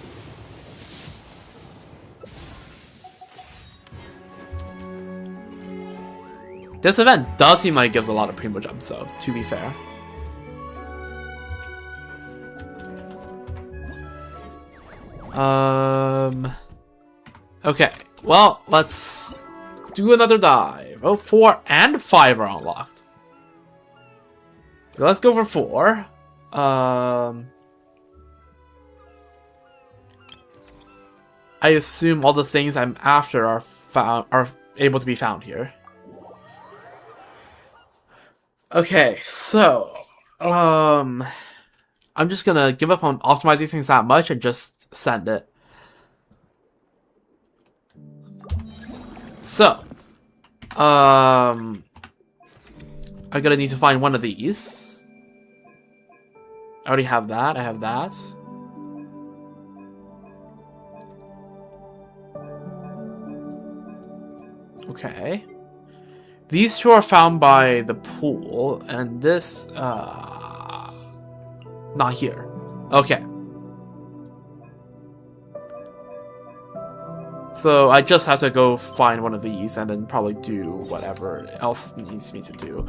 This event does seem like it gives a lot of primo jumps, though, to be fair. Okay. Well, let's do another dive. Oh, 4 and 5 are unlocked. Let's go for 4. I assume all the things I'm after are able to be found here. Okay, so I'm just gonna give up on optimizing things that much and just send it. So, I'm gonna need to find one of these. I already have that. I have that. Okay. These two are found by the pool, and this, not here. Okay. So I just have to go find one of these and then probably do whatever else needs me to do.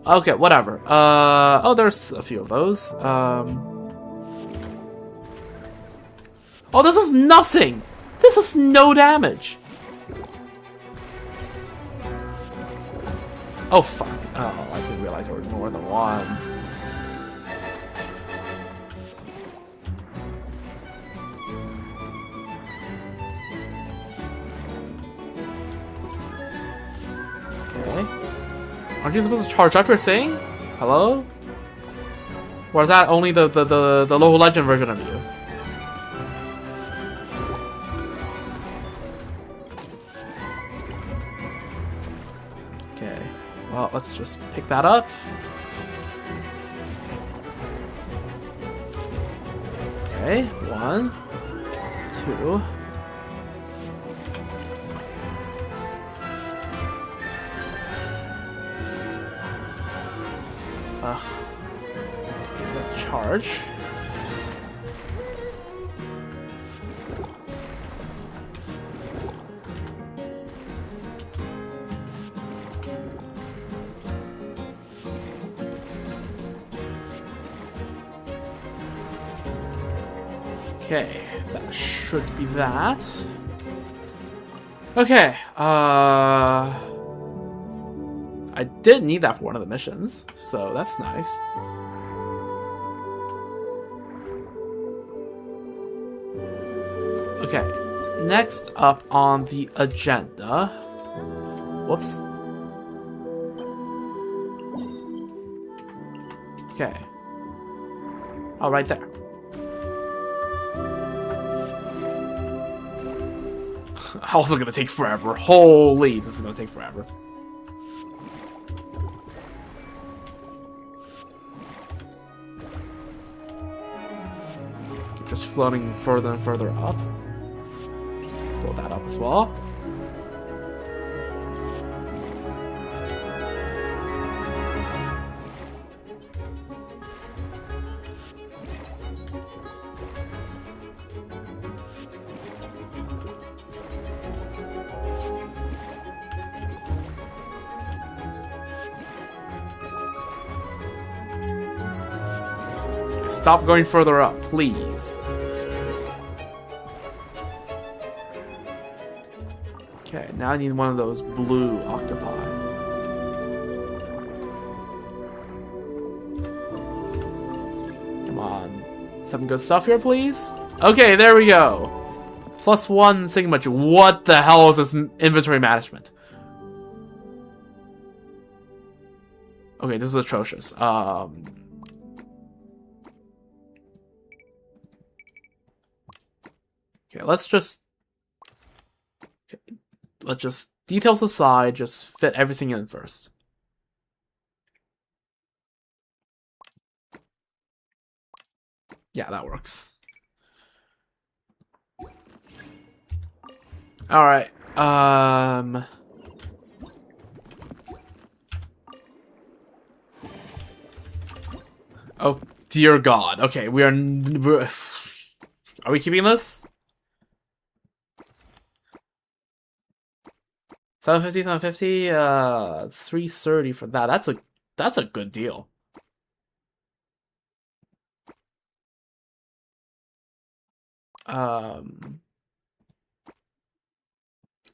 Okay, whatever. Oh, there's a few of those. Oh, this is nothing! This is no damage! Oh, fuck. Oh, I didn't realize there were more than one. Aren't you supposed to charge up your thing? Hello? Or is that only the local legend version of you? Okay. Well, let's just pick that up. Okay, 1, 2. Ugh. Charge. Okay, that should be that. Okay, I did need that for one of the missions, so that's nice. Okay, next up on the agenda. Whoops. Okay. Oh, right there. Also gonna take forever. Holy, this is gonna take forever. Keep just floating further and further up. Just blow that up as well. Stop going further up, please. Okay, now I need one of those blue octopi. Come on. Some good stuff here, please? Okay, there we go. +1 signature. What the hell is this inventory management? Okay, this is atrocious. Okay, let's just details aside, just fit everything in first. Yeah, that works. All right. Oh dear God. Okay, we're are we keeping this? 750, 750, 330 for that. That's a good deal.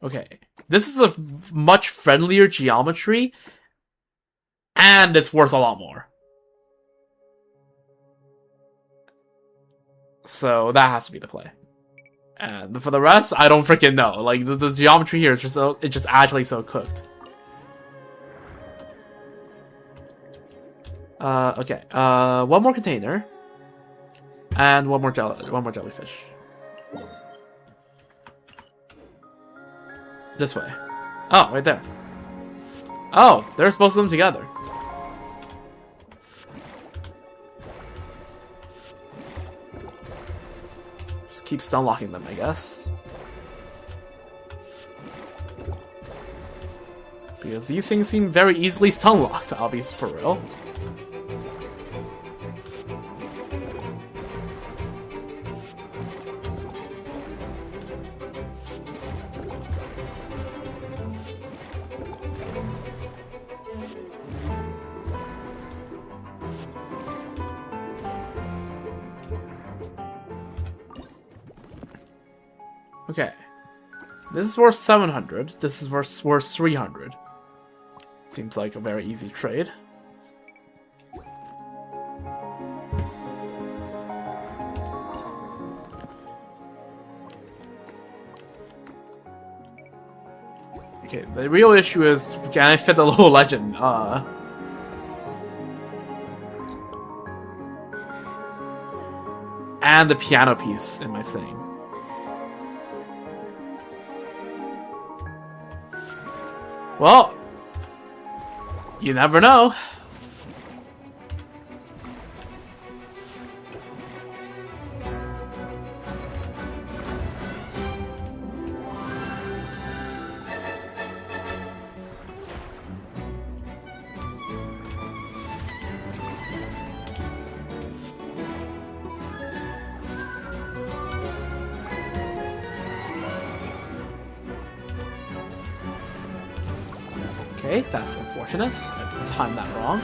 Okay. This is a much friendlier geometry, and it's worth a lot more. So that has to be the play. And for the rest, I don't freaking know. Like the geometry here is just actually so cooked. Okay. One more container, and one more jellyfish. This way. Oh, right there. Oh, they're supposed to them together. Just keep stun locking them, I guess. Because these things seem very easily stun locked, I'll be for real. Okay. This is worth 700. This is worth 300. Seems like a very easy trade. Okay, the real issue is, can I fit the little legend? And the piano piece in my thing. Well, you never know. Okay, that's unfortunate. I timed that wrong.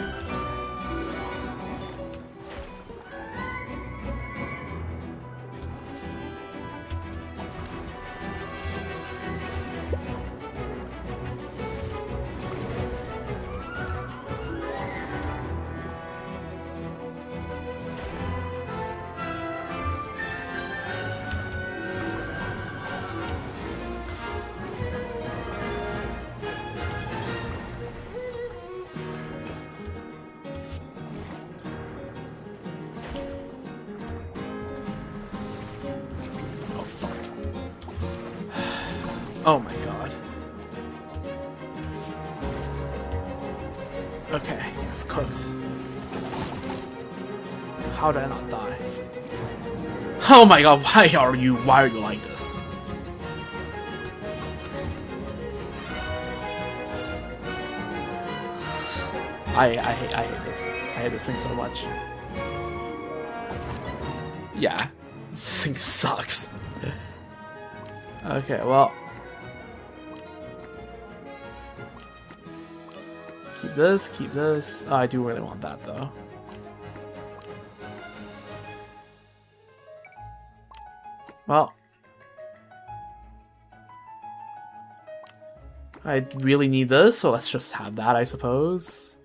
Oh, fuck. Oh my god. Okay, it's cooked. How did I not die? Oh my god, why are you like this? I hate this. I hate this thing so much. Yeah. This thing sucks. Okay, well. Keep this, keep this. Oh, I do really want that though. Well. I really need this, so let's just have that, I suppose.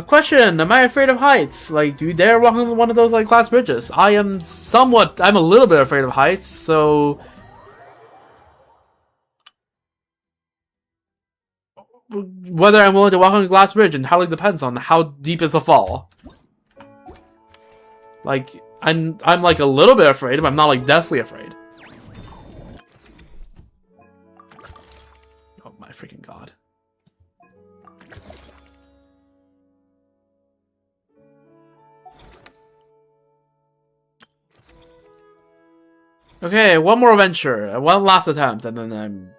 Question, am I afraid of heights? Like, do you dare walk on one of those, like, glass bridges? I'm a little bit afraid of heights, so... Whether I'm willing to walk on a glass bridge entirely depends on how deep is the fall. Like, I'm like, a little bit afraid, but I'm not, like, deathly afraid. Oh my freaking god. Okay, one more adventure, one last attempt, and then I'm...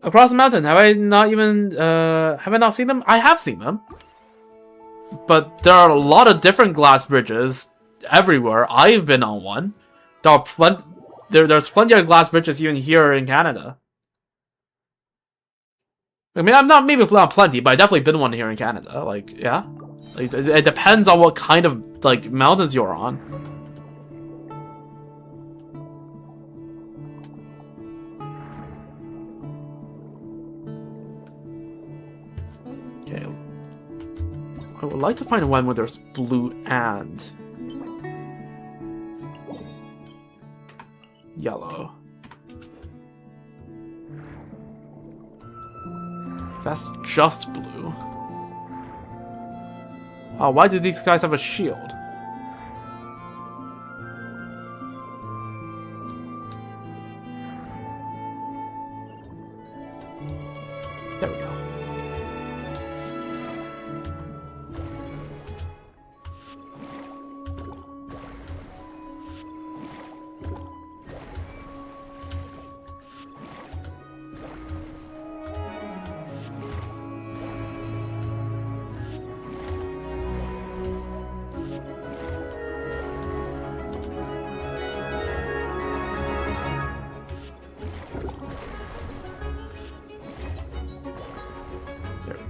Across the mountain, have I not seen them? I have seen them. But there are a lot of different glass bridges everywhere. I've been on one. There's plenty of glass bridges even here in Canada. I mean, I'm not plenty, but I've definitely been one here in Canada. Like, yeah. Like, it depends on what kind of, like, mountains you're on. Okay. I would like to find one where there's blue and yellow. That's just blue. Oh, why do these guys have a shield? There we go.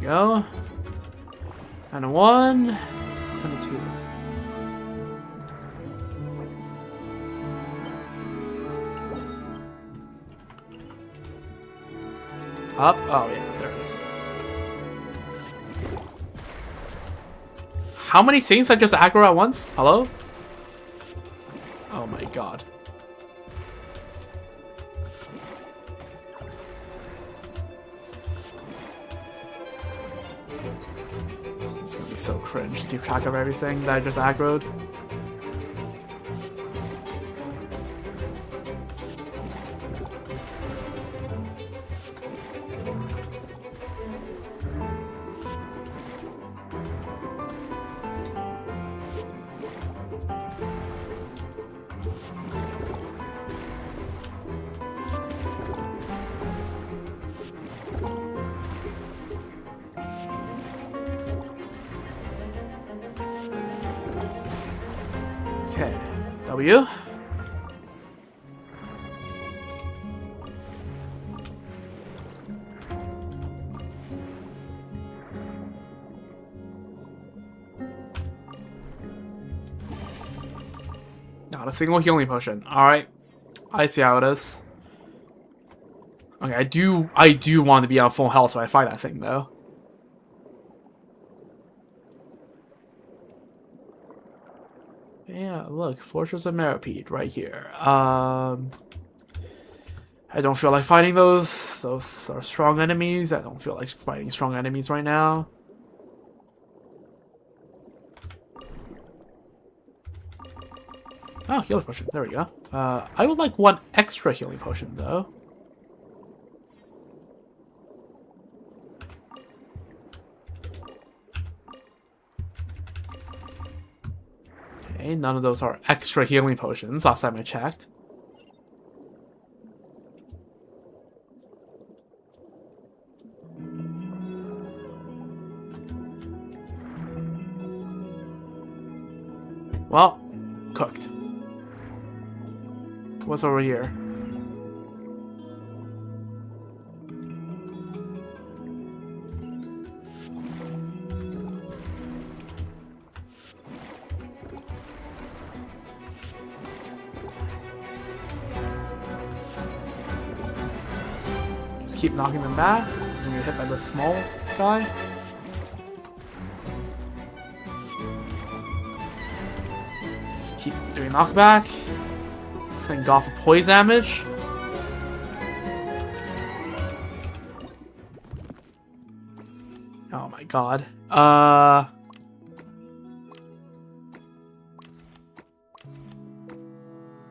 Go. And a 1. And a 2. Up. Oh, yeah, there it is. How many things that just aggro at once? Hello? Oh my god. It's gonna be so cringe to keep track of everything that I just aggroed. Okay, W. Not a single healing potion. Alright. I see how it is. Okay, I do want to be on full health when I fight that thing though. Yeah, look, Fortress of Meropide right here. I don't feel like fighting those. Those are strong enemies. I don't feel like fighting strong enemies right now. Oh, healing potion. There we go. I would like one extra healing potion though. Okay, none of those are extra healing potions last time I checked. Well, cooked. What's over here? Just keep knocking them back. And you're hit by the small guy. Just keep doing knockback. Send off for poison damage. Oh my god.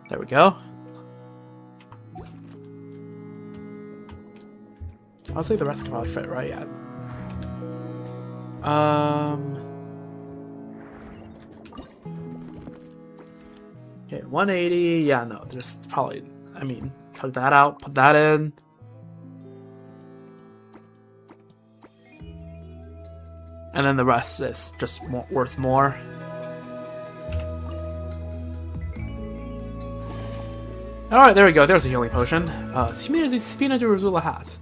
There we go. Honestly, the rest can probably fit, right? Yeah. Okay, 180. Yeah, no, just probably. I mean, cut that out, put that in. And then the rest is just worth more. Alright, there we go. There's a healing potion. Spina de Rosula hat.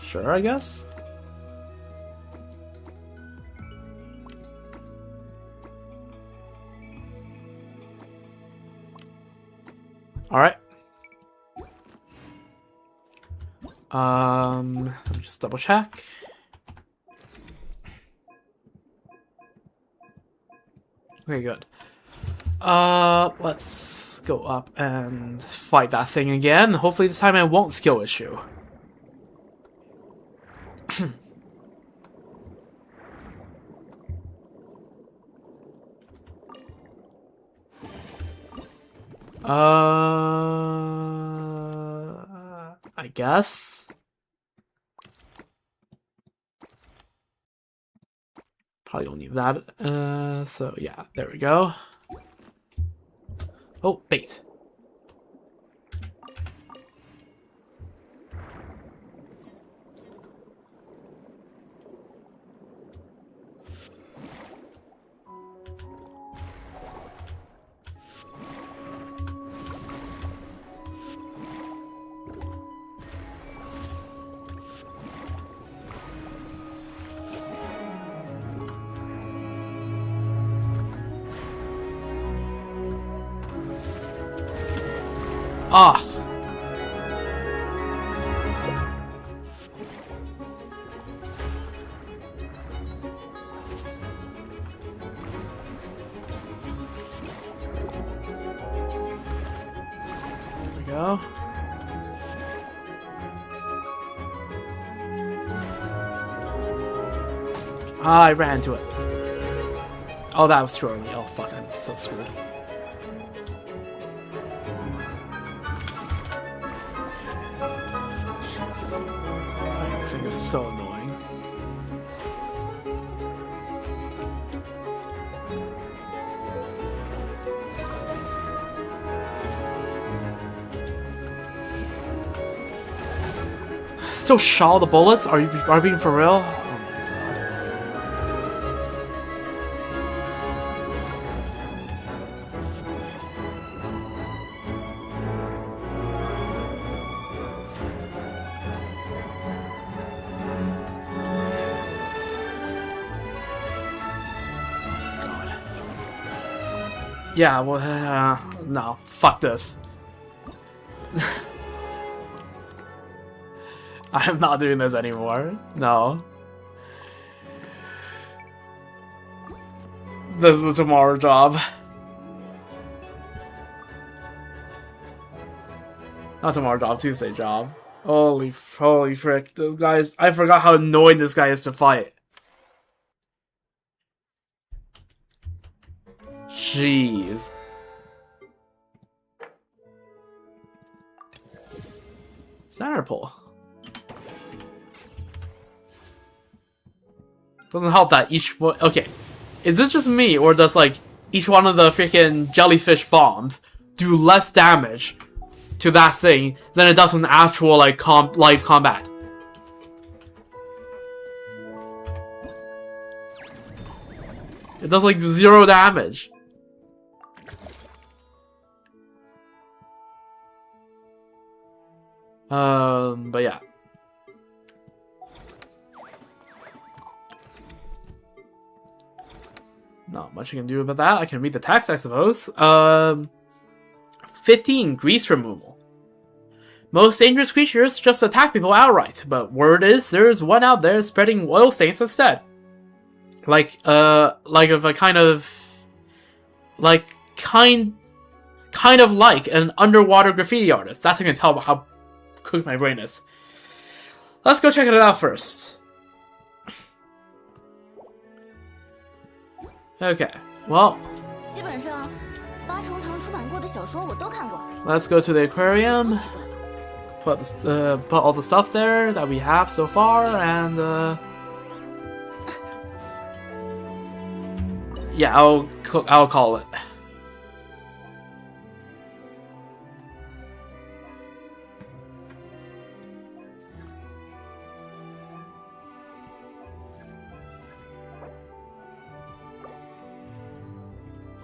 Sure, I guess. Alright. Let me just double check. Okay, good. Let's go up and fight that thing again. Hopefully this time I won't skill issue. I guess. Probably don't need that. So yeah, there we go. Oh, bait. Ah. go. Ah, I ran into it. Oh, that was too early. Oh, fuck, I'm so screwed. This thing is so annoying. Still shaw the bullets? Are you being for real? Yeah, well, no. Fuck this. I am not doing this anymore. No. This is a tomorrow job. Not tomorrow job, Tuesday job. Holy frick. This guy's... I forgot how annoying this guy is to fight. Jeez. Center pull. Doesn't help that each one... Okay. Is this just me, or does, like, each one of the freaking jellyfish bombs do less damage to that thing than it does in actual, like, live combat? It does, like, 0 damage. But yeah. Not much I can do about that. I can read the text, I suppose. 15, grease removal. Most dangerous creatures just attack people outright, but word is there's one out there spreading oil stains instead. Like of a kind of like an underwater graffiti artist. That's how I can tell how cooked my brain is. Let's go check it out first. Okay, well, let's go to the aquarium. Put all the stuff there that we have so far, and yeah, I'll call it.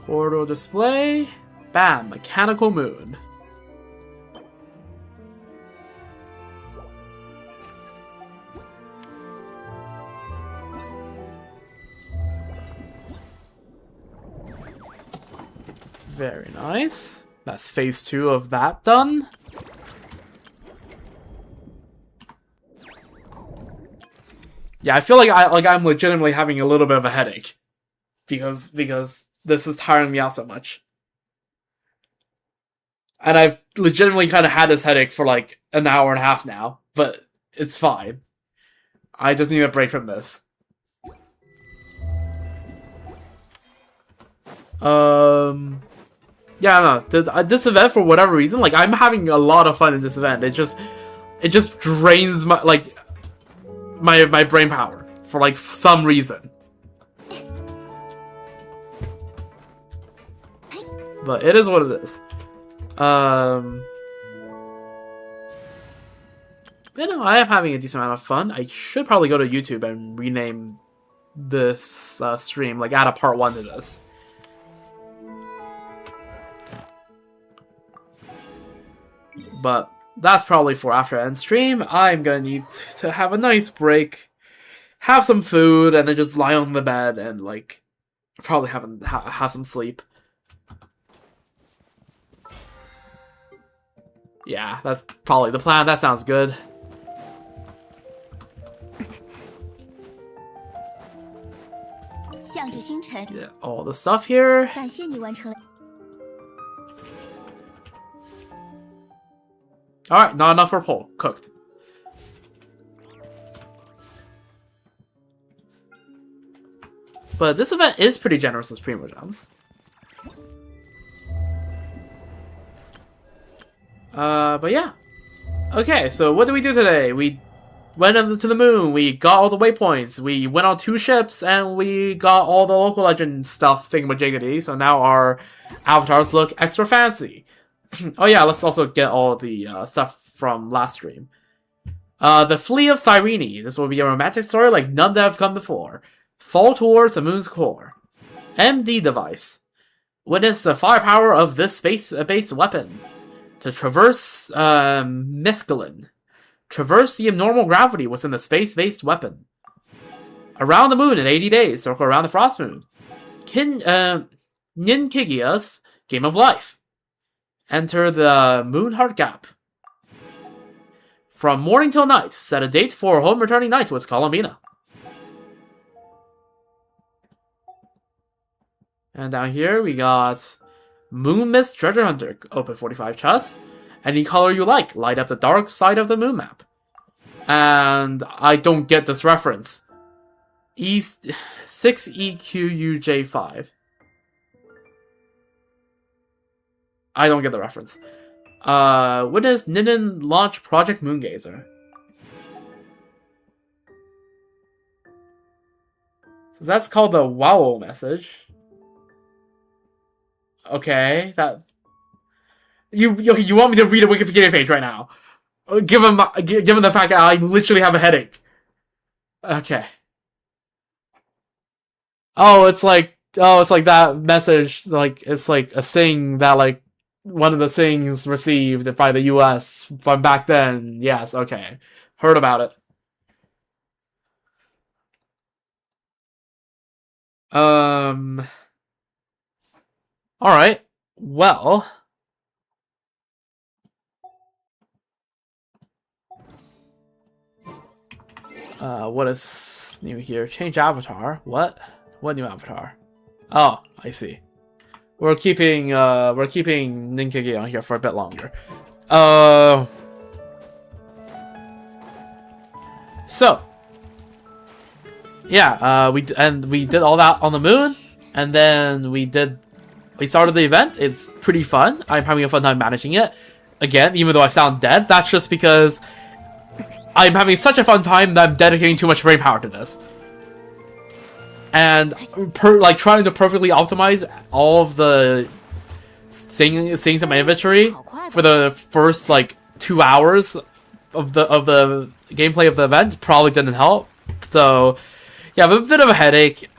Portal display. Bam, mechanical moon. Very nice. That's phase 2 of that done. Yeah, I feel like I'm legitimately having a little bit of a headache because this is tiring me out so much. And I've legitimately kind of had this headache for like an hour and a half now, but it's fine. I just need a break from this. Yeah, no, this event, for whatever reason, like, I'm having a lot of fun in this event. It just drains my, like, my brain power for, like, some reason. But it is what it is. But no, I am having a decent amount of fun. I should probably go to YouTube and rename this stream, like, add a part 1 to this. But that's probably for after end stream. I'm gonna need to have a nice break, have some food, and then just lie on the bed and, like, probably have some sleep. Yeah, that's probably the plan. That sounds good. Get all the stuff here. Alright, not enough for pole. Cooked. But this event is pretty generous with Primo Gems. But yeah. Okay, so what did we do today? We went to the moon, we got all the waypoints, we went on 2 ships, and we got all the local legend stuff thingamajiggity, so now our avatars look extra fancy. Oh yeah, let's also get all the stuff from last stream. The Flea of Cyrene. This will be a romantic story like none that have come before. Fall towards the moon's core. MD device. Witness the firepower of this space-based weapon. To traverse mescaline. Traverse the abnormal gravity within the space-based weapon. Around the moon in 80 days. Circle around the frost moon. Ninkigia's Game of Life. Enter the Moonheart Gap. From morning till night. Set a date for home returning night with Columbina. And down here we got Moon Mist Treasure Hunter. Open 45 chests. Any color you like. Light up the dark side of the moon map. And I don't get this reference. 6EQUJ5. I don't get the reference. Witness Ninan launch Project Moongazer. So that's called the WoW message. Okay, that you want me to read a Wikipedia page right now? Given the fact that I literally have a headache. Okay. It's like that message. Like it's like a thing that like one of the things received by the U.S. from back then. Yes. Okay. Heard about it. Alright, well... what is new here? Change avatar? What? What new avatar? Oh, I see. We're keeping Ninkigi on here for a bit longer. So... yeah, we did all that on the moon, and then we started the event. It's pretty fun. I'm having a fun time managing it. Again, even though I sound dead, that's just because I'm having such a fun time that I'm dedicating too much brain power to this. And trying to perfectly optimize all of the things in my inventory for the first 2 hours of the gameplay of the event probably didn't help. So yeah, I have a bit of a headache.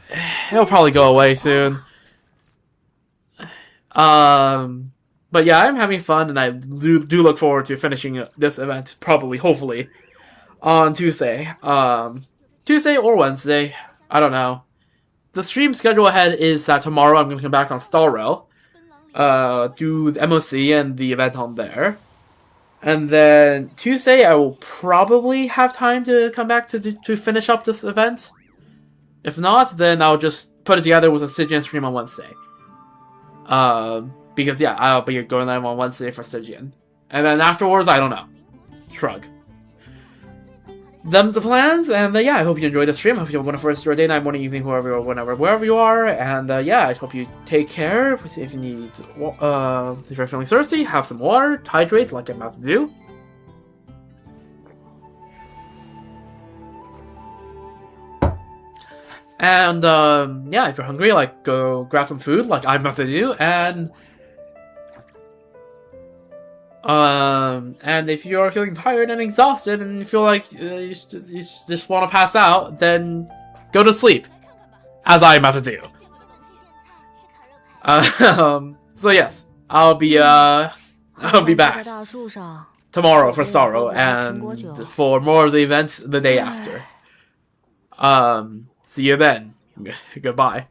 It'll probably go away soon. But yeah, I'm having fun, and I do look forward to finishing this event, probably, hopefully, on Tuesday. Tuesday or Wednesday, I don't know. The stream schedule ahead is that tomorrow I'm going to come back on Star Rail, do the MOC and the event on there. And then Tuesday I will probably have time to come back to finish up this event. If not, then I'll just put it together with a Stygian stream on Wednesday. Because yeah, I'll be going live on Wednesday for Stygian. And then afterwards, I don't know. Shrug. Them's the plans, and yeah, I hope you enjoyed the stream. I hope you have a wonderful rest of your day, night, morning, evening, wherever you are. And yeah, I hope you take care. If you need, if you're feeling thirsty, have some water, hydrate like I'm about to do. And yeah, if you're hungry, go grab some food like I'm about to do, and if you're feeling tired and exhausted and you feel like you just want to pass out, then go to sleep, as I'm about to do. So yes, I'll be back tomorrow for Sorrow and for more of the event the day after. See you then. Goodbye.